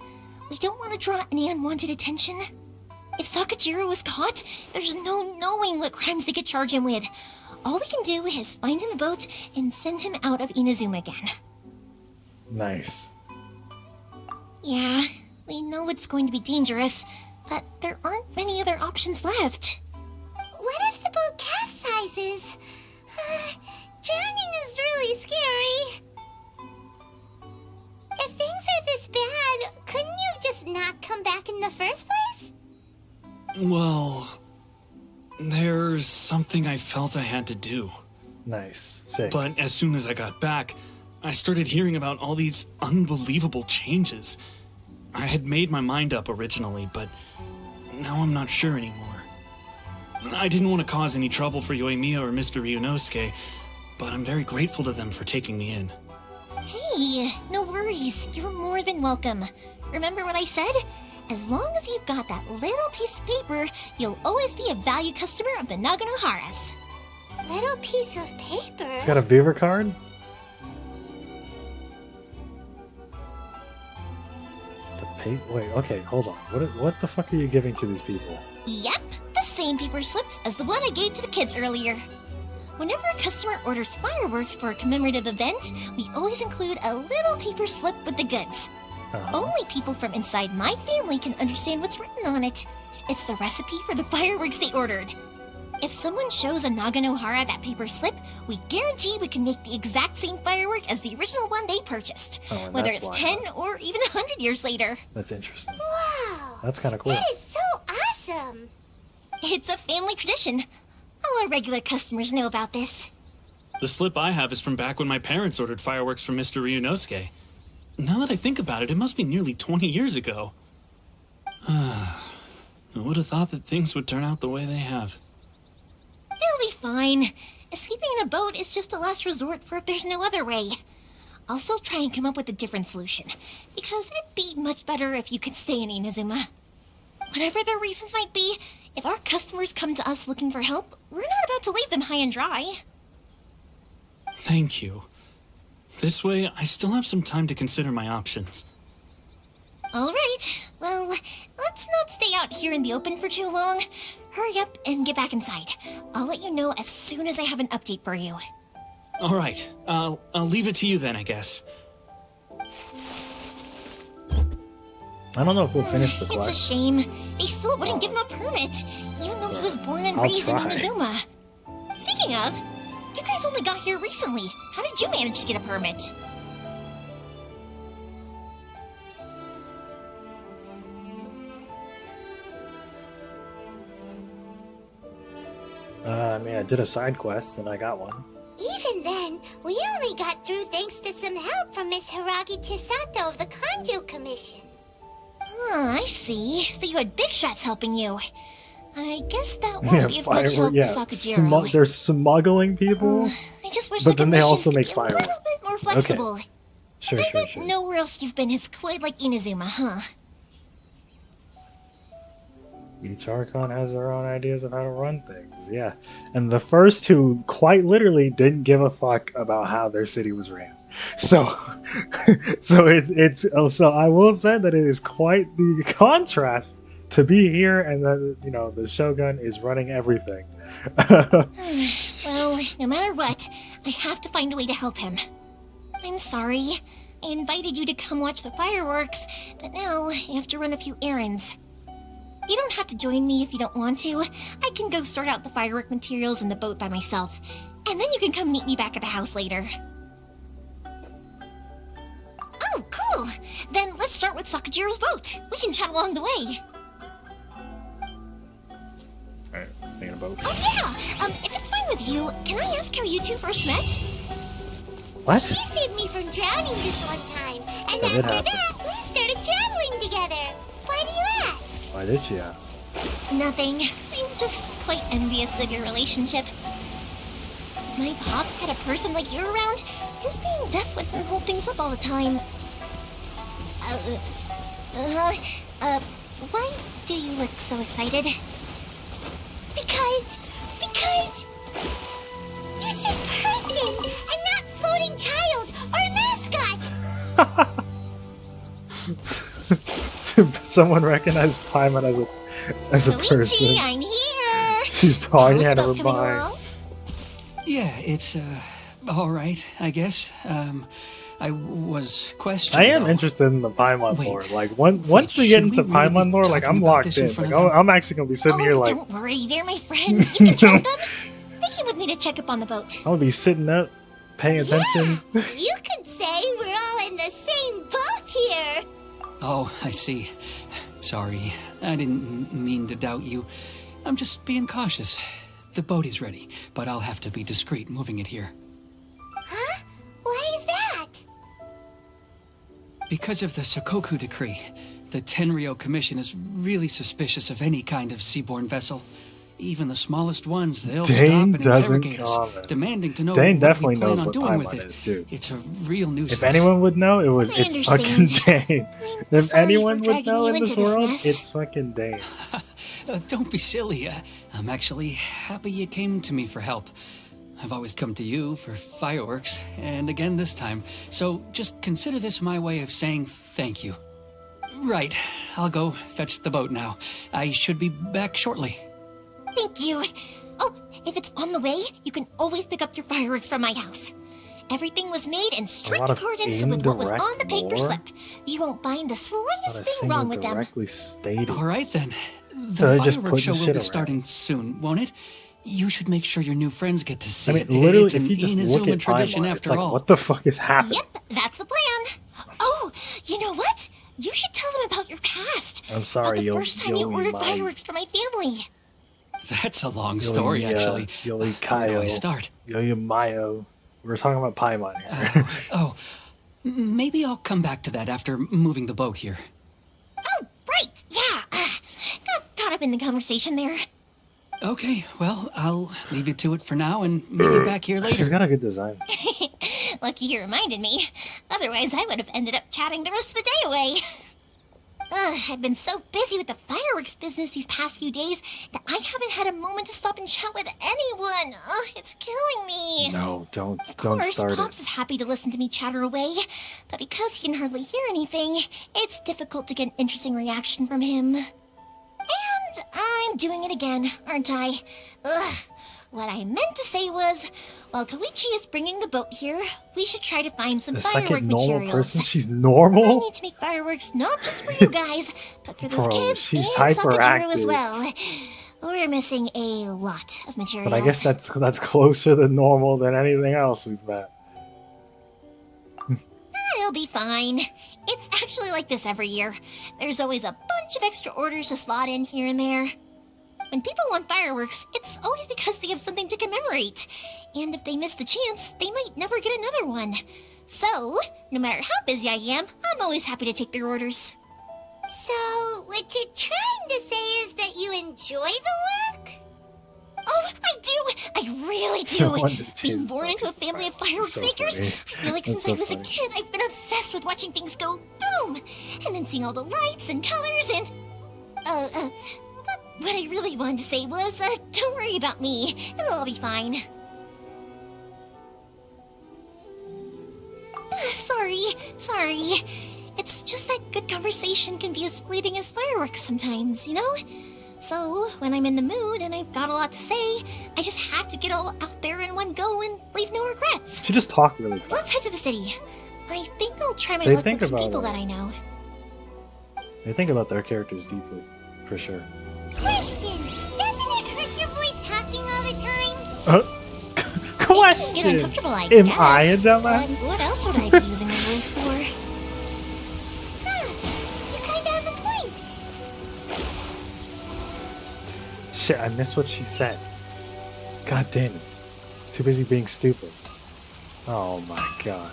Speaker 2: We don't want to draw any unwanted attention. If Sakajiro was caught, there's no knowing what crimes they could charge him with. All we can do is find him a boat and send him out of Inazuma again.
Speaker 1: Nice.
Speaker 2: Yeah, we know it's going to be dangerous, but there aren't many other options left. What if the boat capsizes? Drowning is really scary. If things are this bad, couldn't you have just not come back in the first place?
Speaker 16: Well, there's something I felt I had to do.
Speaker 1: Nice. Sick.
Speaker 16: But as soon as I got back, I started hearing about all these unbelievable changes. I had made my mind up originally, but now I'm not sure anymore. I didn't want to cause any trouble for Yoimiya or Mr. Ryunosuke, but I'm very grateful to them for taking me in.
Speaker 2: Hey, no worries. You're more than welcome. Remember what I said? As long as you've got that little piece of paper, you'll always be a valued customer of the Naganoharas. Little piece of paper?
Speaker 1: It's got a Viva card? Wait, okay, hold on. What the fuck are you giving to these people?
Speaker 2: Yep, the
Speaker 13: same paper slips as the one I gave to the kids earlier. Whenever a customer orders fireworks for a commemorative event, we always include a little paper slip with the goods. Only people from inside my family can understand what's written on it. It's the recipe for the fireworks they ordered. If someone shows a Naganohara that paper slip, we guarantee we can make the exact same firework as the original one they purchased. Whether it's 10 or even 100 years later.
Speaker 1: That's interesting.
Speaker 2: Wow!
Speaker 1: That's kind of cool.
Speaker 2: That is so awesome!
Speaker 13: It's a family tradition. All our regular customers know about this.
Speaker 16: The slip I have is from back when my parents ordered fireworks from Mr. Ryunosuke. Now that I think about it, it must be nearly 20 years ago. I would have thought that things would turn out the way they have.
Speaker 13: It'll be fine. Escaping in a boat is just a last resort for if there's no other way. I'll still try and come up with a different solution, because it'd be much better if you could stay in Inazuma. Whatever their reasons might be, if our customers come to us looking for help, we're not about to leave them high and dry.
Speaker 16: Thank you. This way, I still have some time to consider my options.
Speaker 13: All right. Well, let's not stay out here in the open for too long. Hurry up and get back inside. I'll let you know as soon as I have an update for you.
Speaker 16: All right. I'll leave it to you then, I guess.
Speaker 1: I don't know if we'll finish the quest.
Speaker 13: It's a shame. They still wouldn't give him a permit, even though he was born and raised in Inazuma. Speaking of, you guys only got here recently. How did you manage to get a permit?
Speaker 1: I mean, I did a side quest and I got one.
Speaker 2: Even then, we only got through thanks to some help from Miss Hiragi Chisato of the Kanjo Commission.
Speaker 13: I see. So you had big shots helping you. I guess that won't be of much help to Sakajiro.
Speaker 1: They're smuggling people,
Speaker 13: I just wish
Speaker 1: but
Speaker 13: the
Speaker 1: then they also
Speaker 13: commission
Speaker 1: make
Speaker 13: could be a little
Speaker 1: fireworks.
Speaker 13: bit more flexible.
Speaker 1: Okay. Sure,
Speaker 13: I
Speaker 1: sure,
Speaker 13: bet
Speaker 1: sure.
Speaker 13: nowhere else you've been is quite like Inazuma, huh?
Speaker 1: Each Archon has their own ideas of how to run things, yeah. And the first two quite literally didn't give a fuck about how their city was ran. So, so I will say that it is quite the contrast to be here and then, you know, the Shogun is running everything.
Speaker 13: Well, no matter what, I have to find a way to help him. I'm sorry. I invited you to come watch the fireworks, but now I have to run a few errands. You don't have to join me if you don't want to. I can go sort out the firework materials in the boat by myself, and then you can come meet me back at the house later. Oh, cool! Then let's start with Sakajiro's boat. We can chat along the way.
Speaker 1: Alright, making a boat.
Speaker 13: Oh yeah! If it's fine with you, can I ask how you two first met?
Speaker 1: What?
Speaker 2: She saved me from drowning this one time, and
Speaker 1: That did
Speaker 2: after
Speaker 1: happen.
Speaker 2: that, we started traveling together. Why do you ask?
Speaker 1: Why did she ask?
Speaker 13: Nothing. I'm just quite envious of your relationship. If my pops had a person like you around, his being deaf wouldn't hold things up all the time. Why do you look so excited?
Speaker 2: Because you said person and not floating child or mascot.
Speaker 1: Someone recognized Paimon as a person.
Speaker 13: Luigi, I'm here.
Speaker 1: She's probably
Speaker 13: How's
Speaker 1: out
Speaker 13: the
Speaker 1: of
Speaker 13: boat
Speaker 1: her
Speaker 13: coming
Speaker 1: mind.
Speaker 13: along?
Speaker 18: Yeah, it's, all right, I guess. I was questioned.
Speaker 1: I am
Speaker 18: though.
Speaker 1: interested in the Paimon lore. Like once we get into
Speaker 18: should we really
Speaker 1: Paimon
Speaker 18: be
Speaker 1: lore, like
Speaker 18: talking
Speaker 1: I'm
Speaker 18: about
Speaker 1: locked
Speaker 18: this
Speaker 1: in.
Speaker 18: front
Speaker 1: Like
Speaker 18: of them?
Speaker 1: I'm actually gonna be sitting here like
Speaker 13: Don't worry, they're my friends. You can trust them. They came with me to check up on the boat.
Speaker 1: I'm gonna be sitting up, paying attention.
Speaker 2: You could say we're all in the same boat here.
Speaker 18: Oh, I see. Sorry, I didn't mean to doubt you. I'm just being cautious. The boat is ready, but I'll have to be discreet moving it here.
Speaker 2: Huh? Why is that?
Speaker 18: Because of the Sokoku decree, the Tenryo Commission is really suspicious of any kind of seaborne vessel. Even the smallest ones, they'll stop
Speaker 1: Dane
Speaker 18: and
Speaker 1: doesn't
Speaker 18: interrogate us,
Speaker 1: comment.
Speaker 18: demanding to know
Speaker 1: Dane
Speaker 18: what
Speaker 1: definitely
Speaker 18: we plan
Speaker 1: knows
Speaker 18: on
Speaker 1: what
Speaker 18: doing with
Speaker 1: Paimon
Speaker 18: it.
Speaker 1: is too.
Speaker 18: It's a real nuisance.
Speaker 1: If anyone would know,
Speaker 13: I
Speaker 1: it's fucking Dane. If
Speaker 13: sorry
Speaker 1: anyone
Speaker 13: for
Speaker 1: would
Speaker 13: dragging
Speaker 1: know
Speaker 13: you
Speaker 1: in this
Speaker 13: into this
Speaker 1: world,
Speaker 13: mess.
Speaker 1: it's fucking Dane.
Speaker 18: Don't be silly. I'm actually happy you came to me for help. I've always come to you for fireworks, and again this time. So just consider this my way of saying thank you. Right, I'll go fetch the boat now. I should be back shortly.
Speaker 2: Thank you. Oh, if it's on the way, you can always pick up your fireworks from my house. Everything was made in strict accordance with what was on the paper slip. You won't find the slightest thing wrong with them.
Speaker 1: Stated.
Speaker 18: All right then.
Speaker 1: So
Speaker 18: The
Speaker 1: they just
Speaker 18: fireworks
Speaker 1: put
Speaker 18: show will
Speaker 1: shit
Speaker 18: be
Speaker 1: around.
Speaker 18: starting soon, won't it? You should make sure your new friends get to see
Speaker 1: I mean,
Speaker 18: it.
Speaker 1: literally,
Speaker 18: It's
Speaker 1: if
Speaker 18: an
Speaker 1: you just look
Speaker 18: Inazuma
Speaker 1: at
Speaker 18: tradition
Speaker 1: timeline,
Speaker 18: after
Speaker 1: it's like,
Speaker 18: all.
Speaker 1: what the fuck is happening?
Speaker 2: Yep, that's the plan. Oh, you know what? You should tell them about your past.
Speaker 1: I'm sorry,
Speaker 2: about the first time you ordered
Speaker 1: my
Speaker 2: fireworks for my family.
Speaker 18: That's a long story, actually.
Speaker 1: Yoli
Speaker 18: Where do I
Speaker 1: Kaio.
Speaker 18: start?
Speaker 1: Yoyo Mayo. We were talking about Paimon here.
Speaker 18: Maybe I'll come back to that after moving the boat here.
Speaker 2: Oh, right, yeah. Got caught up in the conversation there.
Speaker 18: Okay, well, I'll leave you to it for now and meet you back here later.
Speaker 1: She's got a good design.
Speaker 2: Lucky you reminded me. Otherwise, I would have ended up chatting the rest of the day away. I've been so busy with the fireworks business these past few days that I haven't had a moment to stop and chat with anyone. It's killing me.
Speaker 1: No, don't
Speaker 2: Of course,
Speaker 1: start
Speaker 2: Pops
Speaker 1: it.
Speaker 2: is happy to listen to me chatter away, but because he can hardly hear anything, it's difficult to get an interesting reaction from him. And I'm doing it again, aren't I? What I meant to say was, while Koichi is bringing the boat here, we should try to find some
Speaker 1: The
Speaker 2: firework
Speaker 1: second normal
Speaker 2: materials.
Speaker 1: person, she's
Speaker 2: I
Speaker 1: normal?
Speaker 2: need to make fireworks not just for you guys, but for those
Speaker 1: Bro,
Speaker 2: kids
Speaker 1: she's
Speaker 2: and Sakajiro as
Speaker 1: hyperactive.
Speaker 2: well. We're missing a lot of materials.
Speaker 1: But I guess that's closer than normal than anything else we've met.
Speaker 2: It'll be fine. It's actually like this every year. There's always a bunch of extra orders to slot in here and there. When people want fireworks, it's always because they have something to commemorate. And if they miss the chance, they might never get another one. So, no matter how busy I am, I'm always happy to take their orders. So, what you're trying to say is that you enjoy the work? Oh, I do! I really
Speaker 1: No
Speaker 2: do!
Speaker 1: wonder she's
Speaker 2: Being born into a family of fireworks
Speaker 1: so
Speaker 2: makers,
Speaker 1: funny.
Speaker 2: I feel like
Speaker 1: That's
Speaker 2: since
Speaker 1: so
Speaker 2: I was
Speaker 1: funny.
Speaker 2: a kid, I've been obsessed with watching things go boom! And then seeing all the lights and colors and... What I really wanted to say was, don't worry about me. It'll all be fine. Sorry. It's just that good conversation can be as fleeting as fireworks sometimes, you know? So, when I'm in the mood and I've got a lot to say, I just have to get all out there in one go and leave no regrets.
Speaker 1: She just talked really fast.
Speaker 2: Let's head to the city. I think I'll try my
Speaker 1: They
Speaker 2: luck
Speaker 1: think
Speaker 2: with some
Speaker 1: about
Speaker 2: people
Speaker 1: it.
Speaker 2: that I know.
Speaker 1: They think about their characters deeply, for sure.
Speaker 2: Question! Doesn't it hurt your voice talking all the time? Get
Speaker 1: Question!
Speaker 2: uncomfortable, I
Speaker 1: Am
Speaker 2: guess.
Speaker 1: I a
Speaker 2: But
Speaker 1: dumbass?
Speaker 2: what else would I be using my voice for? You kinda have a point.
Speaker 1: Shit, I missed what she said. God damn it. She's too busy being stupid. Oh my god.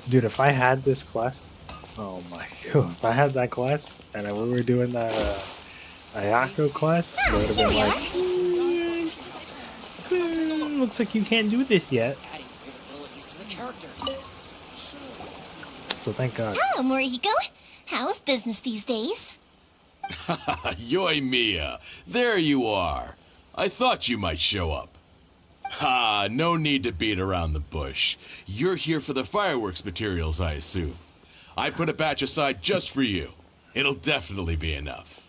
Speaker 1: Dude, if I had this quest, oh my god, if I had that quest and we were doing that Ayaka quest, I would have been like, looks like you can't do this yet. So thank God.
Speaker 2: Hello, Morihiko. How's business these days?
Speaker 19: Yoimiya, there you are. I thought you might show up. Ha, no need to beat around the bush. You're here for the fireworks materials, I assume. I put a batch aside just for you. It'll definitely be enough.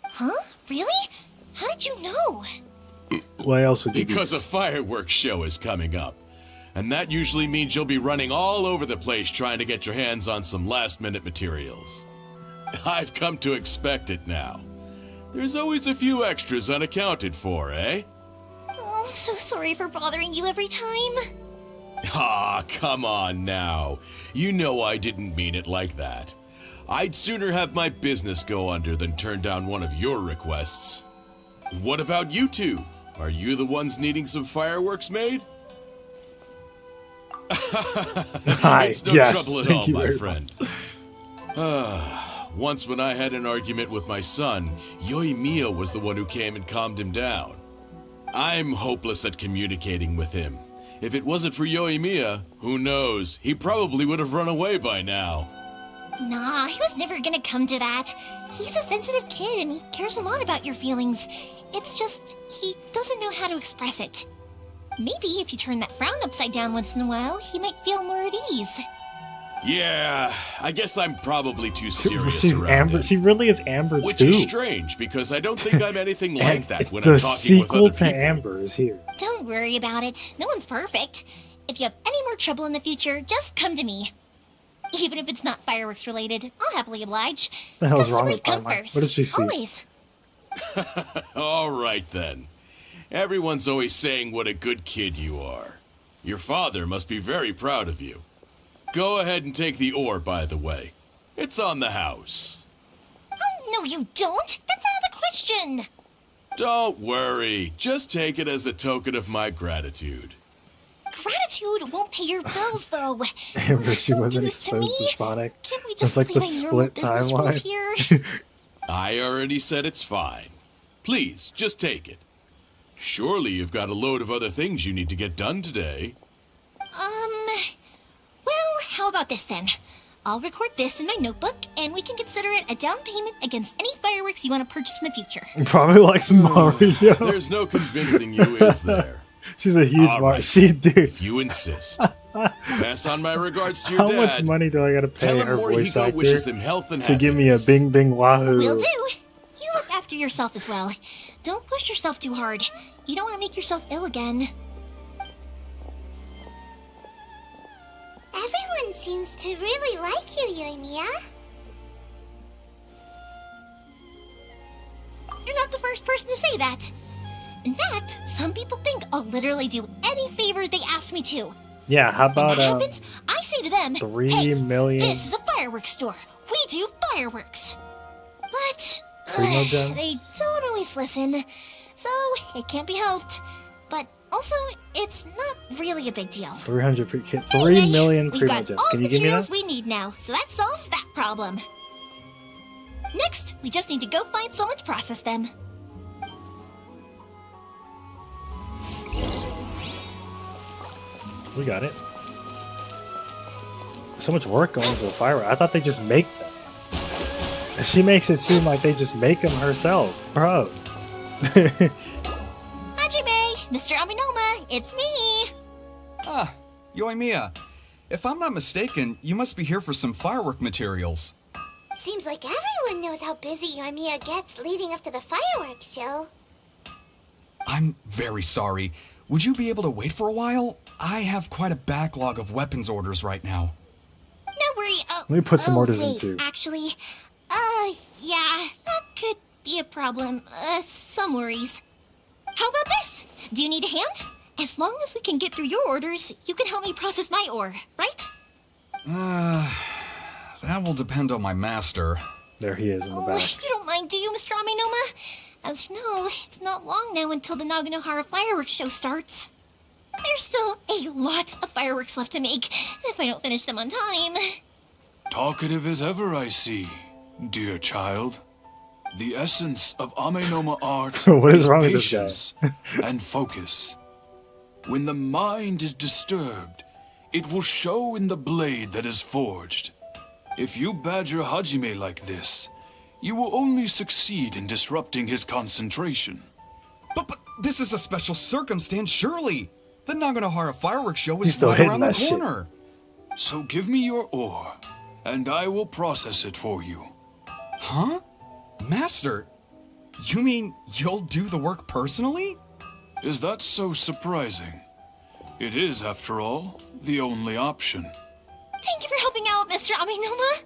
Speaker 2: Huh? Really? How did you know?
Speaker 1: Why else would you do
Speaker 19: Because a fireworks show is coming up. And that usually means you'll be running all over the place trying to get your hands on some last-minute materials. I've come to expect it now. There's always a few extras unaccounted for, eh?
Speaker 2: Oh, I'm so sorry for bothering you every time.
Speaker 19: Ah, come on now. You know I didn't mean it like that. I'd sooner have my business go under than turn down one of your requests. What about you two? Are you the ones needing some fireworks made? It's no
Speaker 1: Yes,
Speaker 19: trouble at
Speaker 1: thank
Speaker 19: all,
Speaker 1: you
Speaker 19: my
Speaker 1: very
Speaker 19: friend. Once when I had an argument with my son, Yoimiya was the one who came and calmed him down. I'm hopeless at communicating with him. If it wasn't for Yoimiya, who knows, he probably would have run away by now.
Speaker 2: Nah, he was never gonna come to that. He's a sensitive kid and he cares a lot about your feelings. It's just, he doesn't know how to express it. Maybe if you turn that frown upside down once in a while, he might feel more at ease.
Speaker 19: Yeah, I guess I'm probably too serious
Speaker 1: She's
Speaker 19: around
Speaker 1: Amber.
Speaker 19: it.
Speaker 1: She really is Amber
Speaker 19: Which
Speaker 1: too.
Speaker 19: is strange, because I don't think I'm anything like
Speaker 1: And
Speaker 19: that when
Speaker 1: the
Speaker 19: I'm talking with
Speaker 1: sequel
Speaker 19: other
Speaker 1: to
Speaker 19: people.
Speaker 1: Amber is here.
Speaker 13: Don't worry about it. No one's perfect. If you have any more trouble in the future, just come to me. Even if it's not fireworks related, I'll happily oblige.
Speaker 1: What the hell's wrong
Speaker 13: Customers
Speaker 1: with
Speaker 13: come
Speaker 1: Paimon?
Speaker 13: first.
Speaker 1: What did she see?
Speaker 13: Always.
Speaker 19: All right, then. Everyone's always saying what a good kid you are. Your father must be very proud of you. Go ahead and take the ore, by the way. It's on the house.
Speaker 13: Oh, no, you don't. That's out of the question.
Speaker 19: Don't worry. Just take it as a token of my gratitude.
Speaker 13: Gratitude won't pay your bills, though.
Speaker 1: Amber, she wasn't
Speaker 13: this to
Speaker 1: exposed to
Speaker 13: me.
Speaker 1: Sonic.
Speaker 13: Can't we
Speaker 1: It's
Speaker 13: just
Speaker 1: like
Speaker 13: play
Speaker 1: the
Speaker 13: by normal
Speaker 1: split
Speaker 13: business rules
Speaker 1: timeline.
Speaker 13: here?
Speaker 19: I already said it's fine. Please, just take it. Surely you've got a load of other things you need to get done today.
Speaker 13: Well, how about this then? I'll record this in my notebook, and we can consider it a down payment against any fireworks you want to purchase in the future.
Speaker 1: Probably likes Mario.
Speaker 19: There's no convincing you, is there?
Speaker 1: She's a huge
Speaker 19: All
Speaker 1: Mario.
Speaker 19: right,
Speaker 1: She, dude.
Speaker 19: If you insist. Pass on my regards to your
Speaker 1: How
Speaker 19: dad.
Speaker 1: much money do I gotta
Speaker 19: Tell
Speaker 1: pay
Speaker 19: him
Speaker 1: her voice
Speaker 19: Morihiko
Speaker 1: actor
Speaker 19: wishes him health and
Speaker 1: to give me a Bing Bing Wahoo?
Speaker 13: Will do. You look after yourself as well. Don't push yourself too hard. You don't want to make yourself ill again.
Speaker 2: Everyone seems to really like you, Yoimiya.
Speaker 13: You're not the first person to say that. In fact, some people think I'll literally do any favor they ask me to.
Speaker 1: Yeah, how
Speaker 13: When
Speaker 1: about
Speaker 13: that happens, I say to them,
Speaker 1: 3
Speaker 13: hey,
Speaker 1: million
Speaker 13: this is a fireworks store. We do fireworks. But
Speaker 1: Primo gems?
Speaker 13: they don't always listen, so it can't be helped. But also, it's not really a big deal.
Speaker 1: 300 3
Speaker 13: Anyway,
Speaker 1: million
Speaker 13: we've
Speaker 1: primo
Speaker 13: got
Speaker 1: gems.
Speaker 13: all
Speaker 1: Can
Speaker 13: the
Speaker 1: you give me
Speaker 13: materials
Speaker 1: that?
Speaker 13: we need now, so that solves that problem. Next, we just need to go find someone to process them.
Speaker 1: We got it. So much work going into the firework. I thought they just make them. She makes it seem like they just make them herself, bro.
Speaker 13: Hajime, Mr. Aminoma, it's me.
Speaker 20: Ah, Yoimiya. If I'm not mistaken, you must be here for some firework materials.
Speaker 2: Seems like everyone knows how busy Yoimiya gets leading up to the fireworks show.
Speaker 20: I'm very sorry. Would you be able to wait for a while? I have quite a backlog of weapons orders right now.
Speaker 13: No worry.
Speaker 1: Let me put some orders in
Speaker 13: wait,
Speaker 1: too.
Speaker 13: Actually, yeah, that could be a problem. Some worries. How about this? Do you need a hand? As long as we can get through your orders, you can help me process my ore, right?
Speaker 20: That will depend on my master.
Speaker 1: There he is in the
Speaker 13: Oh,
Speaker 1: back.
Speaker 13: you don't mind, do you, Mr. Aminoma? As you know, it's not long now until the Naganohara fireworks show starts. There's still a lot of fireworks left to make, if I don't finish them on time.
Speaker 21: Talkative as ever, I see, dear child. The essence of Amenoma art
Speaker 1: What is wrong with this
Speaker 21: patience and focus. When the mind is disturbed, it will show in the blade that is forged. If you badger Hajime like this, you will only succeed in disrupting his concentration.
Speaker 20: But this is a special circumstance, surely. The Naganohara fireworks show
Speaker 1: He's
Speaker 20: is
Speaker 1: still
Speaker 20: right
Speaker 1: hitting
Speaker 20: around the
Speaker 1: that shit.
Speaker 20: corner.
Speaker 21: So give me your ore, and I will process it for you.
Speaker 20: Huh? Master, you mean you'll do the work personally?
Speaker 21: Is that so surprising? It is, after all, the only option.
Speaker 13: Thank you for helping out, Mr. Aminoma.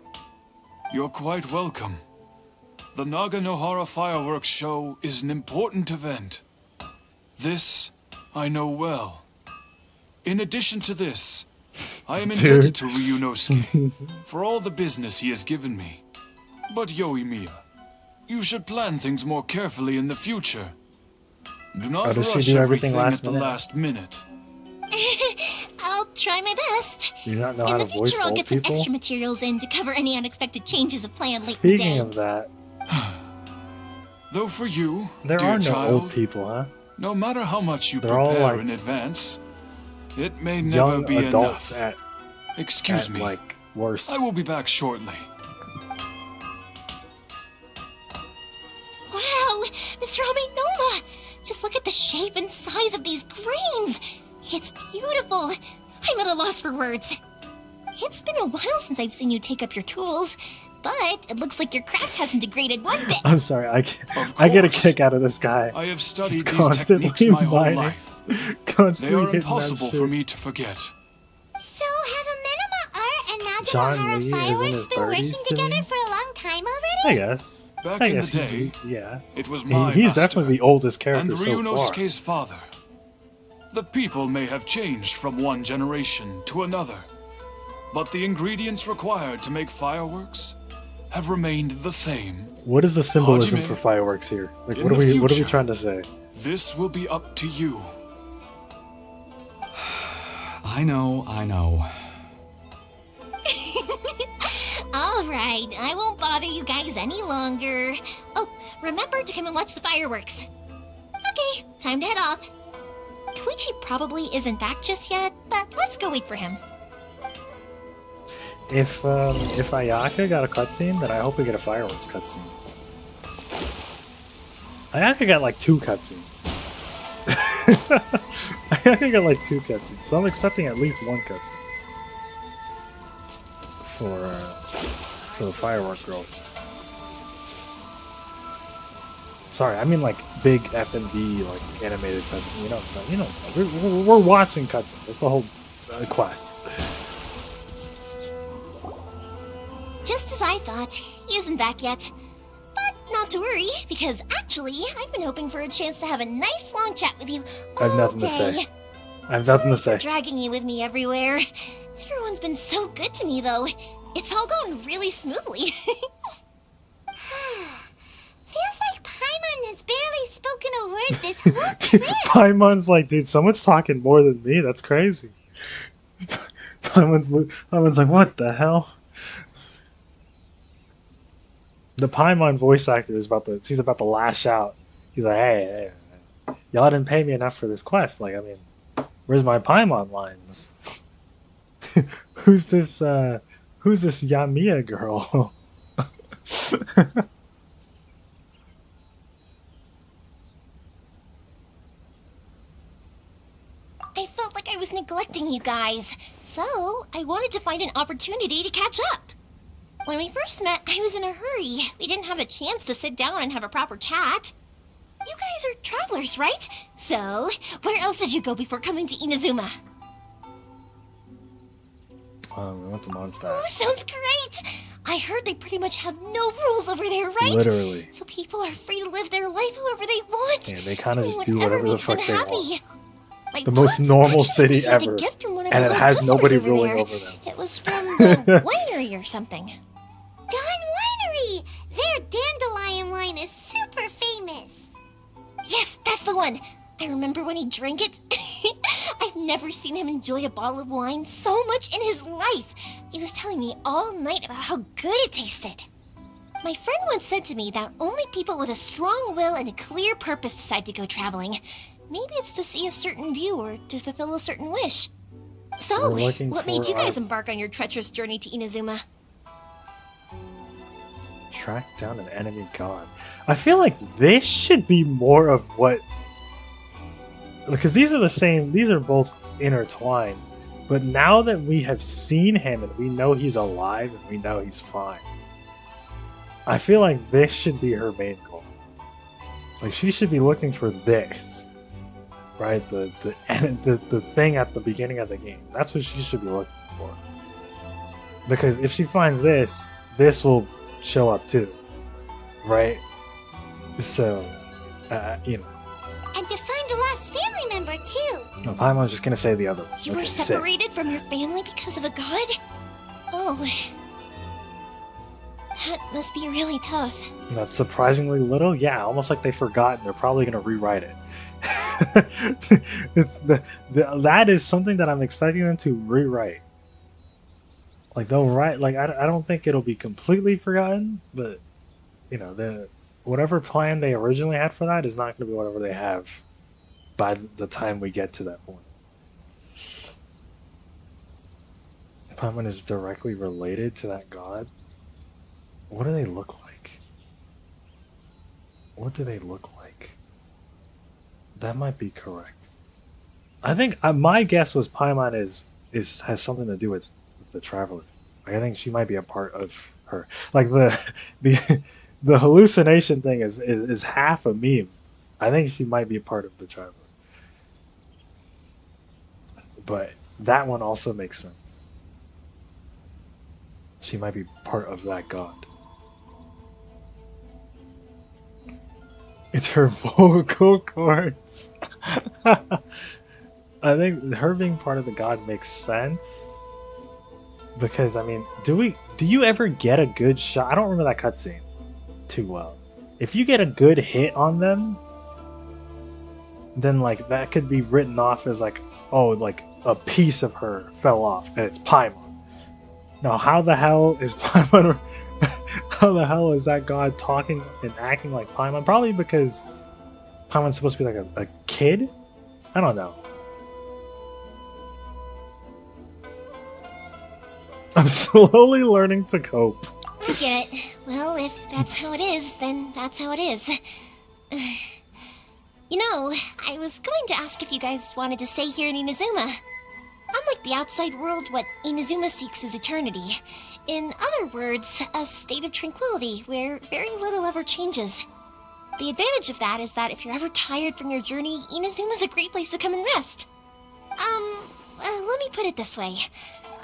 Speaker 21: You're quite welcome. The Naganohara fireworks show is an important event. This I know well. In addition to this, I am indebted to Ryunosuke for all the business he has given me. But Yoimiya, you should plan things more carefully in the future. Do not
Speaker 1: does she
Speaker 21: rush
Speaker 1: do everything
Speaker 21: everything
Speaker 1: last
Speaker 21: at the
Speaker 1: minute?
Speaker 21: last minute.
Speaker 13: I'll try my best.
Speaker 1: Do you not know
Speaker 13: in
Speaker 1: how
Speaker 13: the
Speaker 1: to voice
Speaker 13: future, I'll
Speaker 1: old
Speaker 13: get some
Speaker 1: people?
Speaker 13: extra materials in to cover any unexpected changes of plan late in the
Speaker 1: Speaking
Speaker 13: day.
Speaker 1: of that,
Speaker 21: Though for you,
Speaker 1: there
Speaker 21: dear
Speaker 1: are no
Speaker 21: child,
Speaker 1: old people, huh?
Speaker 21: no matter how much you
Speaker 1: They're all,
Speaker 21: prepare
Speaker 1: like,
Speaker 21: in advance, it may never
Speaker 1: Young
Speaker 21: be
Speaker 1: adults
Speaker 21: enough. Excuse
Speaker 1: at
Speaker 21: me.
Speaker 1: like worse.
Speaker 21: I will be back shortly.
Speaker 13: Wow, Mr. Aminoma! Just look at the shape and size of these grains! It's beautiful! I'm at a loss for words. It's been a while since I've seen you take up your tools, but it looks like your craft hasn't degraded one bit.
Speaker 1: I'm sorry, I get a kick out of this guy.
Speaker 21: I have studied
Speaker 1: Just
Speaker 21: these
Speaker 1: constantly
Speaker 21: techniques my whole
Speaker 1: mining.
Speaker 21: life.
Speaker 1: Constantly
Speaker 21: They are
Speaker 1: hitting that
Speaker 21: impossible
Speaker 1: shit.
Speaker 21: for me to forget.
Speaker 2: So have Amenema Art and Naga
Speaker 1: John
Speaker 2: Nohara
Speaker 1: Lee is in
Speaker 2: Fireworks
Speaker 1: his
Speaker 2: been working
Speaker 1: 30s to
Speaker 2: together
Speaker 1: me?
Speaker 2: for a long time
Speaker 1: I
Speaker 2: already?
Speaker 1: guess.
Speaker 21: Back
Speaker 1: I
Speaker 21: in the
Speaker 1: guess
Speaker 21: day,
Speaker 1: yeah.
Speaker 21: it was
Speaker 1: He-
Speaker 21: my
Speaker 1: He's
Speaker 21: master
Speaker 1: definitely the oldest
Speaker 21: and
Speaker 1: character so far.
Speaker 21: Ryunosuke's father. The people may have changed from one generation to another, but the ingredients required to make fireworks have remained the same.
Speaker 1: What is the symbolism
Speaker 21: Hajime,
Speaker 1: for fireworks here? Like,
Speaker 21: in
Speaker 1: what are
Speaker 21: the
Speaker 1: we
Speaker 21: future,
Speaker 1: trying to say?
Speaker 21: This will be up to you.
Speaker 20: I know.
Speaker 13: Alright, I won't bother you guys any longer. Oh, remember to come and watch the fireworks. Okay, time to head off. Koichi probably isn't back just yet, but let's go wait for him.
Speaker 1: If Ayaka got a cutscene, then I hope we get a fireworks cutscene. Ayaka got like 2 cutscenes. Ayaka got like 2 cutscenes, so I'm expecting at least 1 cutscene for the firework girl. Sorry, I mean like big F&B like animated cutscene. You know what I'm saying? You know, we're watching cutscene. That's the whole quest.
Speaker 13: Just as I thought, he isn't back yet. But not to worry, because actually, I've been hoping for a chance to have a nice long chat with you
Speaker 1: I have
Speaker 13: all
Speaker 1: nothing to
Speaker 13: day.
Speaker 1: say. I have nothing to
Speaker 13: Sorry
Speaker 1: say.
Speaker 13: for dragging you with me everywhere. Everyone's been so good to me, though. It's all gone really smoothly.
Speaker 2: Feels like Paimon has barely spoken a word this whole trip.
Speaker 1: Paimon's like, dude, someone's talking more than me. That's crazy. Paimon's like, what the hell? The Paimon voice actor is she's about to lash out. He's like, hey, y'all didn't pay me enough for this quest. Like, I mean, where's my Paimon lines? Who's this Yamiya girl?
Speaker 13: I felt like I was neglecting you guys, so I wanted to find an opportunity to catch up. When we first met, I was in a hurry. We didn't have a chance to sit down and have a proper chat. You guys are travelers, right? So, where else did you go before coming to Inazuma?
Speaker 1: We went to Mondstadt.
Speaker 13: Oh, sounds great! I heard they pretty much have no rules over there, right?
Speaker 1: Literally.
Speaker 13: So people are free to live their life however they want.
Speaker 1: Yeah, they kind of
Speaker 13: doing
Speaker 1: just do
Speaker 13: whatever
Speaker 1: whatever the
Speaker 13: makes them
Speaker 1: fuck they
Speaker 13: happy.
Speaker 1: want.
Speaker 13: My
Speaker 1: The most
Speaker 13: boss
Speaker 1: normal
Speaker 13: actually
Speaker 1: city
Speaker 13: received
Speaker 1: ever.
Speaker 13: a gift from one of
Speaker 1: And
Speaker 13: his
Speaker 1: it
Speaker 13: old
Speaker 1: has
Speaker 13: customers
Speaker 1: nobody
Speaker 13: over
Speaker 1: ruling
Speaker 13: there.
Speaker 1: over them.
Speaker 13: It was from the winery or something.
Speaker 2: Dawn Winery! Their dandelion wine is super famous.
Speaker 13: Yes, that's the one. I remember when he drank it. I've never seen him enjoy a bottle of wine so much in his life. He was telling me all night about how good it tasted. My friend once said to me that only people with a strong will and a clear purpose decide to go traveling. Maybe it's to see a certain view or to fulfill a certain wish. So,
Speaker 1: We're looking
Speaker 13: what made
Speaker 1: for
Speaker 13: you guys
Speaker 1: our-
Speaker 13: embark on your treacherous journey to Inazuma?
Speaker 1: Track down an enemy god. I feel like this should be more of what... Because these are both intertwined. But now that we have seen him and we know he's alive and we know he's fine, I feel like this should be her main goal. Like, she should be looking for this. Right? The thing at the beginning of the game. That's what she should be looking for. Because if she finds this will show up too. Right? So, you know.
Speaker 2: And to find a lost family member, too.
Speaker 1: No, Paimon's just gonna say the other one.
Speaker 13: You were
Speaker 1: Okay, sick.
Speaker 13: separated from your family because of a god? Oh. That must be really tough.
Speaker 1: That's surprisingly little. Yeah, almost like they forgot and they're probably gonna rewrite it. It's that is something that I'm expecting them to rewrite. Like they'll write. Like I don't think it'll be completely forgotten, but you know whatever plan they originally had for that is not going to be whatever they have by the time we get to that point. Paimon is directly related to that god. What do they look like? What do they look like? That might be correct. I think my guess was Paimon has something to do with the Traveler. Like, I think she might be a part of her. Like the the hallucination thing is half a meme. I think she might be a part of the Traveler. But that one also makes sense. She might be part of that god. It's her vocal cords. I think her being part of the god makes sense. Because, I mean, do you ever get a good shot? I don't remember that cutscene too well. If you get a good hit on them, then, like, that could be written off as, like, oh, like, a piece of her fell off, and it's Paimon. Now, how the hell is Paimon... how the hell is that god talking and acting like Paimon? Probably because Paimon's supposed to be like a kid? I don't know. I'm slowly learning to cope.
Speaker 12: I get it. Well, if that's how it is, then that's how it is. You know, I was going to ask if you guys wanted to stay here in Inazuma. Unlike the outside world, what Inazuma seeks is eternity. In other words, a state of tranquility where very little ever changes. The advantage of that is that if you're ever tired from your journey, Inazuma's a great place to come and rest. Let me put it this way.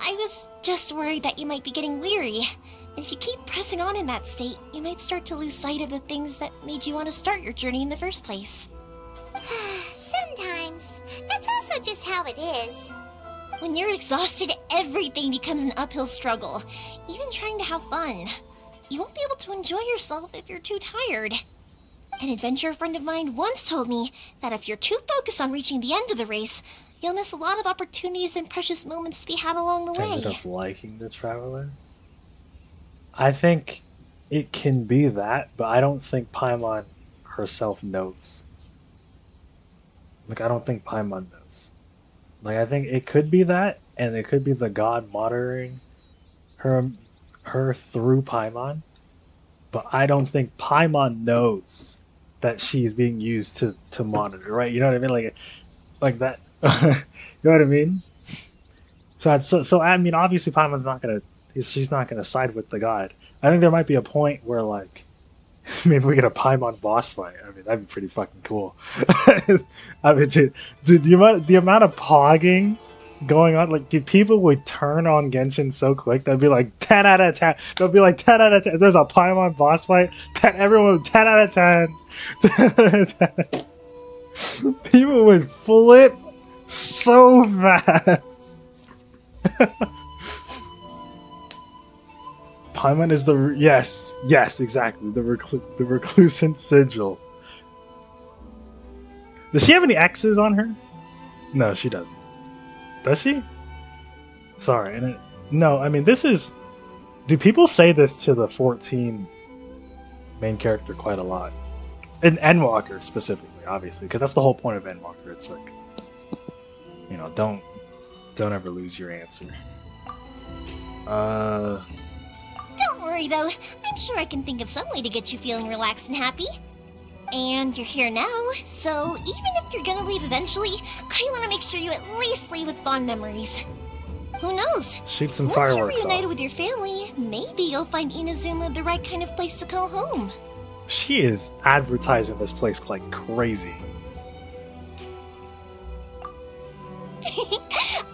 Speaker 12: I was just worried that you might be getting weary. And if you keep pressing on in that state, you might start to lose sight of the things that made you want to start your journey in the first place.
Speaker 2: Sometimes. That's also just how it is.
Speaker 12: When you're exhausted, everything becomes an uphill struggle. Even trying to have fun. You won't be able to enjoy yourself if you're too tired. An adventurer friend of mine once told me that if you're too focused on reaching the end of the race, you'll miss a lot of opportunities and precious moments to be had along the way.
Speaker 1: Ended up liking the Traveler? I think it can be that, but I don't think Paimon herself knows. Like, I don't think Paimon knows. Like, I think it could be that, and it could be the god monitoring her through Paimon, but I don't think Paimon knows that she's being used to monitor, right? You know what I mean? Like that. You know what I mean? So I mean, obviously Paimon's she's not gonna side with the god. I think there might be a point where, like, maybe we get a Paimon boss fight. I mean, that'd be pretty fucking cool. I mean, dude, the amount of pogging going on, like, dude, people would turn on Genshin so quick. They'd be like 10 out of 10. They'll be like 10 out of 10. If there's a Paimon boss fight, everyone would 10 out of 10. 10 out of 10. People would flip so fast. Paimon is the... Yes, exactly. The reclusant sigil. Does she have any X's on her? No, she doesn't. Does she? Sorry. No, I mean, this is... Do people say this to the 14 main character quite a lot? And Endwalker, specifically, obviously, because that's the whole point of Endwalker. It's like, you know, don't ever lose your answer.
Speaker 12: Don't worry, though. I'm sure I can think of some way to get you feeling relaxed and happy. And you're here now, so even if you're gonna leave eventually, I want to make sure you at least leave with fond memories. Who knows?
Speaker 1: Shoot some
Speaker 12: Once
Speaker 1: fireworks
Speaker 12: you're reunited
Speaker 1: off.
Speaker 12: with your family, maybe you'll find Inazuma the right kind of place to call home.
Speaker 1: She is advertising this place like crazy.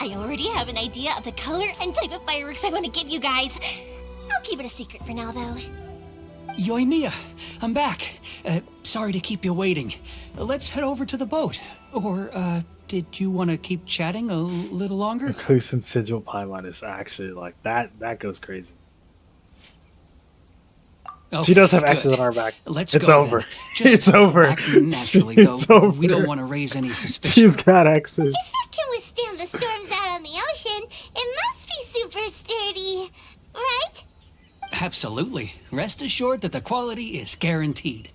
Speaker 12: I already have an idea of the color and type of fireworks I want to give you guys. I'll keep it a secret for now, though.
Speaker 18: Yoimiya, I'm back. Sorry to keep you waiting. Let's head over to the boat. Or, did you want to keep chatting a little longer?
Speaker 1: Reclusant Sigil Paimon is actually like that goes crazy.
Speaker 18: Okay,
Speaker 1: she does have
Speaker 18: good.
Speaker 1: X's on her back.
Speaker 18: Let's
Speaker 1: it's
Speaker 18: go,
Speaker 1: over.
Speaker 18: then. Just
Speaker 1: It's over.
Speaker 18: act naturally,
Speaker 1: It's
Speaker 18: though.
Speaker 1: over.
Speaker 18: We don't want to raise any suspicion.
Speaker 1: She's got X's.
Speaker 2: If it can withstand the storms out on the ocean, it must be super sturdy, right?
Speaker 18: Absolutely. Rest assured that the quality is guaranteed.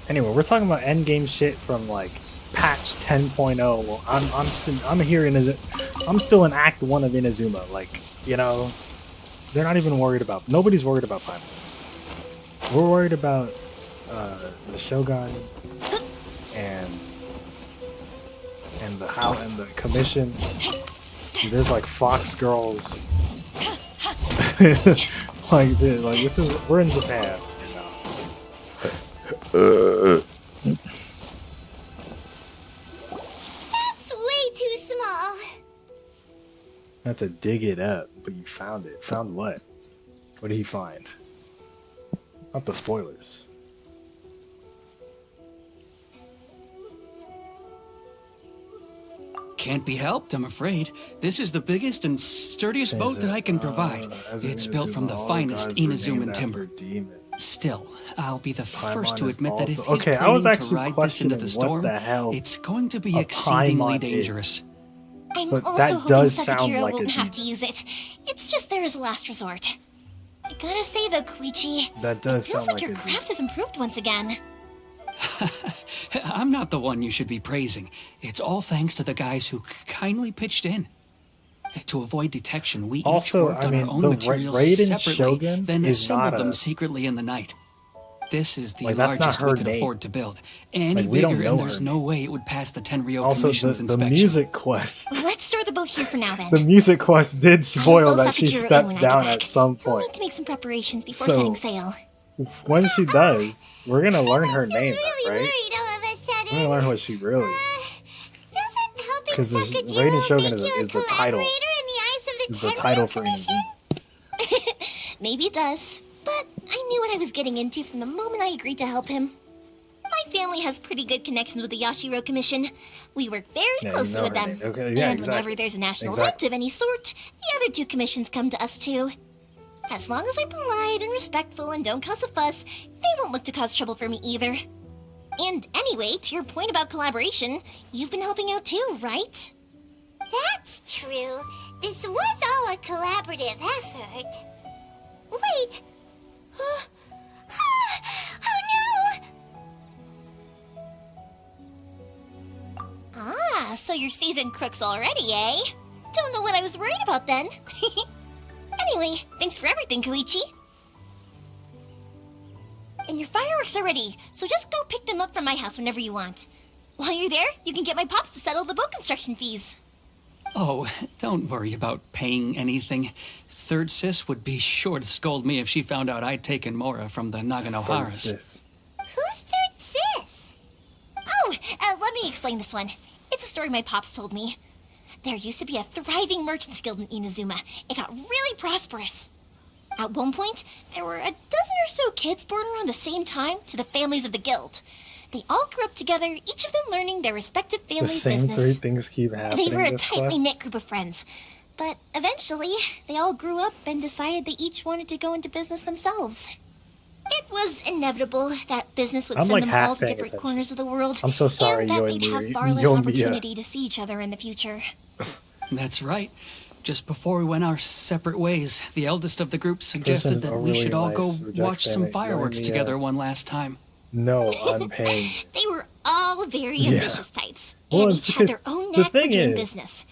Speaker 1: Anyway, we're talking about endgame shit from like patch 10.0. Well, I'm still in Act 1 of Inazuma. Like, you know, They're not even worried about. Nobody's worried about Paimon. We're worried about the Shogun and the commission. There's like Fox girls. like this is we're in Japan.
Speaker 2: That's way too small.
Speaker 1: Not to dig it up, but you found it. Found what? What did he find? Not the spoilers.
Speaker 18: Can't be helped, I'm afraid. This is the biggest and sturdiest boat that I can provide. It's built from the finest Inazuman timber. Still, I'll be the first to admit that if he's
Speaker 1: okay, I was
Speaker 18: planning to
Speaker 1: actually
Speaker 18: ride this into
Speaker 1: questioning
Speaker 18: the storm,
Speaker 1: what the hell
Speaker 18: it's going to be
Speaker 1: a
Speaker 18: exceedingly
Speaker 1: Paimon
Speaker 18: dangerous.
Speaker 12: I'm
Speaker 1: But
Speaker 12: also
Speaker 1: that
Speaker 12: hoping
Speaker 1: does sound
Speaker 12: Sakajiro
Speaker 1: like a
Speaker 12: won't have
Speaker 1: demon.
Speaker 12: to use it. It's just there as a last resort. I gotta say though, Koichi,
Speaker 1: That does
Speaker 12: it feels
Speaker 1: sound
Speaker 12: like
Speaker 1: like
Speaker 12: your
Speaker 1: a
Speaker 12: craft has improved once again.
Speaker 18: I'm not the one you should be praising. It's all thanks to the guys who kindly pitched in. To avoid detection, we
Speaker 1: Also,
Speaker 18: each worked
Speaker 1: I
Speaker 18: on
Speaker 1: mean,
Speaker 18: our own
Speaker 1: the
Speaker 18: materials
Speaker 1: Raiden
Speaker 18: separately,
Speaker 1: Shogun
Speaker 18: then
Speaker 1: is
Speaker 18: assembled
Speaker 1: not
Speaker 18: them
Speaker 1: a-
Speaker 18: secretly in the night. This is the
Speaker 1: Like, that's not
Speaker 18: largest
Speaker 1: her
Speaker 18: we could
Speaker 1: name.
Speaker 18: afford to build. Any
Speaker 1: Like, we don't
Speaker 18: bigger,
Speaker 1: know
Speaker 18: and
Speaker 1: her
Speaker 18: there's no way it would pass the Tenryo
Speaker 1: Also,
Speaker 18: Commission's
Speaker 1: the
Speaker 18: inspection.
Speaker 1: music quest.
Speaker 12: Let's store the boat here for now then.
Speaker 1: The music quest did spoil
Speaker 12: will
Speaker 1: that she
Speaker 12: Sakajiro in
Speaker 1: steps
Speaker 12: when I get
Speaker 1: down
Speaker 12: back.
Speaker 1: at some
Speaker 12: We'll
Speaker 1: point.
Speaker 12: need to make some preparations before
Speaker 1: So-
Speaker 12: setting sail.
Speaker 1: When she does, we're gonna learn her name, right?
Speaker 2: Worried all of a
Speaker 1: We're
Speaker 2: sudden.
Speaker 1: gonna learn what she really is. Because
Speaker 2: Sakajiro
Speaker 1: Raiden Shogun
Speaker 2: make you a
Speaker 1: is the title.
Speaker 2: collaborator in the eyes of the
Speaker 1: Is the
Speaker 2: Tenryo
Speaker 1: title for
Speaker 2: Commission?
Speaker 1: Inazuma.
Speaker 12: Maybe it does, but I knew what I was getting into from the moment I agreed to help him. My family has pretty good connections with the Yashiro Commission. We work very
Speaker 1: Yeah, you
Speaker 12: closely
Speaker 1: know
Speaker 12: with
Speaker 1: her
Speaker 12: them.
Speaker 1: name. Okay, yeah,
Speaker 12: and
Speaker 1: exactly.
Speaker 12: whenever there's a national event
Speaker 1: Exactly.
Speaker 12: of any sort, the other two commissions come to us too. As long as I'm polite and respectful and don't cause a fuss, they won't look to cause trouble for me either. And anyway, to your point about collaboration, you've been helping out too, right?
Speaker 2: That's true. This was all a collaborative effort. Wait. Oh no!
Speaker 12: Ah, so you're seasoned crooks already, eh? Don't know what I was worried about then. Anyway, thanks for everything, Koichi. And your fireworks are ready, so just go pick them up from my house whenever you want. While you're there, you can get my pops to settle the boat construction fees.
Speaker 18: Oh, don't worry about paying anything. Third Sis would be sure to scold me if she found out I'd taken Mora from the Naganoharas.
Speaker 1: Sis.
Speaker 2: Who's Third Sis?
Speaker 12: Oh, let me explain this one. It's a story my pops told me. There used to be a thriving merchants guild in Inazuma. It got really prosperous. At one point, there were a dozen or so kids born around the same time to the families of the guild. They all grew up together, each of them learning their respective
Speaker 1: The
Speaker 12: family's
Speaker 1: same
Speaker 12: business.
Speaker 1: three things keep
Speaker 12: They
Speaker 1: happening.
Speaker 12: were a
Speaker 1: this
Speaker 12: tightly
Speaker 1: quest.
Speaker 12: knit group of friends. But eventually, they all grew up and decided they each wanted to go into business themselves. It was inevitable that business would
Speaker 1: I'm,
Speaker 12: send
Speaker 1: like,
Speaker 12: them
Speaker 1: half
Speaker 12: all to
Speaker 1: paying
Speaker 12: different
Speaker 1: attention.
Speaker 12: corners of the world.
Speaker 1: I'm so sorry,
Speaker 12: and that
Speaker 1: Yoimiya.
Speaker 12: they'd have far less
Speaker 1: Yoimiya.
Speaker 12: opportunity to see each other in the future.
Speaker 18: That's right. Just before we went our separate ways, the eldest of the group suggested
Speaker 1: Person's
Speaker 18: that
Speaker 1: a
Speaker 18: we
Speaker 1: really
Speaker 18: should all
Speaker 1: nice
Speaker 18: go
Speaker 1: reject
Speaker 18: watch some
Speaker 1: statement.
Speaker 18: fireworks
Speaker 1: Yoimiya.
Speaker 18: together one last time.
Speaker 1: No, I'm paying.
Speaker 12: They were all very
Speaker 1: Yeah.
Speaker 12: ambitious types,
Speaker 1: Well,
Speaker 12: and
Speaker 1: it's
Speaker 12: each had
Speaker 1: because
Speaker 12: their own
Speaker 1: the
Speaker 12: knack for
Speaker 1: thing
Speaker 12: doing
Speaker 1: is-
Speaker 12: business.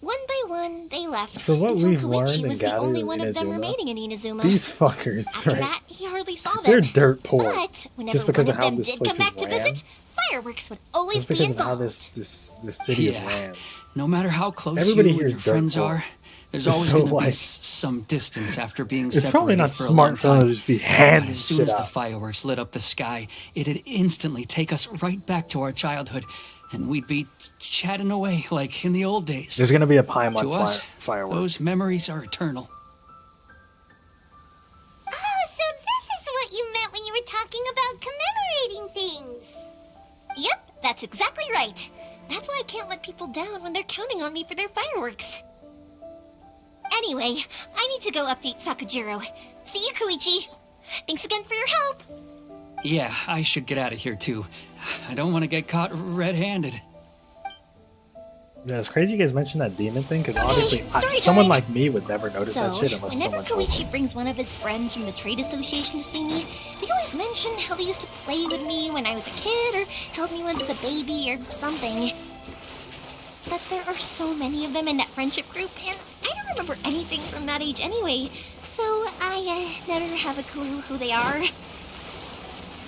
Speaker 12: One by one, they left.
Speaker 1: For what
Speaker 12: until
Speaker 1: we've
Speaker 12: Koichi
Speaker 1: learned and
Speaker 12: was the
Speaker 1: gathered
Speaker 12: only
Speaker 1: in
Speaker 12: one of them
Speaker 1: Inazuma,
Speaker 12: remaining in Inazuma.
Speaker 1: These fuckers,
Speaker 12: After
Speaker 1: right?
Speaker 12: that, he hardly saw them.
Speaker 1: They're dirt poor.
Speaker 12: But whenever
Speaker 1: Just because
Speaker 12: one
Speaker 1: of how
Speaker 12: them
Speaker 1: this
Speaker 12: did
Speaker 1: place
Speaker 12: come
Speaker 1: is
Speaker 12: back to
Speaker 1: ran.
Speaker 12: visit, fireworks would always
Speaker 1: Just
Speaker 12: be
Speaker 1: because of how
Speaker 12: involved.
Speaker 1: this city is
Speaker 18: Yeah.
Speaker 1: ran.
Speaker 18: No matter how close
Speaker 1: Everybody
Speaker 18: you
Speaker 1: here
Speaker 18: and
Speaker 1: is
Speaker 18: your
Speaker 1: dirt
Speaker 18: friends
Speaker 1: poor.
Speaker 18: are, there's
Speaker 1: It's
Speaker 18: always
Speaker 1: so
Speaker 18: going to be
Speaker 1: like-
Speaker 18: some distance after being
Speaker 1: It's
Speaker 18: separated
Speaker 1: probably not
Speaker 18: for a
Speaker 1: smart
Speaker 18: long
Speaker 1: for them
Speaker 18: time.
Speaker 1: to just be
Speaker 18: But
Speaker 1: handing
Speaker 18: as soon
Speaker 1: shit
Speaker 18: as the
Speaker 1: out.
Speaker 18: fireworks lit up the sky, it'd instantly take us right back to our childhood, and we'd be chatting away like in the old days.
Speaker 1: There's gonna be a Paimon
Speaker 18: To us,
Speaker 1: firework.
Speaker 18: those memories are eternal.
Speaker 2: Oh, so this is what you meant when you were talking about commemorating things.
Speaker 12: Yep, that's exactly right. That's why I can't let people down when they're counting on me for their fireworks. Anyway, I need to go update Sakajiro. See you, Koichi. Thanks again for your help.
Speaker 18: Yeah, I should get out of here too. I don't want to get caught red-handed.
Speaker 1: Yeah, it's crazy you guys mentioned that demon thing, because
Speaker 12: Okay,
Speaker 1: obviously
Speaker 12: story
Speaker 1: someone
Speaker 12: time.
Speaker 1: like me would never notice that
Speaker 12: So,
Speaker 1: shit unless
Speaker 12: whenever
Speaker 1: someone told me.
Speaker 12: Koichi brings one of his friends from the trade association to see me, they always mention how they used to play with me when I was a kid or held me once as a baby or something. But there are so many of them in that friendship group, and I don't remember anything from that age anyway. So I never have a clue who they are.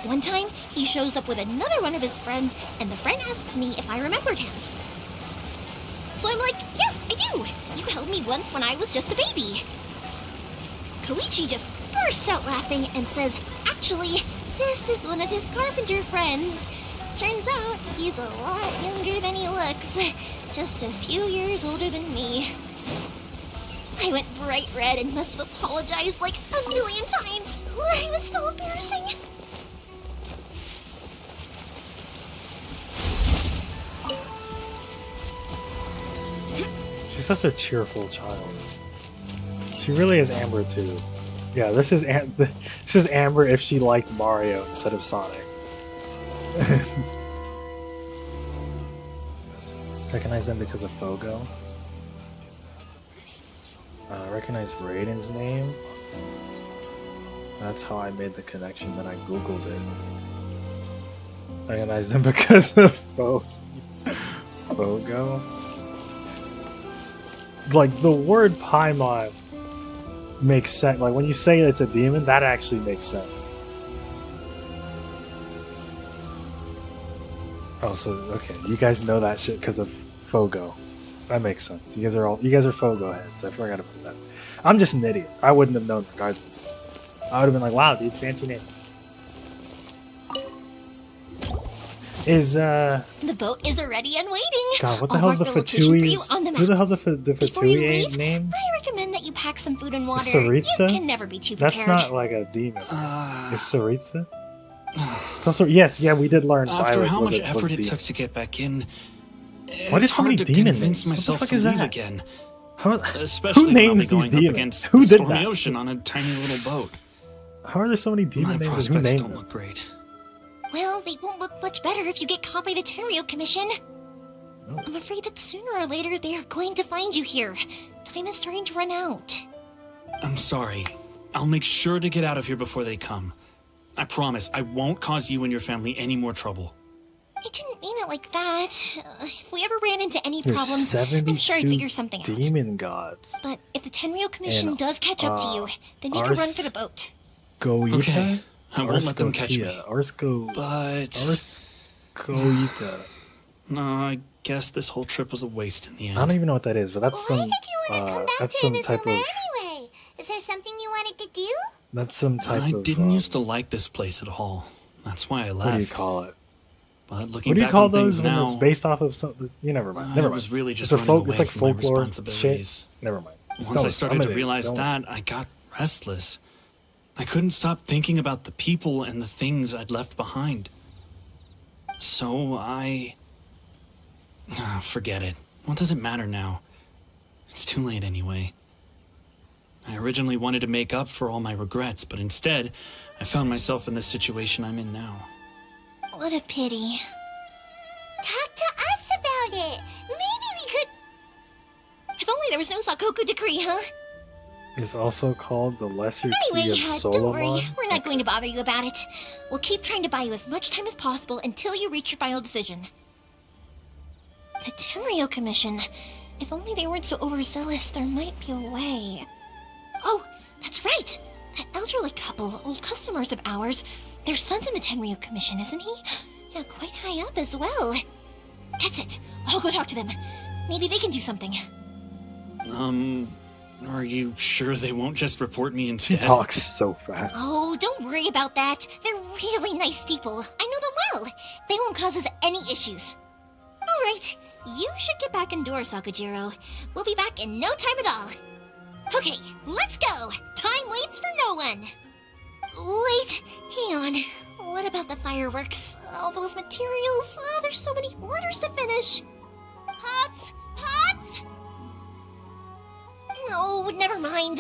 Speaker 12: One time, he shows up with another one of his friends, and the friend asks me if I remembered him. So I'm like, yes, I do. You held me once when I was just a baby. Koichi just bursts out laughing and says, actually, this is one of his carpenter friends. Turns out he's a lot younger than he looks. Just a few years older than me. I went bright red and must have apologized like a million times. It was so embarrassing.
Speaker 1: She's such a cheerful child. She really is Amber too. Yeah, this is Amber if she liked Mario instead of Sonic. Recognize them because of Fogo. Recognize Raiden's name. That's how I made the connection. Then I googled it. Recognize them because of Fogo. Like the word Paimon makes sense. Like when you say it's a demon, that actually makes sense. Oh, so okay, you guys know that shit because of Fogo. That makes sense. You guys are Fogo heads. I forgot to put that. I'm just an idiot. I wouldn't have known regardless. I would have been like, wow, dude, fancy name.
Speaker 12: The boat is ready and waiting.
Speaker 1: God, what the
Speaker 12: I'll
Speaker 1: hell's the
Speaker 12: mark location for you
Speaker 1: Fatui's?
Speaker 12: on the
Speaker 1: Who the
Speaker 12: map.
Speaker 1: hell the
Speaker 12: Before you
Speaker 1: Fatui
Speaker 12: leave,
Speaker 1: name?
Speaker 12: I recommend that you pack some food and water.
Speaker 1: Saritsa?
Speaker 12: You can never be too prepared.
Speaker 1: That's not like a demon. Is Saritsa? It's also, yes, yeah, we did learn.
Speaker 16: After
Speaker 1: Violet
Speaker 16: how
Speaker 1: was
Speaker 16: much
Speaker 1: was
Speaker 16: effort it
Speaker 1: demon.
Speaker 16: took to get back in,
Speaker 1: Why
Speaker 16: it's
Speaker 1: so many
Speaker 16: hard to
Speaker 1: demon
Speaker 16: convince
Speaker 1: names?
Speaker 16: myself
Speaker 1: What the fuck
Speaker 16: to
Speaker 1: is
Speaker 16: leave
Speaker 1: that?
Speaker 16: again.
Speaker 1: who
Speaker 16: Especially when I'll
Speaker 1: names
Speaker 16: be
Speaker 1: these
Speaker 16: going up
Speaker 1: demons?
Speaker 16: against
Speaker 1: Who
Speaker 16: the
Speaker 1: did
Speaker 16: stormy
Speaker 1: that?
Speaker 16: ocean on a tiny little boat.
Speaker 1: How are there so many demon
Speaker 16: My
Speaker 1: names and who
Speaker 16: prospects
Speaker 1: named
Speaker 16: don't
Speaker 1: them?
Speaker 16: look great.
Speaker 12: Well, they won't look much better if you get caught by the Tenryo Commission.
Speaker 1: Oh.
Speaker 12: I'm afraid that sooner or later they are going to find you here. Time is starting to run out.
Speaker 16: I'm sorry. I'll make sure to get out of here before they come. I promise I won't cause you and your family any more trouble.
Speaker 12: I didn't mean it like that. If we ever ran into any
Speaker 1: There's
Speaker 12: problems, I'm sure I'd
Speaker 1: 72
Speaker 12: figure something out.
Speaker 1: demon gods.
Speaker 12: But if the Tenryo Commission
Speaker 1: And,
Speaker 12: does catch up to you, then make a run for the boat.
Speaker 1: Goita?
Speaker 16: Okay, I won't let them catch me.
Speaker 1: But... Arskoita.
Speaker 16: No, I guess this whole trip was a waste in the end.
Speaker 1: I don't even know what that is, but that's some... that's some type of...
Speaker 2: Anyway, is there something you wanted to do?
Speaker 1: That's some type
Speaker 16: I
Speaker 1: of...
Speaker 16: didn't used to like this place at all. That's why I left.
Speaker 1: What do you call it?
Speaker 16: But looking
Speaker 1: What do you
Speaker 16: back
Speaker 1: call
Speaker 16: on things
Speaker 1: those when
Speaker 16: now,
Speaker 1: it's based off of something? You never mind. Never
Speaker 16: I
Speaker 1: mind.
Speaker 16: was really just
Speaker 1: it's a
Speaker 16: running away
Speaker 1: It's like
Speaker 16: from my
Speaker 1: folklore
Speaker 16: responsibilities.
Speaker 1: shit. Never mind. Just
Speaker 16: Once I
Speaker 1: don't-
Speaker 16: started
Speaker 1: I'm
Speaker 16: to
Speaker 1: an
Speaker 16: realize
Speaker 1: idiot. Don't listen.
Speaker 16: that, I got restless. I couldn't stop thinking about the people and the things I'd left behind. So forget it. What does it matter now? It's too late anyway. I originally wanted to make up for all my regrets, but instead, I found myself in this situation I'm in now.
Speaker 12: What a pity.
Speaker 2: Talk to us about it. Maybe we could...
Speaker 12: If only there was no Sakoku decree, huh?
Speaker 1: It's also called the Lesser Key
Speaker 12: Anyway,
Speaker 1: of
Speaker 12: don't
Speaker 1: Solomon.
Speaker 12: worry. We're not going to bother you about it. We'll keep trying to buy you as much time as possible until you reach your final decision. The Tenryo Commission. If only they weren't so overzealous, there might be a way. Oh, that's right! That elderly couple, old customers of ours, their son's in the Tenryo Commission, isn't he? Yeah, quite high up as well. That's it. I'll go talk to them. Maybe they can do something.
Speaker 16: Are you sure they won't just report me
Speaker 1: He
Speaker 16: instead?
Speaker 1: talks so fast.
Speaker 12: Oh, don't worry about that. They're really nice people. I know them well. They won't cause us any issues. All right, you should get back indoors, Sakujiro. We'll be back in no time at all. Okay, let's go. Time waits for no one. Wait, hang on. What about the fireworks? All those materials? Oh, there's so many orders to finish. Pots! Pots! No, never mind.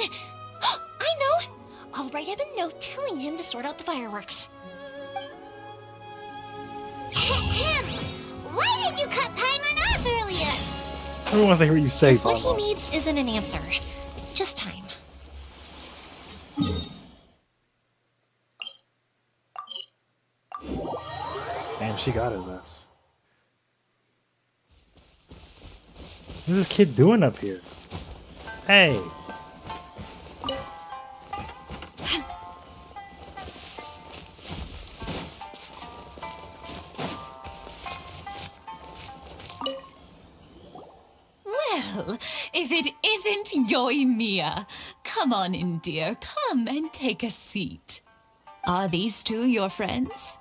Speaker 12: I know. I'll write him a note telling him to sort out the fireworks.
Speaker 2: Why did you cut Paimon off earlier?
Speaker 1: Everyone wants to hear what you say,
Speaker 12: Because what he
Speaker 1: Bobo.
Speaker 12: needs isn't an answer. Just time.
Speaker 1: Damn, she got his ass. What's this kid doing up here? Hey!
Speaker 6: Well, if it isn't Yoimiya. Come on in, dear. Come and take a seat. Are these two your friends?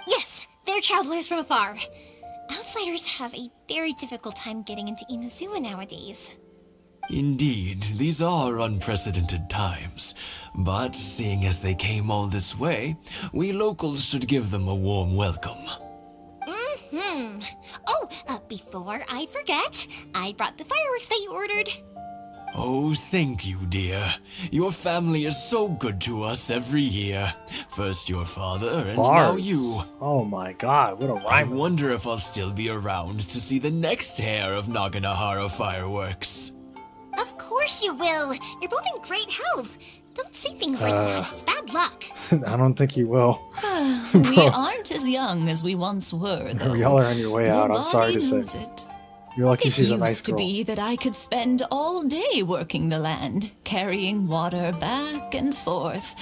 Speaker 12: Yes, they're travelers from afar. Outsiders have a very difficult time getting into Inazuma nowadays.
Speaker 22: Indeed, these are unprecedented times. But seeing as they came all this way, we locals should give them a warm welcome.
Speaker 12: Mm-hmm. Oh, before I forget, I brought the fireworks that you ordered.
Speaker 22: Oh, thank you, dear. Your family is so good to us every year. First your father, and now
Speaker 1: Bars.
Speaker 22: you.
Speaker 1: Oh my god, what a
Speaker 22: I
Speaker 1: rhyme.
Speaker 22: wonder if I'll still be around to see the next hair of Naganahara fireworks.
Speaker 12: Of course you will. You're both in great health. Don't say things like that. It's bad luck.
Speaker 1: I don't think you will.
Speaker 6: We aren't as young as we once were, though.
Speaker 1: Y'all are on your way out, I'm sorry to say.
Speaker 6: It.
Speaker 1: You're lucky
Speaker 6: It
Speaker 1: she's a
Speaker 6: used
Speaker 1: nice
Speaker 6: to
Speaker 1: girl.
Speaker 6: be that I could spend all day working the land, carrying water back and forth.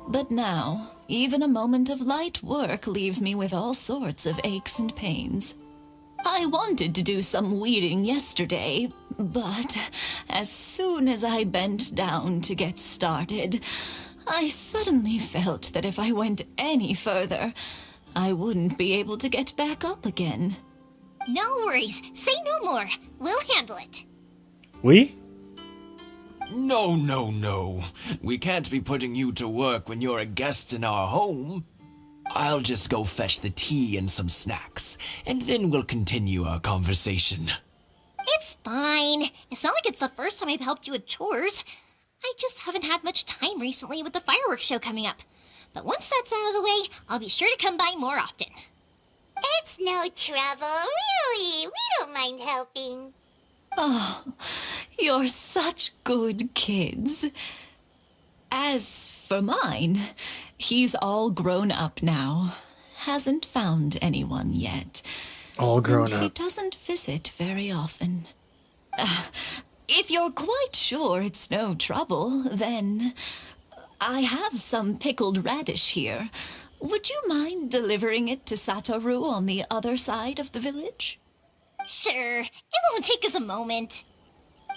Speaker 6: But now, even a moment of light work leaves me with all sorts of aches and pains. I wanted to do some weeding yesterday, but as soon as I bent down to get started, I suddenly felt that if I went any further, I wouldn't be able to get back up again.
Speaker 12: No worries. Say no more. We'll handle it.
Speaker 1: We?
Speaker 22: No, no, no. We can't be putting you to work when you're a guest in our home. I'll just go fetch the tea and some snacks, and then we'll continue our conversation.
Speaker 12: It's fine. It's not like it's the first time I've helped you with chores. I just haven't had much time recently with the fireworks show coming up. But once that's out of the way, I'll be sure to come by more often.
Speaker 2: It's no trouble, really. We don't mind helping.
Speaker 6: Oh, you're such good kids. As for mine, he's all grown up now. Hasn't found anyone yet.
Speaker 1: All grown
Speaker 6: and He
Speaker 1: up.
Speaker 6: doesn't visit very often. If you're quite sure it's no trouble, then I have some pickled radish here. Would you mind delivering it to Satoru on the other side of the village?
Speaker 12: Sure. It won't take us a moment.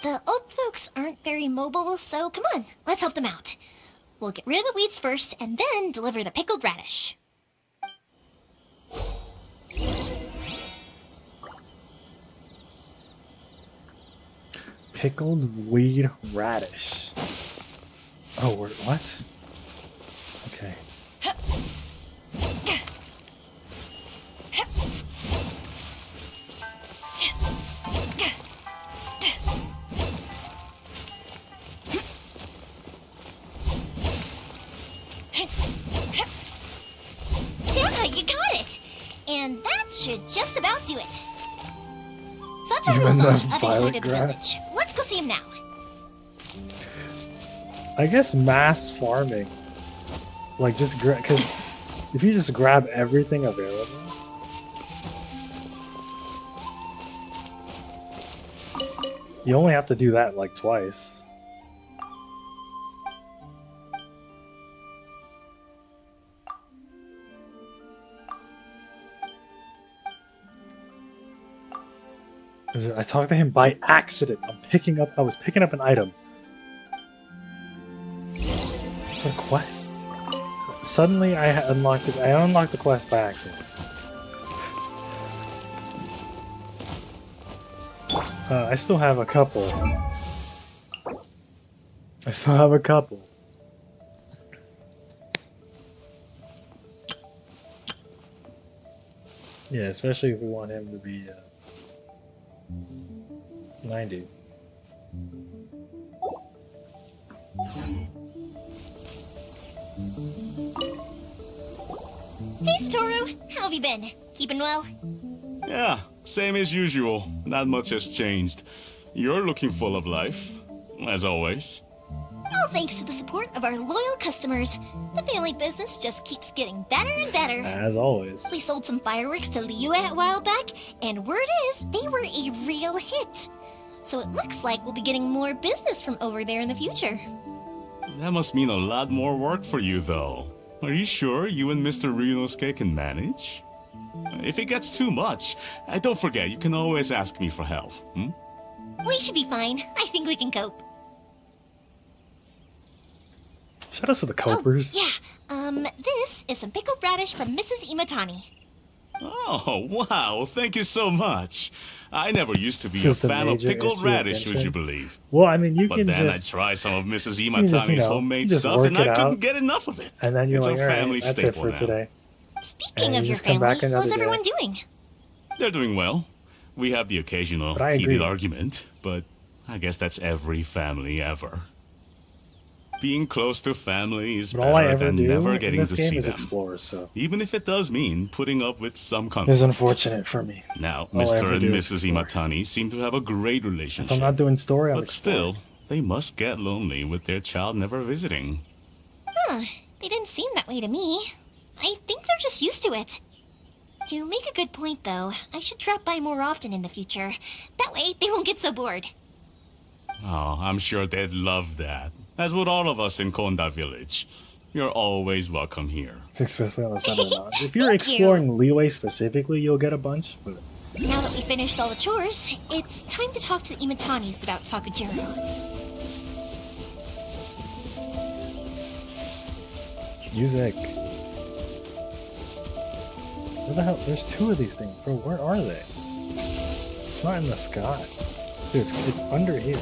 Speaker 12: The old folks aren't very mobile, so come on, let's help them out. We'll get rid of the weeds first, and then deliver the pickled radish.
Speaker 1: Pickled weed radish. Oh, what? Okay.
Speaker 12: Yeah, you got it! And that should just about do it.
Speaker 1: You
Speaker 12: Satoru's on
Speaker 1: meant
Speaker 12: the
Speaker 1: the
Speaker 12: other side
Speaker 1: violet
Speaker 12: of the
Speaker 1: grass?
Speaker 12: village. Let's go see him now.
Speaker 1: I guess mass farming. Like, just because if you just grab everything available. You only have to do that like twice. I talked to him by accident. I was picking up an item. It's a quest. Suddenly I unlocked it. I unlocked the quest by accident. I still have a couple. Yeah, especially if we want him to be 90.
Speaker 12: Hey, Satoru, how have you been? Keeping well?
Speaker 23: Yeah, same as usual. Not much has changed. You're looking full of life, as always.
Speaker 12: All thanks to the support of our loyal customers. The family business just keeps getting better and better.
Speaker 1: As always.
Speaker 12: We sold some fireworks to Liyue a while back, and word is they were a real hit. So it looks like we'll be getting more business from over there in the future.
Speaker 23: That must mean a lot more work for you, though. Are you sure you and Mr. Ryunosuke can manage? If it gets too much, don't forget, you can always ask me for help.
Speaker 12: We should be fine. I think we can cope.
Speaker 1: Shout out to the copers.
Speaker 12: This is some pickled radish from Mrs. Imatani.
Speaker 23: Oh, wow, thank you so much. I never used to be a
Speaker 1: This is the
Speaker 23: fan of
Speaker 1: major
Speaker 23: pickled
Speaker 1: issue of
Speaker 23: radish, would
Speaker 1: Genshin.
Speaker 23: you believe?
Speaker 1: Well, I mean, you
Speaker 23: But
Speaker 1: can
Speaker 23: then
Speaker 1: just...
Speaker 23: I tried some of Mrs.
Speaker 1: you can just,
Speaker 23: Imatani's homemade
Speaker 1: just
Speaker 23: stuff,
Speaker 1: work
Speaker 23: and
Speaker 1: it
Speaker 23: I
Speaker 1: out,
Speaker 23: couldn't get enough of it.
Speaker 1: and then you're
Speaker 23: It's
Speaker 1: like,
Speaker 23: a
Speaker 1: all
Speaker 23: family
Speaker 1: right, that's it
Speaker 23: staple
Speaker 1: for
Speaker 23: now.
Speaker 1: today.
Speaker 12: Speaking
Speaker 1: And
Speaker 12: of
Speaker 1: you
Speaker 12: your
Speaker 1: just come back
Speaker 12: family,
Speaker 1: another
Speaker 12: how's
Speaker 1: day.
Speaker 12: everyone doing?
Speaker 23: They're doing well. We have the occasional
Speaker 1: But I agree.
Speaker 23: heated argument, but I guess that's every family ever. Being close to family is
Speaker 1: But all I
Speaker 23: better
Speaker 1: ever
Speaker 23: than
Speaker 1: do
Speaker 23: never
Speaker 1: in
Speaker 23: getting
Speaker 1: this
Speaker 23: to
Speaker 1: game
Speaker 23: see
Speaker 1: is
Speaker 23: them.
Speaker 1: explore, so...
Speaker 23: Even if it does mean putting up with some
Speaker 1: It's
Speaker 23: conflict.
Speaker 1: unfortunate for me.
Speaker 23: Now,
Speaker 1: All I
Speaker 23: Mr.
Speaker 1: ever
Speaker 23: and
Speaker 1: do is
Speaker 23: Mrs. Imatani seem to have a great
Speaker 1: If
Speaker 23: relationship.
Speaker 1: I'm not doing story, I'm
Speaker 23: But still, they must get lonely with their child never visiting.
Speaker 12: They didn't seem that way to me. I think they're just used to it. You make a good point, though. I should drop by more often in the future. That way, they won't get so bored.
Speaker 23: Oh, I'm sure they'd love that. As would all of us in Konda Village. You're always welcome here.
Speaker 1: Especially on the side of the mountain. If you're
Speaker 12: Thank you.
Speaker 1: exploring Leeway specifically, you'll get a bunch, but...
Speaker 12: Now that we finished all the chores, it's time to talk to the Imatanis about Sakujiro.
Speaker 1: Music. Where the hell? There's two of these things, bro. Where are they? It's not in the sky. Dude, it's under here.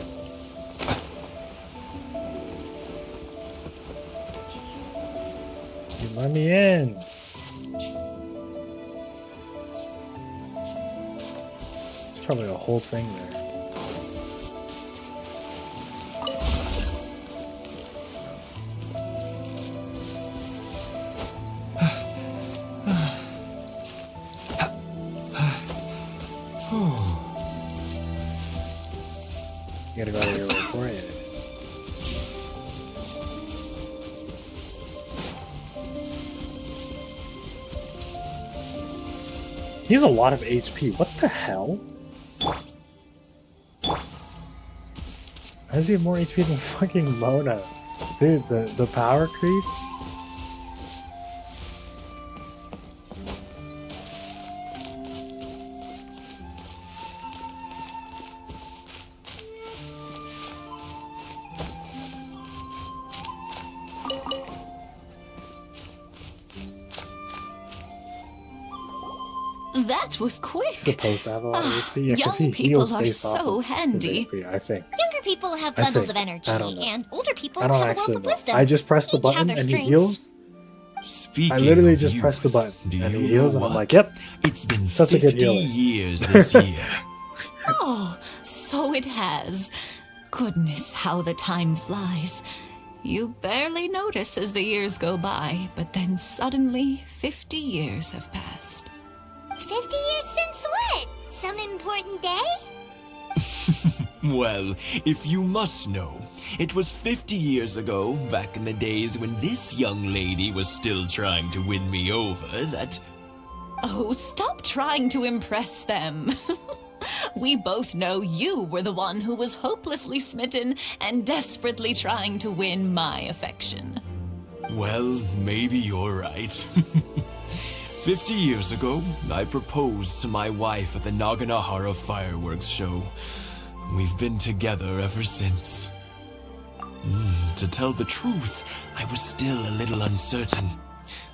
Speaker 1: You let me in. There's probably a whole thing there. You gotta go out of your way for it. He has a lot of HP. What the hell? How does he have more HP than fucking Mona? Dude, the power creep?
Speaker 6: That was quick.
Speaker 1: Supposed to have a lot of HP? Yeah, 'cause
Speaker 6: Young
Speaker 1: he
Speaker 6: people
Speaker 1: heals
Speaker 6: are
Speaker 1: based off
Speaker 6: so
Speaker 1: of his
Speaker 6: handy.
Speaker 1: HP, I think.
Speaker 12: Younger people have
Speaker 1: I
Speaker 12: bundles
Speaker 1: think.
Speaker 12: of energy,
Speaker 1: I don't know.
Speaker 12: and older people
Speaker 1: I don't
Speaker 12: have a
Speaker 1: actually
Speaker 12: wealth of
Speaker 1: know.
Speaker 12: wisdom.
Speaker 1: I just press the
Speaker 12: Each have
Speaker 1: button
Speaker 12: their
Speaker 1: and he
Speaker 12: strengths.
Speaker 1: heals.
Speaker 4: Speaking
Speaker 1: I literally
Speaker 4: of
Speaker 1: just press the
Speaker 4: youth,
Speaker 1: button
Speaker 4: do
Speaker 1: and
Speaker 4: you
Speaker 1: he heals,
Speaker 4: know
Speaker 1: and I'm
Speaker 4: what?
Speaker 1: like, yep.
Speaker 4: It's been
Speaker 1: Such a good
Speaker 4: 50
Speaker 1: healer.
Speaker 4: years this year.
Speaker 6: Oh, so it has. Goodness, how the time flies. You barely notice as the years go by, but then suddenly 50 years have passed.
Speaker 2: 50 years since what? Some important day?
Speaker 22: Well, if you must know, it was 50 years ago, back in the days when this young lady was still trying to win me over, that...
Speaker 6: Oh, stop trying to impress them. We both know you were the one who was hopelessly smitten and desperately trying to win my affection.
Speaker 22: Well, maybe you're right. 50 years ago, I proposed to my wife at the Naganahara fireworks show. We've been together ever since. To tell the truth, I was still a little uncertain.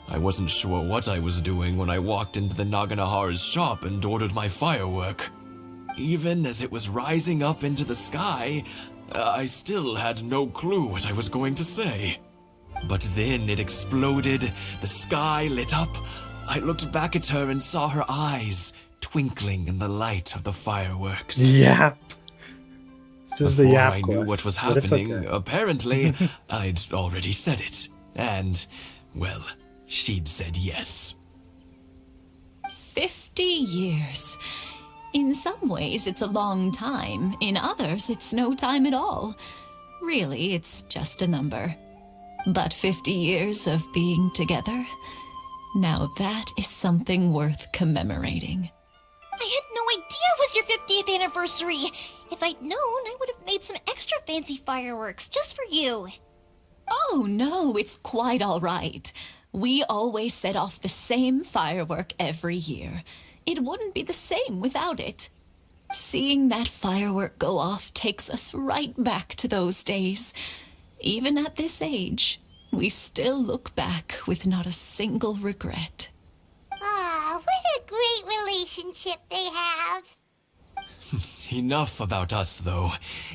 Speaker 22: I wasn't sure what I was doing when I walked into the Naganahara's shop and ordered my firework. Even as it was rising up into the sky, I still had no clue what I was going to say. But then it exploded, the sky lit up. I looked back at her and saw her eyes twinkling in the light of the fireworks.
Speaker 1: Yeah. This is the
Speaker 22: Before
Speaker 1: yap
Speaker 22: I knew what
Speaker 1: quest,
Speaker 22: was
Speaker 1: but it's
Speaker 22: happening,
Speaker 1: okay.
Speaker 22: apparently, I'd already said it. And, well, she'd said yes.
Speaker 6: 50 years. In some ways, it's a long time. In others, it's no time at all. Really, it's just a number. But 50 years of being together, now that is something worth commemorating.
Speaker 12: I had no idea it was your 50th anniversary. If I'd known, I would have made some extra fancy fireworks just for you.
Speaker 6: Oh, no, it's quite all right. We always set off the same firework every year. It wouldn't be the same without it. Seeing that firework go off takes us right back to those days. Even at this age, we still look back with not a single regret.
Speaker 2: Ah, what a great relationship they have.
Speaker 4: Enough about us, though.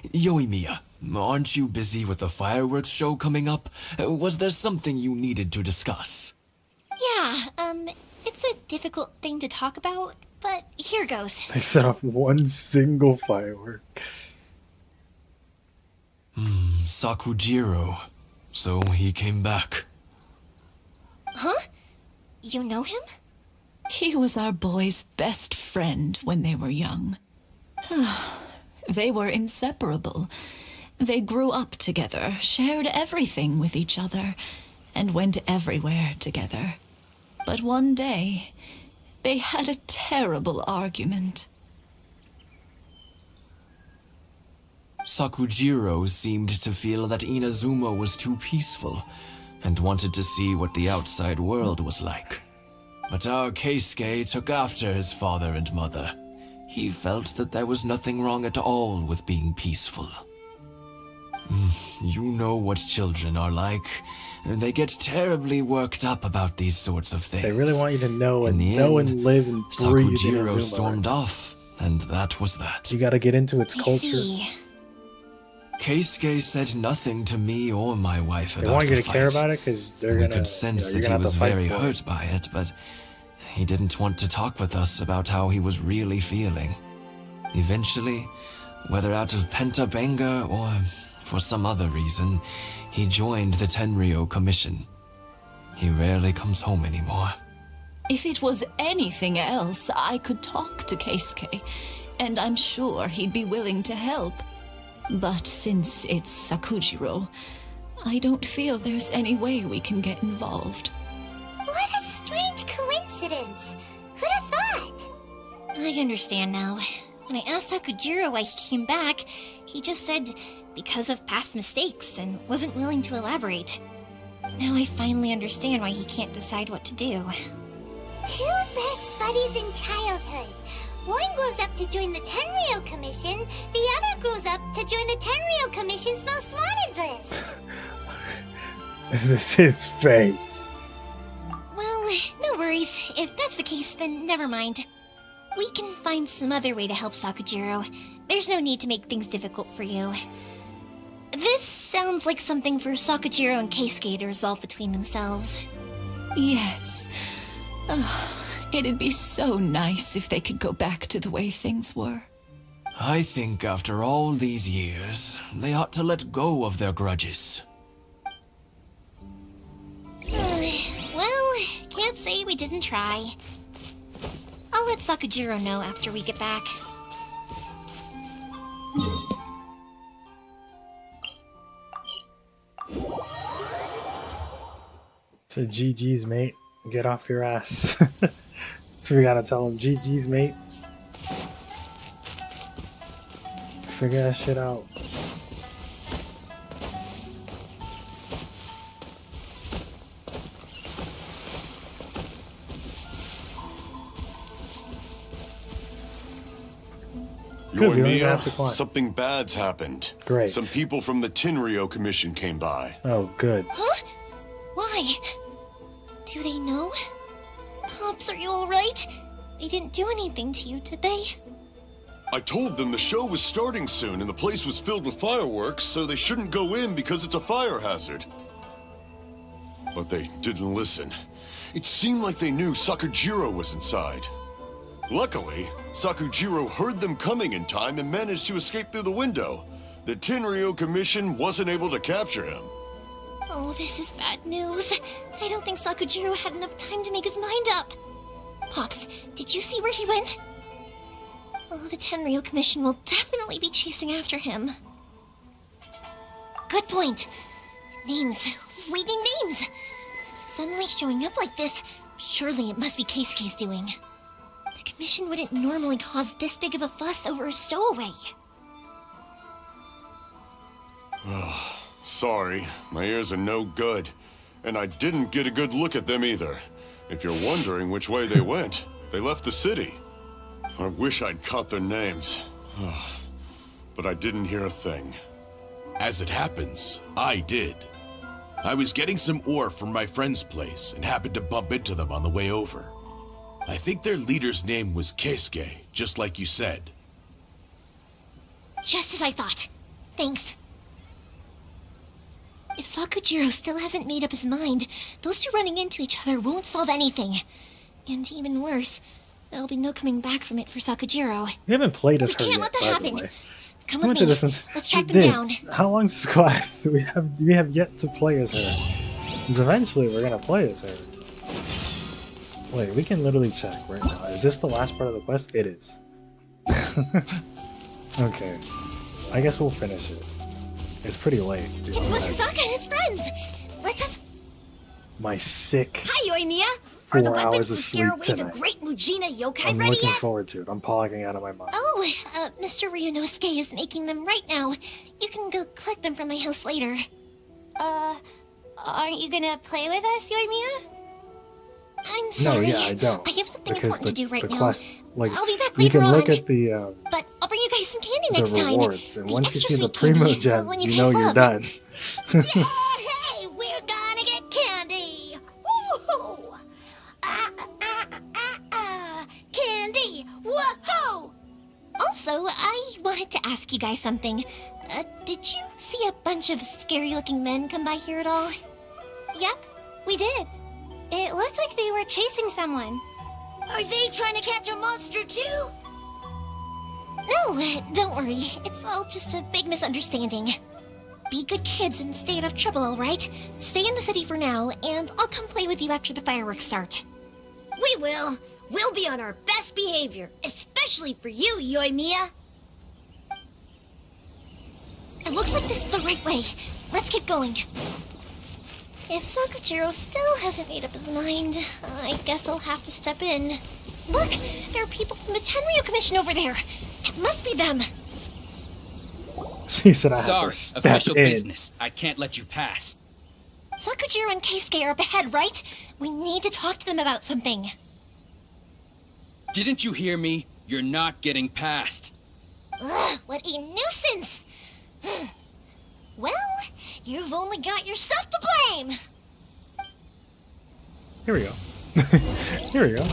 Speaker 4: Yoimiya, aren't you busy with the fireworks show coming up? Was there something you needed to discuss?
Speaker 12: Yeah, it's a difficult thing to talk about, but here goes.
Speaker 1: They set off one single firework.
Speaker 4: Sakujiro. So he came back.
Speaker 12: Huh? You know him?
Speaker 6: He was our boys' best friend when they were young. They were inseparable. They grew up together, shared everything with each other, and went everywhere together. But one day, they had a terrible argument.
Speaker 4: Sakujiro seemed to feel that Inazuma was too peaceful, and wanted to see what the outside world was like. But our Keisuke took after his father and mother. He felt that there was nothing wrong at all with being peaceful. You know what children are like. They get terribly worked up about these sorts of things.
Speaker 1: They really want you to know
Speaker 4: In
Speaker 1: and
Speaker 4: the
Speaker 1: know
Speaker 4: end,
Speaker 1: and live and breathe
Speaker 4: Sakujiro
Speaker 1: Inazuma.
Speaker 4: stormed off, and that was that.
Speaker 1: You gotta get into its culture.
Speaker 12: See.
Speaker 4: Keisuke said nothing to me or my wife
Speaker 1: They
Speaker 4: about
Speaker 1: want you
Speaker 4: the
Speaker 1: to care
Speaker 4: fight.
Speaker 1: about it because they're
Speaker 4: We
Speaker 1: gonna.
Speaker 4: could sense
Speaker 1: you're
Speaker 4: that
Speaker 1: gonna
Speaker 4: he
Speaker 1: have
Speaker 4: was
Speaker 1: to fight
Speaker 4: very
Speaker 1: for it.
Speaker 4: hurt by it, but he didn't want to talk with us about how he was really feeling. Eventually, whether out of pent-up anger or for some other reason, he joined the Tenryo Commission. He rarely comes home anymore.
Speaker 6: If it was anything else, I could talk to Keisuke, and I'm sure he'd be willing to help. But since it's Sakujiro, I don't feel there's any way we can get involved.
Speaker 2: What a strange coincidence. Who'd have thought?
Speaker 12: I understand now. When I asked Sakujiro why he came back, he just said because of past mistakes and wasn't willing to elaborate. Now I finally understand why he can't decide what to do.
Speaker 2: Two best buddies in childhood. One grows up to join the Tenryo Commission, the other grows up to join the Tenryo Commission's most wanted list.
Speaker 1: This is fate.
Speaker 12: Well, no worries. If that's the case, then never mind. We can find some other way to help Sakujiro. There's no need to make things difficult for you. This sounds like something for Sakujiro and Keisuke to resolve between themselves.
Speaker 6: Yes. It'd be so nice if they could go back to the way things were.
Speaker 4: I think after all these years, they ought to let go of their grudges.
Speaker 12: Well, can't say we didn't try. I'll let Sakujiro know after we get back.
Speaker 1: So GG's, mate. Get off your ass. So we gotta tell him, GG's, mate. Figure that shit out. Good, you don't even have to climb.
Speaker 3: Something bad's happened.
Speaker 1: Great.
Speaker 3: Some people from the Tenryo Commission came by.
Speaker 1: Oh, good.
Speaker 12: Huh? Why? Do they know? Pops, are you alright? They didn't do anything to you, did they?
Speaker 3: I told them the show was starting soon and the place was filled with fireworks, so they shouldn't go in because it's a fire hazard. But they didn't listen. It seemed like they knew Sakujiro was inside. Luckily, Sakujiro heard them coming in time and managed to escape through the window. The Tenryo Commission wasn't able to capture him.
Speaker 12: Oh, this is bad news. I don't think Sakujiro had enough time to make his mind up. Pops, did you see where he went? Oh, the Tenryo Commission will definitely be chasing after him. Good point. Names. We need names. Suddenly showing up like this, surely it must be Keisuke's doing. The Commission wouldn't normally cause this big of a fuss over a stowaway.
Speaker 3: Sorry, my ears are no good. And I didn't get a good look at them either. If you're wondering which way they went, they left the city. I wish I'd caught their names. But I didn't hear a thing.
Speaker 19: As it happens, I did. I was getting some ore from my friend's place and happened to bump into them on the way over. I think their leader's name was Keisuke, just like you said.
Speaker 12: Just as I thought. Thanks. If Sakujiro still hasn't made up his mind, those two running into each other won't solve anything. And even worse, there'll be no coming back from it for Sakujiro.
Speaker 1: We haven't played as her
Speaker 12: We can't
Speaker 1: yet,
Speaker 12: let that
Speaker 1: by the
Speaker 12: happen.
Speaker 1: way.
Speaker 12: Come
Speaker 1: How
Speaker 12: with
Speaker 1: much
Speaker 12: me.
Speaker 1: of this
Speaker 12: Let's track them down.
Speaker 1: How long is this class? We have yet to play as her. Because eventually we're gonna play as her. Wait, we can literally check right now. Is this the last part of the quest? It is. Okay. I guess we'll finish it. It's pretty late. Dude.
Speaker 12: It's Musasaka and his friends. Let us.
Speaker 1: My sick
Speaker 17: Hi, Yoimiya.
Speaker 1: 4
Speaker 17: Are the weapons
Speaker 1: hours
Speaker 17: to
Speaker 1: of
Speaker 17: scare
Speaker 1: sleep
Speaker 17: away
Speaker 1: tonight.
Speaker 17: the great Mujina yokai
Speaker 1: I'm
Speaker 17: ready
Speaker 1: looking
Speaker 17: yet?
Speaker 1: forward to it. I'm pogging out of my mind.
Speaker 12: Oh, Mr. Ryunosuke is making them right now. You can go collect them from my house later.
Speaker 2: Aren't you gonna play with us, Yoimiya?
Speaker 12: I'm
Speaker 1: No,
Speaker 12: sorry.
Speaker 1: yeah, I don't.
Speaker 12: I have something
Speaker 1: because
Speaker 12: important to do right
Speaker 1: the
Speaker 12: now.
Speaker 1: quest, like,
Speaker 12: I'll be back
Speaker 1: you
Speaker 12: later
Speaker 1: can look
Speaker 12: on.
Speaker 1: at the
Speaker 12: But I'll bring you guys some candy next time.
Speaker 1: rewards, and
Speaker 12: The
Speaker 1: once you
Speaker 12: extra
Speaker 1: see the
Speaker 12: sweet candy,
Speaker 1: primo
Speaker 12: the one
Speaker 1: gems,
Speaker 12: you
Speaker 1: you know
Speaker 12: guys
Speaker 1: you're
Speaker 12: love.
Speaker 1: done.
Speaker 17: Hey, we're gonna get candy! Woohoo! Candy! Woohoo!
Speaker 12: Also, I wanted to ask you guys something. Did you see a bunch of scary-looking men come by here at all?
Speaker 2: Yep, we did. It looked like they were chasing someone.
Speaker 17: Are they trying to catch a monster too?
Speaker 12: No, don't worry. It's all just a big misunderstanding. Be good kids and stay out of trouble, alright? Stay in the city for now, and I'll come play with you after the fireworks start.
Speaker 17: We will. We'll be on our best behavior, especially for you, Yoimiya.
Speaker 12: It looks like this is the right way. Let's keep going. If Sakujiro still hasn't made up his mind, I guess I'll have to step in. Look! There are people from the Tenryu Commission over there! It must be them!
Speaker 1: She said I have
Speaker 18: Sorry,
Speaker 1: to step
Speaker 18: official
Speaker 1: in.
Speaker 18: business. I can't let you pass.
Speaker 12: Sakujiro and Keisuke are up ahead, right? We need to talk to them about something.
Speaker 18: Didn't you hear me? You're not getting past.
Speaker 12: Ugh, what a nuisance! Well, you've only got yourself to blame!
Speaker 1: Here we go. Here we go.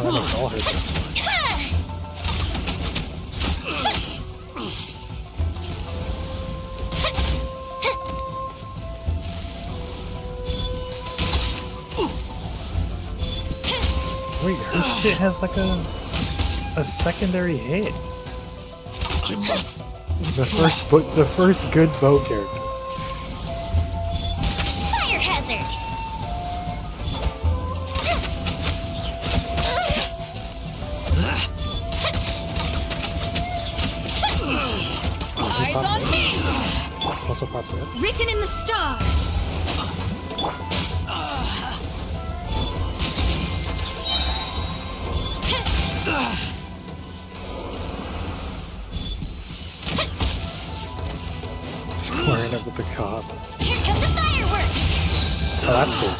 Speaker 1: Oh, that makes all her things. Wait, her shit has like a secondary hit.
Speaker 19: I must.
Speaker 1: The first good bow character.
Speaker 12: Fire hazard!
Speaker 8: Eyes on me!
Speaker 1: Also pop this.
Speaker 8: Written in the stars.
Speaker 1: Squaring up with the cops.
Speaker 12: Here come the fireworks!
Speaker 1: Oh, that's cool.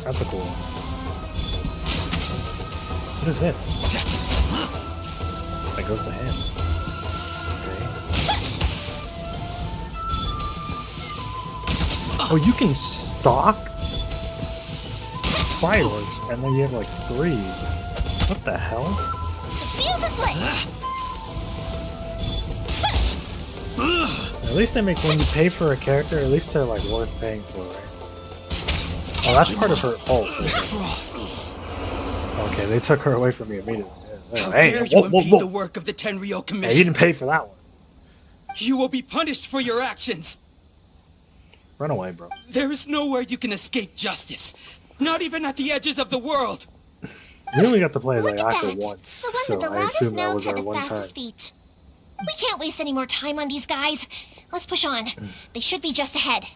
Speaker 1: That's a cool one. What is this? That goes to him. Okay. Oh, you can stock fireworks, and then you have like 3. What the hell?
Speaker 12: The fuse is lit!
Speaker 1: At least they make, when you pay for a character, at least they're like worth paying for, right? Oh, that's part of her ult. Okay, they took her away from me immediately.
Speaker 18: How
Speaker 1: Hey,
Speaker 18: dare
Speaker 1: whoa,
Speaker 18: you
Speaker 1: whoa,
Speaker 18: impede
Speaker 1: whoa.
Speaker 18: the work of the Tenryo
Speaker 1: Hey,
Speaker 18: Commission?
Speaker 1: you didn't pay for that one.
Speaker 18: You will be punished for your actions.
Speaker 1: Run away, bro.
Speaker 18: There is nowhere you can escape justice. Not even at the edges of the world.
Speaker 1: We only got to play as
Speaker 12: Look at
Speaker 1: Ayaka
Speaker 12: that!
Speaker 1: once,
Speaker 12: The one
Speaker 1: so
Speaker 12: with the
Speaker 1: I
Speaker 12: loudest
Speaker 1: assume that
Speaker 12: mouth
Speaker 1: was
Speaker 12: had
Speaker 1: our
Speaker 12: the
Speaker 1: one time.
Speaker 12: fastest feet. We can't waste any more time on these guys. Let's push on. They should be just ahead.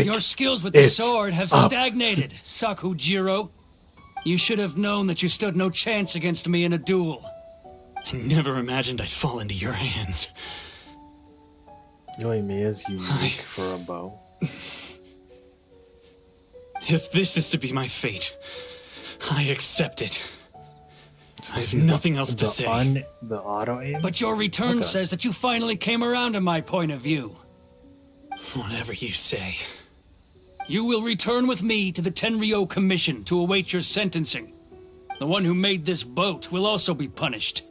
Speaker 18: Your skills with the sword have stagnated, Sakujiro. You should have known that you stood no chance against me in a duel.
Speaker 16: I never imagined I'd fall into your hands.
Speaker 1: Yoimiya's unique for a bow.
Speaker 16: If this is to be my fate, I accept it. I have nothing else to say.
Speaker 1: The auto aim?
Speaker 18: But your return says that you finally came around to my point of view.
Speaker 16: Whatever you say.
Speaker 18: You will return with me to the Tenryo Commission to await your sentencing. The one who made this boat will also be punished.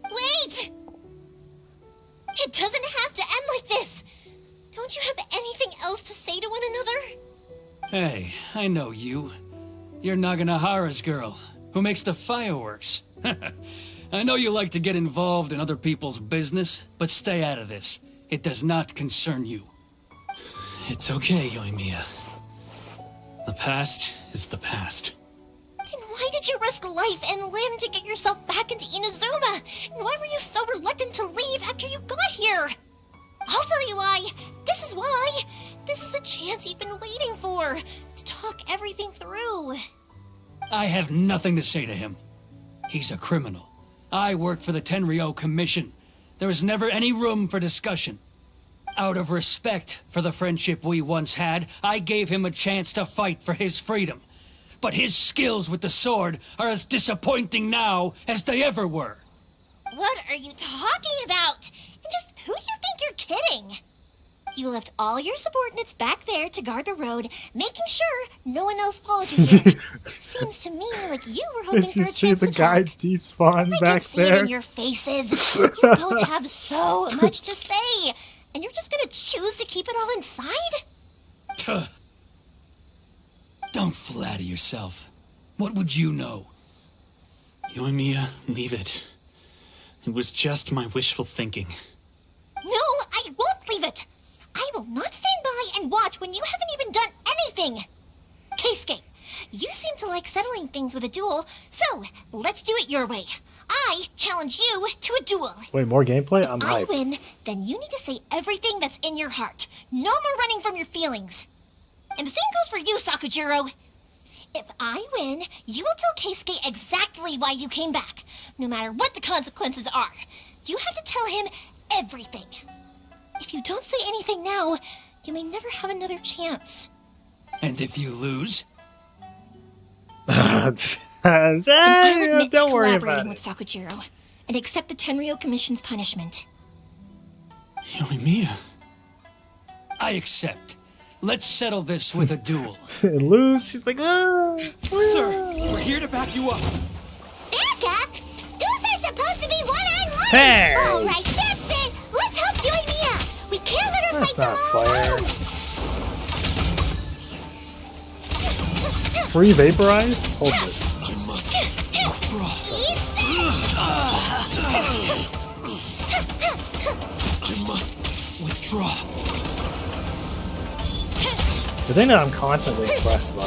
Speaker 12: Wait! It doesn't have to end like this! Don't you have anything else to say to one another?
Speaker 18: Hey, I know you. You're Naganohara's girl, who makes the fireworks. I know you like to get involved in other people's business, but stay out of this. It does not concern you.
Speaker 16: It's okay, Yoimiya. The past is the past.
Speaker 12: Then why did you risk life and limb to get yourself back into Inazuma? And why were you so reluctant to leave after you got here? I'll tell you why. This is why. This is the chance you've been waiting for. To talk everything through.
Speaker 18: I have nothing to say to him. He's a criminal. I work for the Tenryo Commission. There is never any room for discussion. Out of respect for the friendship we once had, I gave him a chance to fight for his freedom. But his skills with the sword are as disappointing now as they ever were.
Speaker 12: What are you talking about? And just who do you think you're kidding? You left all your subordinates back there to guard the road, making sure no one else followed you. Seems to me like you were hoping
Speaker 1: Did you
Speaker 12: for a
Speaker 1: see
Speaker 12: chance
Speaker 1: the
Speaker 12: to
Speaker 1: guy
Speaker 12: talk.
Speaker 1: despawn
Speaker 12: I
Speaker 1: back
Speaker 12: can see it
Speaker 1: there?
Speaker 12: in your faces. You both have so much to say, and you're just gonna choose to keep it all inside?
Speaker 18: Tuh. Don't flatter yourself. What would you know?
Speaker 16: Yoimiya, leave it. It was just my wishful thinking.
Speaker 12: No, I won't leave it. I will not stand by and watch when you haven't even done anything. Keisuke, you seem to like settling things with a duel, so let's do it your way. I challenge you to a duel.
Speaker 1: Wait, more gameplay? I'm
Speaker 12: If I
Speaker 1: hyped.
Speaker 12: win, then you need to say everything that's in your heart. No more running from your feelings. And the same goes for you, Sakujiro. If I win, you will tell Keisuke exactly why you came back, no matter what the consequences are. You have to tell him everything. If you don't say anything now, you may never have another chance.
Speaker 18: And if you lose?
Speaker 12: I would admit
Speaker 1: Don't
Speaker 12: to
Speaker 1: worry
Speaker 12: collaborating
Speaker 1: about
Speaker 12: with Sakujiro and accept the Tenryo Commission's punishment.
Speaker 16: Yoimiya.
Speaker 18: I accept. Let's settle this with a duel.
Speaker 1: Lose? She's like, ah.
Speaker 22: Sir, we're here to back you up.
Speaker 2: Back up? Duels are supposed to be one-on-one!
Speaker 1: Hey!
Speaker 2: Alright, that's it! Let's help Yoimiya! We can't let her
Speaker 1: That's
Speaker 2: fight
Speaker 1: not
Speaker 2: them all
Speaker 1: fair.
Speaker 2: alone!
Speaker 1: Free vaporize? Hold this.
Speaker 22: I must withdraw. I must withdraw.
Speaker 1: The thing that I'm constantly impressed by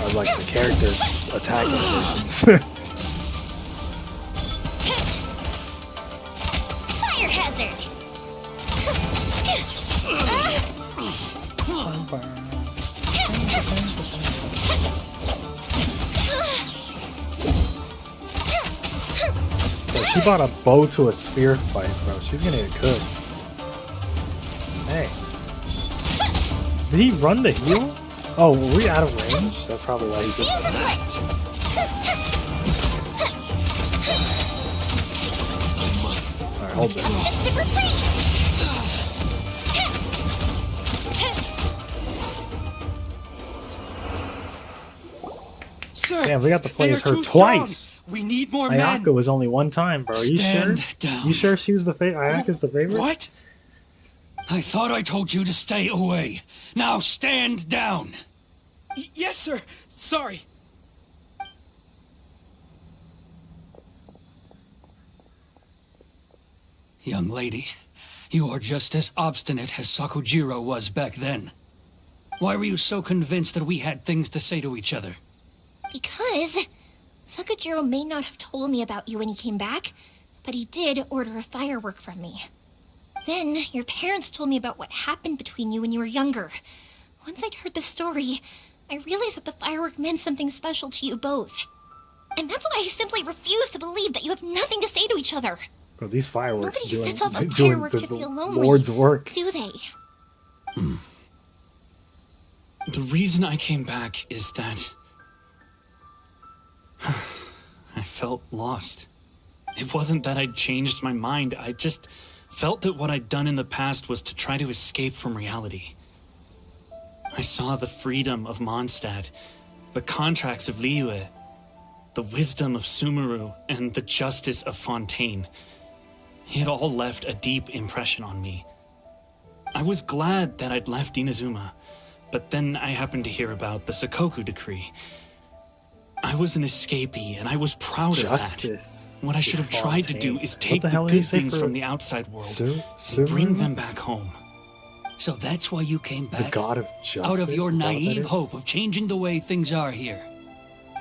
Speaker 1: are like the character attack animations.
Speaker 12: Fire hazard!
Speaker 1: Bro, she brought a bow to a spear fight, bro. She's gonna get cooked. Hey. Did he run the heal? Oh, were we out of range? That's probably why he did that. Alright, hold this.
Speaker 22: Sir,
Speaker 1: Damn, we got to play
Speaker 22: they
Speaker 1: as
Speaker 22: are
Speaker 1: her
Speaker 22: too strong.
Speaker 1: twice.
Speaker 22: We need more men.
Speaker 1: Ayaka was only one time, bro. Are you sure?
Speaker 18: Stand down.
Speaker 1: You sure she was the favorite? Ayaka's the favorite?
Speaker 22: What?
Speaker 18: I thought I told you to stay away. Now stand down.
Speaker 22: Yes, sir. Sorry.
Speaker 18: Young lady, you are just as obstinate as Sakujiro was back then. Why were you so convinced that we had things to say to each other?
Speaker 12: Because Sakujiro may not have told me about you when he came back, but he did order a firework from me. Then, your parents told me about what happened between you when you were younger. Once I'd heard the story, I realized that the firework meant something special to you both. And that's why I simply refuse to believe that you have nothing to say to each other.
Speaker 1: Bro, these fireworks
Speaker 12: Nobody sets off a
Speaker 1: doing
Speaker 12: firework to feel lonely,
Speaker 1: Lord's work.
Speaker 12: do they?
Speaker 16: The reason I came back is that I felt lost. It wasn't that I'd changed my mind. I just felt that what I'd done in the past was to try to escape from reality. I saw the freedom of Mondstadt, the contracts of Liyue, the wisdom of Sumeru, and the justice of Fontaine. It all left a deep impression on me. I was glad that I'd left Inazuma, but then I happened to hear about the Sakoku decree. I was an escapee, and I was proud
Speaker 1: Justice.
Speaker 16: of that. What I should have tried to do is
Speaker 1: What
Speaker 16: take
Speaker 1: the
Speaker 16: the
Speaker 1: hell did he
Speaker 16: good
Speaker 1: say
Speaker 16: things
Speaker 1: for
Speaker 16: from the outside world
Speaker 1: Sumeru?
Speaker 16: and bring them back home.
Speaker 18: So that's why you came back?
Speaker 1: The god of justice?
Speaker 18: Out of your
Speaker 1: Is that what that
Speaker 18: naive
Speaker 1: is?
Speaker 18: hope of changing the way things are here.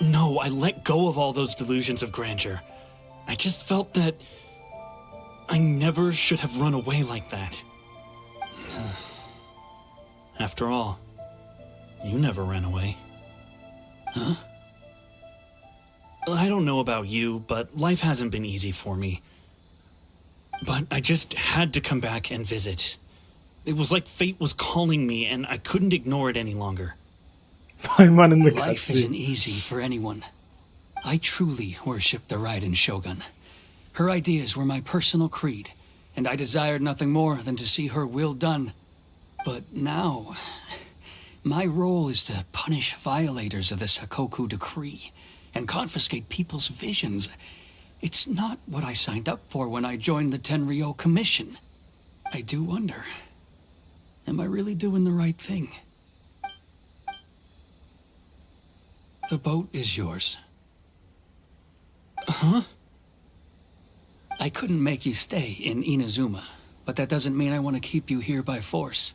Speaker 16: No, I let go of all those delusions of grandeur. I just felt that I never should have run away like that. After all, you never ran away.
Speaker 18: Huh?
Speaker 16: I don't know about you, but life hasn't been easy for me. But I just had to come back and visit. It was like fate was calling me, and I couldn't ignore it any longer.
Speaker 1: Paimon in the
Speaker 18: Life
Speaker 1: cutscene.
Speaker 18: isn't easy for anyone. I truly worship the Raiden Shogun. Her ideas were my personal creed, and I desired nothing more than to see her will done. But now, my role is to punish violators of the Sakoku decree and confiscate people's visions. It's not what I signed up for when I joined the Tenryo Commission. I do wonder, am I really doing the right thing? The boat is yours.
Speaker 16: Huh?
Speaker 18: I couldn't make you stay in Inazuma, but that doesn't mean I want to keep you here by force.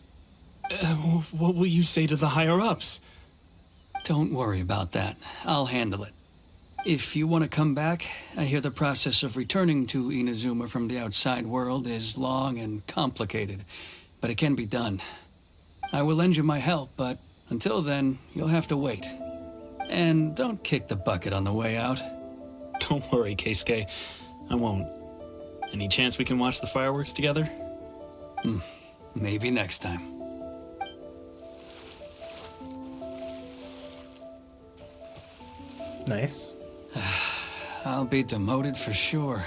Speaker 16: What will you say to the higher-ups?
Speaker 18: Don't worry about that. I'll handle it. If you want to come back, I hear the process of returning to Inazuma from the outside world is long and complicated, but it can be done. I will lend you my help, but until then, you'll have to wait. And don't kick the bucket on the way out.
Speaker 16: Don't worry, Keisuke. I won't. Any chance we can watch the fireworks together?
Speaker 18: Maybe next time.
Speaker 1: Nice.
Speaker 18: I'll be demoted for sure.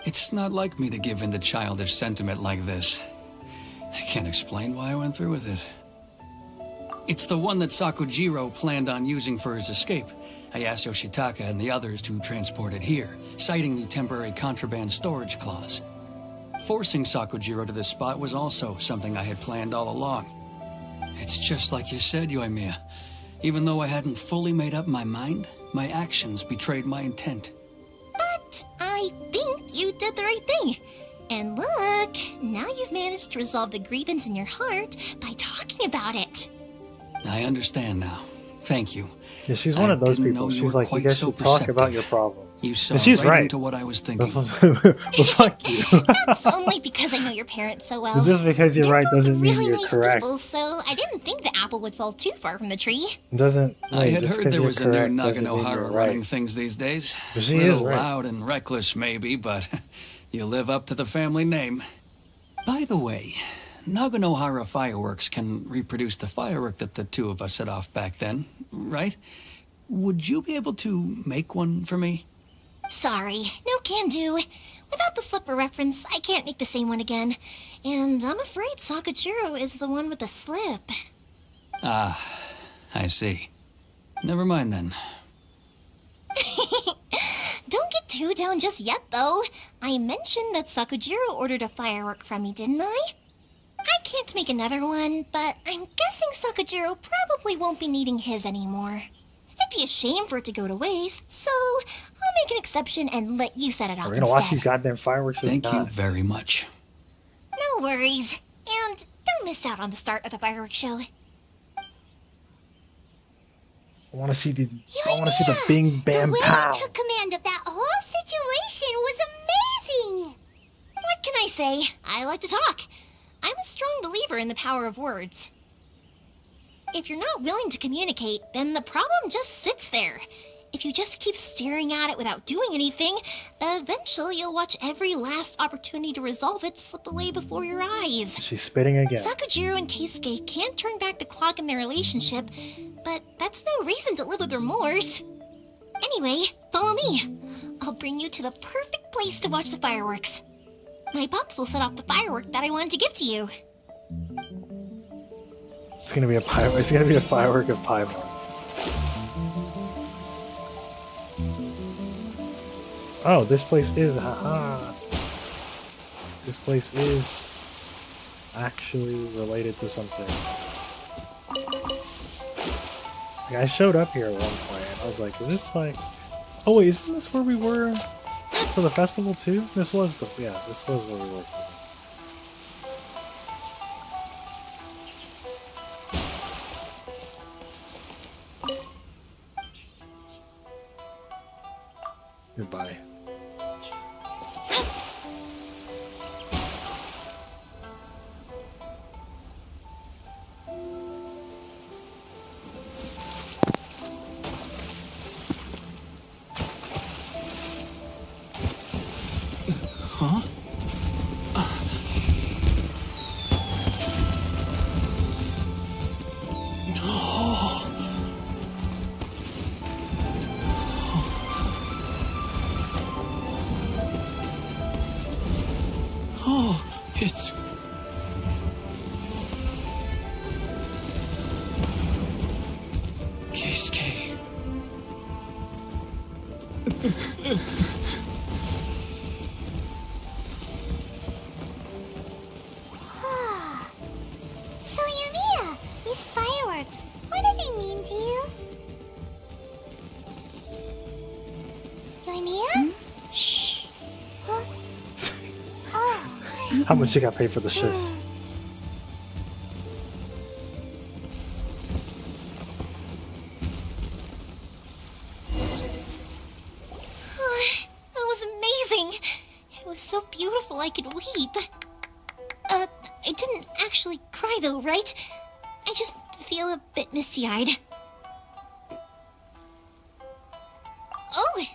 Speaker 18: It's not like me to give in to childish sentiment like this. I can't explain why I went through with it. It's the one that Sakujiro planned on using for his escape. I asked Yoshitaka and the others to transport it here, citing the temporary contraband storage clause. Forcing Sakujiro to this spot was also something I had planned all along. It's just like you said, Yoimiya. Even though I hadn't fully made up my mind, my actions betrayed my intent.
Speaker 12: But I think you did the right thing. And look, now you've managed to resolve the grievance in your heart by talking about it.
Speaker 18: I understand now. Thank you.
Speaker 1: Yeah, she's one of those
Speaker 18: didn't
Speaker 1: people.
Speaker 18: know you
Speaker 1: She's
Speaker 18: were
Speaker 1: like, you
Speaker 18: quite
Speaker 1: guys
Speaker 18: so
Speaker 1: should talk about
Speaker 18: perceptive.
Speaker 1: your problems.
Speaker 18: You saw
Speaker 1: And she's right.
Speaker 18: into what I was thinking.
Speaker 1: Well, fuck you.
Speaker 12: That's only because I know your parents so well.
Speaker 1: Just because you're right doesn't mean
Speaker 12: Really
Speaker 1: you're
Speaker 12: nice
Speaker 1: correct.
Speaker 12: people, so I didn't think the apple would fall too far from the tree.
Speaker 1: Doesn't.
Speaker 18: I
Speaker 1: wait,
Speaker 18: had
Speaker 1: just
Speaker 18: heard
Speaker 1: 'cause
Speaker 18: there
Speaker 1: you're
Speaker 18: was a new
Speaker 1: correct doesn't mean
Speaker 18: Naganohara
Speaker 1: you're
Speaker 18: running
Speaker 1: right.
Speaker 18: things these days.
Speaker 1: But she
Speaker 18: Little
Speaker 1: is right.
Speaker 18: loud and reckless, maybe, but you live up to the family name. By the way, Naganohara fireworks can reproduce the firework that the two of us set off back then, right? Would you be able to make one for me?
Speaker 12: Sorry, no can do. Without the slipper reference, I can't make the same one again. And I'm afraid Sakujiro is the one with the slip.
Speaker 18: Ah, I see. Never mind then.
Speaker 12: Don't get too down just yet, though. I mentioned that Sakujiro ordered a firework from me, didn't I? I can't make another one, but I'm guessing Sakujiro probably won't be needing his anymore. It'd be a shame for it to go to waste, so I'll make an exception and let you set it off
Speaker 1: We're gonna watch these
Speaker 12: instead.
Speaker 1: goddamn fireworks.
Speaker 18: Thank you very much.
Speaker 12: No worries. And don't miss out on the start of the fireworks show.
Speaker 1: I want to see the. I want to see the Bing Bam
Speaker 2: The way
Speaker 1: Pow.
Speaker 2: you took command of that whole situation was amazing!
Speaker 12: What What can I say? I like to talk. I'm a strong believer in the power of words. If you're not willing to communicate, then the problem just sits there. If you just keep staring at it without doing anything, eventually you'll watch every last opportunity to resolve it slip away before your eyes.
Speaker 1: She's spitting again.
Speaker 12: Sakujiro and Keisuke can't turn back the clock in their relationship, but that's no reason to live with remorse. Anyway, follow me. I'll bring you to the perfect place to watch the fireworks. My pops will set off the firework that I wanted to give to you.
Speaker 1: It's gonna be a firework of Paimon. Oh, this place is This place is actually related to something. Like, I showed up here at one point and I was like, is this like... Oh wait, isn't this where we were for the festival too? This was where we were. Goodbye.
Speaker 16: Huh? No. Oh, it's... Keisuke.
Speaker 2: So, Yumiya, these fireworks, what do they mean to you? Yumiya? Shh. Huh? Oh.
Speaker 1: How much you got paid for the shish?
Speaker 12: That was amazing. It was so beautiful I could weep. I didn't actually cry though, right? I just feel a bit misty-eyed. Oh,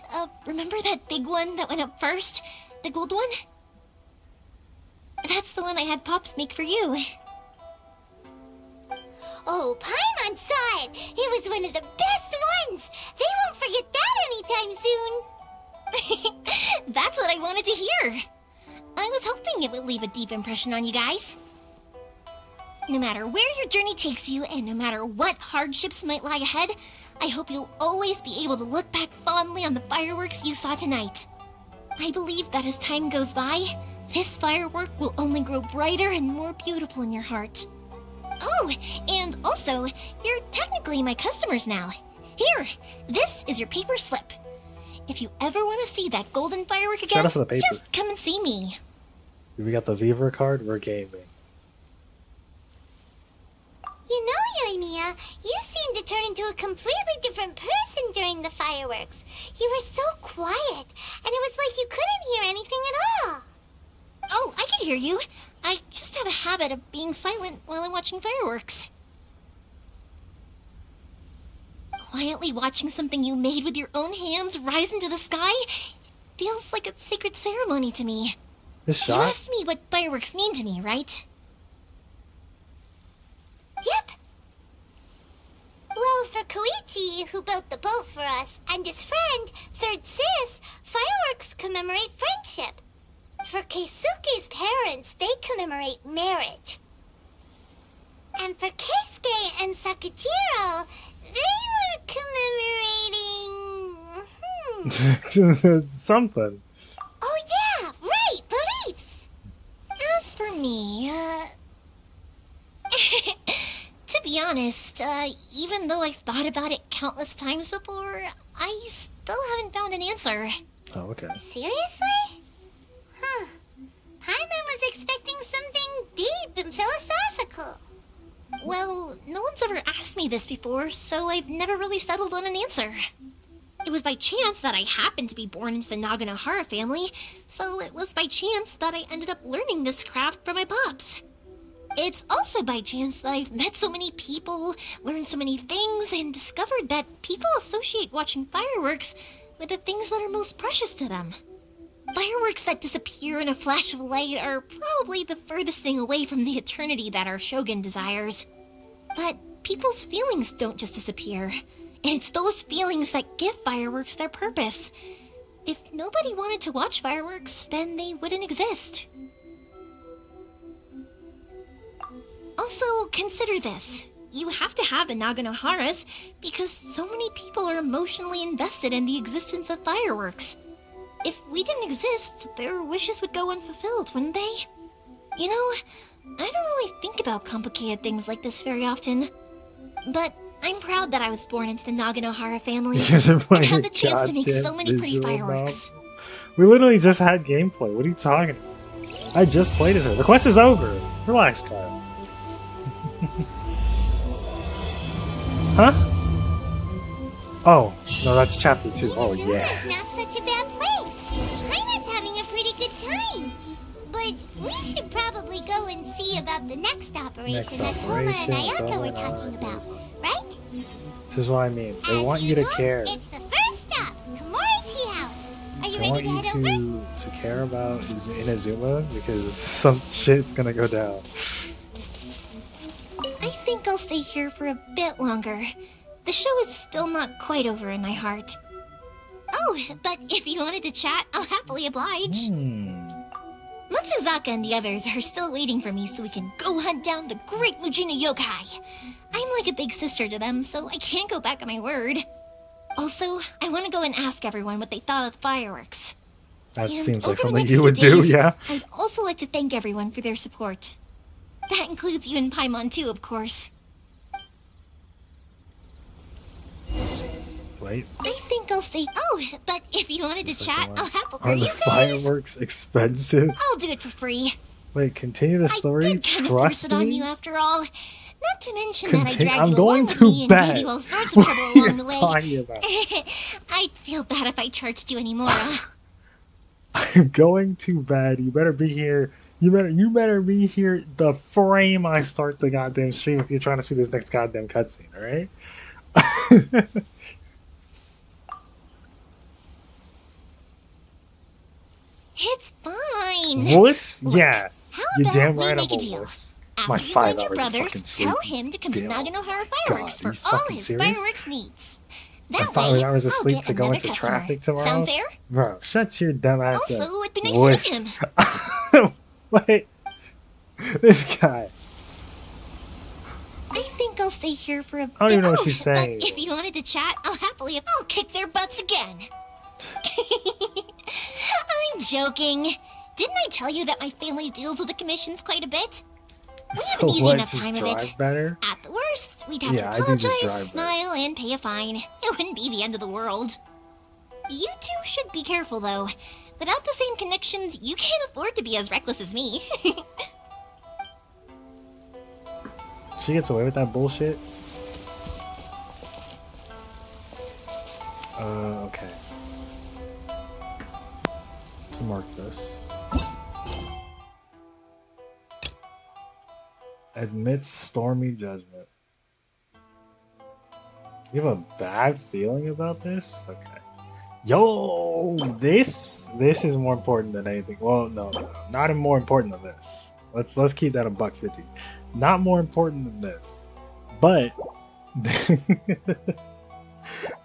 Speaker 12: remember that big one that went up first? The gold one? That's the one I had Pops make for you.
Speaker 2: Oh, Paimon saw it! It was one of the best ones! They won't forget that anytime soon!
Speaker 12: That's what I wanted to hear. I was hoping it would leave a deep impression on you guys. No matter where your journey takes you, and no matter what hardships might lie ahead, I hope you'll always be able to look back fondly on the fireworks you saw tonight. I believe that as time goes by, this firework will only grow brighter and more beautiful in your heart. Oh, and also, you're technically my customers now. Here, this is your paper slip. If you ever want to see that golden firework again,
Speaker 1: Shout out to the paper.
Speaker 12: just come and see me.
Speaker 1: We got the Viva card, we're gaming.
Speaker 2: You know, Yumiya, you seemed to turn into a completely different person during the fireworks. You were so quiet, and it was like you couldn't hear anything at all.
Speaker 12: Oh, I can hear you. I just have a habit of being silent while I'm watching fireworks. Quietly watching something you made with your own hands rise into the sky feels like a sacred ceremony to me.
Speaker 1: This
Speaker 12: You
Speaker 1: shot?
Speaker 12: asked me what fireworks mean to me, right?
Speaker 2: Yep. Well, for Koichi, who built the boat for us, and his friend, Third Sis, fireworks commemorate friendship. For Keisuke's parents, they commemorate marriage. And for Keisuke and Sakujiro, they were commemorating...
Speaker 1: Something.
Speaker 2: Oh yeah, right, beliefs!
Speaker 12: As for me, to be honest, even though I've thought about it countless times before, I still haven't found an answer.
Speaker 1: Oh, okay.
Speaker 2: Seriously? Huh. Paimon was expecting something deep and philosophical.
Speaker 12: Well, no one's ever asked me this before, so I've never really settled on an answer. It was by chance that I happened to be born into the Naganohara family, so it was by chance that I ended up learning this craft from my pops. It's also by chance that I've met so many people, learned so many things, and discovered that people associate watching fireworks with the things that are most precious to them. Fireworks that disappear in a flash of light are probably the furthest thing away from the eternity that our shogun desires. But people's feelings don't just disappear, and it's those feelings that give fireworks their purpose. If nobody wanted to watch fireworks, then they wouldn't exist. Also, consider this. You have to have the Naganoharas because so many people are emotionally invested in the existence of fireworks. If we didn't exist, their wishes would go unfulfilled, wouldn't they? You know, I don't really think about complicated things like this very often. But I'm proud that I was born into the Naganohara family and had the chance to make so many pretty fireworks.
Speaker 1: We literally just had gameplay. What are you talking about? I just played as her. The quest is over. Relax, Kyle. Huh? Oh, no, that's chapter 2. Oh, yeah.
Speaker 2: It's not such a bad place. Heine's having a pretty good time. But we should probably go and see about the next operation that Toma and Ayaka were talking about, right?
Speaker 1: This is what I mean. They want you to care.
Speaker 2: It's the first stop, Komori Tea House. Are you
Speaker 1: They
Speaker 2: ready
Speaker 1: want
Speaker 2: to head
Speaker 1: you
Speaker 2: over?
Speaker 1: to care about Inazuma because some shit's gonna go down.
Speaker 12: I think I'll stay here for a bit longer. The show is still not quite over in my heart. Oh, but if you wanted to chat, I'll happily oblige. Matsuzaka and the others are still waiting for me so we can go hunt down the great Mujina yokai. I'm like a big sister to them, so I can't go back on my word. Also, I want to go and ask everyone what they thought of the fireworks.
Speaker 1: That
Speaker 12: And
Speaker 1: seems
Speaker 12: over
Speaker 1: like
Speaker 12: the
Speaker 1: something
Speaker 12: next
Speaker 1: you
Speaker 12: few
Speaker 1: would do,
Speaker 12: days,
Speaker 1: yeah?
Speaker 12: I'd also like to thank everyone for their support. That includes you and Paimon too, of course.
Speaker 1: Wait,
Speaker 12: I think I'll stay. Oh, but if you wanted to chat, I'll happily.
Speaker 1: are the fireworks expensive?
Speaker 12: I'll do it for free.
Speaker 1: Wait, continue the story?
Speaker 12: Kind of force
Speaker 1: Trust
Speaker 12: it on
Speaker 1: me?
Speaker 12: you after all. Not to mention that I
Speaker 1: Continue.
Speaker 12: dragged
Speaker 1: I'm
Speaker 12: you
Speaker 1: going
Speaker 12: along with
Speaker 1: to
Speaker 12: me and gave
Speaker 1: bed.
Speaker 12: you all sorts of
Speaker 1: What
Speaker 12: trouble
Speaker 1: are you
Speaker 12: along the way.
Speaker 1: talking about?
Speaker 12: I'd feel bad if I charged you anymore.
Speaker 1: I'm going to bed. You better be here. You better be here the frame I start the goddamn stream if you're trying to see this next goddamn cutscene, alright?
Speaker 12: It's fine.
Speaker 1: Wuss? Yeah.
Speaker 12: How
Speaker 1: You're
Speaker 12: about
Speaker 1: damn
Speaker 12: we
Speaker 1: right I'm
Speaker 12: make a
Speaker 1: a
Speaker 12: deal?
Speaker 1: wuss.
Speaker 12: After
Speaker 1: My
Speaker 12: you
Speaker 1: 5
Speaker 12: find your
Speaker 1: hours of
Speaker 12: brother,
Speaker 1: fucking sleep.
Speaker 12: tell him to come to
Speaker 1: Damn.
Speaker 12: Naganohara
Speaker 1: God,
Speaker 12: Fireworks
Speaker 1: are
Speaker 12: for
Speaker 1: you
Speaker 12: all
Speaker 1: fucking
Speaker 12: his
Speaker 1: serious?
Speaker 12: fireworks needs.
Speaker 1: My
Speaker 12: That
Speaker 1: 5
Speaker 12: way,
Speaker 1: hours of
Speaker 12: I'll
Speaker 1: sleep
Speaker 12: get
Speaker 1: to go
Speaker 12: another
Speaker 1: into
Speaker 12: customer.
Speaker 1: traffic tomorrow?
Speaker 12: Sound fair?
Speaker 1: Bro, shut your dumb ass
Speaker 12: Also,
Speaker 1: up.
Speaker 12: it'd be nice
Speaker 1: Wuss.
Speaker 12: to meet him.
Speaker 1: Wait. This guy.
Speaker 12: I think I'll stay here for a bit.
Speaker 1: I don't even know what she's saying.
Speaker 12: But if you wanted to chat, I'll kick their butts again. I'm joking. Didn't I tell you that my family deals with the commissions quite a bit? We have
Speaker 1: So
Speaker 12: an easy
Speaker 1: what,
Speaker 12: enough
Speaker 1: just
Speaker 12: time of
Speaker 1: drive
Speaker 12: it.
Speaker 1: better?
Speaker 12: At the worst, we'd have
Speaker 1: Yeah,
Speaker 12: to
Speaker 1: I do just
Speaker 12: apologize,
Speaker 1: drive
Speaker 12: smile, and pay a fine. It wouldn't be the end of the world. You two should be careful, though. Without the same connections, you can't afford to be as reckless as me.
Speaker 1: She gets away with that bullshit? Okay. Let's mark this. Admits stormy judgment. You have a bad feeling about this? Okay. Yo, this is more important than anything. Well, no, not more important than this. Let's keep that a $1.50. Not more important than this, but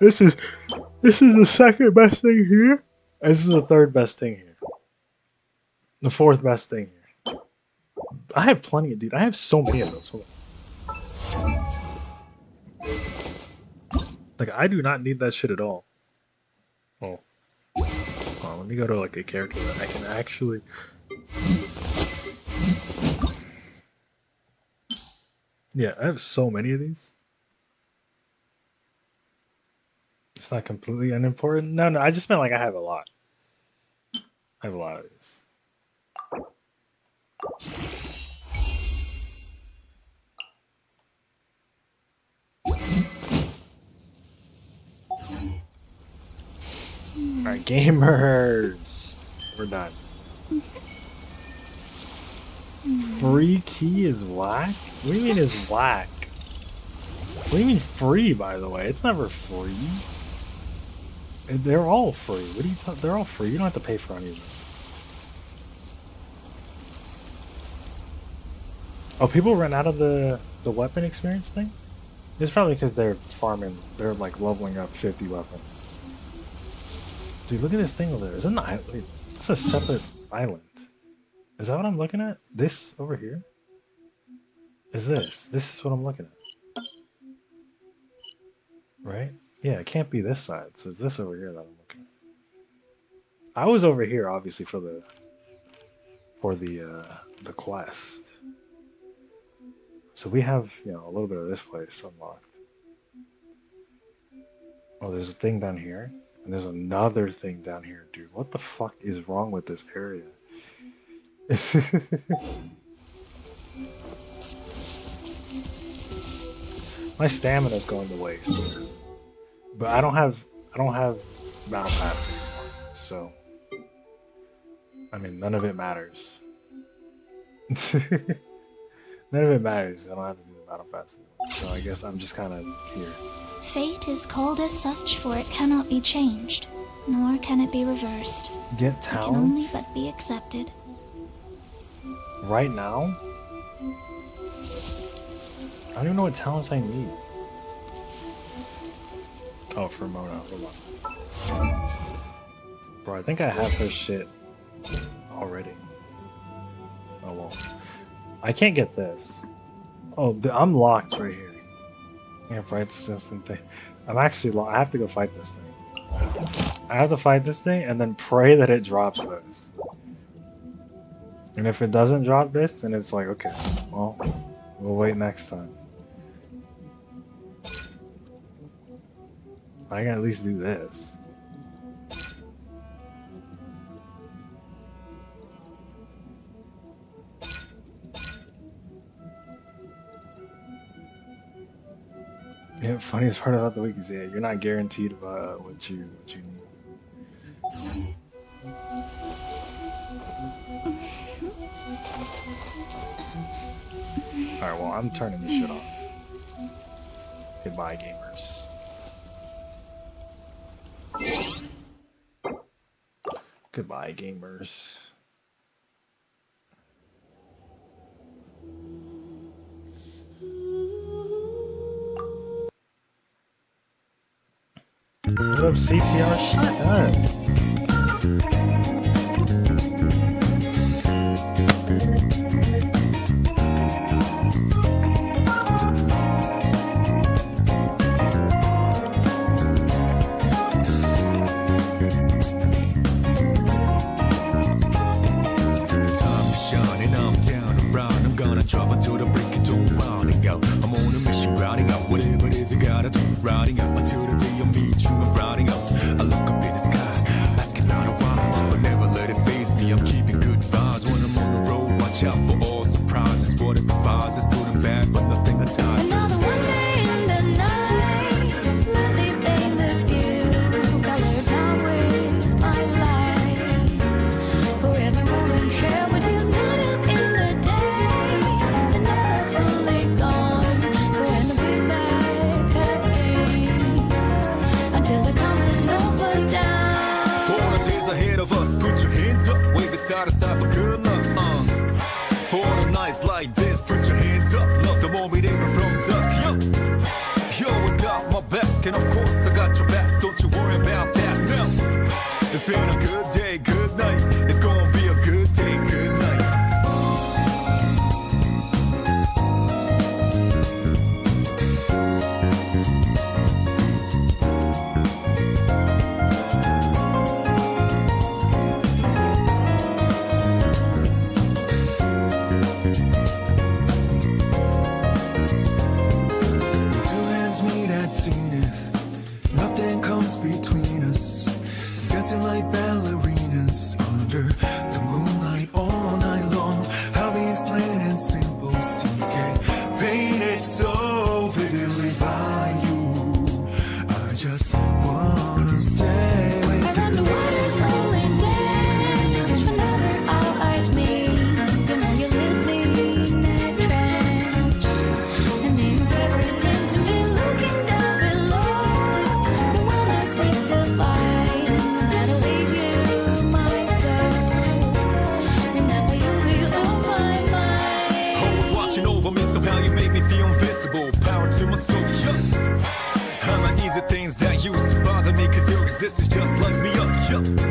Speaker 1: this is the second best thing here. This is the third best thing here. The fourth best thing here. I have plenty of, dude. I have so many of those. Hold on. Like, I do not need that shit at all. Oh. Let me go to like a character that I can actually. Yeah, I have so many of these. It's not completely unimportant. No, I just meant like I have a lot. I have a lot of these. Alright, gamers. We're done. Free key is whack? What do you mean is whack? What do you mean free, by the way? It's never free. They're all free. What are you talking? They're all free. You don't have to pay for any of them. Oh, people run out of the weapon experience thing? It's probably because they're farming. They're like leveling up 50 weapons. Dude, look at this thing over there. Isn't that? Wait, it's a separate island. Is that what I'm looking at? This over here? Is this? This is what I'm looking at. Right? Yeah, it can't be this side, so it's this over here that I'm looking at. I was over here, obviously, for the quest. So we have, you know, a little bit of this place unlocked. Oh, there's a thing down here, and there's another thing down here, dude. What the fuck is wrong with this area? My stamina's going to waste. But I don't have battle pass anymore, so I mean none of it matters. None of it matters. I don't have to do the battle pass anymore. So I guess I'm just kinda here.
Speaker 2: Fate is called as such, for it cannot be changed, nor can it be reversed.
Speaker 1: Get
Speaker 2: It can only
Speaker 1: talents
Speaker 2: but be accepted.
Speaker 1: right now? I don't even know what talents I need. Oh, for Mona, hold on. Bro, I think I have her shit already. Oh well. I can't get this. Oh, I'm locked right here. I can't fight this instant thing. I'm actually locked. I have to go fight this thing. I have to fight this thing and then pray that it drops this. And if it doesn't drop this, then it's like, okay, well, we'll wait next time. I can at least do this. Yeah, funniest part about the week is, yeah, you're not guaranteed about what you need. Alright, well, I'm turning this shit off. Goodbye, gamers. Goodbye, gamers. What up, CTR? Shut up.
Speaker 7: Riding up until the day I meet you, I'm riding up. I look up in the sky, asking out a while, but never let it faze me. I'm keeping good vibes when I'm on the road. Watch out for all surprises. What it provides is good and bad, but nothing entices.
Speaker 9: Another one day in the night, let me paint the view, color down with my light. For every moment shared with you, not in the day, and never fully gone. Going to be back again until the coming over down.
Speaker 7: For the days ahead of us, put your hands up, wave it side to side for good luck. For the nights like this, put your hands up, love the moment even from dusk. Yo, you always got my back, and of course I got your back. Don't you worry about that. No, it's been a good day, good night. It's gonna be a good day, good night. Two hands meet at zenith. Nothing comes between us. Dancing like ballerinas under the moonlight all night long. How these plain and simple scenes get painted so vividly by you. I just wanna stay with you. resistance just lights me up. Yup.